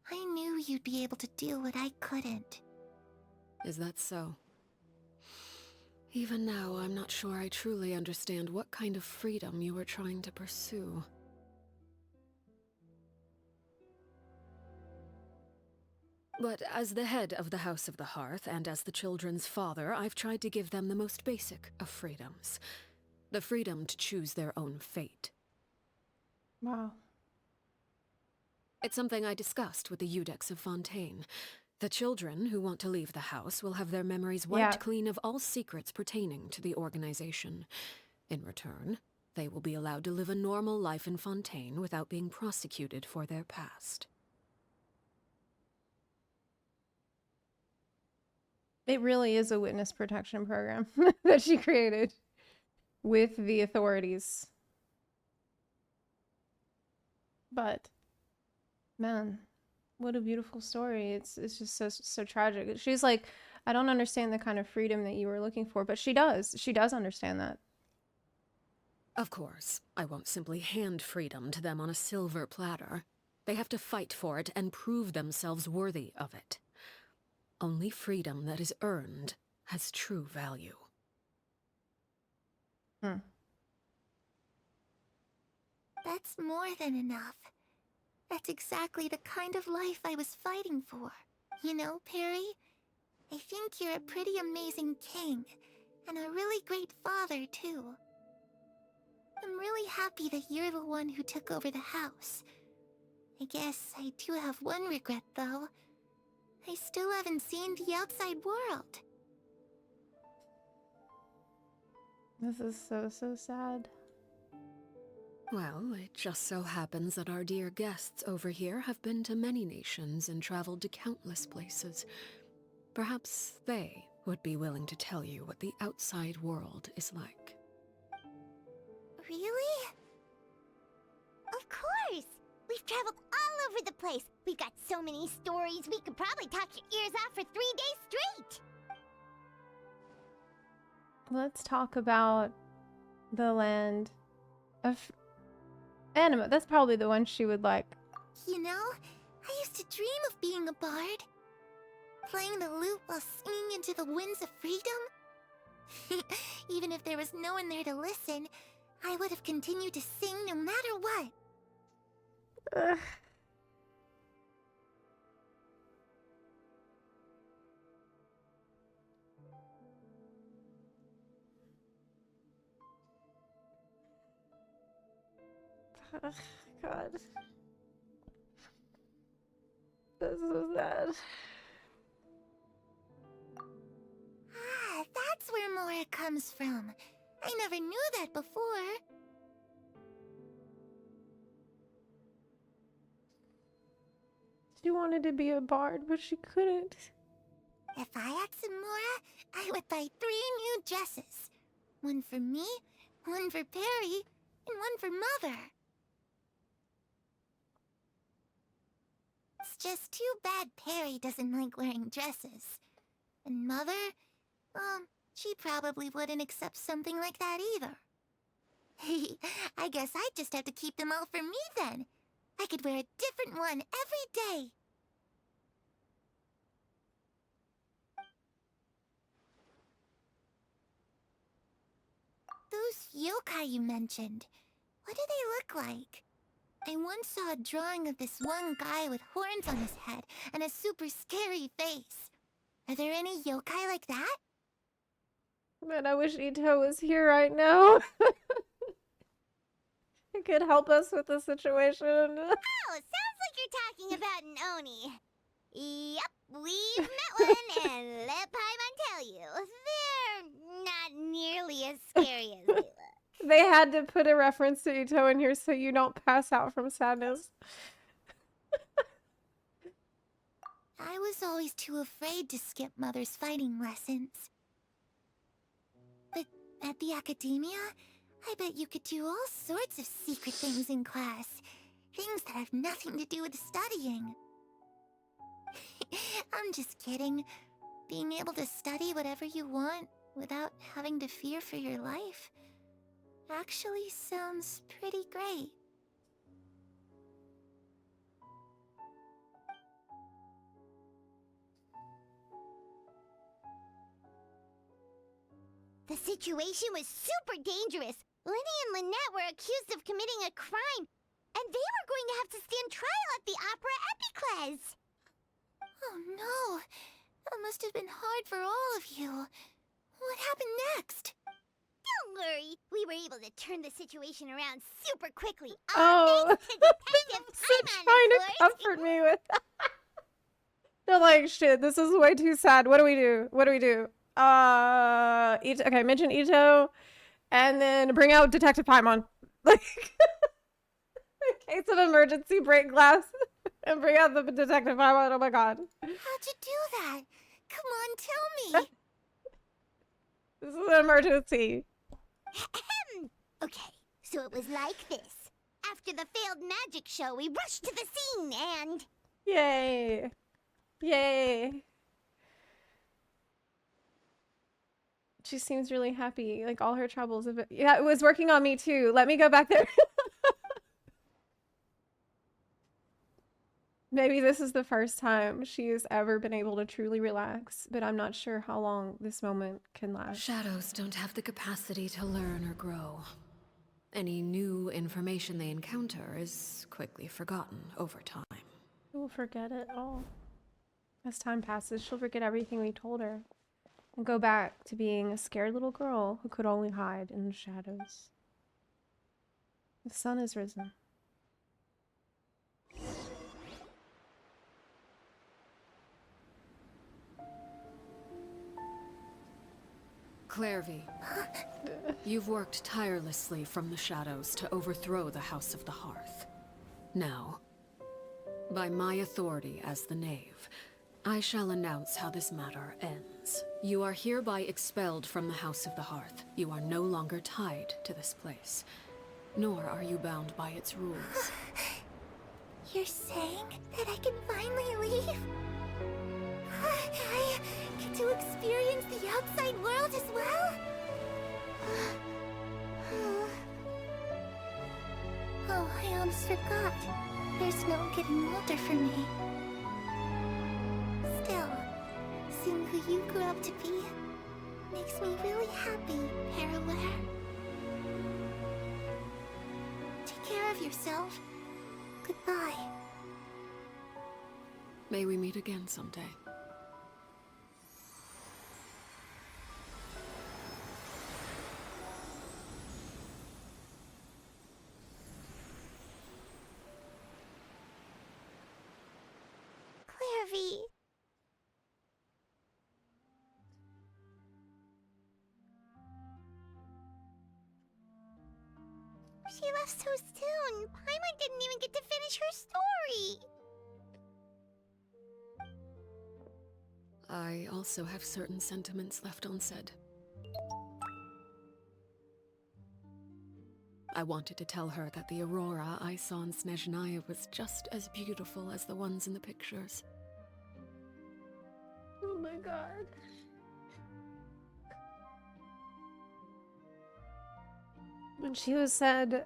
I knew you'd be able to do what I couldn't. Is that so? Even now, I'm not sure I truly understand what kind of freedom you were trying to pursue. But as the head of the House of the Hearth and as the children's father, I've tried to give them the most basic of freedoms. The freedom to choose their own fate. Wow. It's something I discussed with the Eudex of Fontaine. The children who want to leave the house will have their memories wiped clean of all secrets pertaining to the organization. In return, they will be allowed to live a normal life in Fontaine without being prosecuted for their past. It really is a witness protection program that she created with the authorities. But, man, what a beautiful story. It's just so tragic. She's like, I don't understand the kind of freedom that you were looking for, but she does. She does understand that. Of course, I won't simply hand freedom to them on a silver platter. They have to fight for it and prove themselves worthy of it. Only freedom that is earned has true value. That's more than enough. That's exactly the kind of life I was fighting for. You know, Perry, I think you're a pretty amazing king, and a really great father, too. I'm really happy that you're the one who took over the house. I guess I do have one regret, though. I still haven't seen the outside world. This is so sad. Well, it just so happens that our dear guests over here have been to many nations and traveled to countless places. Perhaps they would be willing to tell you what the outside world is like. Really? Of course! We've traveled all over the place. We've got so many stories, we could probably talk your ears off for 3 days straight! Let's talk about the land of Anima. That's probably the one she would like. You know, I used to dream of being a bard. Playing the lute while singing into the winds of freedom. Even if there was no one there to listen, I would have continued to sing no matter what. Ugh. Oh, God. This is so sad. Ah, that's where Mora comes from. I never knew that before. She wanted to be a bard, but she couldn't. If I had some Mora, I would buy 3 new dresses. One for me, one for Perry, and one for Mother. It's just too bad Perry doesn't like wearing dresses. And Mother, she probably wouldn't accept something like that either. I guess I'd just have to keep them all for me then. I could wear a different one every day. Those yokai you mentioned, what do they look like? I once saw a drawing of this one guy with horns on his head and a super scary face. Are there any yokai like that? Man, I wish Ito was here right now. He could help us with the situation. Oh, sounds like you're talking about an Oni. Yep, we've met one, and let Paimon tell you, they're not nearly as scary as they look. They had to put a reference to Ito in here so you don't pass out from sadness. I was always too afraid to skip Mother's fighting lessons. But at the academia, I bet you could do all sorts of secret things in class. Things that have nothing to do with studying. I'm just kidding. Being able to study whatever you want without having to fear for your life actually sounds pretty great. The situation was super dangerous. Lenny and Lynette were accused of committing a crime, and they were going to have to stand trial at the Opera Epicles. Oh no! That must have been hard for all of you. What happened next? Don't worry, we were able to turn the situation around super quickly. Oh, Thanks to Detective so trying to comfort me with. They're like, shit, this is way too sad. What do we do? What do we do? Okay, mention Ito, and then bring out Detective Paimon. Like, in case of emergency, break glass, and bring out the Detective Paimon. Oh my god. How'd you do that? Come on, tell me. This is an emergency. Okay, so it was like this. After the failed magic show, we rushed to the scene and... Yay. Yay. She seems really happy. Like, all her troubles have been... Yeah, it was working on me too. Let me go back there. Maybe this is the first time she has ever been able to truly relax, but I'm not sure how long this moment can last. Shadows don't have the capacity to learn or grow. Any new information they encounter is quickly forgotten over time. We'll forget it all. As time passes, she'll forget everything we told her and go back to being a scared little girl who could only hide in the shadows. The sun has risen. Clairvy, you've worked tirelessly from the shadows to overthrow the House of the Hearth. Now, by my authority as the Knave, I shall announce how this matter ends. You are hereby expelled from the House of the Hearth. You are no longer tied to this place, nor are you bound by its rules. You're saying that I can finally leave? I get to experience the outside world as well? Oh, I almost forgot. There's no getting older for me. Still, seeing who you grew up to be makes me really happy, Parallel. Take care of yourself. Goodbye. May we meet again someday. Clairvy. She left so soon. Paimon didn't even get to finish her story. I also have certain sentiments left unsaid. I wanted to tell her that the aurora I saw in Snezhnaya was just as beautiful as the ones in the pictures. Oh my god. When she was said,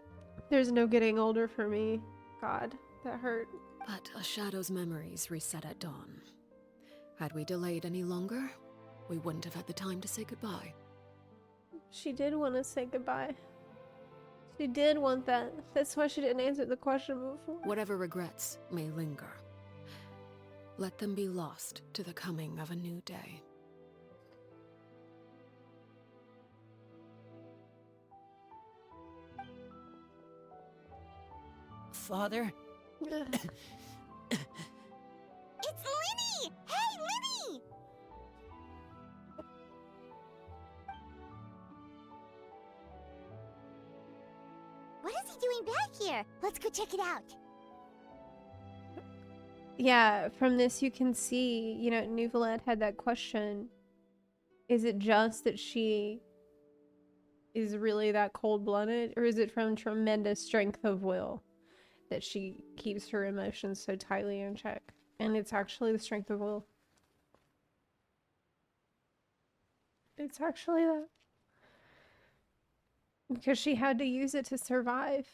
there's no getting older for me, God, that hurt. But a shadow's memories reset at dawn. Had we delayed any longer, we wouldn't have had the time to say goodbye. She did want to say goodbye. She did want that. That's why she didn't answer the question before. Whatever regrets may linger, let them be lost to the coming of a new day. Father? It's Linny! Hey, Linny! What is he doing back here? Let's go check it out. Yeah, from this you can see, you know, Nouvelette had that question. Is it just that she is really that cold-blooded, or is it from tremendous strength of will that she keeps her emotions so tightly in check? And it's actually the strength of will. It's actually that. Because she had to use it to survive.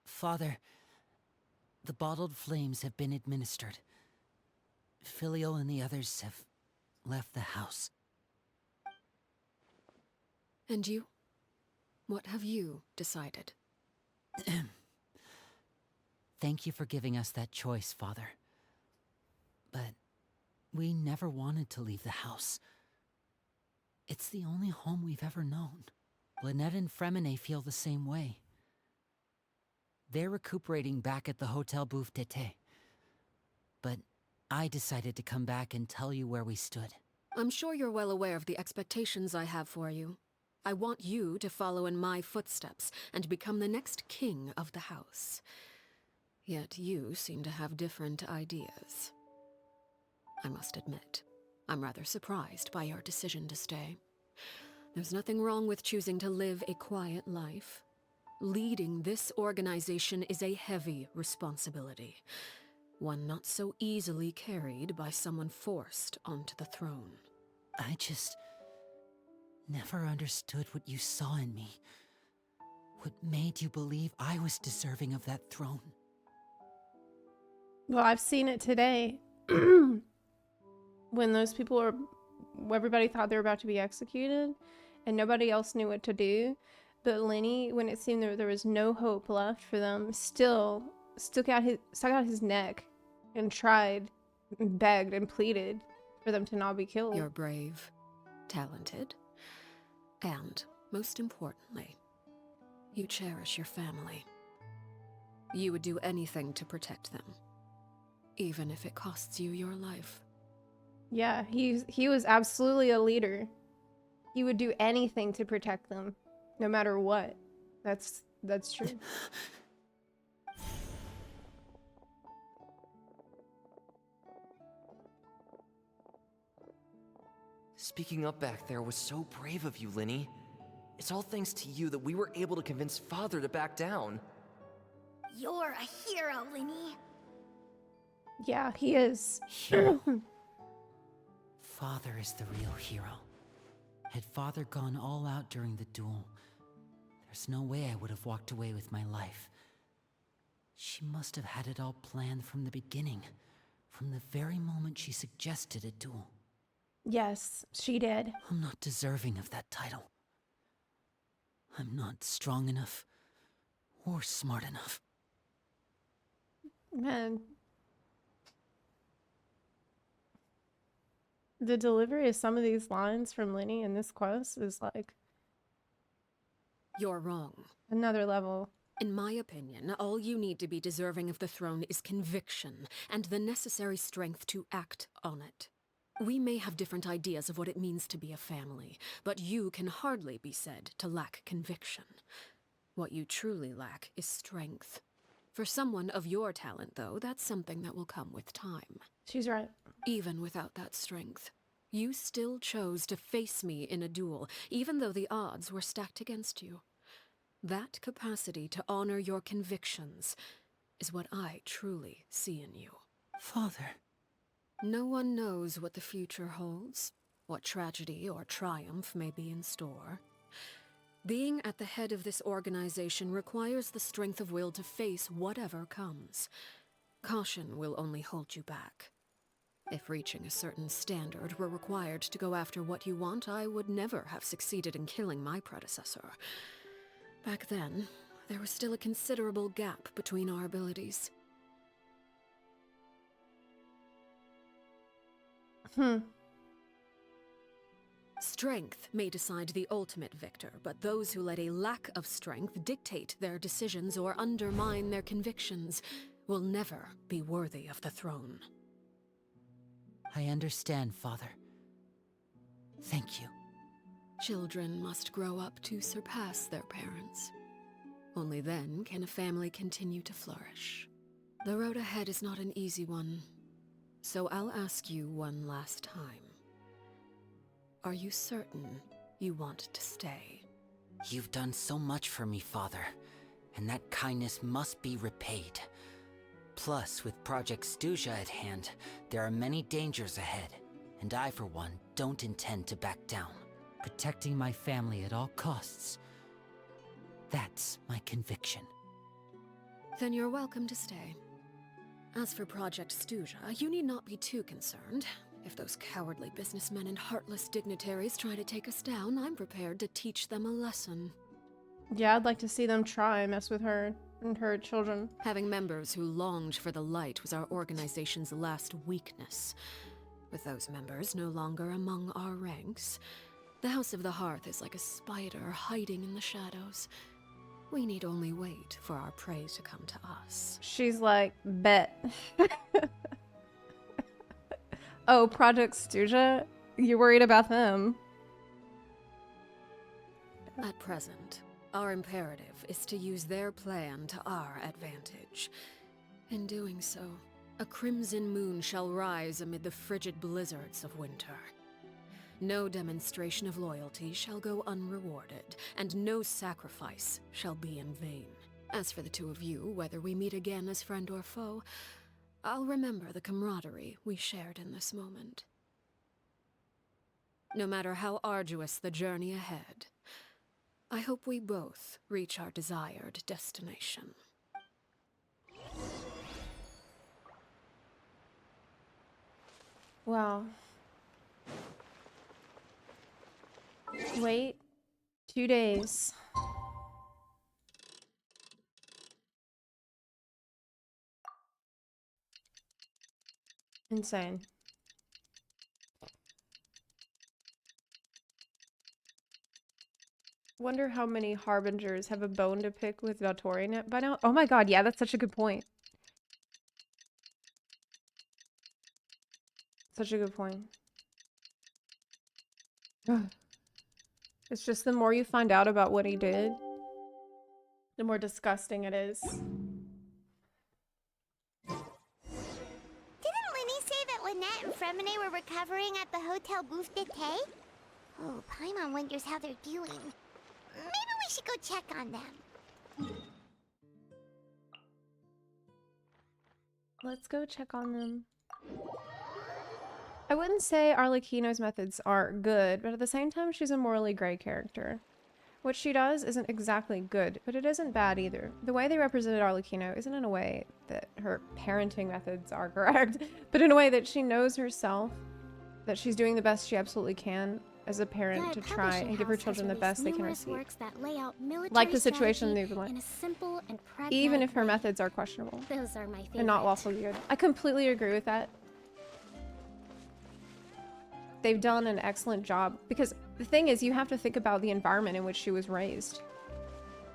Father, the bottled flames have been administered. Filio and the others have left the house. And you? What have you decided? Thank you for giving us that choice, Father. But we never wanted to leave the house. It's the only home we've ever known. Lynette and Fremine feel the same way. They're recuperating back at the Hotel Bouffe d'été. But I decided to come back and tell you where we stood. I'm sure you're well aware of the expectations I have for you. I want you to follow in my footsteps and become the next king of the house. Yet you seem to have different ideas. I must admit, I'm rather surprised by your decision to stay. There's nothing wrong with choosing to live a quiet life. Leading this organization is a heavy responsibility, one not so easily carried by someone forced onto the throne. I just never understood what you saw in me. What made you believe I was deserving of that throne? Well, I've seen it today. When those people were, everybody thought they were about to be executed, and nobody else knew what to do. But Lenny, when it seemed there was no hope left for them, still stuck out his neck and tried, and begged and pleaded for them to not be killed. You're brave, talented, and, most importantly, you cherish your family. You would do anything to protect them, even if it costs you your life. Yeah, he was absolutely a leader. He would do anything to protect them, no matter what. That's true. Speaking up back there was so brave of you, Linny. It's all thanks to you that we were able to convince Father to back down. You're a hero, Linny. Yeah, he is. Father is the real hero. Had Father gone all out during the duel, there's no way I would have walked away with my life. She must have had it all planned from the beginning, from the very moment she suggested a duel. Yes, she did. I'm not deserving of that title. I'm not strong enough or smart enough. Man. The delivery of some of these lines from Lenny in this quest is like... You're wrong. Another level. In my opinion, all you need to be deserving of the throne is conviction and the necessary strength to act on it. We may have different ideas of what it means to be a family, but you can hardly be said to lack conviction. What you truly lack is strength. For someone of your talent, though, that's something that will come with time. She's right. Even without that strength, you still chose to face me in a duel, even though the odds were stacked against you. That capacity to honor your convictions is what I truly see in you. Father. No one knows what the future holds, what tragedy or triumph may be in store. Being at the head of this organization requires the strength of will to face whatever comes. Caution will only hold you back. If reaching a certain standard were required to go after what you want, I would never have succeeded in killing my predecessor. Back then, there was still a considerable gap between our abilities. Strength may decide the ultimate victor, but those who let a lack of strength dictate their decisions or undermine their convictions will never be worthy of the throne. I understand, Father. Thank you. Children must grow up to surpass their parents. Only then can a family continue to flourish. The road ahead is not an easy one, so I'll ask you one last time. Are you certain you want to stay? You've done so much for me, Father, and that kindness must be repaid. Plus, with Project Stuja at hand, there are many dangers ahead, and I, for one, don't intend to back down. Protecting my family at all costs. That's my conviction. Then you're welcome to stay. As for Project Stuja, you need not be too concerned. If those cowardly businessmen and heartless dignitaries try to take us down, I'm prepared to teach them a lesson. Yeah, I'd like to see them try and mess with her and her children. Having members who longed for the light was our organization's last weakness. With those members no longer among our ranks, the House of the Hearth is like a spider hiding in the shadows. We need only wait for our prey to come to us. She's like, bet. Oh, Project Stuja? You're worried about them. At present, our imperative is to use their plan to our advantage. In doing so, a crimson moon shall rise amid the frigid blizzards of winter. No demonstration of loyalty shall go unrewarded, and no sacrifice shall be in vain. As for the two of you, whether we meet again as friend or foe, I'll remember the camaraderie we shared in this moment. No matter how arduous the journey ahead, I hope we both reach our desired destination. Wow. Wait 2 days. Insane. Wonder how many harbingers have a bone to pick with Valtorian by now. Oh my god, yeah, that's such a good point. Such a good point. It's just the more you find out about what he did, the more disgusting it is. Didn't Linny say that Lynette and Fremine were recovering at the Hotel Bouffe d'été? Oh, Paimon wonders how they're doing. Maybe we should go check on them. Let's go check on them. I wouldn't say Arlecchino's methods are good, but at the same time, she's a morally gray character. What she does isn't exactly good, but it isn't bad either. The way they represented Arlecchino isn't in a way that her parenting methods are correct, but in a way that she knows herself, that she's doing the best she absolutely can as a parent to try and give her children the best they can receive. Like the situation in Newfoundland. Even if her methods are questionable Those are my favorite. and not lawfully good. I completely agree with that. They've done an excellent job because the thing is, you have to think about the environment in which she was raised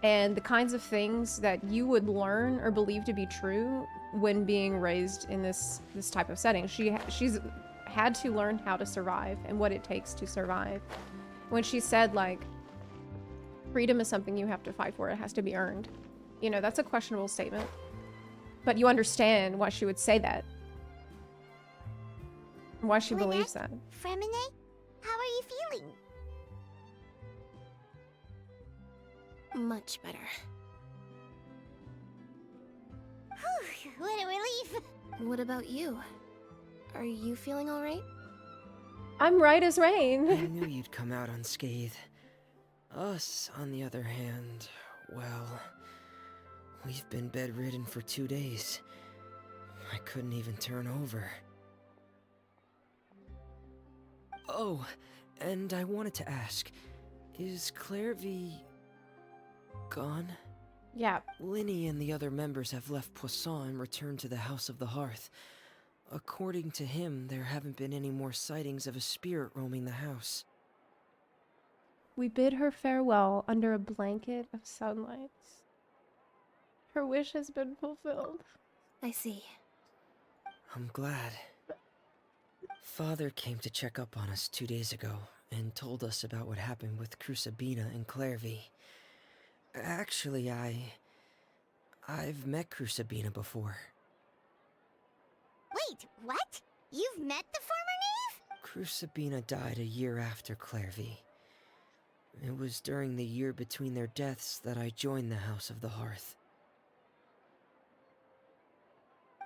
and the kinds of things that you would learn or believe to be true when being raised in this type of setting. She's had to learn how to survive and what it takes to survive. When she said, like, freedom is something you have to fight for, it has to be earned. You know, that's a questionable statement, but you understand why she would say that. Why she believes that. Fremine, how are you feeling? Much better. Whew, what a relief. What about you? Are you feeling all right? I'm right as rain. I knew you'd come out unscathed. Us, on the other hand, well, we've been bedridden for 2 days. I couldn't even turn over. Oh, and I wanted to ask, is Clairvy gone? Yeah. Linny and the other members have left Poisson and returned to the House of the Hearth. According to him, there haven't been any more sightings of a spirit roaming the house. We bid her farewell under a blanket of sunlight. Her wish has been fulfilled. I see. I'm glad. Father came to check up on us 2 days ago and told us about what happened with Crucibina and Clairvy. Actually, I've met Crucibina before. Wait, what? You've met the former knave? Crucibina died a year after Clairvy. It was during the year between their deaths that I joined the House of the Hearth.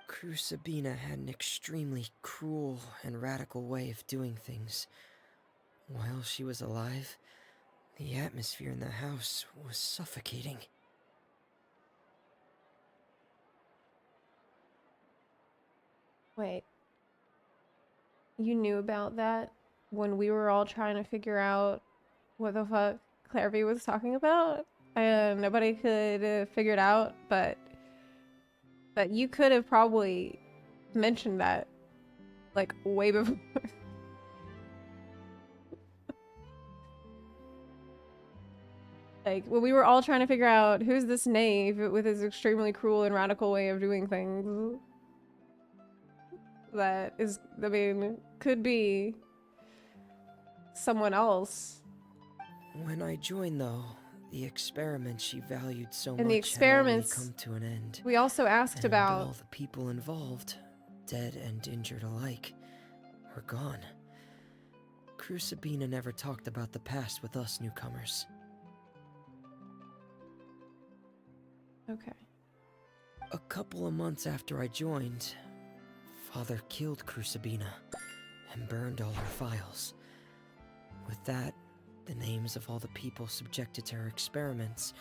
Crucibina had an extremely cruel and radical way of doing things. While she was alive, the atmosphere in the house was suffocating. Wait. You knew about that when we were all trying to figure out what the fuck Clairvy was talking about? And nobody could figure it out, but you could have probably mentioned that like way before. Like when we were all trying to figure out who's this knave with his extremely cruel and radical way of doing things. That is, I mean, could be someone else. When I joined, though, the experiments she valued so And much the experiments had already come to an end. we also asked And about. all the people involved, dead and injured alike, were gone. Crucibina never talked about the past with us newcomers. Okay. A couple of months after I joined, Father killed Crucibina and burned all her files. With that, the names of all the people subjected to her experiments,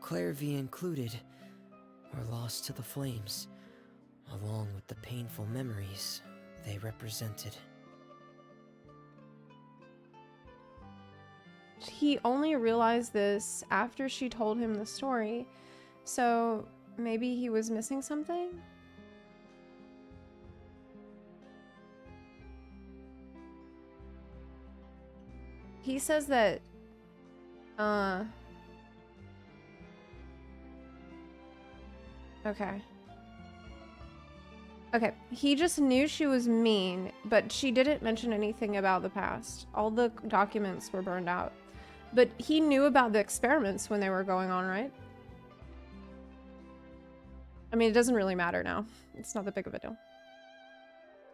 Clairvy included, were lost to the flames, along with the painful memories they represented. He only realized this after she told him the story, so maybe he was missing something? He says that, okay. Okay, he just knew she was mean, but she didn't mention anything about the past. All the documents were burned out. But he knew about the experiments when they were going on, right? I mean, it doesn't really matter now. It's not that big of a deal.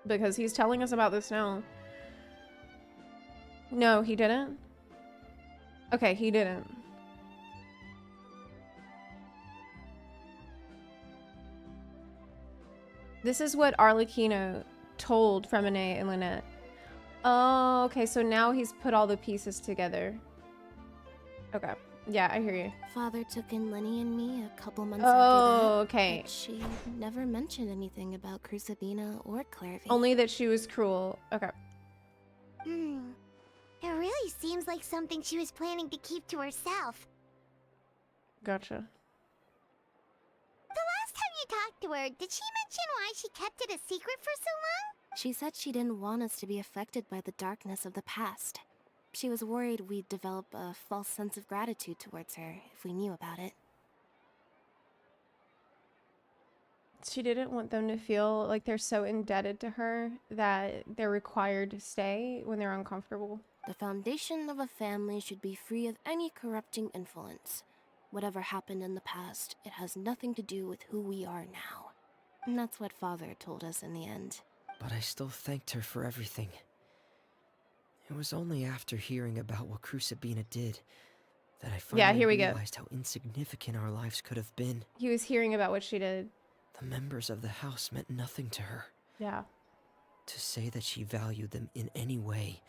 Because he's telling us about this now. No, he didn't? Okay, he didn't. This is what Arlecchino told Fremine and Lynette. Oh, okay, so now he's put all the pieces together. Okay, yeah, I hear you. Father took in Lenny and me a couple months Oh, after that. okay. But she never mentioned anything about Crucibina or Clairvy. Only that she was cruel. Okay. It really seems like something she was planning to keep to herself. Gotcha. The last time you talked to her, did she mention why she kept it a secret for so long? She said she didn't want us to be affected by the darkness of the past. She was worried we'd develop a false sense of gratitude towards her if we knew about it. She didn't want them to feel like they're so indebted to her that they're required to stay when they're uncomfortable. The foundation of a family should be free of any corrupting influence. Whatever happened in the past, it has nothing to do with who we are now. And that's what Father told us in the end. But I still thanked her for everything. It was only after hearing about what Crucibina did that I finally realized how insignificant our lives could have been. He was hearing about what she did. The members of the house meant nothing to her. Yeah. To say that she valued them in any way,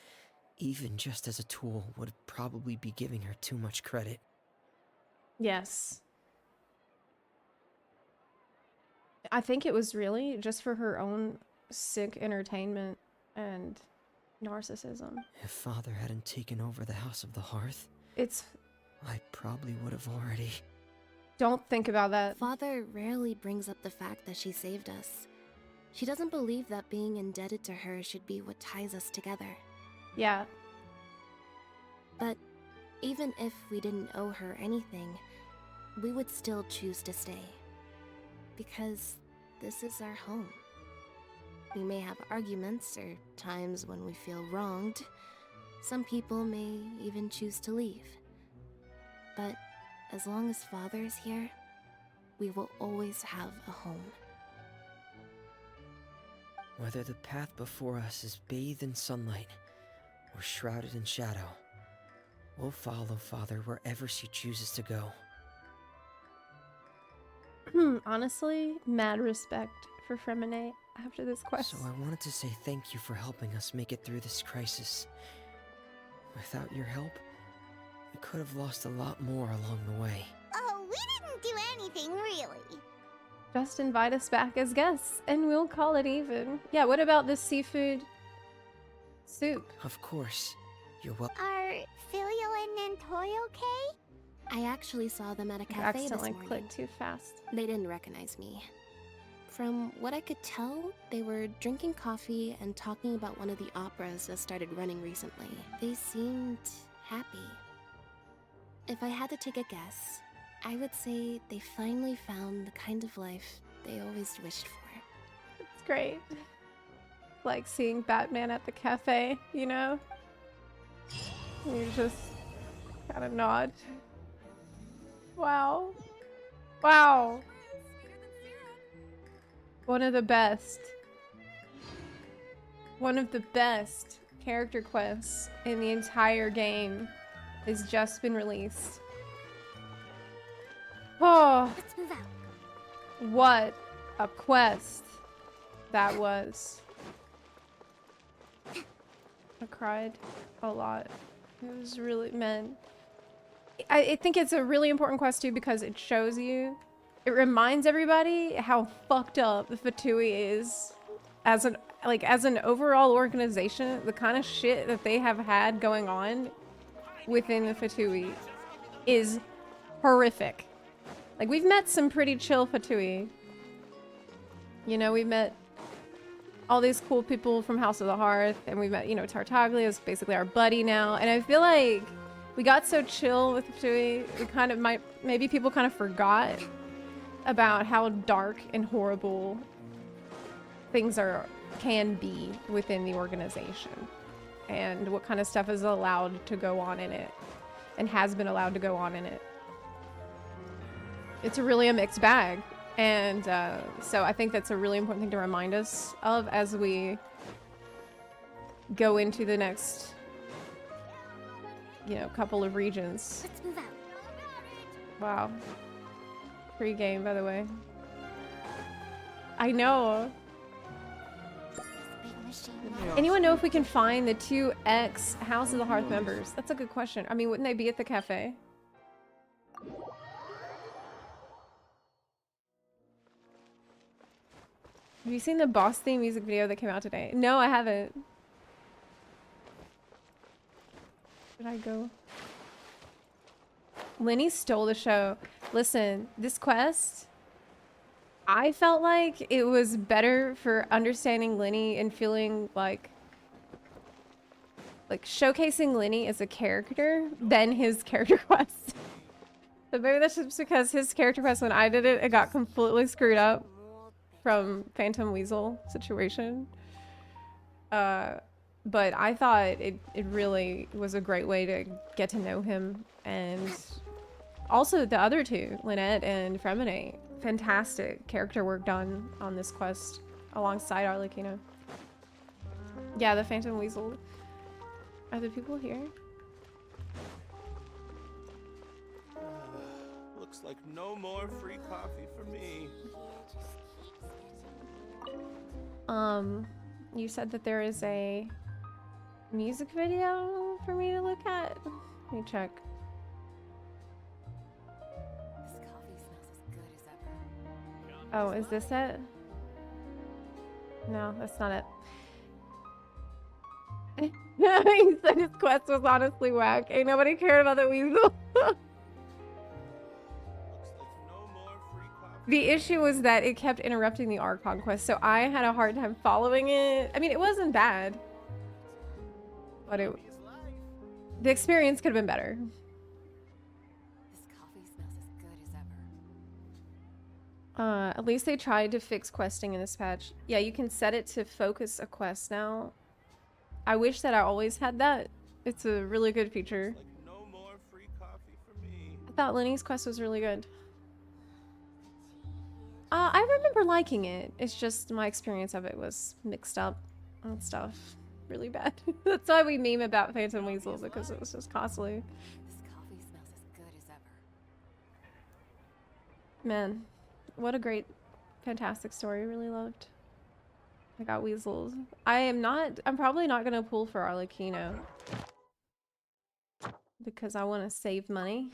even just as a tool, would probably be giving her too much credit. Yes. I think it was really just for her own sick entertainment and narcissism. If Father hadn't taken over the House of the Hearth, I probably would have already... Don't think about that. Father rarely brings up the fact that she saved us. She doesn't believe that being indebted to her should be what ties us together. Yeah. But even if we didn't owe her anything, we would still choose to stay. Because this is our home. We may have arguments or times when we feel wronged. Some people may even choose to leave. But as long as Father is here, we will always have a home. Whether the path before us is bathed in sunlight or shrouded in shadow, we'll follow Father wherever she chooses to go. Honestly, mad respect for Fremine after this quest. So I wanted to say thank you for helping us make it through this crisis. Without your help, we could have lost a lot more along the way. Oh, we didn't do anything, really. Just invite us back as guests, and we'll call it even. Yeah, what about this seafood soup? Of course. You're welcome. Are Filio and Nantoy okay? I actually saw them at a I cafe this accidentally morning. clicked too fast. They didn't recognize me. From what I could tell, they were drinking coffee and talking about one of the operas that started running recently. They seemed happy. If I had to take a guess, I would say they finally found the kind of life they always wished for. It's great. Like seeing Batman at the cafe, you know? You just kind of nod. Wow. Wow. One of the best. One of the best character quests in the entire game has just been released. Oh, Let's move out. what a quest that was. I cried a lot. It was really, man. I think it's a really important quest too because it shows you, it reminds everybody how fucked up the Fatui is as an overall organization. The kind of shit that they have had going on within the Fatui is horrific. Like, we've met some pretty chill Fatui. You know, we've met all these cool people from House of the Hearth, and we've met, you know, Tartaglia is basically our buddy now, and I feel like we got so chill with Fatui, we kind of maybe people kind of forgot about how dark and horrible things can be within the organization, and what kind of stuff is allowed to go on in it, and has been allowed to go on in it. It's really a mixed bag. And so I think that's a really important thing to remind us of as we go into the next, you know, couple of regions. Let's move out. Wow. Free game, by the way. I know. Anyone know if we can find the 2 ex-House of the Hearth members? That's a good question. I mean, wouldn't they be at the cafe? Have you seen the Boss Theme music video that came out today? No, I haven't. Should I go? Lenny stole the show. Listen, this quest, I felt like it was better for understanding Lenny and feeling like showcasing Lenny as a character than his character quest. But maybe that's just because his character quest, when I did it, it got completely screwed up from Phantom Weasel situation. But I thought it really was a great way to get to know him, and also the other two, Lynette and Freminate. Fantastic character work done on this quest alongside Arlecchino. Yeah, the Phantom Weasel. Are the people here? Looks like no more free coffee for me. You said that there is a music video for me to look at? Let me check. This coffee smells as good as ever. Oh, is this it? No, that's not it. He said his quest was honestly whack. Ain't nobody cared about the weasel. The issue was that it kept interrupting the Archon quest, so I had a hard time following it. I mean, it wasn't bad, but the experience could have been better. This coffee smells as good as ever. At least they tried to fix questing in this patch. Yeah, you can set it to focus a quest now. I wish that I always had that. It's a really good feature. I thought Lenny's quest was really good. I remember liking it. It's just my experience of it was mixed up and stuff. Really bad. That's why we meme about Phantom Weasel, because it was just costly. This coffee smells as good as ever. Man, what a great, fantastic story. Really loved. I got weasels. I'm probably not gonna pull for Arlecchino because I want to save money.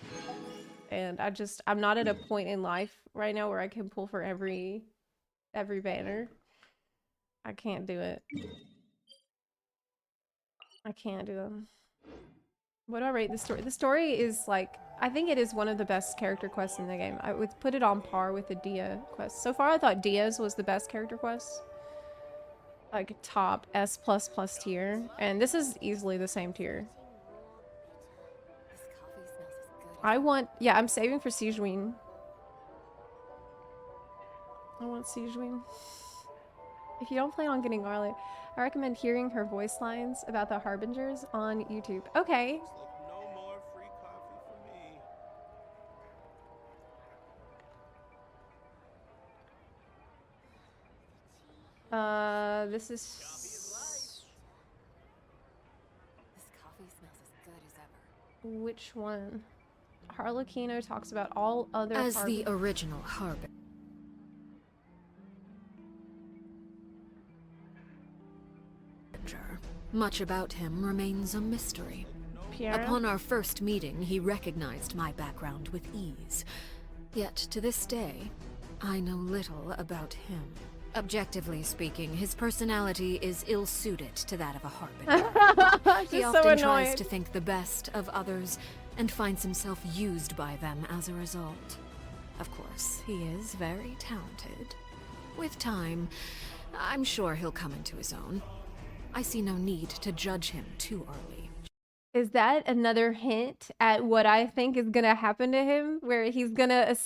and I'm not at a point in life right now where I can pull for every banner. I can't do it. I can't do them. What do I rate the story? The story is like, I think it is one of the best character quests in the game. I would put it on par with the Dia quest. So far I thought Dia's was the best character quest. Like top S++ tier. And this is easily the same tier. Yeah, I'm saving for Sijwin. I want Sijwin. If you don't plan on getting Arlecchino, I recommend hearing her voice lines about the Harbingers on YouTube. Okay. No more free coffee for me. This is... This coffee smells as good as ever. Which one? Arlecchino talks about all other As the original Harbinger. Much about him remains a mystery. Pierre? Upon our first meeting, he recognized my background with ease. Yet, to this day, I know little about him. Objectively speaking, his personality is ill-suited to that of a Harbinger. He often tries to think the best of others and finds himself used by them as a result. Of course, he is very talented. With time, I'm sure he'll come into his own. I see no need to judge him too early. Is that another hint at what I think is gonna happen to him, where he's gonna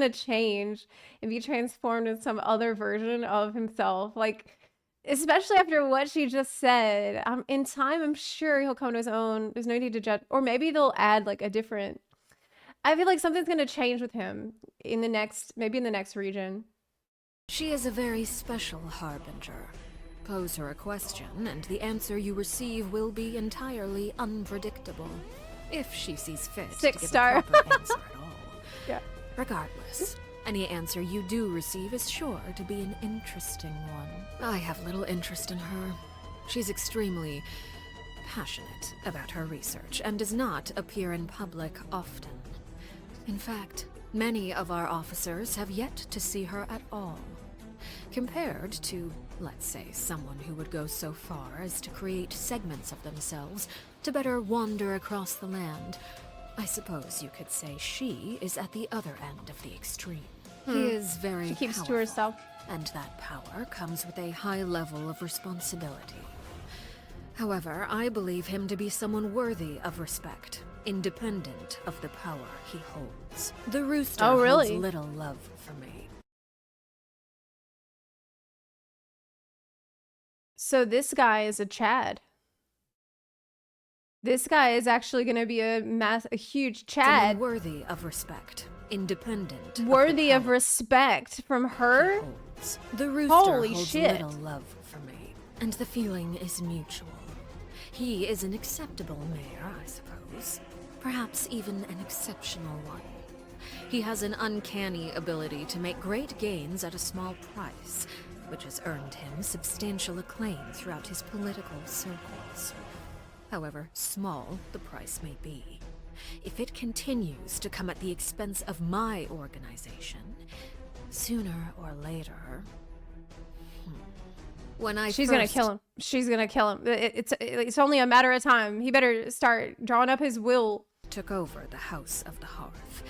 change and be transformed in some other version of himself? Like, especially after what she just said. In time, I'm sure he'll come to his own. There's no need to judge, or maybe they'll add like a different. I feel like something's gonna change with him in the next, maybe in the next region. She is a very special Harbinger. Pose her a question, and the answer you receive will be entirely unpredictable. If she sees fit to give a proper answer at all. Yeah. Regardless, any answer you do receive is sure to be an interesting one. I have little interest in her. She's extremely passionate about her research and does not appear in public often. In fact, many of our officers have yet to see her at all. Compared to, let's say, someone who would go so far as to create segments of themselves to better wander across the land, I suppose you could say she is at the other end of the extreme. He is very She keeps powerful, to herself. and that power comes with a high level of responsibility. However, I believe him to be someone worthy of respect, independent of the power he holds. The rooster holds little love for me. So this guy is a Chad. This guy is actually going to be a huge Chad. Someone worthy of respect, independent. Worthy of respect from her? The rooster Holy holds shit. little love for me, and the feeling is mutual. He is an acceptable mayor, I suppose. Perhaps even an exceptional one. He has an uncanny ability to make great gains at a small price, which has earned him substantial acclaim throughout his political circles. However small the price may be, if it continues to come at the expense of my organization, sooner or later... She's gonna kill him. She's gonna kill him. It's only a matter of time. He better start drawing up his will. Took over the House of the Hearth.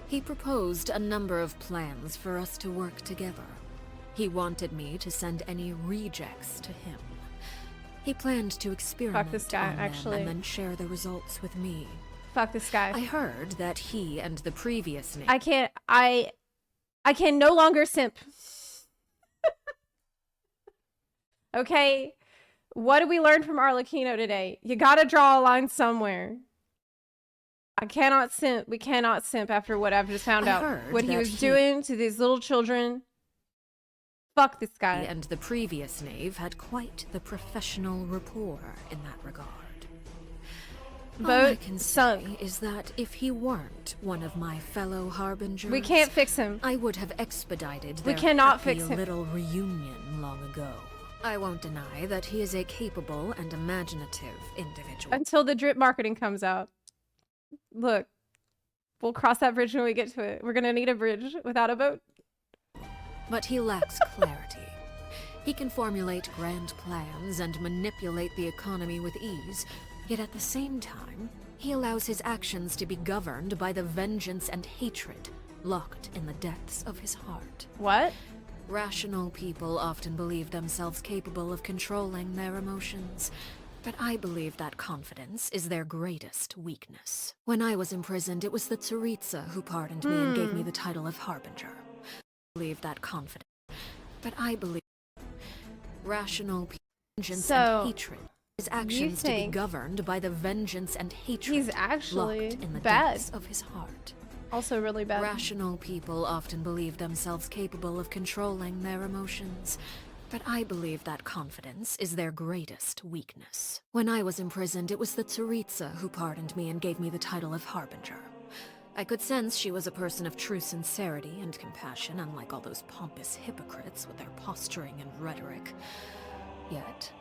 He proposed a number of plans for us to work together. He wanted me to send any rejects to him. He planned to experiment this guy, on actually. them and then share the results with me. Fuck this guy. I heard that he and the previous name... I can no longer simp. Okay? What did we learn from Arlecchino today? You gotta draw a line somewhere. I cannot simp. We cannot simp after what I've just found out. What he was doing to these little children. Fuck this guy. And the previous knave had quite the professional rapport in that regard. All I can say is that if he weren't one of my fellow Harbingers... We can't fix him. I would have expedited We their cannot happy fix him. little reunion long ago. I won't deny that he is a capable and imaginative individual. Until the drip marketing comes out. Look. We'll cross that bridge when we get to it. We're gonna need a bridge without a boat. But he lacks clarity. He can formulate grand plans and manipulate the economy with ease, yet at the same time, he allows his actions to be governed by the vengeance and hatred locked in the depths of his heart. What? Rational people often believe themselves capable of controlling their emotions, but I believe that confidence is their greatest weakness. When I was imprisoned, it was the Tsaritsa who pardoned me and gave me the title of Harbinger. I believe that confidence, but I believe rational people vengeance and hatred. His actions to be governed by the vengeance and hatred he's actually locked in the bad. depths of his heart. Also really bad. Rational people often believe themselves capable of controlling their emotions, but I believe that confidence is their greatest weakness. When I was imprisoned, it was the Tsaritsa who pardoned me and gave me the title of Harbinger. I could sense she was a person of true sincerity and compassion, unlike all those pompous hypocrites with their posturing and rhetoric. Yet,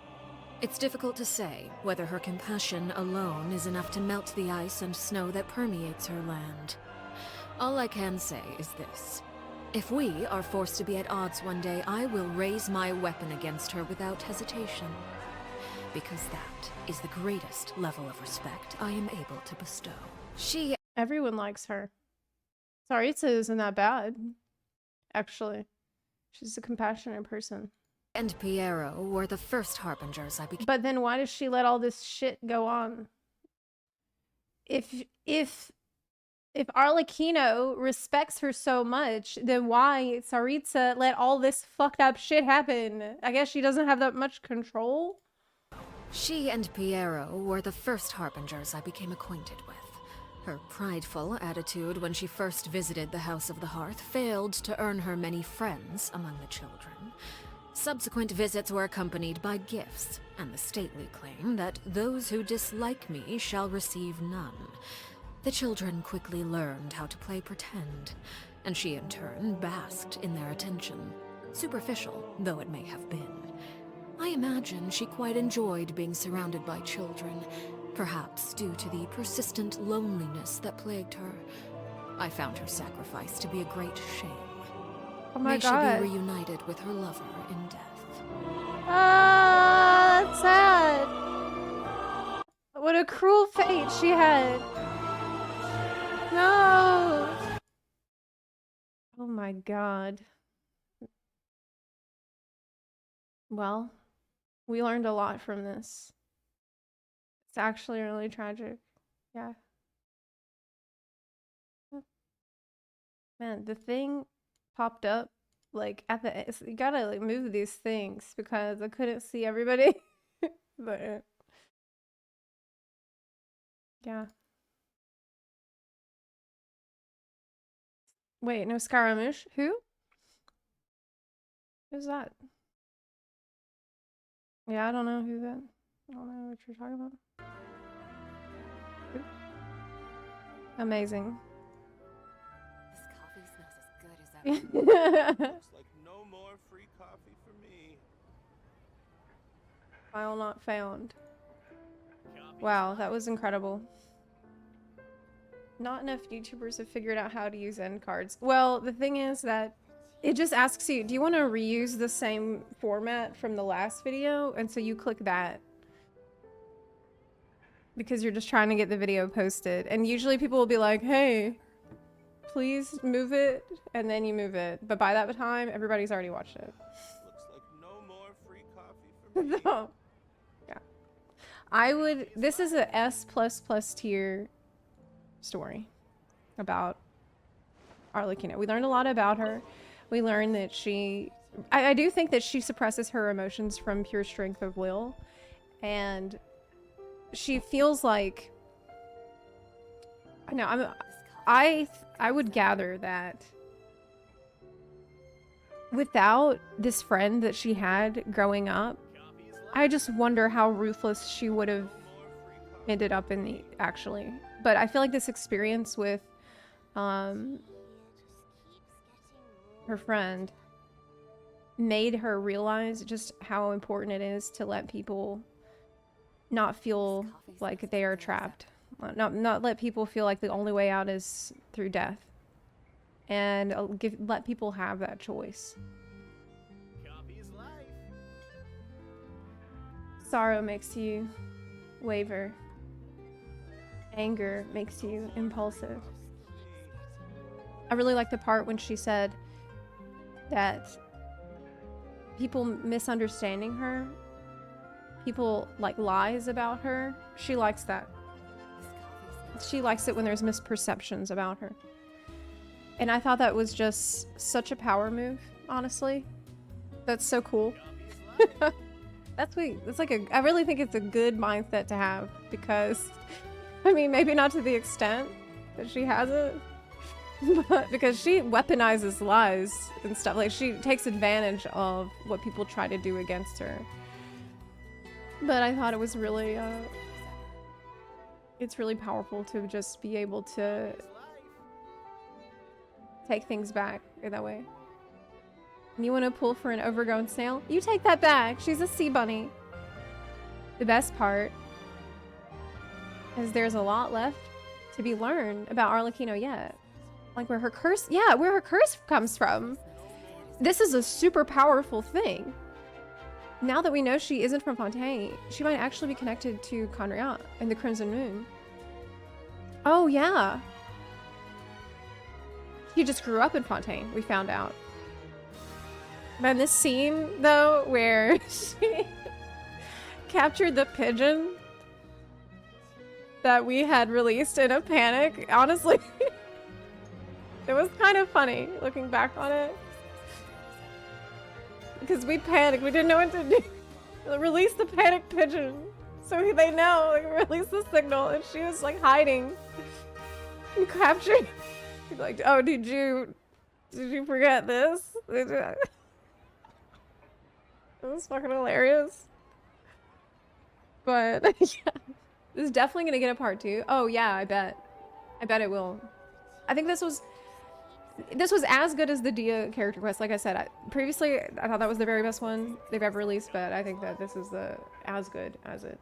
it's difficult to say whether her compassion alone is enough to melt the ice and snow that permeates her land. All I can say is this. If we are forced to be at odds one day, I will raise my weapon against her without hesitation. Because that is the greatest level of respect I am able to bestow. Everyone likes her. Tsaritsa isn't that bad, actually. She's a compassionate person. And Piero were the first harbingers I became. But then why does she let all this shit go on? If Arlecchino respects her so much, then why Tsaritsa let all this fucked up shit happen? I guess she doesn't have that much control. She and Piero were the first harbingers I became acquainted with. Her prideful attitude when she first visited the House of the Hearth failed to earn her many friends among the children. Subsequent visits were accompanied by gifts, and the stately claim that those who dislike me shall receive none. The children quickly learned how to play pretend, and she in turn basked in their attention, superficial though it may have been. I imagine she quite enjoyed being surrounded by children, perhaps due to the persistent loneliness that plagued her. I found her sacrifice to be a great shame. Oh my May God. she be reunited with her lover in death. Ah, that's sad. What a cruel fate she had. No. Oh my God. Well, we learned a lot from this. It's actually really tragic. Yeah. Man, the thing popped up like at the end. You gotta like move these things because I couldn't see everybody. But yeah. Wait, no Scaramouche? Who? Who's that? Yeah, I don't know who that. I don't know what you're talking about. Who? Amazing. This coffee smells as good as ever. Looks like no more free coffee for me. File not found. Wow, that was incredible. Not enough YouTubers have figured out how to use end cards. Well, the thing is that it just asks you, do you want to reuse the same format from the last video? And so you click that. Because you're just trying to get the video posted. And usually people will be like, hey, please move it. And then you move it. But by that time, everybody's already watched it. Looks like no more free coffee for me. No. Yeah. I would, this is a S++ tier story about Arlecchino. We learned a lot about her. We learned that she, I do think that she suppresses her emotions from pure strength of will. And she feels like, I would gather that without this friend that she had growing up, I just wonder how ruthless she would have ended up in the, actually. But I feel like this experience with her friend made her realize just how important it is to let people not feel like they are trapped. Not let people feel like the only way out is through death. And let people have that choice. Sorrow makes you waver. Anger makes you impulsive. I really like the part when she said that people misunderstanding her, people like lies about her, she likes that. She likes it when there's misperceptions about her. And I thought that was just such a power move, honestly. That's so cool. That's like I really think it's a good mindset to have, because I mean, maybe not to the extent that she has it, but because she weaponizes lies and stuff. Like, she takes advantage of what people try to do against her. But I thought it was really, it's really powerful to just be able to take things back in that way. You want to pull for an overgrown snail? You take that back. She's a sea bunny. The best part is there's a lot left to be learned about Arlecchino yet. Like where her curse comes from. This is a super powerful thing. Now that we know she isn't from Fontaine, she might actually be connected to Conriat and the Crimson Moon. Oh yeah. He just grew up in Fontaine, we found out. Man, this scene though, where she captured the pigeon that we had released in a panic, honestly, it was kind of funny looking back on it. Because we panicked, we didn't know what to do. Release the panic pigeon. So they know, like, release the signal, and she was like hiding. And captured. She's like, oh, did you forget this? It was fucking hilarious. But yeah, this is definitely gonna get a part 2. Oh yeah, I bet it will. I think this was as good as the Dia character quest. Like I said, previously I thought that was the very best one they've ever released, but I think that this is as good as it.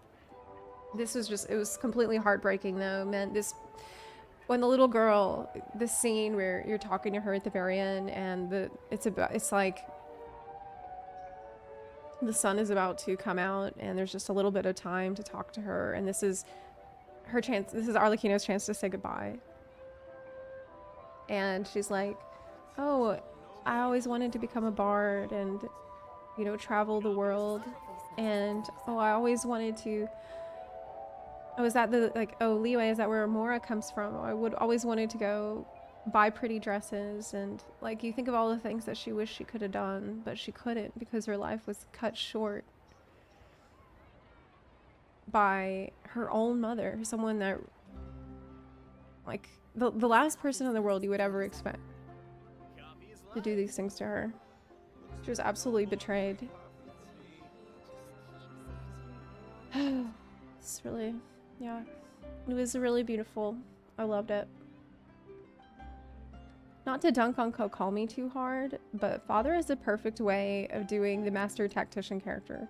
This was just, it was completely heartbreaking though, man. When the little girl, the scene where you're talking to her at the very end, and it's like the sun is about to come out and there's just a little bit of time to talk to her, and this is her chance, this is Arlecchino's chance to say goodbye. And she's like, oh, I always wanted to become a bard and, you know, travel the world. And, oh, I always wanted to, oh, is that Liyue, is that where Mora comes from? I would always wanted to go buy pretty dresses, and like, you think of all the things that she wished she could have done, but she couldn't because her life was cut short by her own mother, someone that, like, the last person in the world you would ever expect to do these things to her. She was absolutely betrayed. It's really, yeah, it was really beautiful. I loved it. Not to dunk on Kokomi too hard, but Father is the perfect way of doing the Master Tactician character.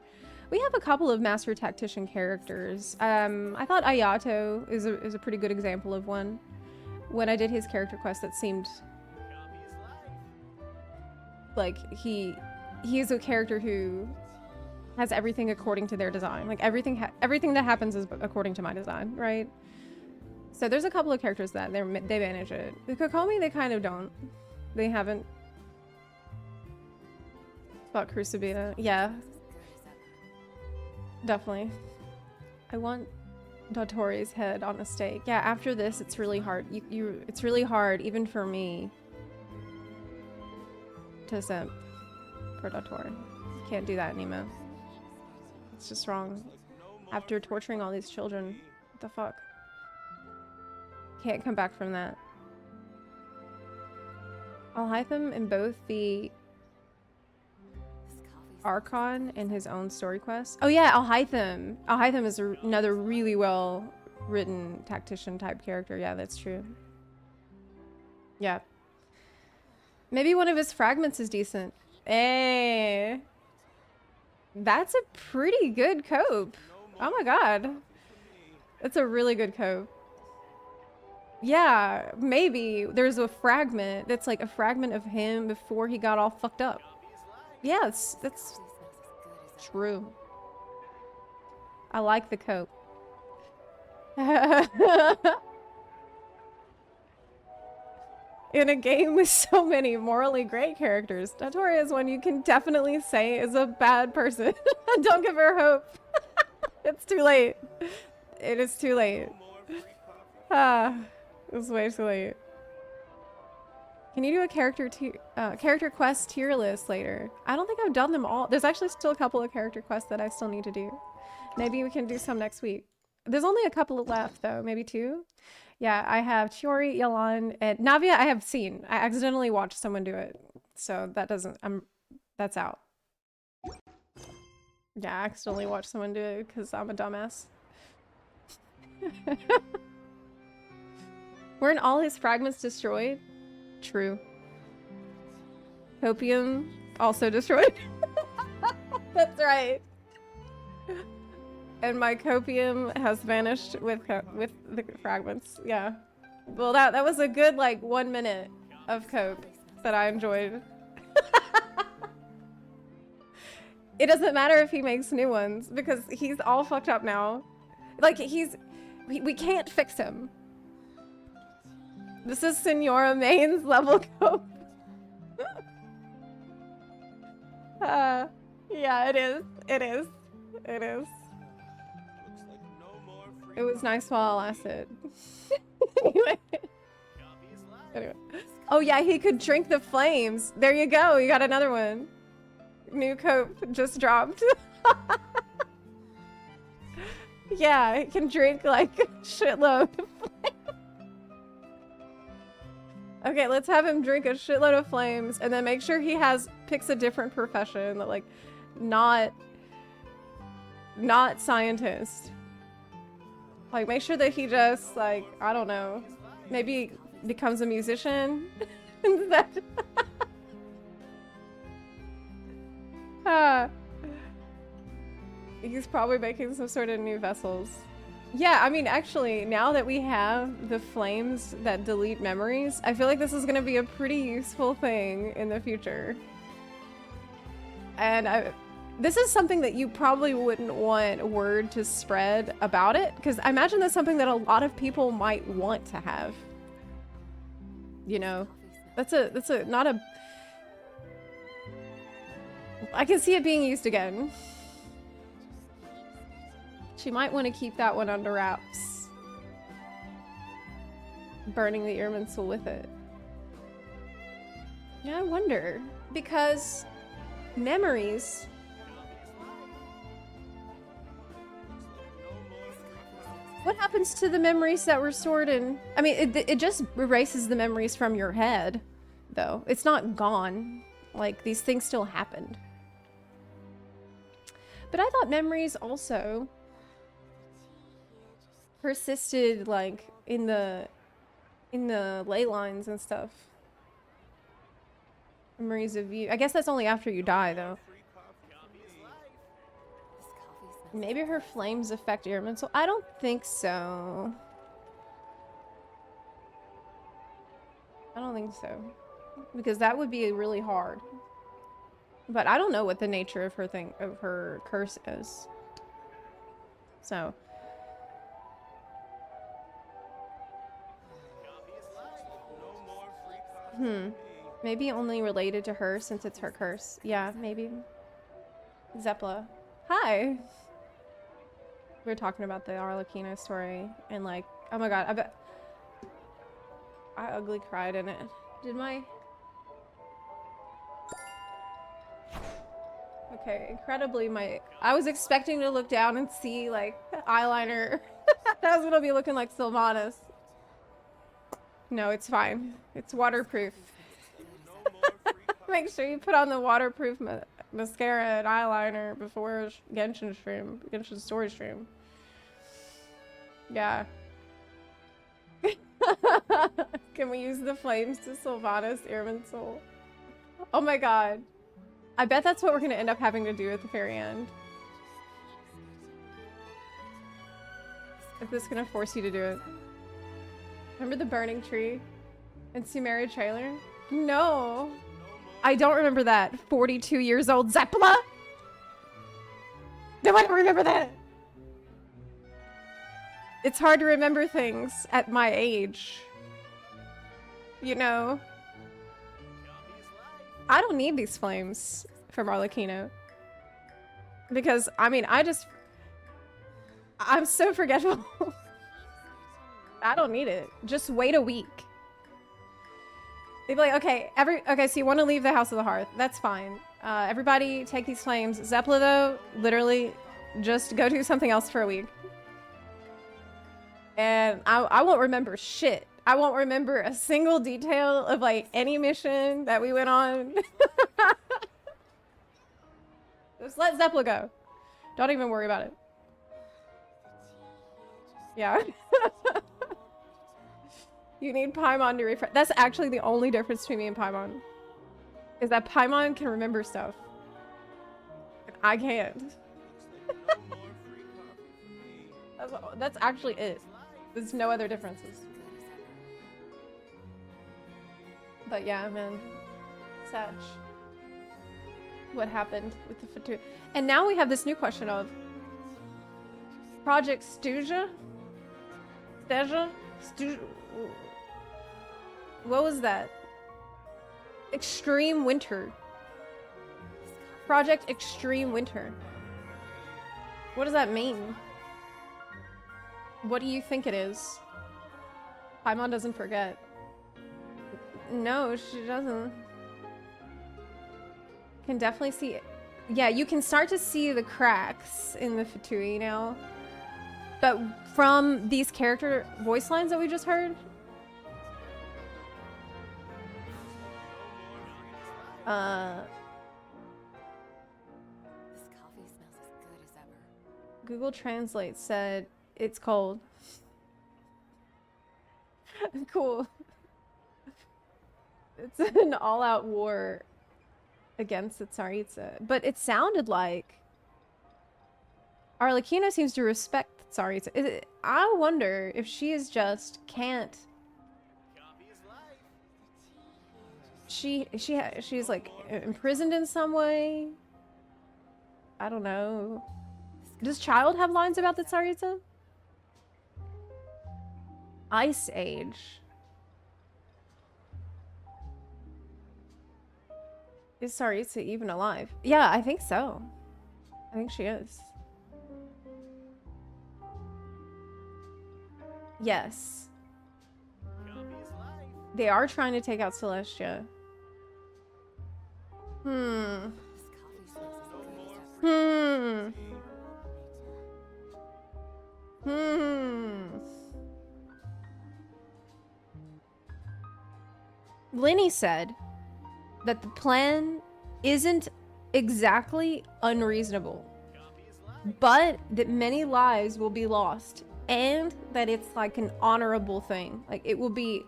We have a couple of Master Tactician characters. I thought Ayato is a pretty good example of one. When I did his character quest, that seemed like he is a character who has everything according to their design. Like everything that happens is according to my design, right? So there's a couple of characters that they manage it. The Kokomi, they kind of don't. They haven't. About Crucibina, yeah, definitely. I want Dottori's head on a stake. Yeah, after this, it's really hard. It's really hard, even for me, to simp for Dottori. Can't do that anymore. It's just wrong. After torturing all these children, what the fuck? Can't come back from that. I'll hide them in both the Archon and his own story quest. Oh yeah, Alhaitham. Alhaitham is another really well written tactician type character. Yeah, that's true. Yeah. Maybe one of his fragments is decent. Hey. That's a pretty good cope. Oh my god. That's a really good cope. Yeah, maybe there's a fragment that's like a fragment of him before he got all fucked up. Yeah, that's true. I like the cope. In a game with so many morally great characters, Notoria is one you can definitely say is a bad person. Don't give her hope. It's too late. It is too late. It's way too late. Can you do a character quest tier list later? I don't think I've done them all. There's actually still a couple of character quests that I still need to do. Maybe we can do some next week. There's only a couple left though, maybe 2. Yeah, I have Chiori, Yalan, and Navia I have seen. I accidentally watched someone do it. So that doesn't, that's out. Yeah, I accidentally watched someone do it because I'm a dumbass. Weren't all his fragments destroyed? True. Copium also destroyed. That's right. And my copium has vanished with the fragments. Yeah. Well, that was a good like 1 minute of cope that I enjoyed. It doesn't matter if he makes new ones because he's all fucked up now. Like we can't fix him. This is Senora Main's level cope. Yeah, it is. It is. It is. It was nice while it lasted. Anyway. Oh yeah, he could drink the flames. There you go. You got another one. New cope just dropped. Yeah, he can drink like a shitload of flames. Okay, let's have him drink a shitload of flames and then make sure he picks a different profession that like not scientist. Like make sure that he just like, I don't know, maybe becomes a musician instead. He's probably making some sort of new vessels. Yeah, I mean, actually, now that we have the flames that delete memories, I feel like this is going to be a pretty useful thing in the future. And this is something that you probably wouldn't want word to spread about it, because I imagine that's something that a lot of people might want to have. You know, that's not a... I can see it being used again. She might want to keep that one under wraps. Burning the Irminsul with it. Yeah, I wonder. Because memories... What happens to the memories that were stored in... I mean, it just erases the memories from your head, though. It's not gone. Like, these things still happened. But I thought memories also persisted, like, in the ley lines and stuff. Memories of you. I guess that's only after you die, though. Maybe her flames affect Irminsul. I don't think so. I don't think so. Because that would be really hard. But I don't know what the nature of her curse is. So. Maybe only related to her since it's her curse. Yeah, maybe. Zepla. Hi! We were talking about the Arlecchino story and like, oh my god, I bet I ugly cried in it. Did my... Okay, incredibly I was expecting to look down and see like eyeliner. That was gonna be looking like Sylvanas. No, it's fine. It's waterproof. Make sure you put on the waterproof mascara and eyeliner before Genshin story stream. Yeah. Can we use the flames to Sylvanas Irminsul? Oh my god. I bet that's what we're gonna end up having to do at the very end. If this is gonna force you to do it. Remember the burning tree in Sumeria trailer? No. I don't remember that. 42 years old Zepla? No, I don't remember that. It's hard to remember things at my age. You know? I don't need these flames from Arlecchino. Because, I mean, I'm so forgetful. I don't need it. Just wait a week. They'd be like, okay, so you want to leave the House of the Hearth. That's fine. Everybody take these flames. Zepla, though, literally, just go do something else for a week. And I won't remember shit. I won't remember a single detail of, like, any mission that we went on. Just let Zepla go. Don't even worry about it. Yeah. You need Paimon to refresh. That's actually the only difference between me and Paimon. Is that Paimon can remember stuff. And I can't. That's actually it. There's no other differences. But yeah, man. Satch. What happened with the Fatu? And now we have this new question of Project Stuja? What was that? Extreme Winter. Project Extreme Winter. What does that mean? What do you think it is? Paimon doesn't forget. No, she doesn't. Can definitely see it. Yeah, you can start to see the cracks in the Fatui now. But from these character voice lines that we just heard, This coffee smells as good as ever. Google Translate said it's cold. Cool. It's an all-out war against the Tsaritsa. But it sounded like Arlecchino seems to respect Tsaritsa. I wonder if she is just can't. She's like imprisoned in some way. I don't know. Does Child have lines about the Tsaritsa? Ice Age. Is Tsaritsa even alive? Yeah, I think so. I think she is. Yes. They are trying to take out Celestia. Linny said that the plan isn't exactly unreasonable, but that many lives will be lost, and that it's like an honorable thing. Like, it will be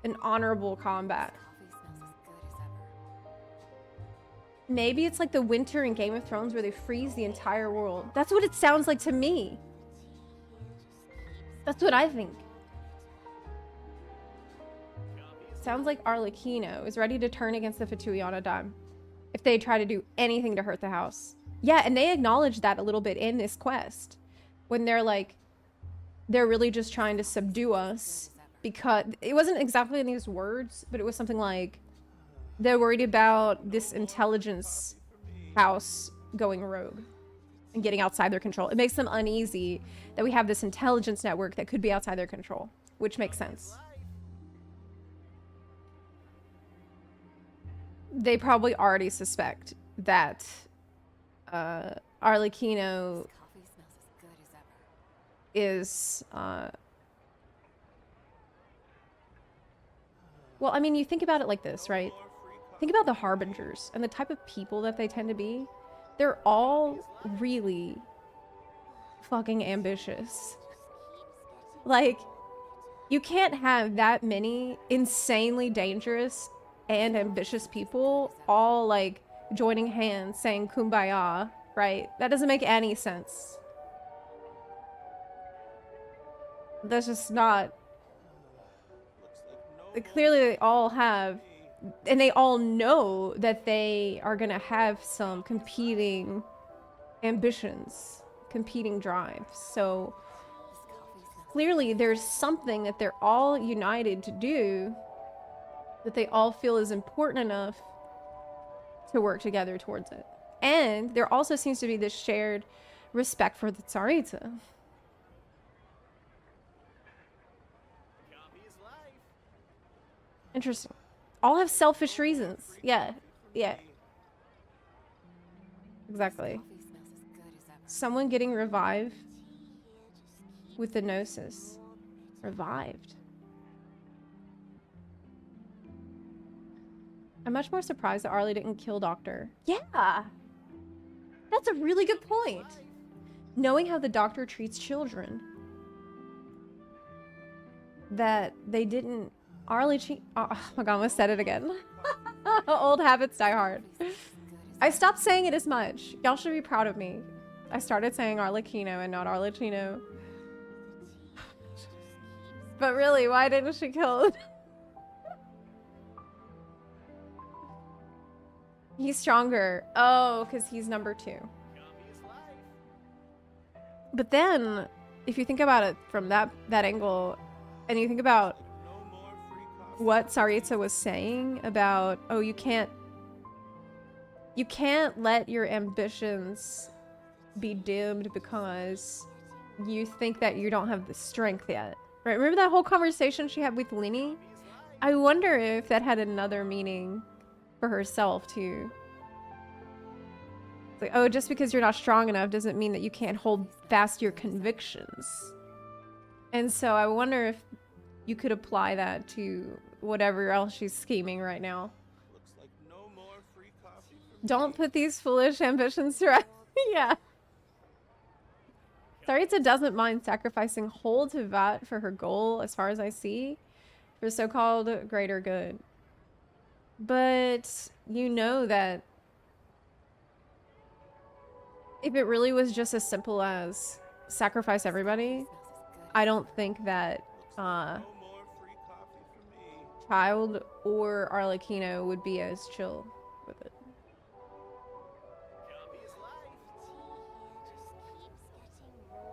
an honorable combat. Maybe it's like the winter in Game of Thrones where they freeze the entire world. That's what it sounds like to me. That's what I think. Sounds like Arlecchino is ready to turn against the Fatui on a dime if they try to do anything to hurt the house. Yeah, and they acknowledge that a little bit in this quest when they're like, they're really just trying to subdue us, because it wasn't exactly in these words, but it was something like they're worried about this intelligence house going rogue and getting outside their control. It makes them uneasy that we have this intelligence network that could be outside their control, which makes sense. They probably already suspect that Arlecchino is well, I mean, you think about it like this, right? Think about the Harbingers and the type of people that they tend to be. They're all really fucking ambitious. Like, you can't have that many insanely dangerous and ambitious people all like joining hands saying kumbaya, right? That doesn't make any sense. That's just not clearly they all have, and they all know that they are gonna have some competing ambitions, competing drives. So clearly there's something that they're all united to do that they all feel is important enough to work together towards it. And there also seems to be this shared respect for the Tsaritsa. Interesting. All have selfish reasons. Yeah. Yeah. Exactly. Someone getting revived with the Gnosis. Revived. I'm much more surprised that Arlie didn't kill Doctor. Yeah! That's a really good point. Knowing how the Doctor treats children. That they didn't... Arlie cheat... Oh my god, I almost said it again. Old habits die hard. I stopped saying it as much. Y'all should be proud of me. I started saying Arlecchino and not Arlecchino. But really, why didn't she kill him? He's stronger. Oh, because he's number 2. But then, if you think about it from that angle, and you think about what Tsaritsa was saying about, oh, you can't let your ambitions be dimmed because you think that you don't have the strength yet. Right? Remember that whole conversation she had with Linny? I wonder if that had another meaning for herself too. It's like, oh, just because you're not strong enough doesn't mean that you can't hold fast your convictions. And so I wonder if you could apply that to whatever else she's scheming right now. Looks like no more free coffee for Don't put these foolish ambitions to rest. Yeah. Tsaritsa doesn't mind sacrificing whole Tivat for her goal, as far as I see, for so-called greater good. But you know that if it really was just as simple as sacrifice everybody, I don't think that Child or Arlecchino would be as chill with it.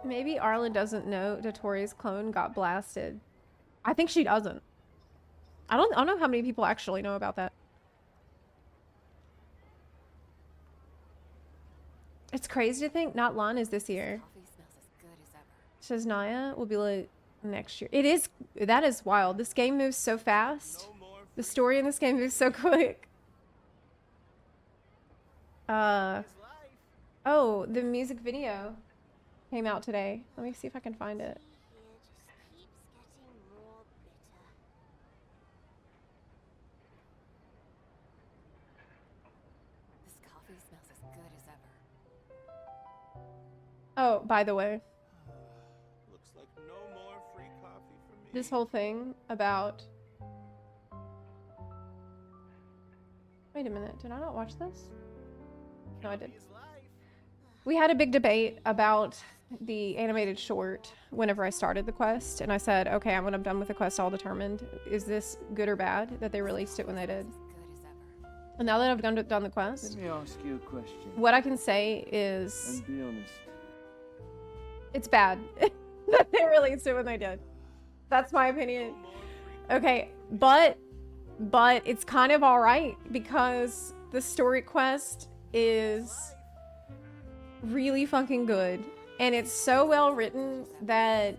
Maybe Arlen doesn't know Dotori's clone got blasted. I think she doesn't. I don't know how many people actually know about that. It's crazy to think Not Lan is this year. Shaznaya will be like next year. It is, that is wild. This game moves so fast. The story in this game moves so quick. Oh, the music video came out today. Let me see if I can find it. This coffee smells as good as ever. Oh, by the way. Looks like no more free coffee for me. This whole thing about... Wait a minute, did I not watch this? No, I did. We had a big debate about the animated short whenever I started the quest, and I said, okay, when I'm done with the quest, I'll determine, is this good or bad that they released it when they did? And now that I've done the quest, Let me ask you a question. what I can say is... And be honest. It's bad that they released it when they did. That's my opinion. Okay, but it's kind of alright because the story quest is really fucking good. And it's so well written that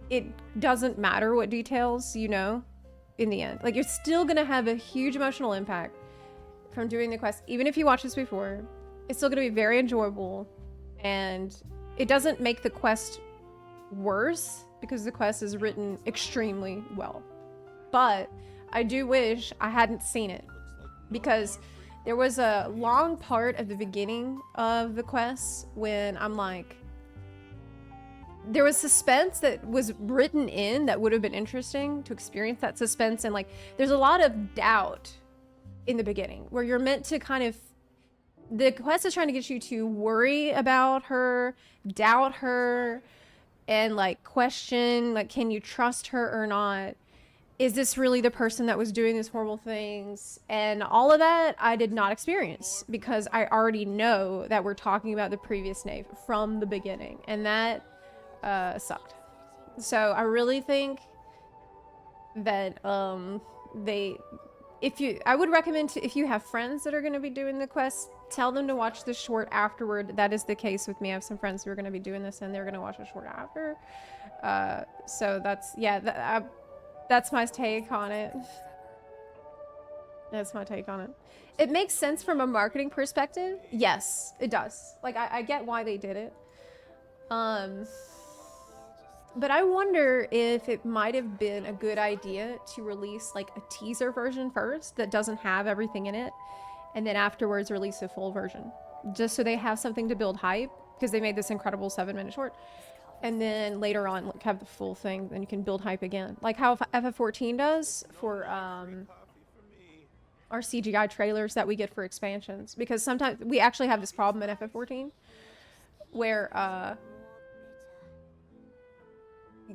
it doesn't matter what details you know in the end. Like, you're still gonna have a huge emotional impact from doing the quest. Even if you watched this before, it's still gonna be very enjoyable. And it doesn't make the quest worse because the quest is written extremely well. But I do wish I hadn't seen it because there was a long part of the beginning of the quest when I'm like, there was suspense that was written in that would have been interesting to experience that suspense. And like, there's a lot of doubt in the beginning where you're meant to kind of, the quest is trying to get you to worry about her, doubt her, and like question, like, can you trust her or not? is this really the person that was doing these horrible things? And all of that I did not experience because I already know that we're talking about the previous knave from the beginning, and that sucked. So I really think that I would recommend if you have friends that are going to be doing the quest, tell them to watch the short afterward. That is the case with me. I have some friends who are going to be doing this and they're going to watch a short after. So that's, yeah, that's my take on it. That's my take on it. It makes sense from a marketing perspective. Yes, it does. Like, I get why they did it. But I wonder if it might have been a good idea to release like a teaser version first that doesn't have everything in it, and then afterwards release a full version. Just so they have something to build hype, because they made this incredible 7-minute short. And then later on, like, have the full thing, then you can build hype again. Like how FF14 does for our CGI trailers that we get for expansions. Because sometimes we actually have this problem in FF14 where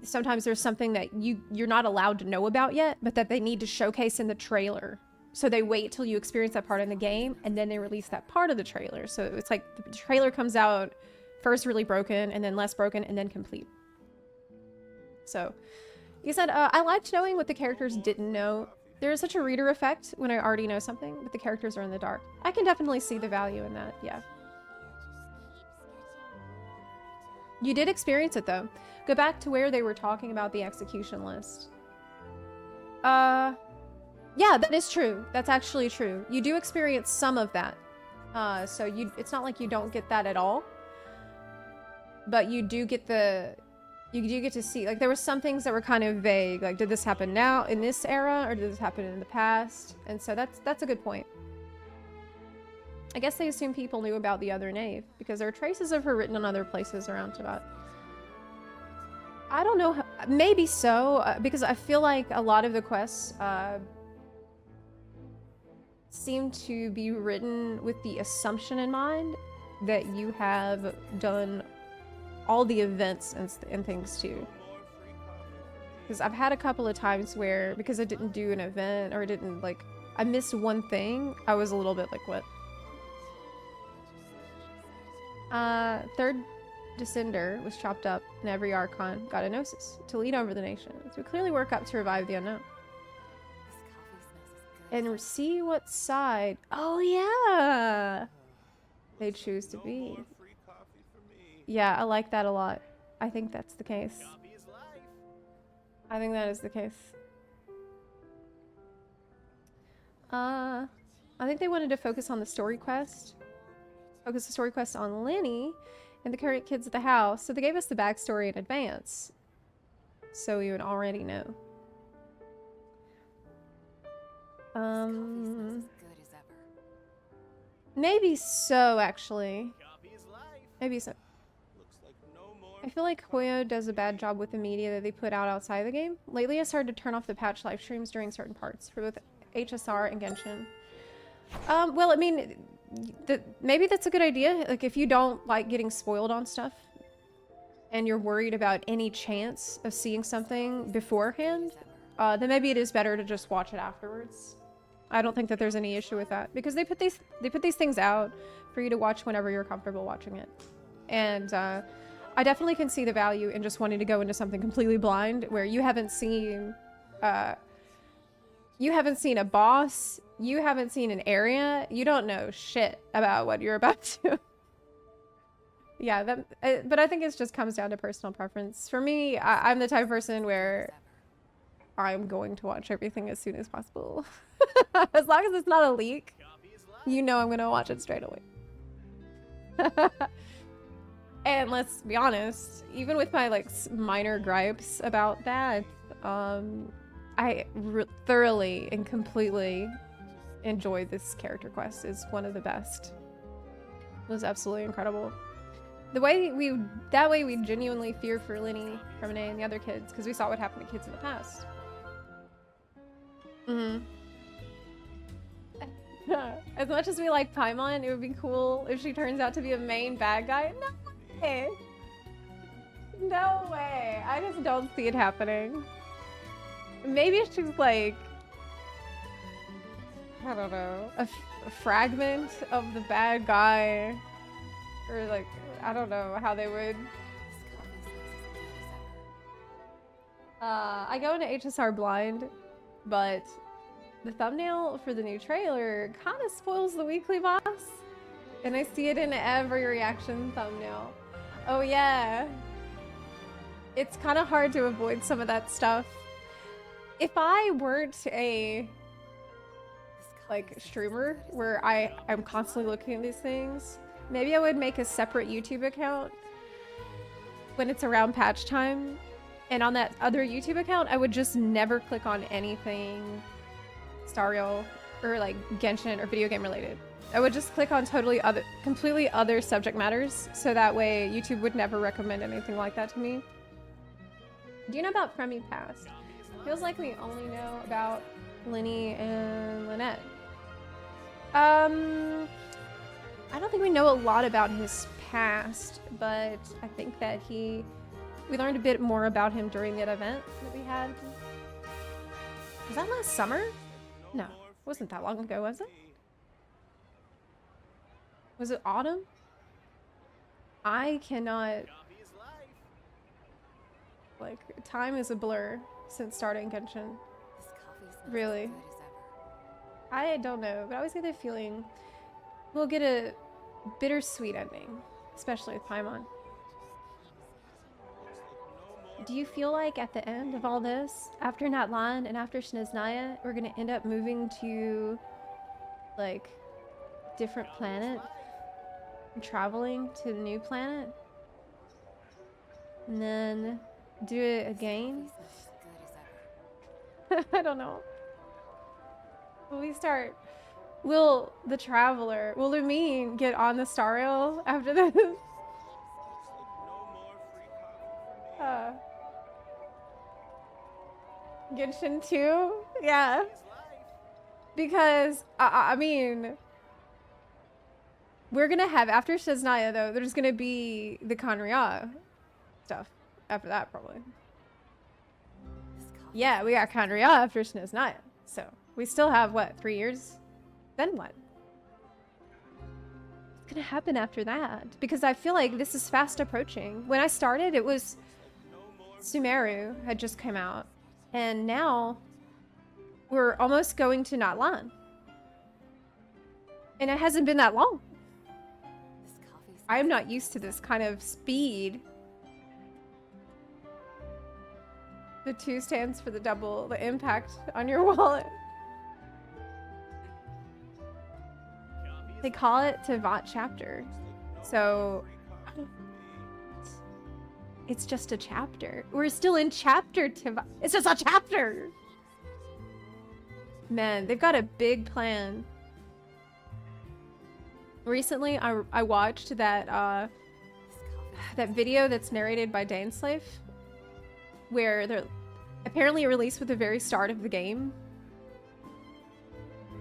sometimes there's something that you're not allowed to know about yet, but that they need to showcase in the trailer. So they wait till you experience that part in the game, and then they release that part of the trailer. So it's like the trailer comes out first really broken, and then less broken, and then complete. So, you said, I liked knowing what the characters didn't know. There is such a reader effect when I already know something, but the characters are in the dark. I can definitely see the value in that, yeah. You did experience it, though. Go back to where they were talking about the execution list. Yeah, that is true. That's actually true. You do experience some of that. So it's not like you don't get that at all. But you do get to see, like, there were some things that were kind of vague. Like, did this happen now in this era, or did this happen in the past? And so that's a good point. I guess they assume people knew about the other knave, because there are traces of her written on other places around Tibet. I don't know, maybe so, because I feel like a lot of the quests seem to be written with the assumption in mind that you have done all the events and things too. Because I've had a couple of times where, because I didn't do an event, or I missed one thing, I was a little bit like, what? Third Descender was chopped up, and every Archon got a Gnosis to lead over the nation. So we clearly work up to revive the unknown. And see what side. Oh yeah! They choose to be. Yeah, I like that a lot. I think that's the case. I think that is the case. I think they wanted to focus on the story quest. Focus the story quest on Lenny and the current kids at the house. So they gave us the backstory in advance, so we would already know. Maybe so, actually. Maybe so. I feel like Hoyo does a bad job with the media that they put out outside the game. Lately, I started to turn off the patch live streams during certain parts for both HSR and Genshin. Well, I mean, maybe that's a good idea. Like, if you don't like getting spoiled on stuff, and you're worried about any chance of seeing something beforehand, then maybe it is better to just watch it afterwards. I don't think that there's any issue with that, because they put these things out for you to watch whenever you're comfortable watching it. And I definitely can see the value in just wanting to go into something completely blind, where you haven't seen a boss, you haven't seen an area, you don't know shit about what you're about to. Yeah, but I think it just comes down to personal preference. For me, I'm the type of person where I'm going to watch everything as soon as possible. As long as it's not a leak, you know I'm going to watch it straight away. And let's be honest, even with my like minor gripes about that, I thoroughly and completely enjoyed this character quest. It's one of the best. It was absolutely incredible. That way we genuinely fear for Lenny, Hermione, and the other kids, because we saw what happened to kids in the past. As much as we like Paimon, it would be cool if she turns out to be a main bad guy. No way! No way! I just don't see it happening. Maybe she's like, I don't know, a fragment of the bad guy. Or like, I don't know how they would. I go into HSR blind, but the thumbnail for the new trailer kind of spoils the weekly boss. And I see it in every reaction thumbnail. Oh yeah. It's kind of hard to avoid some of that stuff. If I weren't a streamer where I'm constantly looking at these things, maybe I would make a separate YouTube account when it's around patch time. And on that other YouTube account, I would just never click on anything Star Rail or like Genshin or video game related. I would just click on completely other subject matters, so that way YouTube would never recommend anything like that to me. Do you know about Fremy Past? Feels like we only know about Linny and Lynette. I don't think we know a lot about his past, but I think that we learned a bit more about him during that event that we had. Was that last summer? No, it wasn't that long ago, was it? Was it autumn? I cannot... Like, time is a blur since starting Genshin. Really. I don't know, but I always get the feeling we'll get a bittersweet ending, especially with Paimon. Do you feel like at the end of all this, after Natlan and after Snezhnaya, we're gonna end up moving to, like, different planet? And traveling to the new planet? And then do it again? I don't know. Will the Traveler, will Lumine get on the Star Rail after this? Genshin 2? Yeah. Because, I mean, we're gonna have, after Snezhnaya though, there's gonna be the Kanriya stuff after that, probably. Yeah, we got Kanriya after Snezhnaya, so we still have, what, 3 years? Then what? What's gonna happen after that? Because I feel like this is fast approaching. When I started, it was Sumeru had just come out, and now we're almost going to Natlan. And it hasn't been that long. I am not used to this kind of speed. The 2 stands for the impact on your wallet. They call it Tevat chapter. So it's just a chapter. We're still in chapter Tevat. It's just a chapter. Man, they've got a big plan. Recently, I watched that that video that's narrated by Daneslave, where they're apparently released with the very start of the game,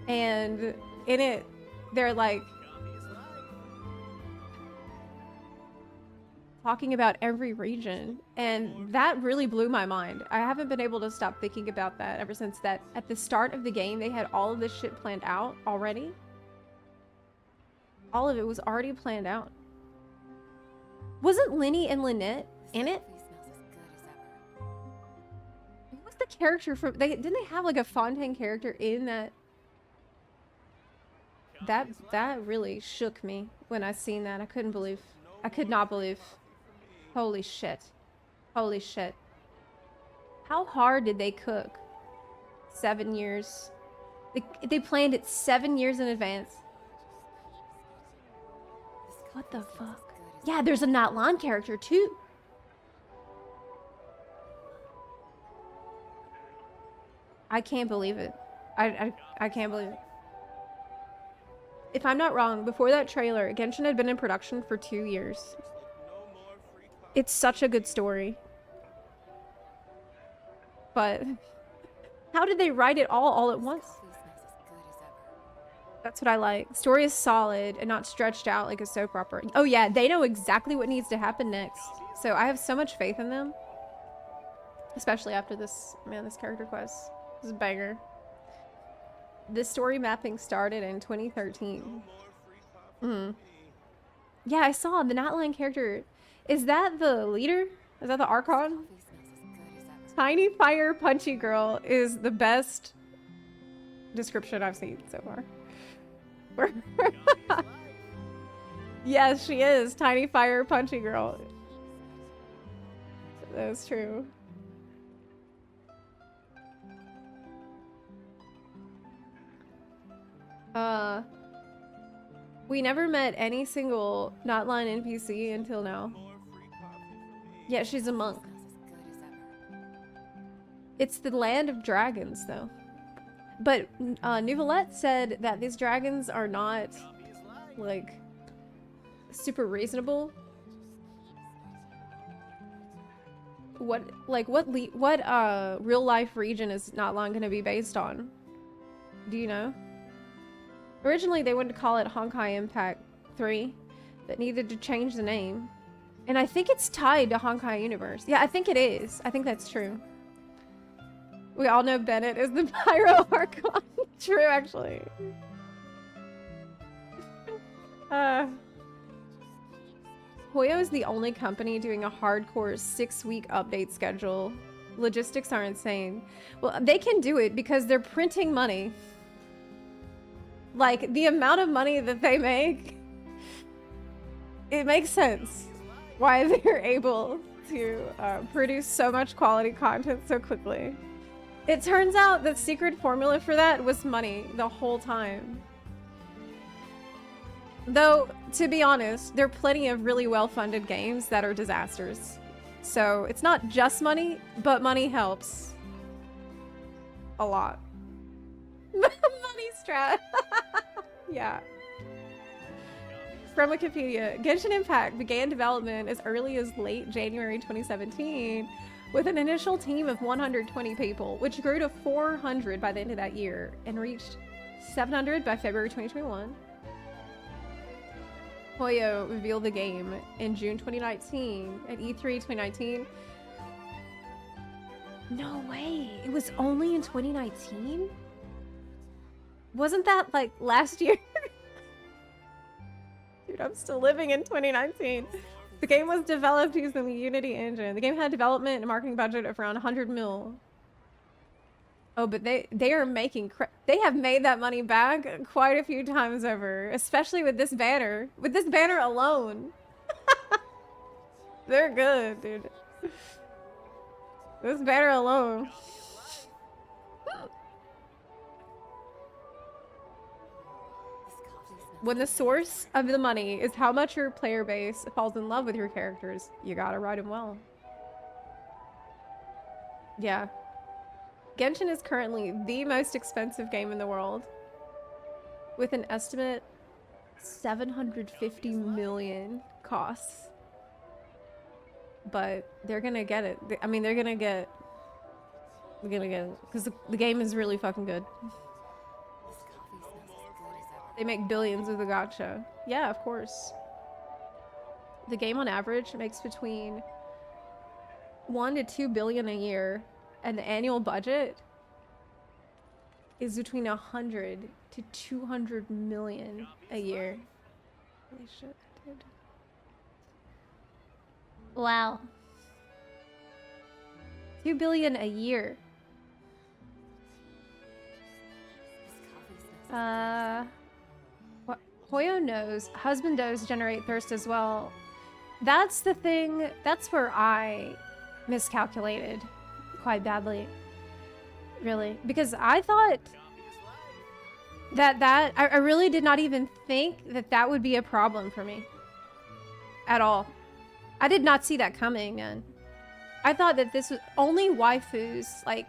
and in it, they're like talking about every region, and that really blew my mind. I haven't been able to stop thinking about that ever since that. At the start of the game, they had all of this shit planned out already. All of it was already planned out. Wasn't Linny and Lynette in it? What was the character from... didn't they have like a Fontaine character in that? That really shook me when I seen that. I could not believe. Holy shit. Holy shit. How hard did they cook? 7 years. They planned it 7 years in advance. What the fuck? Yeah, there's a Natlan character too. I can't believe it. I can't believe it. If I'm not wrong, before that trailer, Genshin had been in production for 2 years. It's such a good story. But how did they write it all at once? That's what I like. Story is solid and not stretched out like a soap opera. Oh yeah, they know exactly what needs to happen next. So I have so much faith in them. Especially after this, man, this character quest. This is a banger. This story mapping started in 2013. Yeah, I saw the Natline character. Is that the leader? Is that the Archon? Tiny Fire Punchy Girl is the best description I've seen so far. Yes, she is. Tiny Fire Punchy Girl. That's true. We never met any single Notline NPC until now. Yeah, she's a monk. It's the land of dragons, though. But Nouvelette said that these dragons are not, like, super reasonable. What real life region is Notline gonna be based on? Do you know? Originally, they wanted to call it Honkai Impact 3, but needed to change the name. And I think it's tied to Honkai Universe. Yeah, I think it is. I think that's true. We all know Bennett is the Pyro Archon. True, actually. Hoyo is the only company doing a hardcore 6-week update schedule. Logistics are insane. Well, they can do it because they're printing money. Like, the amount of money that they make, it makes sense why they're able to produce so much quality content so quickly. It turns out the secret formula for that was money the whole time. Though, to be honest, there are plenty of really well-funded games that are disasters. So, it's not just money, but money helps. A lot. Money strat. Yeah. From Wikipedia, Genshin Impact began development as early as late January 2017 with an initial team of 120 people, which grew to 400 by the end of that year and reached 700 by February 2021. Hoyo revealed the game in June 2019 at E3 2019. No way! It was only in 2019? Wasn't that like last year? Dude, I'm still living in 2019. The game was developed using the Unity engine. The game had development and marketing budget of around 100 mil. Oh, but they are making they have made that money back quite a few times over, especially with this banner. With this banner alone. They're good, dude. This banner alone. When the source of the money is how much your player base falls in love with your characters, you gotta write them well. Yeah. Genshin is currently the most expensive game in the world. With an estimate 750 million costs. But they're gonna get it. I mean, they're gonna get it. Because the game is really fucking good. They make billions with the gacha. Yeah, of course. The game on average makes between 1 to 2 billion a year, and the annual budget is between 100 to 200 million a year. Holy shit, dude. Wow. 2 billion a year. Hoyo knows husband does generate thirst as well. That's the thing. That's where I miscalculated quite badly. Really. Because I thought that I really did not even think that would be a problem for me. At all. I did not see that coming, man. I thought that this was only waifus. Like,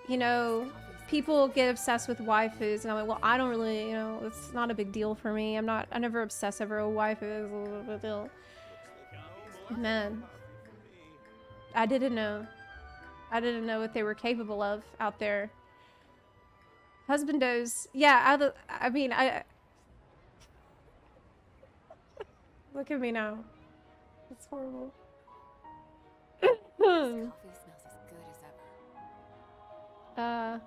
you know, people get obsessed with waifus, and I'm like, well, I don't really, you know, it's not a big deal for me. I never obsess over a waifu. It's a little bit deal. Man, I didn't know. I didn't know what they were capable of out there. Husbandos, yeah. I mean, look at me now. It's horrible. If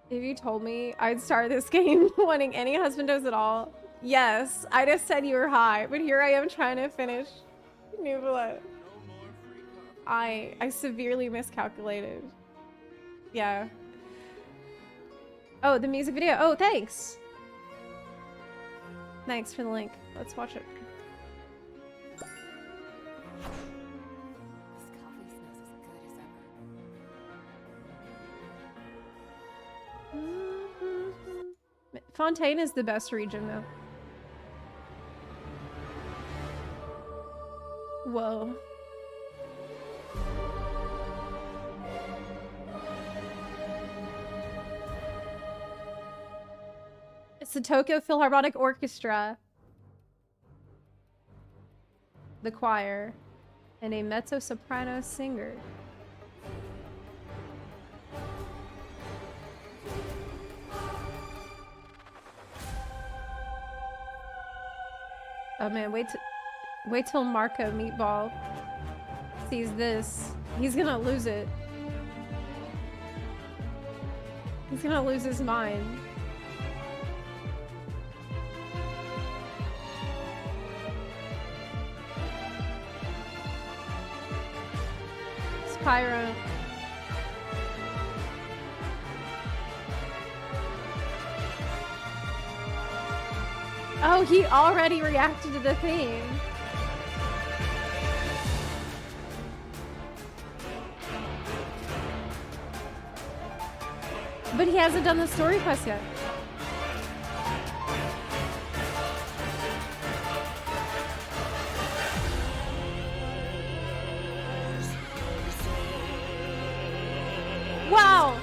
you told me I'd start this game wanting any husbandos at all, yes, I just said you were high, but here I am trying to finish New Blood. I severely miscalculated. Yeah. Oh, the music video. Oh, thanks. Thanks for the link. Let's watch it. Fontaine is the best region, though. Whoa. It's the Tokyo Philharmonic Orchestra, the choir, and a mezzo-soprano singer. Oh man, wait till Marco Meatball sees this. He's gonna lose it. He's gonna lose his mind. Spyro. Oh, he already reacted to the theme. But he hasn't done the story quest yet. Wow!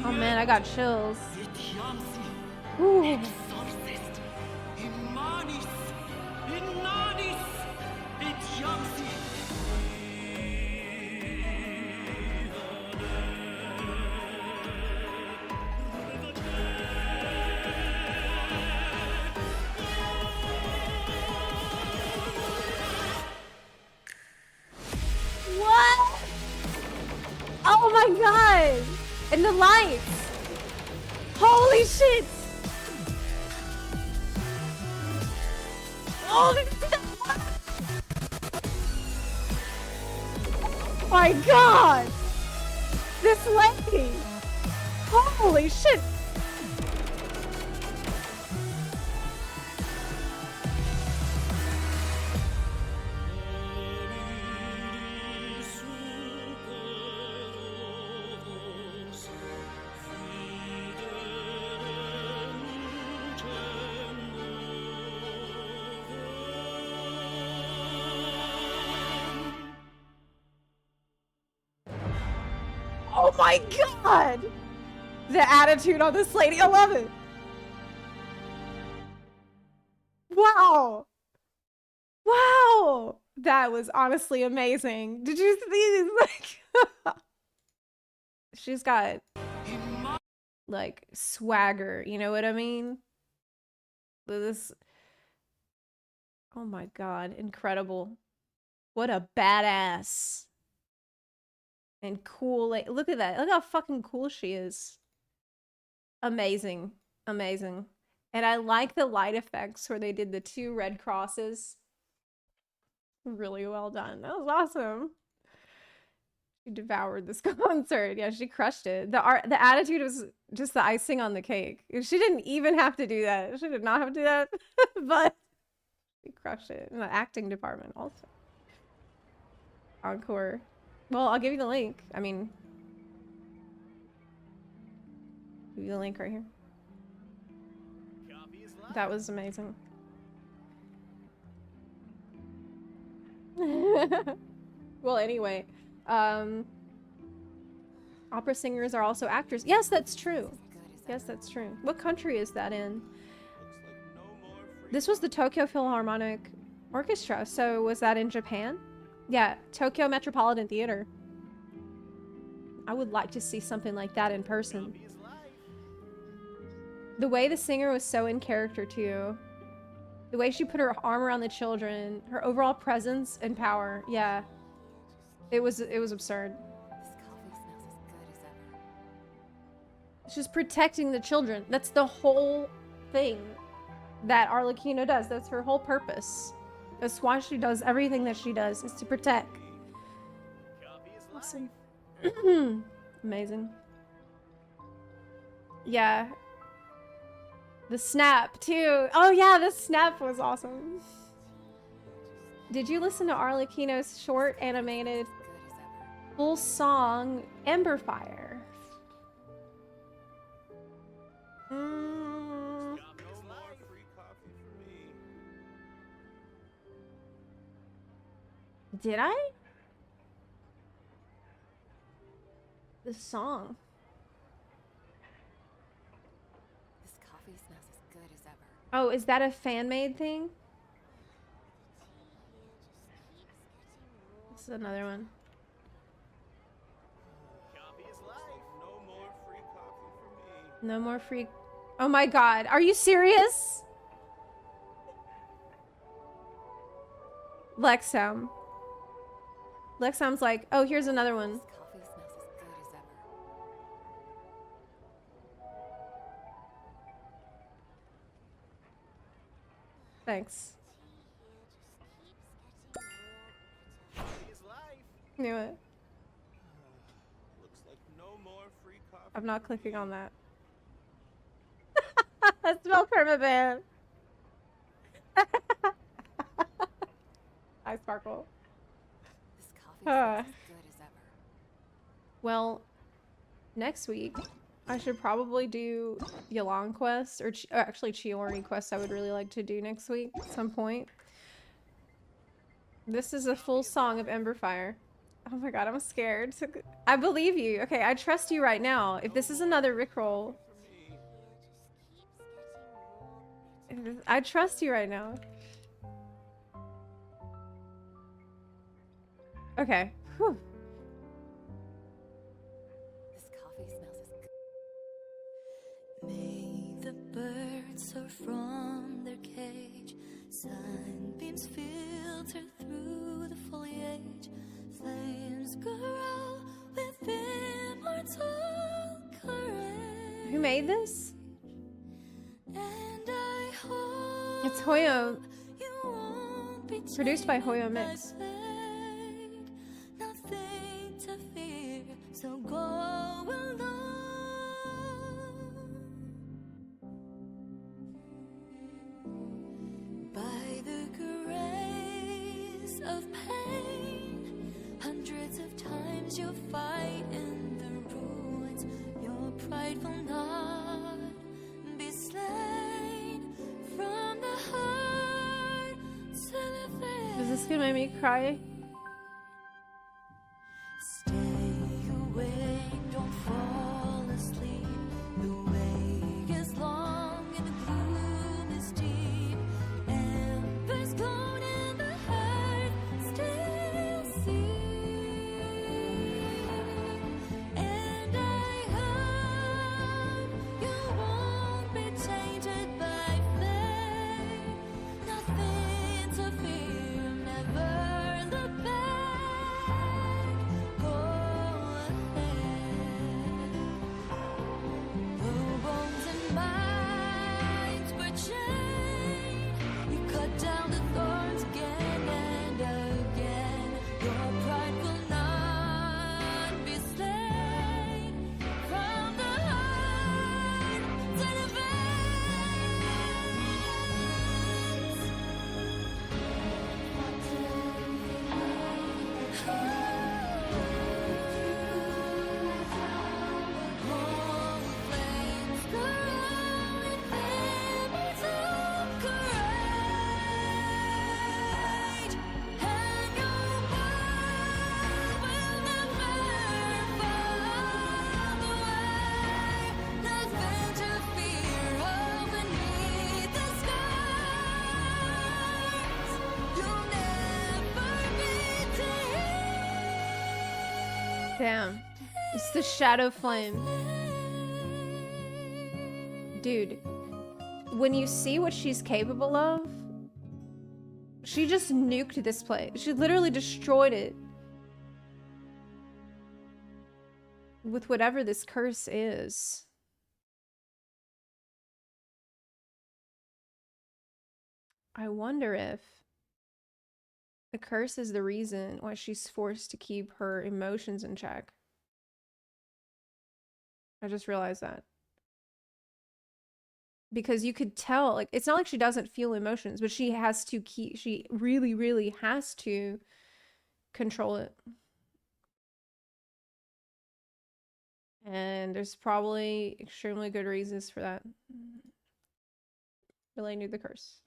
Oh man, I got chills. Ooh. What? Oh my god! And the lights! Holy shit! Oh my god! This lady! Holy shit! Oh my god! The attitude on this lady, I love it! Wow! Wow! That was honestly amazing. Did you see like she's got like swagger, you know what I mean? This, oh my god, incredible. What a badass. And cool, like, look at that. Look how fucking cool she is. Amazing. Amazing. And I like the light effects where they did the 2 red crosses. Really well done. That was awesome. She devoured this concert. Yeah, she crushed it. The attitude was just the icing on the cake. She didn't even have to do that. She did not have to do that. But she crushed it. In the acting department also. Encore. Well, I'll give you the link. I mean, give you the link right here. That was amazing. Well, anyway, opera singers are also actors. Yes, that's true. Yes, that's true. What country is that in? This was the Tokyo Philharmonic Orchestra, so was that in Japan? Yeah, Tokyo Metropolitan Theater. I would like to see something like that in person. The way the singer was so in character too. The way she put her arm around the children, her overall presence and power, yeah. It was absurd. She's protecting the children. That's the whole thing that Arlecchino does. That's her whole purpose. That's why she does everything that she does, is to protect. Awesome. Amazing. Yeah. The snap, too. Oh, yeah, the snap was awesome. Did you listen to Arlecchino's short animated full song, Ember Fire? Did I? The song. This coffee smells as good as ever. Oh, is that a fan-made thing? This is another one. No more free. Oh my god, are you serious? Lexam. Lexam's like, oh, here's another one. This coffee smells as good as ever. Thanks. Knew it. Looks like no more free coffee. I'm not clicking on that. I smell permaban. Hi, Sparkle. This coffee smells as good as ever. Well, next week, I should probably do Yolong Quest, or actually Chiori Quest I would really like to do next week at some point. This is a full song of Emberfire. Oh my god, I'm scared. I believe you. Okay, I trust you right now. If this is another Rickroll, I trust you right now. Okay. Whew. This coffee smells as good. May the birds soar from their cage, sunbeams filter through the foliage, flames grow with immortal courage. Who made this? And I hope It's Hoyo. you won't be Produced by Hoyo Mix. nothing to fear, so go alone. By the grace of pain, hundreds of times you'll fight in the ruins. Your pride will not be slain from the heart to the face. Is this gonna make me cry? Stay awake, don't fall asleep. The way is long and the gloom is deep. Embers glowing in the heart still see. And I hope you won't be tainted by fate. Nothing to fear, never look Damn. It's the shadow flame. Dude, when you see what she's capable of, she just nuked this place. She literally destroyed it. With whatever this curse is. I wonder if the curse is the reason why she's forced to keep her emotions in check. I just realized that. Because you could tell, like, it's not like she doesn't feel emotions, but she has to keep, she really, really has to control it. And there's probably extremely good reasons for that. Relating to the curse.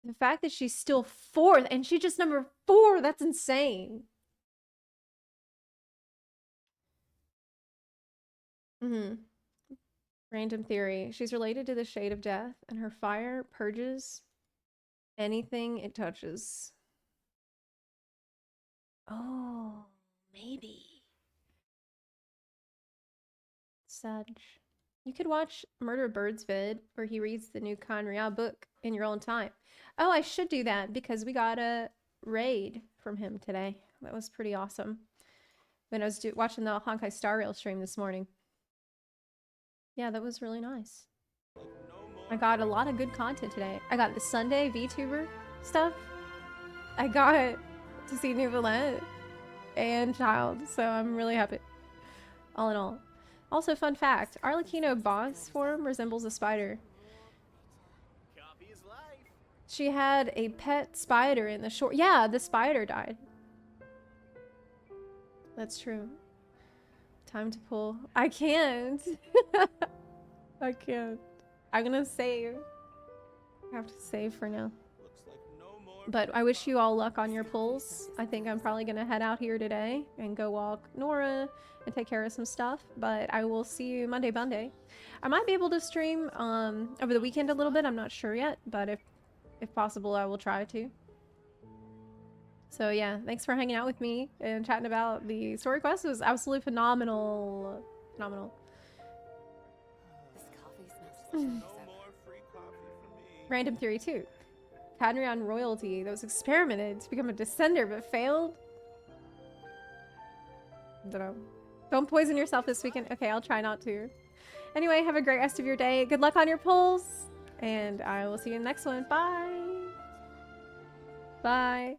The fact that she's still 4th and she's just number 4, that's insane. Random theory. She's related to the shade of death, and her fire purges anything it touches. Oh, maybe. Sedge. You could watch Murder Bird's vid where he reads the new Kanria book in your own time. Oh, I should do that because we got a raid from him today. That was pretty awesome. When I was watching the Honkai Star Rail stream this morning. Yeah, that was really nice. I got a lot of good content today. I got the Sunday VTuber stuff. I got to see New Valette and Child, so I'm really happy. All in all. Also, fun fact, Arlecchino boss form resembles a spider. She had a pet spider in the short. Yeah, the spider died. That's true. Time to pull. I can't. I can't. I'm gonna save. I have to save for now. But I wish you all luck on your pulls. I think I'm probably gonna head out here today and go walk Nora and take care of some stuff. But I will see you Monday. I might be able to stream over the weekend a little bit. I'm not sure yet, but if possible, I will try to. So yeah, thanks for hanging out with me and chatting about the story quest. It was absolutely phenomenal. Phenomenal. This coffee smells Random theory too. Hadrian royalty that was experimented to become a descender but failed. Dunno. Don't poison yourself this weekend. Okay, I'll try not to. Anyway, have a great rest of your day. Good luck on your pulls. And I will see you in the next one. Bye. Bye.